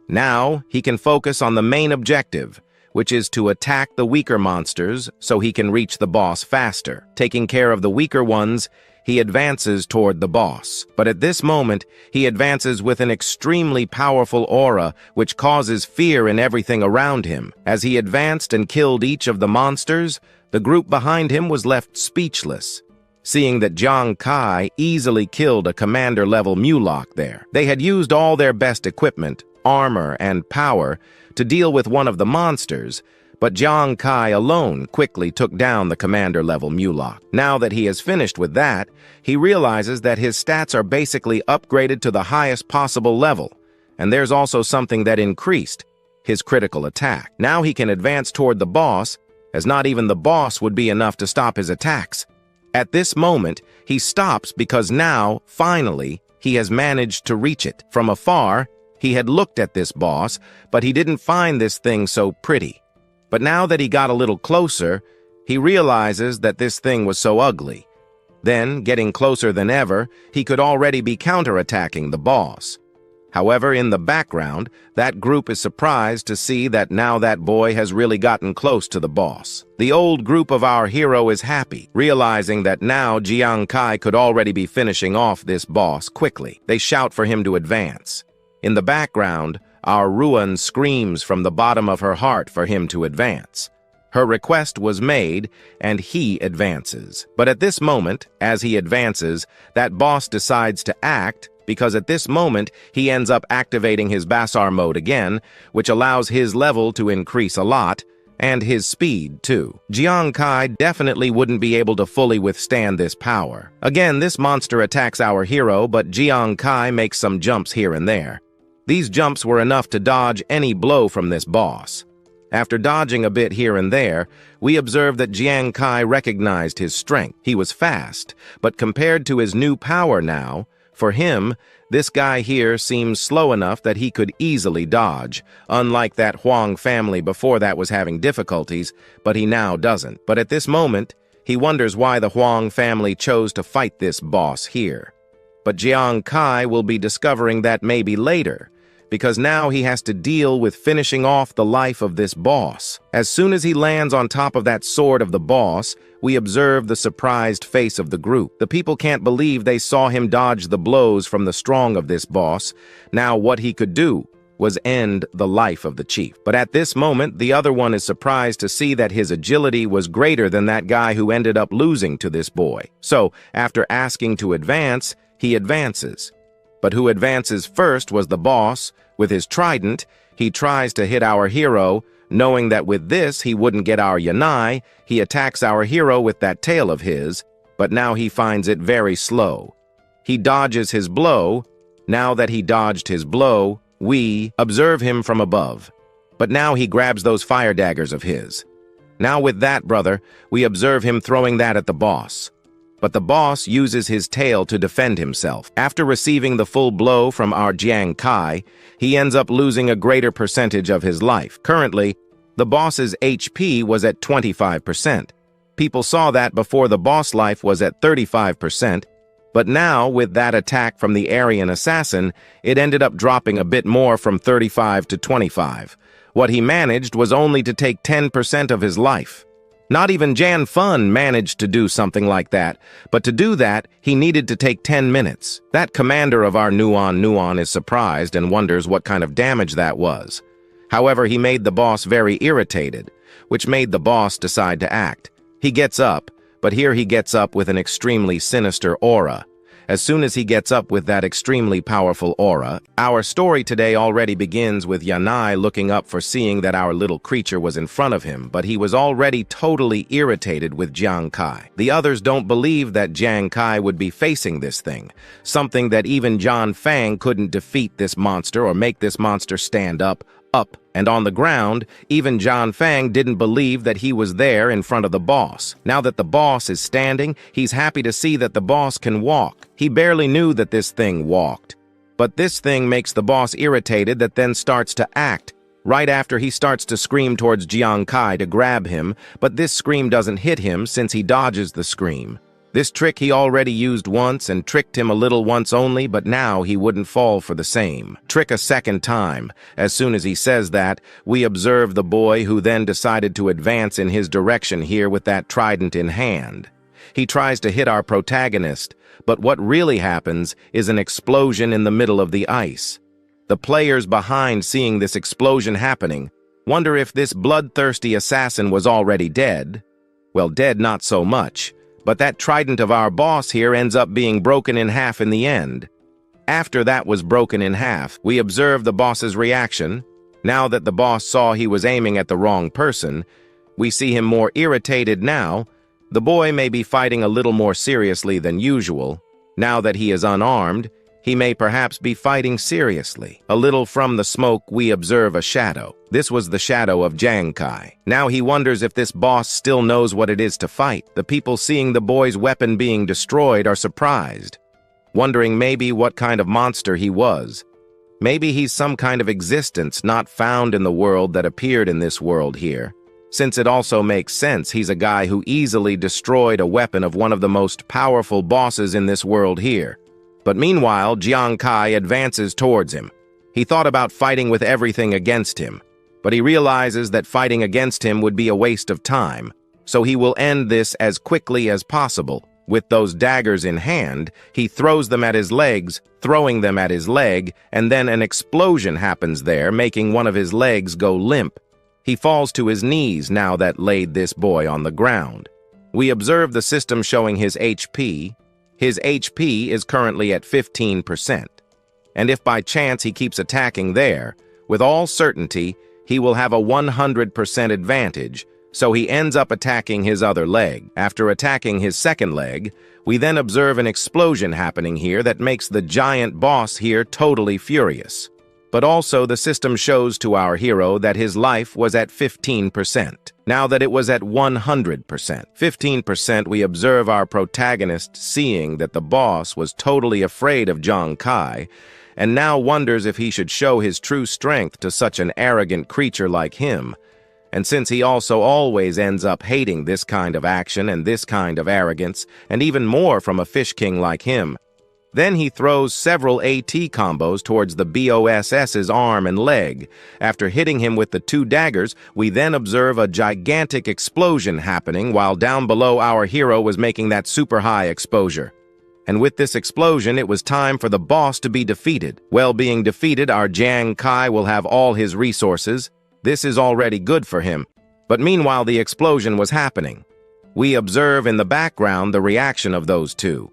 Now, he can focus on the main objective, which is to attack the weaker monsters so he can reach the boss faster. Taking care of the weaker ones, he advances toward the boss. But at this moment, he advances with an extremely powerful aura which causes fear in everything around him. As he advanced and killed each of the monsters, the group behind him was left speechless, seeing that Jiang Kai easily killed a commander-level Mulok there. They had used all their best equipment, armor, and power to deal with one of the monsters, but Jiang Kai alone quickly took down the commander-level Mulok. Now that he has finished with that, he realizes that his stats are basically upgraded to the highest possible level, and there's also something that increased, his critical attack. Now he can advance toward the boss, as not even the boss would be enough to stop his attacks. At this moment, he stops because now, finally, he has managed to reach it. From afar, he had looked at this boss, but he didn't find this thing so pretty. But now that he got a little closer, he realizes that this thing was so ugly. Then, getting closer than ever, he could already be counterattacking the boss. However, in the background, that group is surprised to see that now that boy has really gotten close to the boss. The old group of our hero is happy, realizing that now Jiang Kai could already be finishing off this boss quickly. They shout for him to advance. In the background, our Ruan screams from the bottom of her heart for him to advance. Her request was made, and he advances. But at this moment, as he advances, that boss decides to act, because at this moment, he ends up activating his Basar mode again, which allows his level to increase a lot, and his speed, too. Jiang Kai definitely wouldn't be able to fully withstand this power. Again, this monster attacks our hero, but Jiang Kai makes some jumps here and there. These jumps were enough to dodge any blow from this boss. After dodging a bit here and there, we observed that Jiang Kai recognized his strength. He was fast, but compared to his new power now, for him, this guy here seems slow enough that he could easily dodge, unlike that Huang family before that was having difficulties, but he now doesn't. But at this moment, he wonders why the Huang family chose to fight this boss here. But Jiang Kai will be discovering that maybe later, because now he has to deal with finishing off the life of this boss. As soon as he lands on top of that sword of the boss, we observe the surprised face of the group. The people can't believe they saw him dodge the blows from the strong of this boss. Now what he could do was end the life of the chief. But at this moment, the other one is surprised to see that his agility was greater than that guy who ended up losing to this boy. So, after asking to advance, he advances. But who advances first was the boss. With his trident, he tries to hit our hero. Knowing that with this he wouldn't get our yanai, he attacks our hero with that tail of his, but now he finds it very slow. He dodges his blow. Now that he dodged his blow, we observe him from above. But now he grabs those fire daggers of his. Now with that, brother, we observe him throwing that at the boss. But the boss uses his tail to defend himself. After receiving the full blow from our Jiang Kai, he ends up losing a greater percentage of his life. Currently, the boss's HP was at 25%. People saw that before the boss life was at 35%, but now, with that attack from the Aryan assassin, it ended up dropping a bit more from 35 to 25. What he managed was only to take 10% of his life. Not even Jan Fun managed to do something like that, but to do that, he needed to take 10 minutes. That commander of our Nuon is surprised and wonders what kind of damage that was. However, he made the boss very irritated, which made the boss decide to act. He gets up, but here he gets up with an extremely sinister aura. As soon as he gets up with that extremely powerful aura, our story today already begins with Yanai looking up for seeing that our little creature was in front of him, but he was already totally irritated with Jiang Kai. The others don't believe that Jiang Kai would be facing this thing, something that even John Fang couldn't defeat this monster or make this monster stand up, and on the ground, even John Fang didn't believe that he was there in front of the boss. Now that the boss is standing, he's happy to see that the boss can walk. He barely knew that this thing walked. But this thing makes the boss irritated that then starts to act. Right after he starts to scream towards Jiang Kai to grab him, but this scream doesn't hit him since he dodges the scream. This trick he already used once and tricked him a little once only, but now he wouldn't fall for the same trick a second time. As soon as he says that, we observe the boy who then decided to advance in his direction here with that trident in hand. He tries to hit our protagonist, but what really happens is an explosion in the middle of the ice. The players behind seeing this explosion happening wonder if this bloodthirsty assassin was already dead. Well, dead not so much. But that trident of our boss here ends up being broken in half in the end. After that was broken in half, we observed the boss's reaction. Now that the boss saw he was aiming at the wrong person, we see him more irritated now. The boy may be fighting a little more seriously than usual. Now that he is unarmed, he may perhaps be fighting seriously. A little from the smoke, we observe a shadow. This was the shadow of Jiang Chen. Now he wonders if this boss still knows what it is to fight. The people seeing the boy's weapon being destroyed are surprised, wondering maybe what kind of monster he was. Maybe he's some kind of existence not found in the world that appeared in this world here. Since it also makes sense, he's a guy who easily destroyed a weapon of one of the most powerful bosses in this world here. But meanwhile, Jiang Chen advances towards him. He thought about fighting with everything against him, but he realizes that fighting against him would be a waste of time, so he will end this as quickly as possible. With those daggers in hand, he throws them at his legs, throwing them at his leg, and then an explosion happens there, making one of his legs go limp. He falls to his knees now that laid this boy on the ground. We observe the system showing his HP. His HP is currently at 15%. And if by chance he keeps attacking there, with all certainty, he will have a 100% advantage, so he ends up attacking his other leg. After attacking his second leg, we then observe an explosion happening here that makes the giant boss here totally furious. But also the system shows to our hero that his life was at 15%. Now that it was at 100%. 15%, we observe our protagonist seeing that the boss was totally afraid of Jiang Chen, and now wonders if he should show his true strength to such an arrogant creature like him. And since he also always ends up hating this kind of action and this kind of arrogance, and even more from a fish king like him, then he throws several AT combos towards the BOSS's arm and leg. After hitting him with the 2 daggers, we then observe a gigantic explosion happening while down below our hero was making that super high exposure. And with this explosion, it was time for the boss to be defeated. Well, being defeated, our Jiang Chen will have all his resources. This is already good for him. But meanwhile, the explosion was happening. We observe in the background the reaction of those two.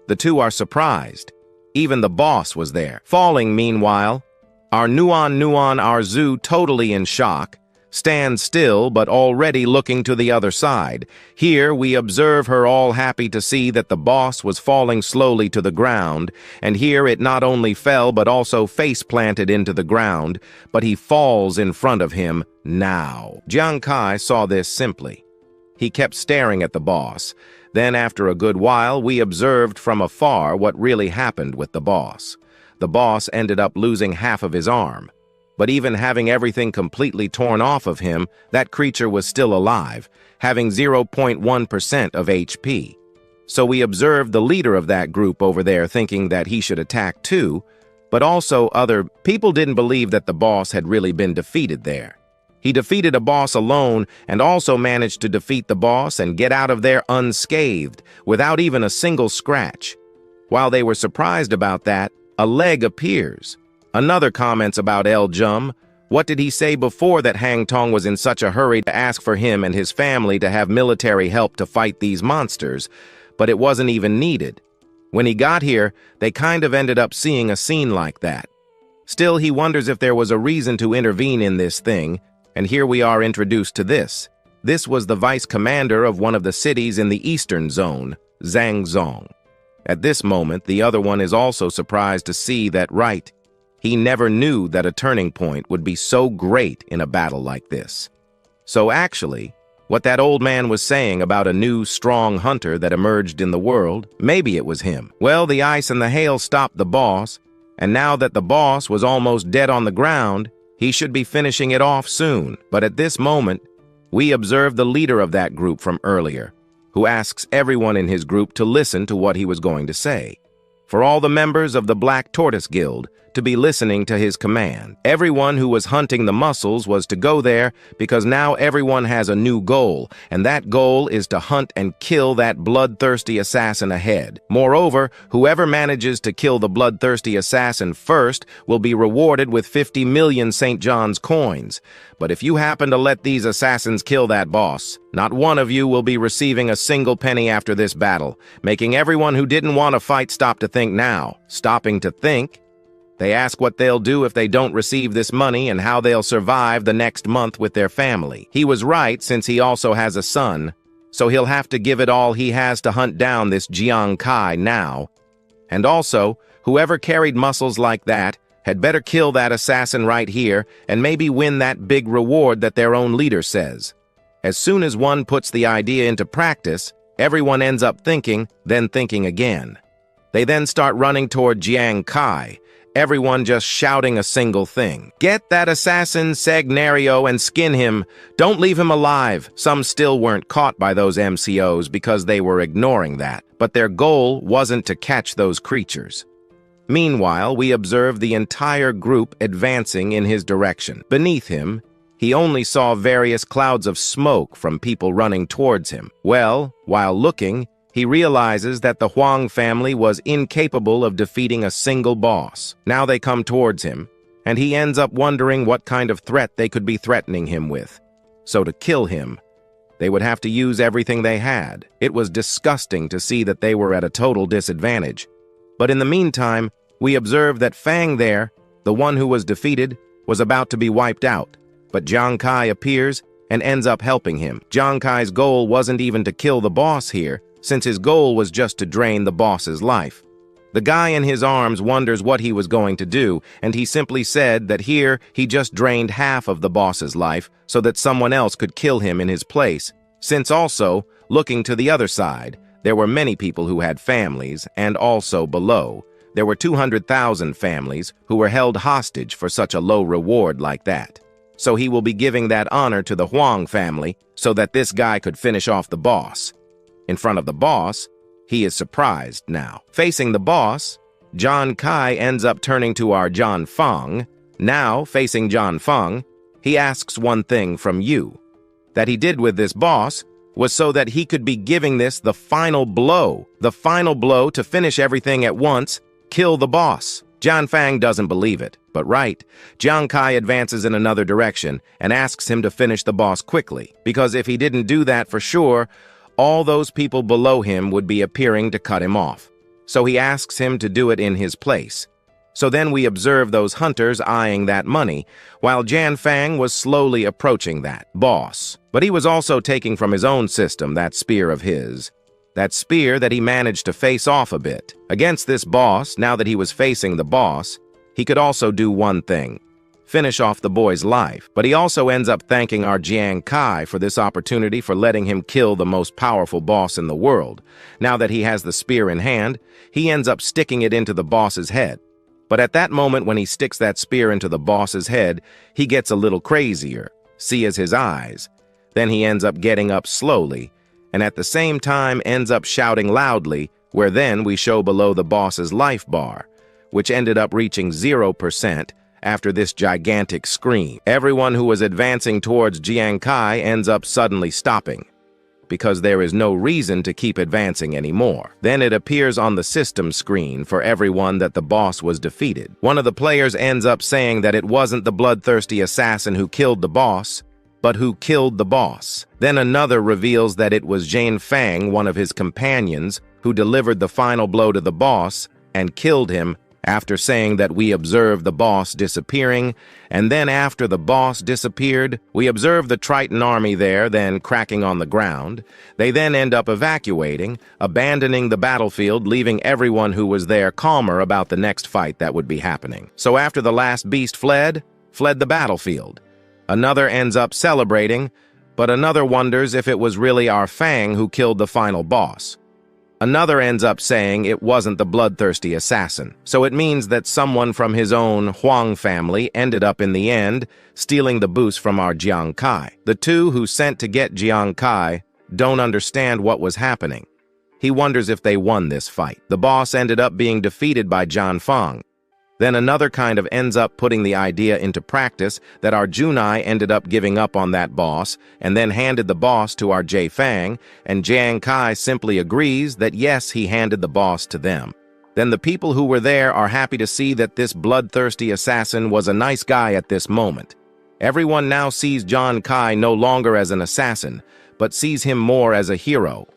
The two are surprised. Even the boss was there. Falling, meanwhile, our Nuan Arzu, totally in shock, stands still but already looking to the other side. Here we observe her all happy to see that the boss was falling slowly to the ground, and here it not only fell but also face-planted into the ground, but he falls in front of him now. Jiang Chen saw this simply. He kept staring at the boss. Then, after a good while, we observed from afar what really happened with the boss. The boss ended up losing half of his arm. But even having everything completely torn off of him, that creature was still alive, having 0.1% of HP. So we observed the leader of that group over there thinking that he should attack too, but also other people didn't believe that the boss had really been defeated there. He defeated a boss alone and also managed to defeat the boss and get out of there unscathed, without even a single scratch. While they were surprised about that, a leg appears. Another comments about El Jum. What did he say before that Hang Tong was in such a hurry to ask for him and his family to have military help to fight these monsters, but it wasn't even needed. When he got here, they kind of ended up seeing a scene like that. Still, he wonders if there was a reason to intervene in this thing, and here we are introduced to this. This was the vice commander of one of the cities in the eastern zone, Zhang Zong. At this moment, the other one is also surprised to see that he never knew that a turning point would be so great in a battle like this. So actually, what that old man was saying about a new, strong hunter that emerged in the world, maybe it was him. Well, the ice and the hail stopped the boss, and now that the boss was almost dead on the ground, he should be finishing it off soon. But at this moment, we observe the leader of that group from earlier, who asks everyone in his group to listen to what he was going to say. For all the members of the Black Tortoise Guild to be listening to his command. Everyone who was hunting the muscles was to go there because now everyone has a new goal, and that goal is to hunt and kill that bloodthirsty assassin ahead. Moreover, whoever manages to kill the bloodthirsty assassin first will be rewarded with 50 million St. John's coins. But if you happen to let these assassins kill that boss, not one of you will be receiving a single penny after this battle, making everyone who didn't want to fight stop to think now. Stopping to think, they ask what they'll do if they don't receive this money and how they'll survive the next month with their family. He was right, since he also has a son, so he'll have to give it all he has to hunt down this Jiang Chen now. And also, whoever carried muscles like that had better kill that assassin right here and maybe win that big reward that their own leader says. As soon as one puts the idea into practice, everyone ends up thinking, then thinking again. They then start running toward Jiang Chen, everyone just shouting a single thing. Get that assassin Segnario and skin him. Don't leave him alive. Some still weren't caught by those MCOs because they were ignoring that, but their goal wasn't to catch those creatures. Meanwhile, we observed the entire group advancing in his direction. Beneath him, he only saw various clouds of smoke from people running towards him. Well, while looking, he realizes that the Huang family was incapable of defeating a single boss. Now they come towards him, and he ends up wondering what kind of threat they could be threatening him with. So to kill him, they would have to use everything they had. It was disgusting to see that they were at a total disadvantage. But in the meantime, we observed that Fang there, the one who was defeated, was about to be wiped out. But Jiang Chen appears and ends up helping him. Jiang Chen's goal wasn't even to kill the boss here, since his goal was just to drain the boss's life. The guy in his arms wonders what he was going to do, and he simply said that here he just drained half of the boss's life so that someone else could kill him in his place, since also, looking to the other side, there were many people who had families, and also below, there were 200,000 families who were held hostage for such a low reward like that. So he will be giving that honor to the Huang family so that this guy could finish off the boss. In front of the boss, he is surprised now. Facing the boss, John Kai ends up turning to our John Feng. Now, facing John Feng, he asks one thing from you. That he did with this boss was so that he could be giving this the final blow to finish everything at once, kill the boss. Jian Fang doesn't believe it, but right, Jiang Kai advances in another direction and asks him to finish the boss quickly, because if he didn't do that for sure, all those people below him would be appearing to cut him off. So he asks him to do it in his place. So then we observe those hunters eyeing that money, while Jian Fang was slowly approaching that boss. But he was also taking from his own system that spear of his. That spear that he managed to face off a bit. Against this boss, now that he was facing the boss, he could also do one thing. Finish off the boy's life. But he also ends up thanking our Jiang Kai for this opportunity for letting him kill the most powerful boss in the world. Now that he has the spear in hand, he ends up sticking it into the boss's head. But at that moment when he sticks that spear into the boss's head, he gets a little crazier. See as his eyes. Then he ends up getting up slowly, and at the same time ends up shouting loudly, where then we show below the boss's life bar, which ended up reaching 0% after this gigantic scream. Everyone who was advancing towards Jiang Kai ends up suddenly stopping, because there is no reason to keep advancing anymore. Then it appears on the system screen for everyone that the boss was defeated. One of the players ends up saying that it wasn't the bloodthirsty assassin who killed the boss, but who killed the boss. Then another reveals that it was Jian Fang, one of his companions, who delivered the final blow to the boss and killed him after saying that we observed the boss disappearing, and then after the boss disappeared, we observed the Triton army there, then cracking on the ground. They then end up evacuating, abandoning the battlefield, leaving everyone who was there calmer about the next fight that would be happening. So after the last beast fled the battlefield. Another ends up celebrating, but another wonders if it was really our Fang who killed the final boss. Another ends up saying it wasn't the bloodthirsty assassin. So it means that someone from his own Huang family ended up in the end stealing the boost from our Jiang Kai. The two who sent to get Jiang Kai don't understand what was happening. He wonders if they won this fight. The boss ended up being defeated by Jian Fang. Then another kind of ends up putting the idea into practice that our Junai ended up giving up on that boss and then handed the boss to our Jie Fang, and Jiang Kai simply agrees that yes, he handed the boss to them. Then the people who were there are happy to see that this bloodthirsty assassin was a nice guy at this moment. Everyone now sees Jiang Kai no longer as an assassin, but sees him more as a hero.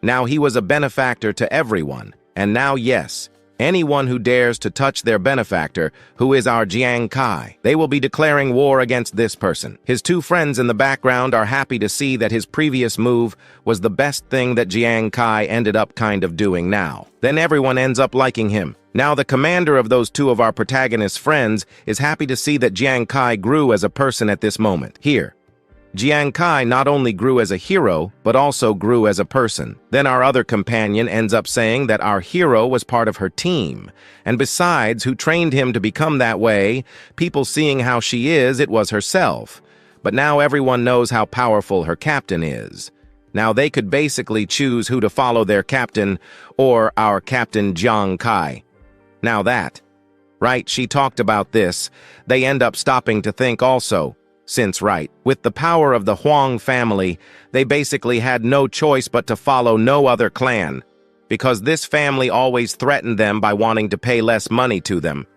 Now he was a benefactor to everyone, and now yes, anyone who dares to touch their benefactor, who is our Jiang Kai, they will be declaring war against this person. His two friends in the background are happy to see that his previous move was the best thing that Jiang Kai ended up kind of doing now. Then everyone ends up liking him. Now the commander of those two of our protagonist's friends is happy to see that Jiang Kai grew as a person at this moment. Here, Jiang Kai not only grew as a hero, but also grew as a person. Then our other companion ends up saying that our hero was part of her team, and besides, who trained him to become that way, people seeing how she is, it was herself. But now everyone knows how powerful her captain is. Now they could basically choose who to follow, their captain or our captain Jiang Kai. Now that, right, she talked about this, they end up stopping to think also. Since, right, with the power of the Huang family, they basically had no choice but to follow no other clan, because this family always threatened them by wanting to pay less money to them.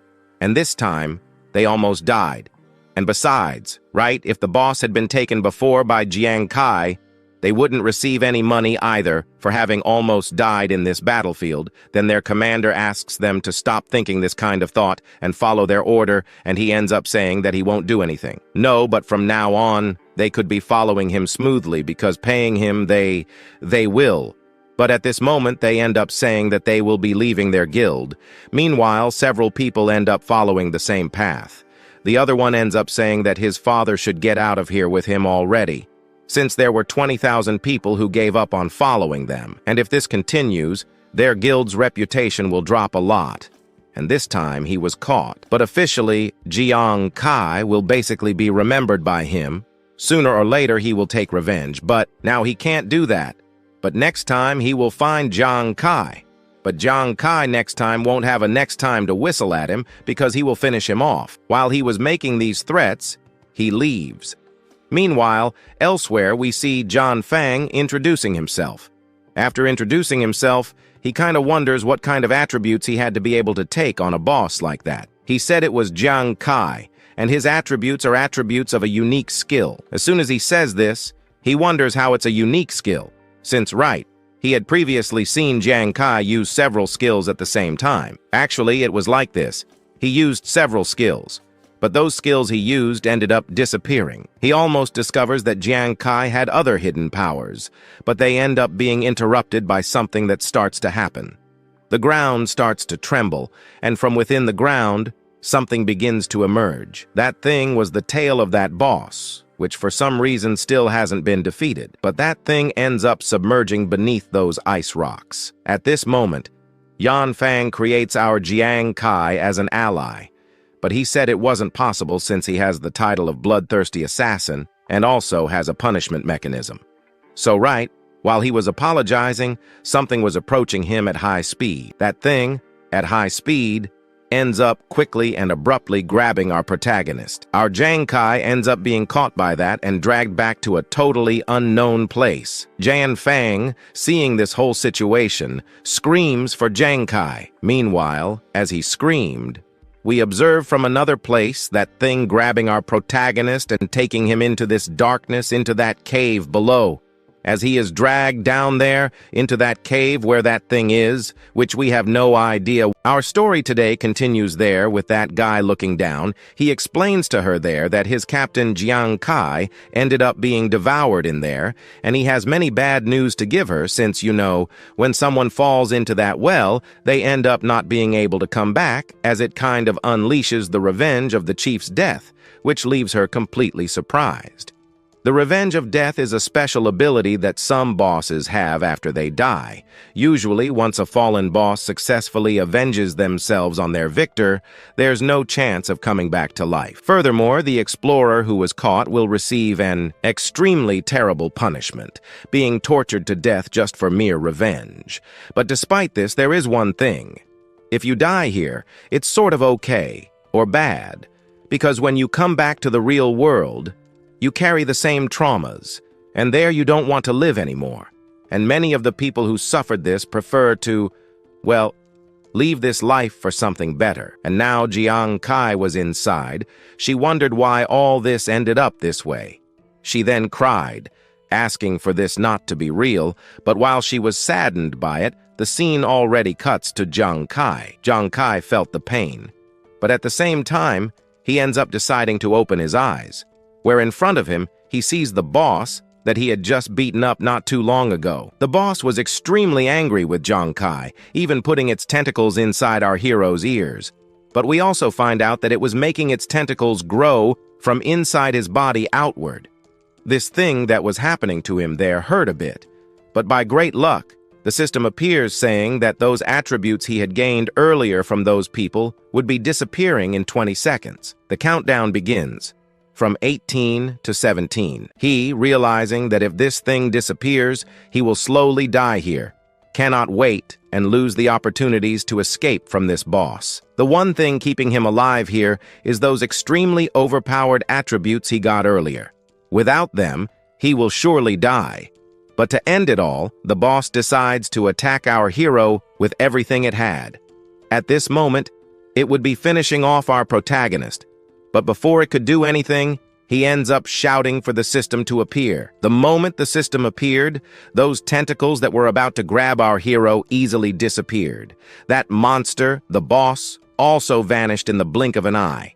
And this time, they almost died. And besides, right, if the boss had been taken before by Jiang Kai, they wouldn't receive any money either for having almost died in this battlefield. Then their commander asks them to stop thinking this kind of thought and follow their order, and he ends up saying that he won't do anything. No, but from now on, they could be following him smoothly because paying him they will. But at this moment, they end up saying that they will be leaving their guild. Meanwhile, several people end up following the same path. The other one ends up saying that his father should get out of here with him already, since there were 20,000 people who gave up on following them. And if this continues, their guild's reputation will drop a lot. And this time he was caught. But officially, Jiang Kai will basically be remembered by him. Sooner or later he will take revenge, but now he can't do that. But next time he will find Jiang Kai. But Jiang Kai next time won't have a next time to whistle at him because he will finish him off. While he was making these threats, he leaves. Meanwhile, elsewhere we see John Fang introducing himself. After introducing himself, he kind of wonders what kind of attributes he had to be able to take on a boss like that. He said it was Jiang Kai, and his attributes are attributes of a unique skill. As soon as he says this, he wonders how it's a unique skill, since right, he had previously seen Jiang Kai use several skills at the same time. Actually, it was like this. He used several skills, but those skills he used ended up disappearing. He almost discovers that Jiang Kai had other hidden powers, but they end up being interrupted by something that starts to happen. The ground starts to tremble, and from within the ground, something begins to emerge. That thing was the tail of that boss, which for some reason still hasn't been defeated. But that thing ends up submerging beneath those ice rocks. At this moment, Yan Fang creates our Jiang Kai as an ally, but he said it wasn't possible since he has the title of bloodthirsty assassin and also has a punishment mechanism. So right, while he was apologizing, something was approaching him at high speed. That thing, at high speed, ends up quickly and abruptly grabbing our protagonist. Our Jiang Kai ends up being caught by that and dragged back to a totally unknown place. Jiang Fang, seeing this whole situation, screams for Jiang Kai. Meanwhile, as he screamed, we observe from another place that thing grabbing our protagonist and taking him into this darkness, into that cave below. As he is dragged down there into that cave where that thing is, which we have no idea. Our story today continues there with that guy looking down. He explains to her there that his captain Jiang Kai ended up being devoured in there, and he has many bad news to give her since, you know, when someone falls into that well, they end up not being able to come back, as it kind of unleashes the revenge of the chief's death, which leaves her completely surprised. The revenge of death is a special ability that some bosses have after they die. Usually, once a fallen boss successfully avenges themselves on their victor, there's no chance of coming back to life. Furthermore, the explorer who was caught will receive an extremely terrible punishment, being tortured to death just for mere revenge. But despite this, there is one thing. If you die here, it's sort of okay, or bad, because when you come back to the real world, you carry the same traumas, and there you don't want to live anymore. And many of the people who suffered this prefer to, well, leave this life for something better. And now Jiang Kai was inside. She wondered why all this ended up this way. She then cried, asking for this not to be real, but while she was saddened by it, the scene already cuts to Jiang Kai. Jiang Kai felt the pain, but at the same time, he ends up deciding to open his eyes, where in front of him, he sees the boss that he had just beaten up not too long ago. The boss was extremely angry with Jiang Kai, even putting its tentacles inside our hero's ears. But we also find out that it was making its tentacles grow from inside his body outward. This thing that was happening to him there hurt a bit, but by great luck, the system appears saying that those attributes he had gained earlier from those people would be disappearing in 20 seconds. The countdown begins. From 18 to 17. He, realizing that if this thing disappears, he will slowly die here, cannot wait and lose the opportunities to escape from this boss. The one thing keeping him alive here is those extremely overpowered attributes he got earlier. Without them, he will surely die. But to end it all, the boss decides to attack our hero with everything it had. At this moment, it would be finishing off our protagonist, but before it could do anything, he ends up shouting for the system to appear. The moment the system appeared, those tentacles that were about to grab our hero easily disappeared. That monster, the boss, also vanished in the blink of an eye.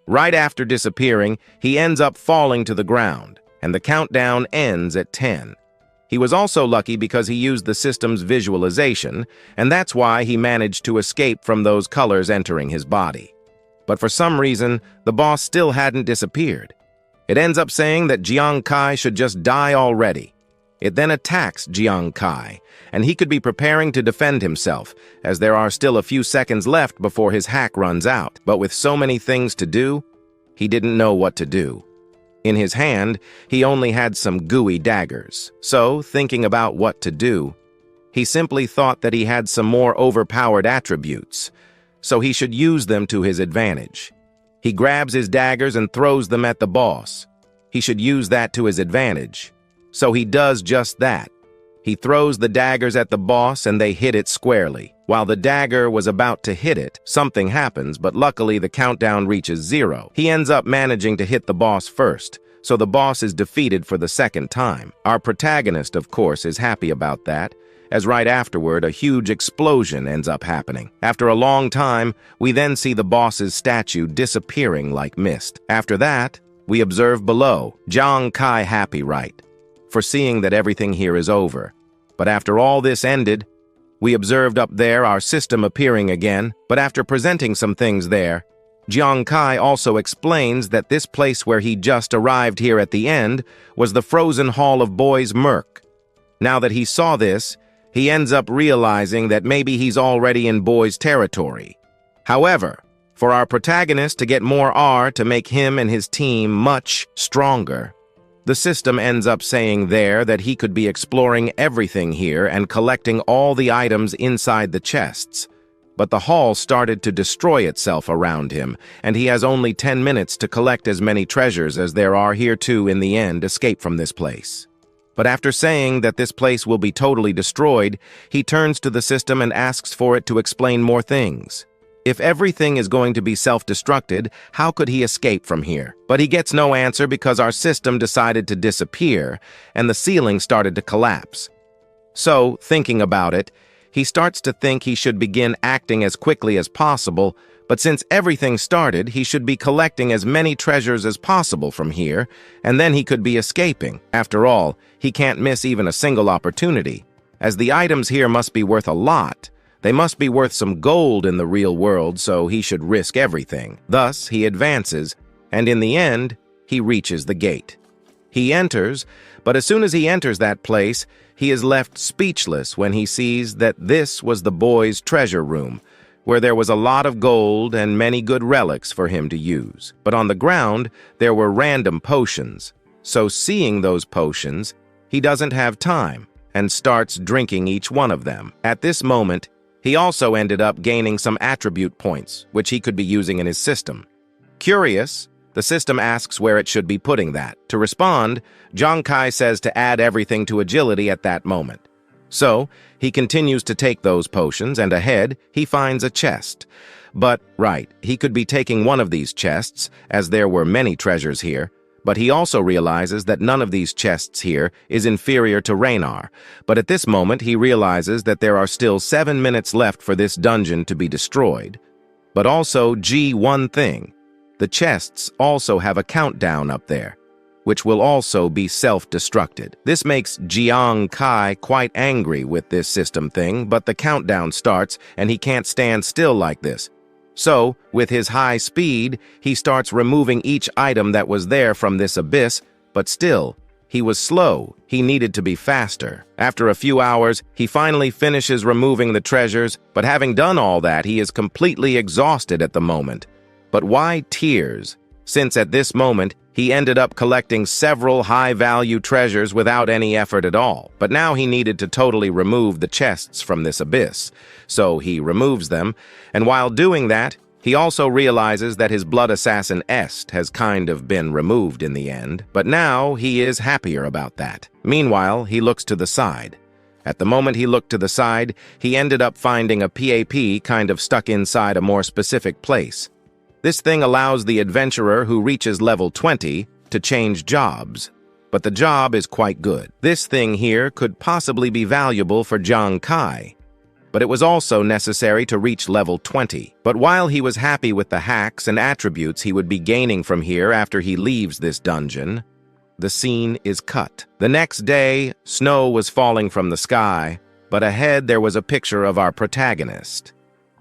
Right after disappearing, he ends up falling to the ground, and the countdown ends at 10. He was also lucky because he used the system's visualization, and that's why he managed to escape from those colors entering his body. But for some reason, the boss still hadn't disappeared. It ends up saying that Jiang Kai should just die already. It then attacks Jiang Kai, and he could be preparing to defend himself, as there are still a few seconds left before his hack runs out. But with so many things to do, he didn't know what to do. In his hand, he only had some gooey daggers. So, thinking about what to do, he simply thought that he had some more overpowered attributes, so he should use them to his advantage. He grabs his daggers and throws them at the boss. He should use that to his advantage. So he does just that. He throws the daggers at the boss and they hit it squarely. While the dagger was about to hit it, something happens, but luckily the countdown reaches 0. He ends up managing to hit the boss first, so the boss is defeated for the second time. Our protagonist, of course, is happy about that, as right afterward a huge explosion ends up happening. After a long time, we then see the boss's statue disappearing like mist. After that, we observe below, Jiang Kai happy, right? Foreseeing that everything here is over. But after all this ended, we observed up there our system appearing again, but after presenting some things there, Jiang Kai also explains that this place where he just arrived here at the end was the frozen hall of Boy's Merc. Now that he saw this, he ends up realizing that maybe he's already in Boy's territory. However, for our protagonist to get more R to make him and his team much stronger, the system ends up saying there that he could be exploring everything here and collecting all the items inside the chests. But the hall started to destroy itself around him, and he has only 10 minutes to collect as many treasures as there are here to, in the end, escape from this place. But after saying that this place will be totally destroyed, he turns to the system and asks for it to explain more things. If everything is going to be self-destructed, how could he escape from here? But he gets no answer because our system decided to disappear, and the ceiling started to collapse. So, thinking about it, he starts to think he should begin acting as quickly as possible, but since everything started, he should be collecting as many treasures as possible from here, and then he could be escaping. After all, he can't miss even a single opportunity, as the items here must be worth a lot. They must be worth some gold in the real world, so he should risk everything. Thus, he advances, and in the end, he reaches the gate. He enters, but as soon as he enters that place, he is left speechless when he sees that this was the boy's treasure room, where there was a lot of gold and many good relics for him to use. But on the ground, there were random potions. So seeing those potions, he doesn't have time and starts drinking each one of them. At this moment, He also ended up gaining some attribute points, which he could be using in his system. Curious, the system asks where it should be putting that. To respond, Jiang Kai says to add everything to agility at that moment. So, he continues to take those potions, and ahead, he finds a chest. But, right, he could be taking one of these chests, as there were many treasures here, but he also realizes that none of these chests here is inferior to Raynar. But at this moment, he realizes that there are still 7 minutes left for this dungeon to be destroyed. But also, one thing. The chests also have a countdown up there, which will also be self-destructed. This makes Jiang Kai quite angry with this system thing, but the countdown starts, and he can't stand still like this. So, with his high speed, he starts removing each item that was there from this abyss, but still, he was slow. He needed to be faster. After a few hours, he finally finishes removing the treasures, but having done all that, he is completely exhausted at the moment. But why tears? Since at this moment, he ended up collecting several high-value treasures without any effort at all. But now he needed to totally remove the chests from this abyss. So he removes them, and while doing that, he also realizes that his blood assassin Est has kind of been removed in the end. But now he is happier about that. Meanwhile, he looks to the side. At the moment he looked to the side, he ended up finding a PAP kind of stuck inside a more specific place. This thing allows the adventurer who reaches level 20 to change jobs, but the job is quite good. This thing here could possibly be valuable for Jiang Kai, but it was also necessary to reach level 20. But while he was happy with the hacks and attributes he would be gaining from here after he leaves this dungeon, the scene is cut. The next day, snow was falling from the sky, but ahead there was a picture of our protagonist.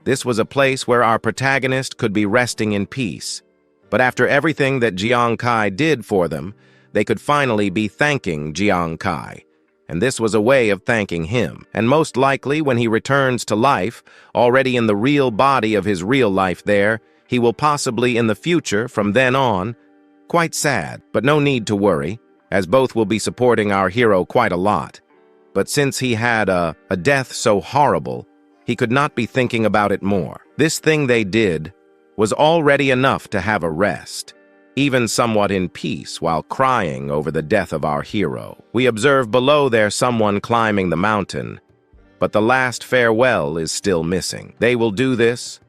This was a place where our protagonist could be resting in peace. But after everything that Jiang Kai did for them, they could finally be thanking Jiang Kai. And this was a way of thanking him. And most likely, when he returns to life, already in the real body of his real life there, he will possibly in the future, from then on, quite sad. But no need to worry, as both will be supporting our hero quite a lot. But since he had a death so horrible, he could not be thinking about it more. This thing they did was already enough to have a rest, even somewhat in peace while crying over the death of our hero. We observe below there someone climbing the mountain, but the last farewell is still missing. They will do this.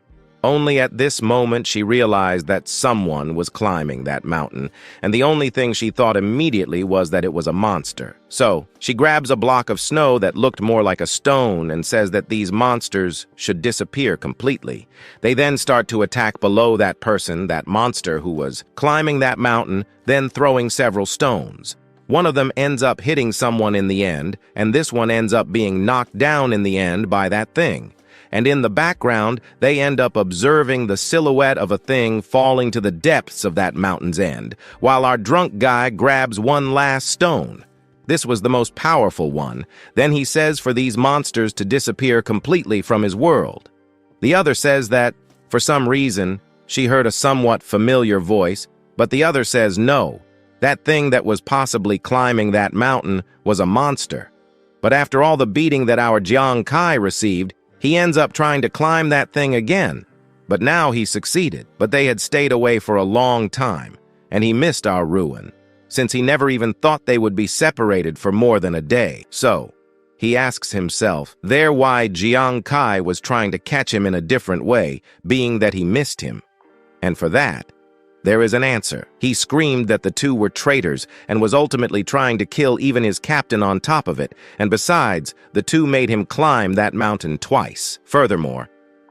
Only at this moment she realized that someone was climbing that mountain, and the only thing she thought immediately was that it was a monster. So, she grabs a block of snow that looked more like a stone and says that these monsters should disappear completely. They then start to attack below that person, that monster who was climbing that mountain, then throwing several stones. One of them ends up hitting someone in the end, and this one ends up being knocked down in the end by that thing. And in the background, they end up observing the silhouette of a thing falling to the depths of that mountain's end, while our drunk guy grabs one last stone. This was the most powerful one. Then he says for these monsters to disappear completely from his world. The other says that, for some reason, she heard a somewhat familiar voice, but the other says no. That thing that was possibly climbing that mountain was a monster. But after all the beating that our Jiang Kai received, he ends up trying to climb that thing again, but now he succeeded. But they had stayed away for a long time, and he missed our ruin, since he never even thought they would be separated for more than a day. So, he asks himself there why Jiang Kai was trying to catch him in a different way, being that he missed him. And for that, there is an answer. He screamed that the two were traitors and was ultimately trying to kill even his captain on top of it, and besides, the two made him climb that mountain twice. Furthermore,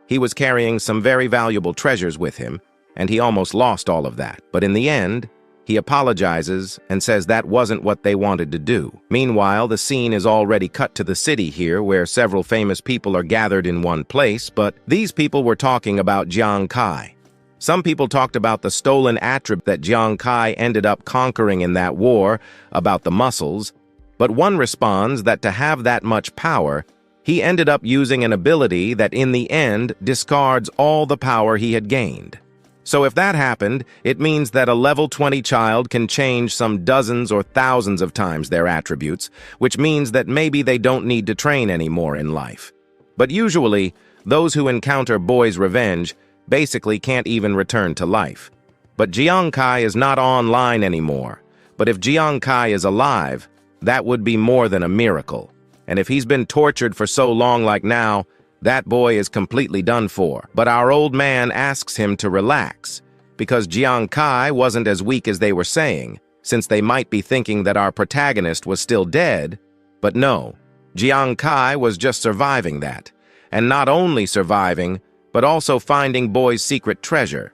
he was carrying some very valuable treasures with him, and he almost lost all of that. But in the end, he apologizes and says that wasn't what they wanted to do. Meanwhile, the scene is already cut to the city here, where several famous people are gathered in one place, but these people were talking about Jiang Kai. Some people talked about the stolen attribute that Jiang Kai ended up conquering in that war, about the muscles, but one responds that to have that much power, he ended up using an ability that in the end discards all the power he had gained. So if that happened, it means that a level 20 child can change some dozens or thousands of times their attributes, which means that maybe they don't need to train anymore in life. But usually, those who encounter Boy's Revenge basically can't even return to life. But Jiang Kai is not online anymore. But if Jiang Kai is alive, that would be more than a miracle. And if he's been tortured for so long like now, that boy is completely done for. But our old man asks him to relax, because Jiang Kai wasn't as weak as they were saying, since they might be thinking that our protagonist was still dead. But no, Jiang Kai was just surviving that. And not only surviving, but also finding Boy's secret treasure.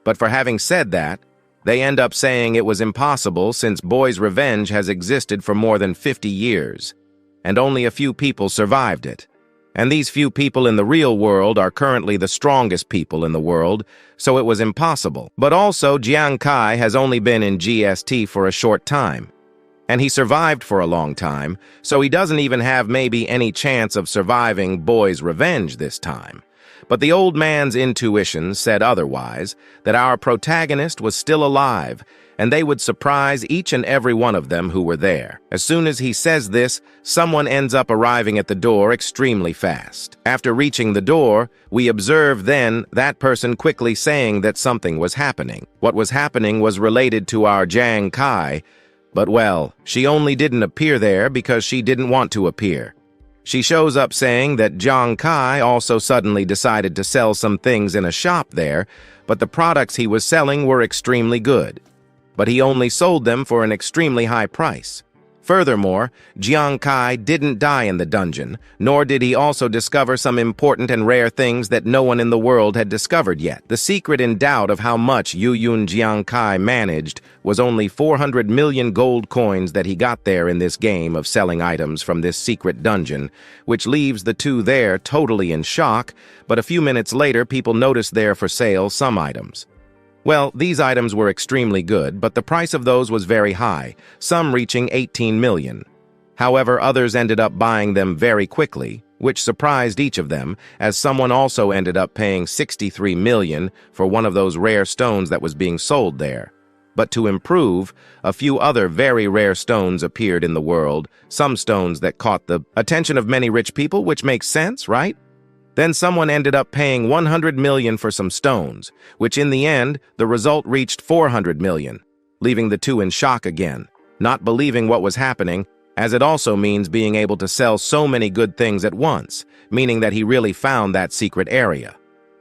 But for having said that, they end up saying it was impossible since Boy's Revenge has existed for more than 50 years, and only a few people survived it. And these few people in the real world are currently the strongest people in the world, so it was impossible. But also, Jiang Kai has only been in GST for a short time. And he survived for a long time, so he doesn't even have maybe any chance of surviving Boy's Revenge this time. But the old man's intuition said otherwise, that our protagonist was still alive, and they would surprise each and every one of them who were there. As soon as he says this, someone ends up arriving at the door extremely fast. After reaching the door, we observe then that person quickly saying that something was happening. What was happening was related to our Jiang Kai, but well, she only didn't appear there because she didn't want to appear. She shows up saying that Jiang Kai also suddenly decided to sell some things in a shop there, but the products he was selling were extremely good. But he only sold them for an extremely high price. Furthermore, Jiang Kai didn't die in the dungeon, nor did he also discover some important and rare things that no one in the world had discovered yet. The secret in doubt of how much Yuyun Jiang Kai managed was only 400 million gold coins that he got there in this game of selling items from this secret dungeon, which leaves the two there totally in shock, but a few minutes later people noticed there for sale some items. Well, these items were extremely good, but the price of those was very high, some reaching 18 million. However, others ended up buying them very quickly, which surprised each of them, as someone also ended up paying 63 million for one of those rare stones that was being sold there. But to improve, a few other very rare stones appeared in the world, some stones that caught the attention of many rich people, which makes sense, right? Then someone ended up paying 100 million for some stones, which in the end, the result reached 400 million, leaving the two in shock again, not believing what was happening, as it also means being able to sell so many good things at once, meaning that he really found that secret area.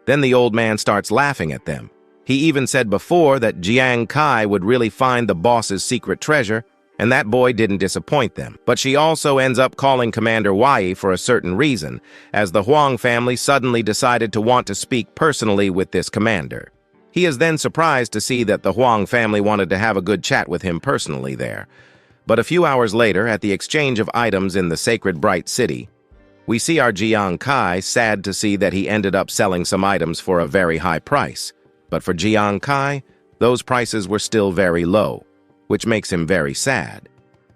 Then the old man starts laughing at them. He even said before that Jiang Kai would really find the boss's secret treasure, and that boy didn't disappoint them. But she also ends up calling Commander Wei for a certain reason, as the Huang family suddenly decided to want to speak personally with this commander. He is then surprised to see that the Huang family wanted to have a good chat with him personally there. But a few hours later, at the exchange of items in the sacred bright city, we see our Jiang Kai sad to see that he ended up selling some items for a very high price. But for Jiang Kai, those prices were still very low, which makes him very sad.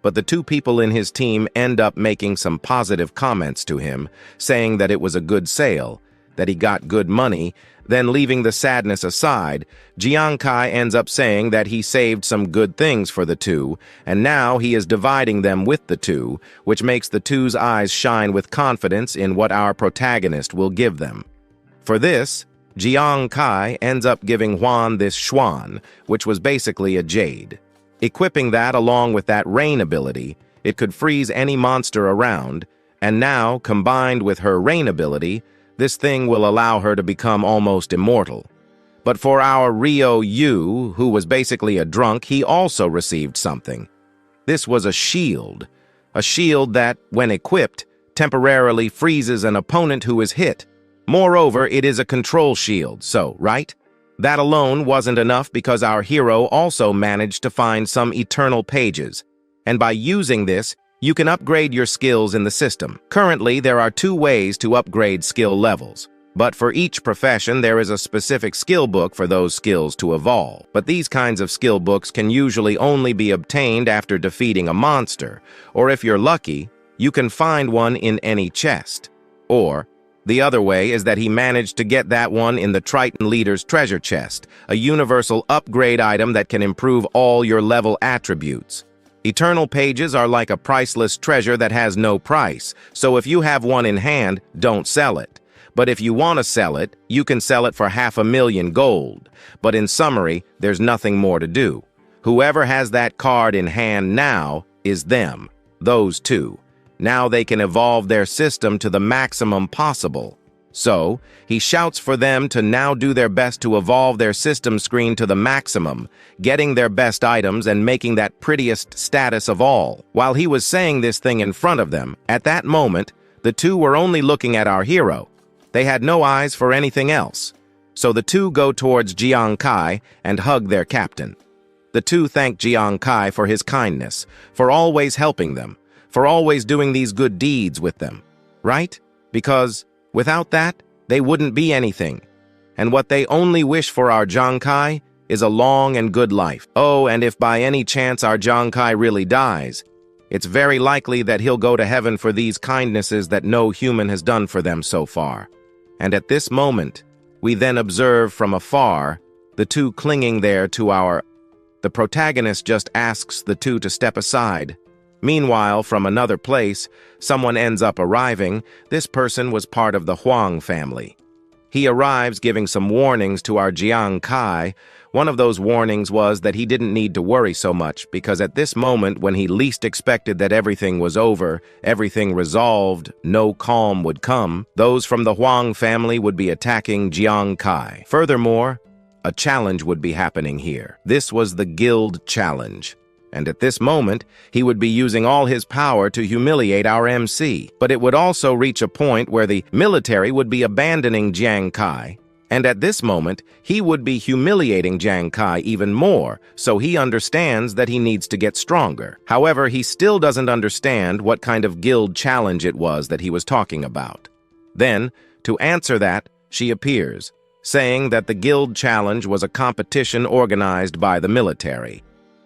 But the two people in his team end up making some positive comments to him, saying that it was a good sale, that he got good money. Then leaving the sadness aside, Jiang Kai ends up saying that he saved some good things for the two, and now he is dividing them with the two, which makes the two's eyes shine with confidence in what our protagonist will give them. For this, Jiang Kai ends up giving Huan this Xuan, which was basically a jade. Equipping that along with that rain ability, it could freeze any monster around, and now, combined with her rain ability, this thing will allow her to become almost immortal. But for our Ryo Yu, who was basically a drunk, he also received something. This was a shield that, when equipped, temporarily freezes an opponent who is hit. Moreover, it is a control shield, so, right? That alone wasn't enough because our hero also managed to find some eternal pages, and by using this, you can upgrade your skills in the system. Currently, there are 2 ways to upgrade skill levels, but for each profession there is a specific skill book for those skills to evolve. But these kinds of skill books can usually only be obtained after defeating a monster, or if you're lucky, you can find one in any chest. Or, the other way is that he managed to get that one in the Triton Leader's treasure chest, a universal upgrade item that can improve all your level attributes. Eternal pages are like a priceless treasure that has no price, so if you have one in hand, don't sell it. But if you want to sell it, you can sell it for 500,000 gold. But in summary, there's nothing more to do. Whoever has that card in hand now is them, those two. Now they can evolve their system to the maximum possible. So, he shouts for them to now do their best to evolve their system screen to the maximum, getting their best items and making that prettiest status of all. While he was saying this thing in front of them, at that moment, the two were only looking at our hero. They had no eyes for anything else. So the two go towards Jiang Kai and hug their captain. The two thank Jiang Kai for his kindness, for always helping them, for always doing these good deeds with them, right? Because without that, they wouldn't be anything. And what they only wish for our Jiang Kai is a long and good life. Oh, and if by any chance our Jiang Kai really dies, it's very likely that he'll go to heaven for these kindnesses that no human has done for them so far. And at this moment, we then observe from afar the two clinging there to our... The protagonist just asks the two to step aside. Meanwhile, from another place, someone ends up arriving. This person was part of the Huang family. He arrives giving some warnings to our Jiang Kai. One of those warnings was that he didn't need to worry so much because at this moment when he least expected that everything was over, everything resolved, no calm would come, those from the Huang family would be attacking Jiang Kai. Furthermore, a challenge would be happening here. This was the Guild Challenge. And at this moment, he would be using all his power to humiliate our MC. But it would also reach a point where the military would be abandoning Jiang Kai. And at this moment, he would be humiliating Jiang Kai even more, so he understands that he needs to get stronger. However, he still doesn't understand what kind of guild challenge it was that he was talking about. Then, to answer that, she appears, saying that the guild challenge was a competition organized by the military,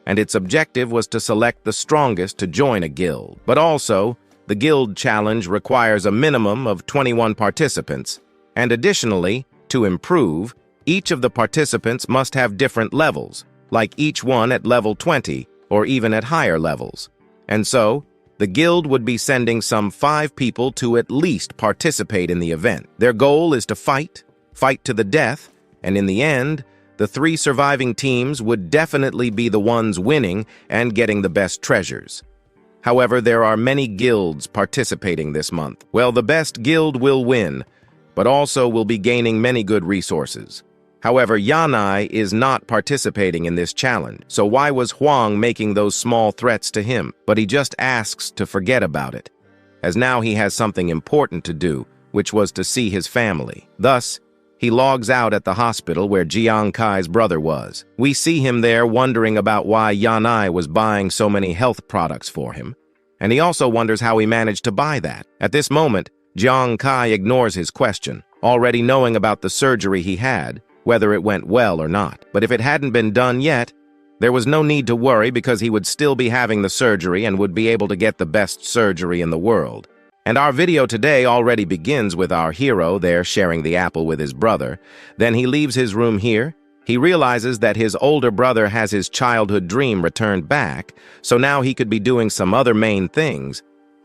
and its objective was to select the strongest to join a guild. But also, the guild challenge requires a minimum of 21 participants, and additionally, to improve, each of the participants must have different levels, like each one at level 20, or even at higher levels. And so, the guild would be sending some 5 people to at least participate in the event. Their goal is to fight to the death, and in the end, the 3 surviving teams would definitely be the ones winning and getting the best treasures. However, there are many guilds participating this month. Well, the best guild will win, but also will be gaining many good resources. However, Yanai is not participating in this challenge, so why was Huang making those small threats to him? But he just asks to forget about it, as now he has something important to do, which was to see his family. Thus, he logs out at the hospital where Jiang Kai's brother was. We see him there wondering about why Yanai was buying so many health products for him, and he also wonders how he managed to buy that. At this moment, Jiang Kai ignores his question, already knowing about the surgery he had, whether it went well or not. But if it hadn't been done yet, there was no need to worry because he would still be having the surgery and would be able to get the best surgery in the world. And our video today already begins with our hero there sharing the apple with his brother. Then he leaves his room here. He realizes that his older brother has his childhood dream returned back, so now he could be doing some other main things.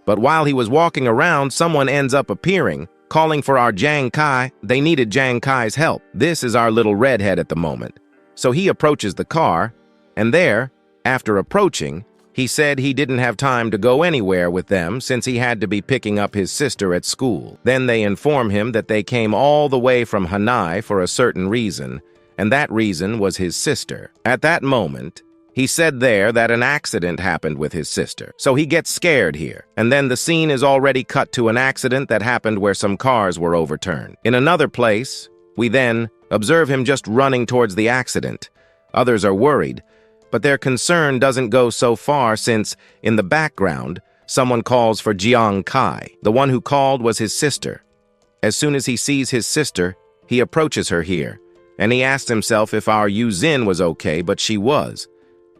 But while he was walking around, someone ends up appearing, calling for our Jiang Kai. They needed Jiang Kai's help. This is our little redhead at the moment. So he approaches the car, and there, after approaching, he said he didn't have time to go anywhere with them since he had to be picking up his sister at school. Then they inform him that they came all the way from Hanai for a certain reason, and that reason was his sister. At that moment, he said there that an accident happened with his sister, so he gets scared here. And then the scene is already cut to an accident that happened where some cars were overturned. In another place, we then observe him just running towards the accident. Others are worried, but their concern doesn't go so far since, in the background, someone calls for Jiang Kai. The one who called was his sister. As soon as he sees his sister, he approaches her here, and he asks himself if our Yuzin was okay, but she was.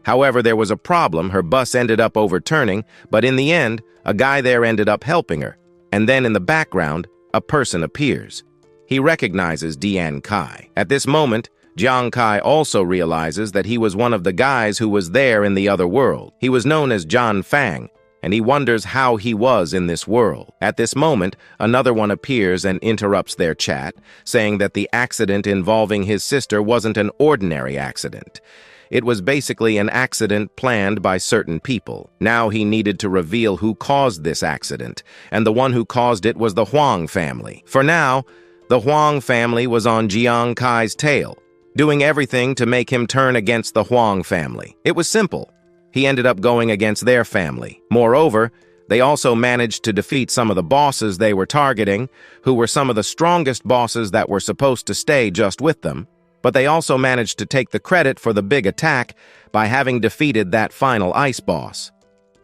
However, there was a problem. Her bus ended up overturning, but in the end, a guy there ended up helping her. And then in the background, a person appears. He recognizes Jiang Kai. At this moment, Jiang Kai also realizes that he was one of the guys who was there in the other world. He was known as John Fang, and he wonders how he was in this world. At this moment, another one appears and interrupts their chat, saying that the accident involving his sister wasn't an ordinary accident. It was basically an accident planned by certain people. Now he needed to reveal who caused this accident, and the one who caused it was the Huang family. For now, the Huang family was on Jiang Kai's tail, doing everything to make him turn against the Huang family. It was simple. He ended up going against their family. Moreover, they also managed to defeat some of the bosses they were targeting, who were some of the strongest bosses that were supposed to stay just with them. But they also managed to take the credit for the big attack by having defeated that final ice boss.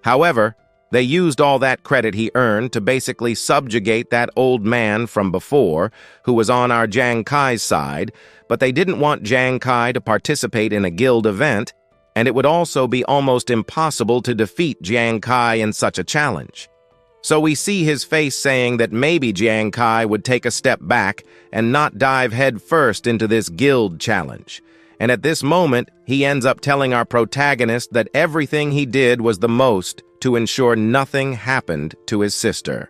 However, they used all that credit he earned to basically subjugate that old man from before, who was on our Jiang Kai's side, but they didn't want Jiang Kai to participate in a guild event, and it would also be almost impossible to defeat Jiang Kai in such a challenge. So we see his face saying that maybe Jiang Kai would take a step back and not dive headfirst into this guild challenge. And at this moment, he ends up telling our protagonist that everything he did was the most to ensure nothing happened to his sister.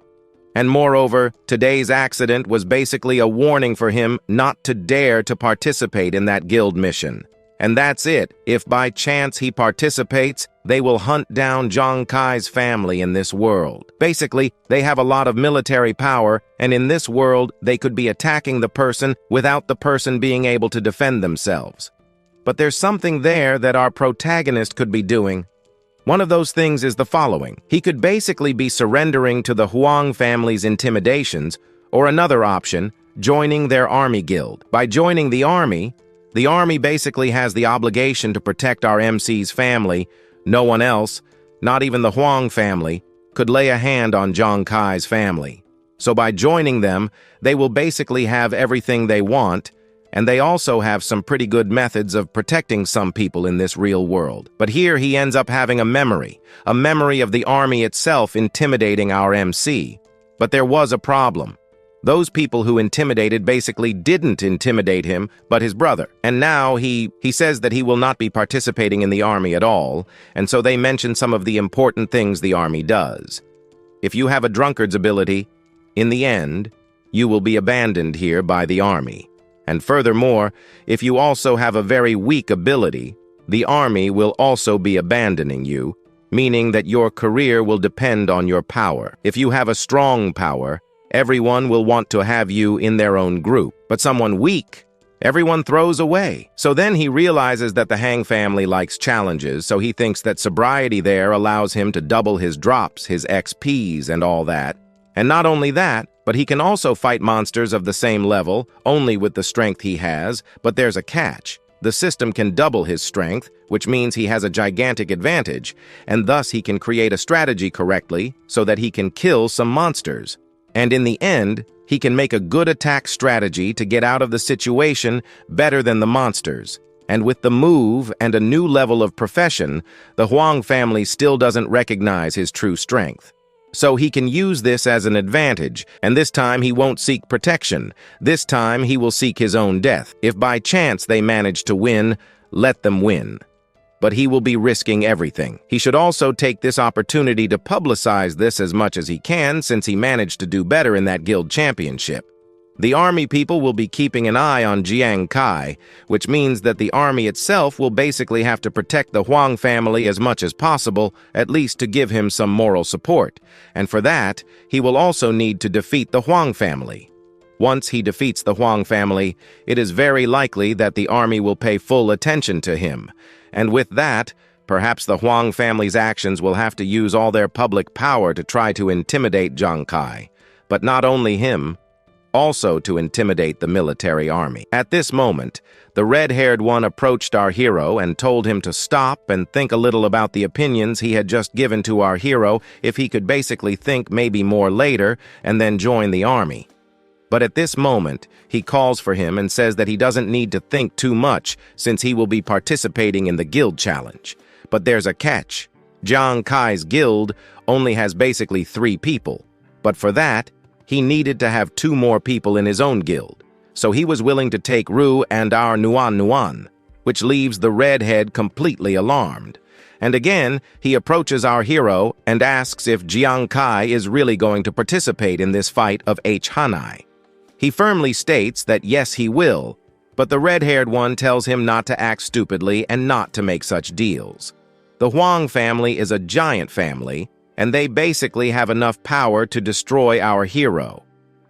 And moreover, today's accident was basically a warning for him not to dare to participate in that guild mission. And that's it. If by chance he participates, they will hunt down Jiang Kai's family in this world. Basically, they have a lot of military power, and in this world, they could be attacking the person without the person being able to defend themselves. But there's something there that our protagonist could be doing. One of those things is the following. He could basically be surrendering to the Huang family's intimidations, or another option, joining their army guild. By joining the army basically has the obligation to protect our MC's family. No one else, not even the Huang family, could lay a hand on Jiang Kai's family. So by joining them, they will basically have everything they want, and they also have some pretty good methods of protecting some people in this real world. But here he ends up having a memory of the army itself intimidating our MC. But there was a problem. Those people who intimidated basically didn't intimidate him, but his brother. And now he says that he will not be participating in the army at all, and so they mention some of the important things the army does. If you have a drunkard's ability, in the end, you will be abandoned here by the army. And furthermore, if you also have a very weak ability, the army will also be abandoning you, meaning that your career will depend on your power. If you have a strong power, everyone will want to have you in their own group, but someone weak, everyone throws away. So then he realizes that the Hang family likes challenges, so he thinks that sobriety there allows him to double his drops, his XPs, and all that. And not only that, but he can also fight monsters of the same level, only with the strength he has, but there's a catch. The system can double his strength, which means he has a gigantic advantage, and thus he can create a strategy correctly so that he can kill some monsters. And in the end, he can make a good attack strategy to get out of the situation better than the monsters. And with the move and a new level of profession, the Huang family still doesn't recognize his true strength. So he can use this as an advantage, and this time he won't seek protection. This time he will seek his own death. If by chance they manage to win, let them win. But he will be risking everything. He should also take this opportunity to publicize this as much as he can, since he managed to do better in that guild championship. The army people will be keeping an eye on Jiang Kai, which means that the army itself will basically have to protect the Huang family as much as possible, at least to give him some moral support. And for that, he will also need to defeat the Huang family. Once he defeats the Huang family, it is very likely that the army will pay full attention to him. And with that, perhaps the Huang family's actions will have to use all their public power to try to intimidate Jiang Kai. But not only him, also to intimidate the military army. At this moment, the red-haired one approached our hero and told him to stop and think a little about the opinions he had just given to our hero, if he could basically think maybe more later and then join the army. But at this moment, he calls for him and says that he doesn't need to think too much since he will be participating in the guild challenge. But there's a catch. Jiang Kai's guild only has basically 3 people, but for that, he needed to have 2 more people in his own guild, so he was willing to take Ru and our Nuan, which leaves the redhead completely alarmed. And again, he approaches our hero and asks if Jiang Kai is really going to participate in this fight of H. Hanai. He firmly states that yes, he will, but the red-haired one tells him not to act stupidly and not to make such deals. The Huang family is a giant family, and they basically have enough power to destroy our hero.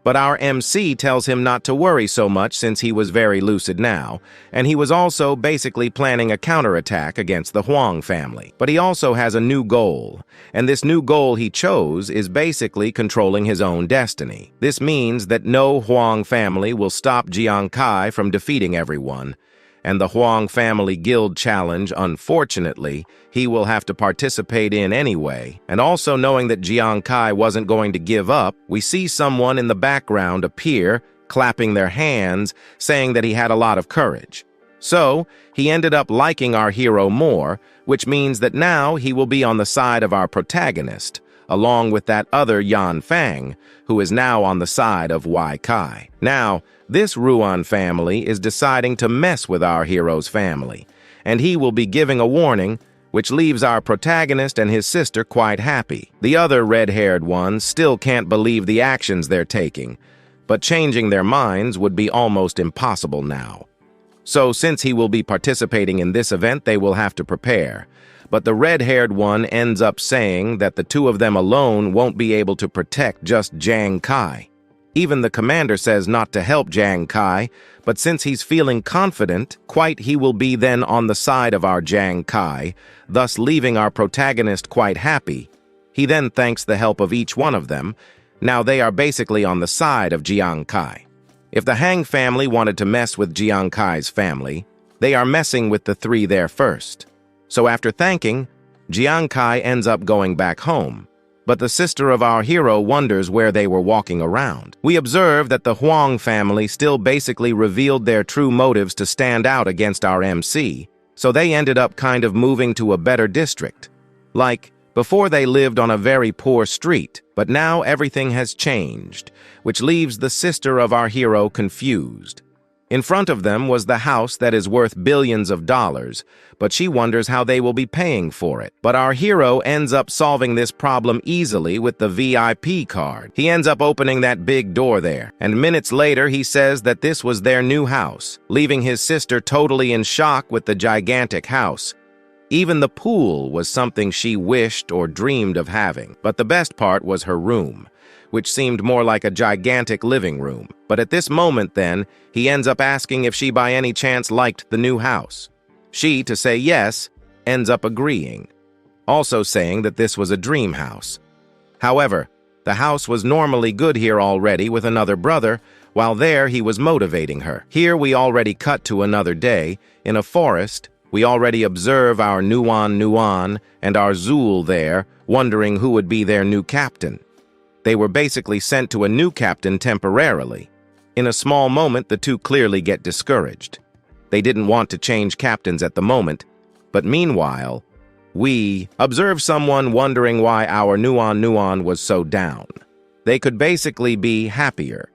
But our MC tells him not to worry so much since he was very lucid now, and he was also basically planning a counterattack against the Huang family. But he also has a new goal, and this new goal he chose is basically controlling his own destiny. This means that no Huang family will stop Jiang Kai from defeating everyone, and the Huang family guild challenge, unfortunately, he will have to participate in anyway. And also knowing that Jiang Kai wasn't going to give up, we see someone in the background appear, clapping their hands, saying that he had a lot of courage. So, he ended up liking our hero more, which means that now he will be on the side of our protagonist, along with that other Yan Fang, who is now on the side of Wai Kai. Now, this Ruan family is deciding to mess with our hero's family, and he will be giving a warning, which leaves our protagonist and his sister quite happy. The other red-haired ones still can't believe the actions they're taking, but changing their minds would be almost impossible now. So since he will be participating in this event, they will have to prepare. But the red-haired one ends up saying that the two of them alone won't be able to protect just Jiang Kai. Even the commander says not to help Jiang Kai, but since he's feeling confident, he will be then on the side of our Jiang Kai, thus leaving our protagonist quite happy. He then thanks the help of each one of them. Now they are basically on the side of Jiang Kai. If the Hang family wanted to mess with Jiang Kai's family, they are messing with the three there first. So after thanking, Jiang Kai ends up going back home. But the sister of our hero wonders where they were walking around. We observe that the Huang family still basically revealed their true motives to stand out against our MC, so they ended up kind of moving to a better district. Like, before they lived on a very poor street, but now everything has changed, which leaves the sister of our hero confused. In front of them was the house that is worth billions of dollars, but she wonders how they will be paying for it. But our hero ends up solving this problem easily with the VIP card. He ends up opening that big door there, and minutes later he says that this was their new house, leaving his sister totally in shock with the gigantic house. Even the pool was something she wished or dreamed of having, but the best part was her room, which seemed more like a gigantic living room. But at this moment then, he ends up asking if she by any chance liked the new house. She, to say yes, ends up agreeing, also saying that this was a dream house. However, the house was normally good here already with another brother, while there he was motivating her. Here we already cut to another day. In a forest, we already observe our Nuan and our Zul there, wondering who would be their new captain. They were basically sent to a new captain temporarily. In a small moment, the two clearly get discouraged. They didn't want to change captains at the moment, but meanwhile, we observe someone wondering why our Nuan was so down. They could basically be happier.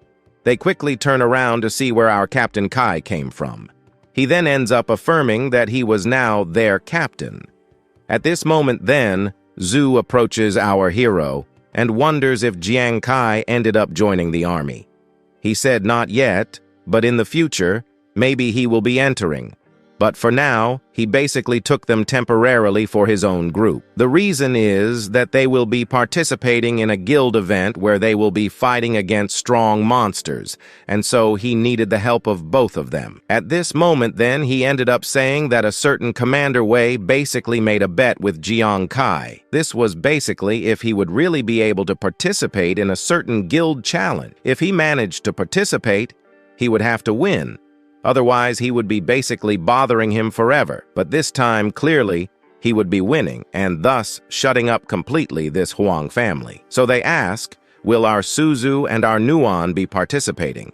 They quickly turn around to see where our Captain Kai came from. He then ends up affirming that he was now their captain. At this moment then, Zhu approaches our hero and wonders if Jiang Kai ended up joining the army. He said not yet, but in the future, maybe he will be entering. But for now, he basically took them temporarily for his own group. The reason is that they will be participating in a guild event where they will be fighting against strong monsters, and so he needed the help of both of them. At this moment then, he ended up saying that a certain Commander Wei basically made a bet with Jiang Kai. This was basically if he would really be able to participate in a certain guild challenge. If he managed to participate, he would have to win. Otherwise, he would be basically bothering him forever. But this time, clearly, he would be winning, and thus shutting up completely this Huang family. So they ask, will our Suzu and our Nuan be participating?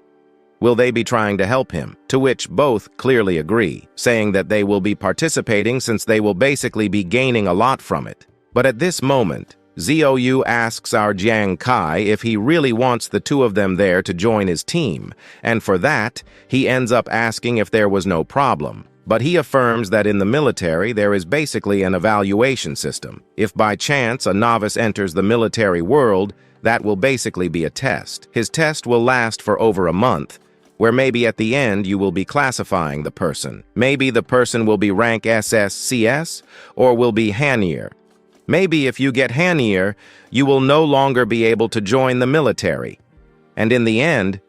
Will they be trying to help him? To which both clearly agree, saying that they will be participating since they will basically be gaining a lot from it. But at this moment, Zhou asks our Jiang Kai if he really wants the two of them there to join his team, and for that, he ends up asking if there was no problem. But he affirms that in the military there is basically an evaluation system. If by chance a novice enters the military world, that will basically be a test. His test will last for over a month, where maybe at the end you will be classifying the person. Maybe the person will be rank SSCS or will be Hanier. Maybe if you get Hanier, you will no longer be able to join the military. And in the end,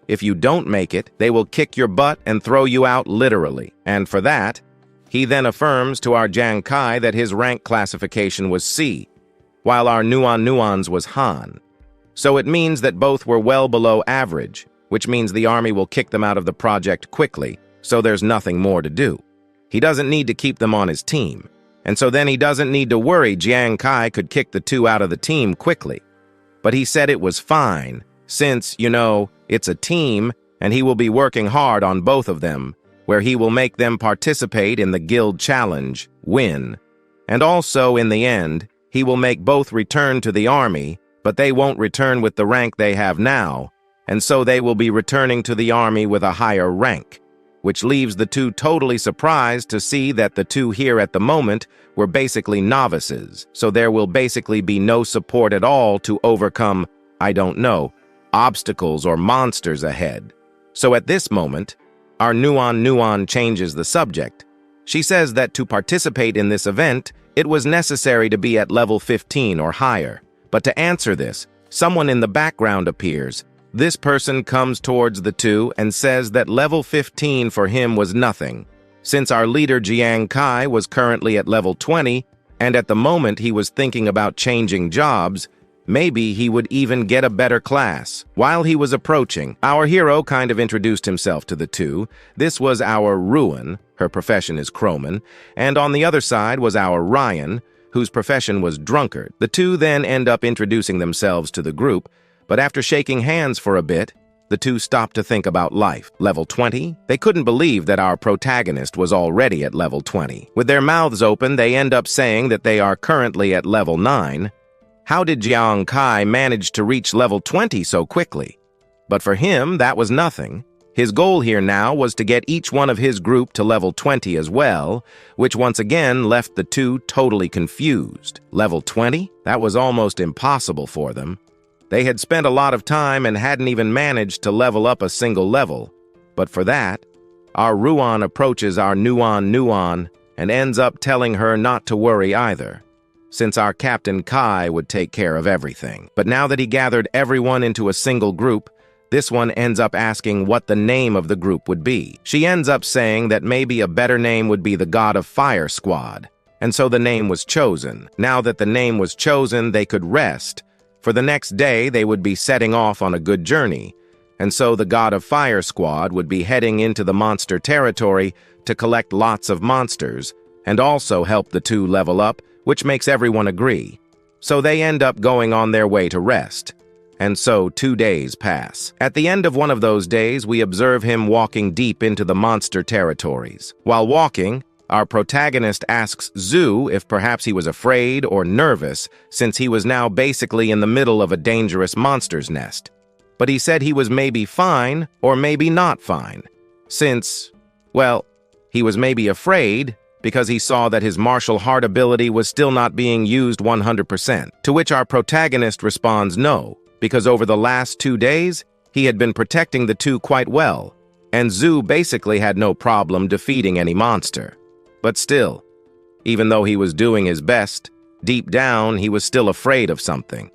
if you don't make it, they will kick your butt and throw you out literally. And for that, he then affirms to our Jiang Kai that his rank classification was C, while our Nuan's was Han. So it means that both were well below average, which means the army will kick them out of the project quickly, so there's nothing more to do. He doesn't need to keep them on his team, and so then he doesn't need to worry Jiang Kai could kick the two out of the team quickly. But he said it was fine, since, it's a team, and he will be working hard on both of them, where he will make them participate in the guild challenge, win. And also, in the end, he will make both return to the army, but they won't return with the rank they have now, and so they will be returning to the army with a higher rank, which leaves the two totally surprised to see that the two here at the moment were basically novices, so there will basically be no support at all to overcome, obstacles or monsters ahead. So at this moment, our Nuan changes the subject. She says that to participate in this event, it was necessary to be at level 15 or higher. But to answer this, someone in the background appears. This person comes towards the two and says that level 15 for him was nothing, since our leader Jiang Kai was currently at level 20, and at the moment he was thinking about changing jobs. Maybe he would even get a better class. While he was approaching, our hero kind of introduced himself to the two. This was our Ruin, her profession is Croman, and on the other side was our Ryan, whose profession was Drunkard. The two then end up introducing themselves to the group, but after shaking hands for a bit, the two stopped to think about life. Level 20? They couldn't believe that our protagonist was already at level 20. With their mouths open, they end up saying that they are currently at level 9. How did Jiang Kai manage to reach level 20 so quickly? But for him, that was nothing. His goal here now was to get each one of his group to level 20 as well, which once again left the two totally confused. Level 20? That was almost impossible for them. They had spent a lot of time and hadn't even managed to level up a single level. But for that, our Ruan approaches our Nuan and ends up telling her not to worry either, since our Captain Kai would take care of everything. But now that he gathered everyone into a single group, this one ends up asking what the name of the group would be. She ends up saying that maybe a better name would be the God of Fire Squad, and so the name was chosen. Now that the name was chosen, they could rest. For the next day, they would be setting off on a good journey, and so the God of Fire Squad would be heading into the monster territory to collect lots of monsters, and also help the two level up, which makes everyone agree. So they end up going on their way to rest. And so 2 days pass. At the end of one of those days, we observe him walking deep into the monster territories. While walking, our protagonist asks Zhu if perhaps he was afraid or nervous, since he was now basically in the middle of a dangerous monster's nest. But he said he was maybe fine or maybe not fine, since, he was maybe afraid because he saw that his martial art ability was still not being used 100%, to which our protagonist responds no, because over the last 2 days, he had been protecting the two quite well, and Zhu basically had no problem defeating any monster. But still, even though he was doing his best, deep down he was still afraid of something.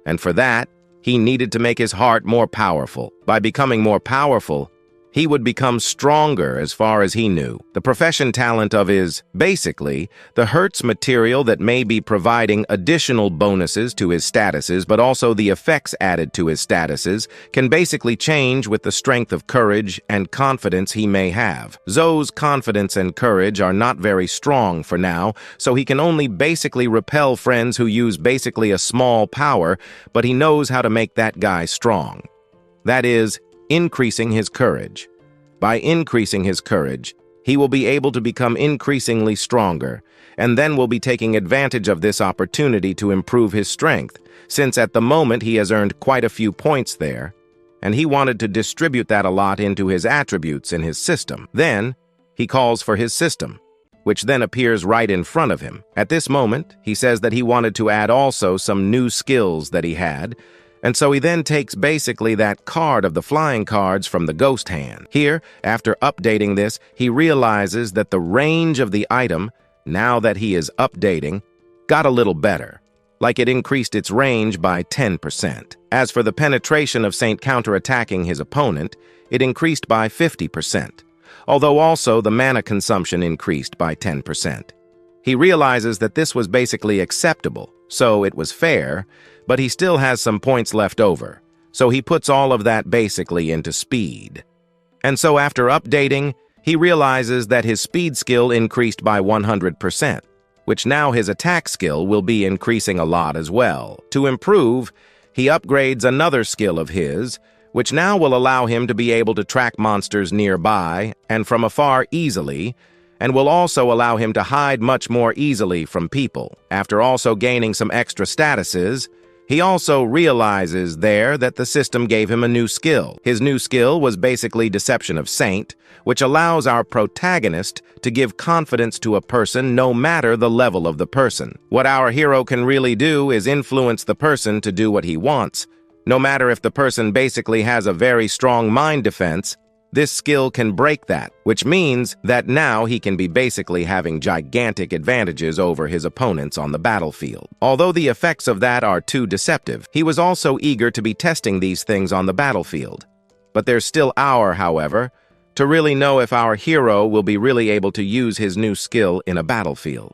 And for that, he needed to make his heart more powerful. By becoming more powerful, he would become stronger as far as he knew. The profession talent of is, basically, the Hertz material that may be providing additional bonuses to his statuses, but also the effects added to his statuses can basically change with the strength of courage and confidence he may have. Zou's confidence and courage are not very strong for now, so he can only basically repel friends who use basically a small power, but he knows how to make that guy strong. That is, increasing his courage. By increasing his courage, he will be able to become increasingly stronger, and then will be taking advantage of this opportunity to improve his strength, since at the moment he has earned quite a few points there, and he wanted to distribute that a lot into his attributes in his system. Then, He calls for his system, which then appears right in front of him. At this moment, he says that he wanted to add also some new skills that he had, and so he then takes basically that card of the flying cards from the ghost hand. Here, after updating this, he realizes that the range of the item, now that he is updating, got a little better, like it increased its range by 10%. As for the penetration of Saint counterattacking his opponent, it increased by 50%, although also the mana consumption increased by 10%. He realizes that this was basically acceptable, so it was fair, but he still has some points left over, so he puts all of that basically into speed. And so after updating, he realizes that his speed skill increased by 100%, which now his attack skill will be increasing a lot as well. To improve, he upgrades another skill of his, which now will allow him to be able to track monsters nearby and from afar easily, and will also allow him to hide much more easily from people. After also gaining some extra statuses, he also realizes there that the system gave him a new skill. His new skill was basically Deception of Saint, which allows our protagonist to give confidence to a person no matter the level of the person. What our hero can really do is influence the person to do what he wants. No matter if the person basically has a very strong mind defense, this skill can break that, which means that now he can be basically having gigantic advantages over his opponents on the battlefield. Although the effects of that are too deceptive, he was also eager to be testing these things on the battlefield. But there's still however, to really know if our hero will be really able to use his new skill in a battlefield.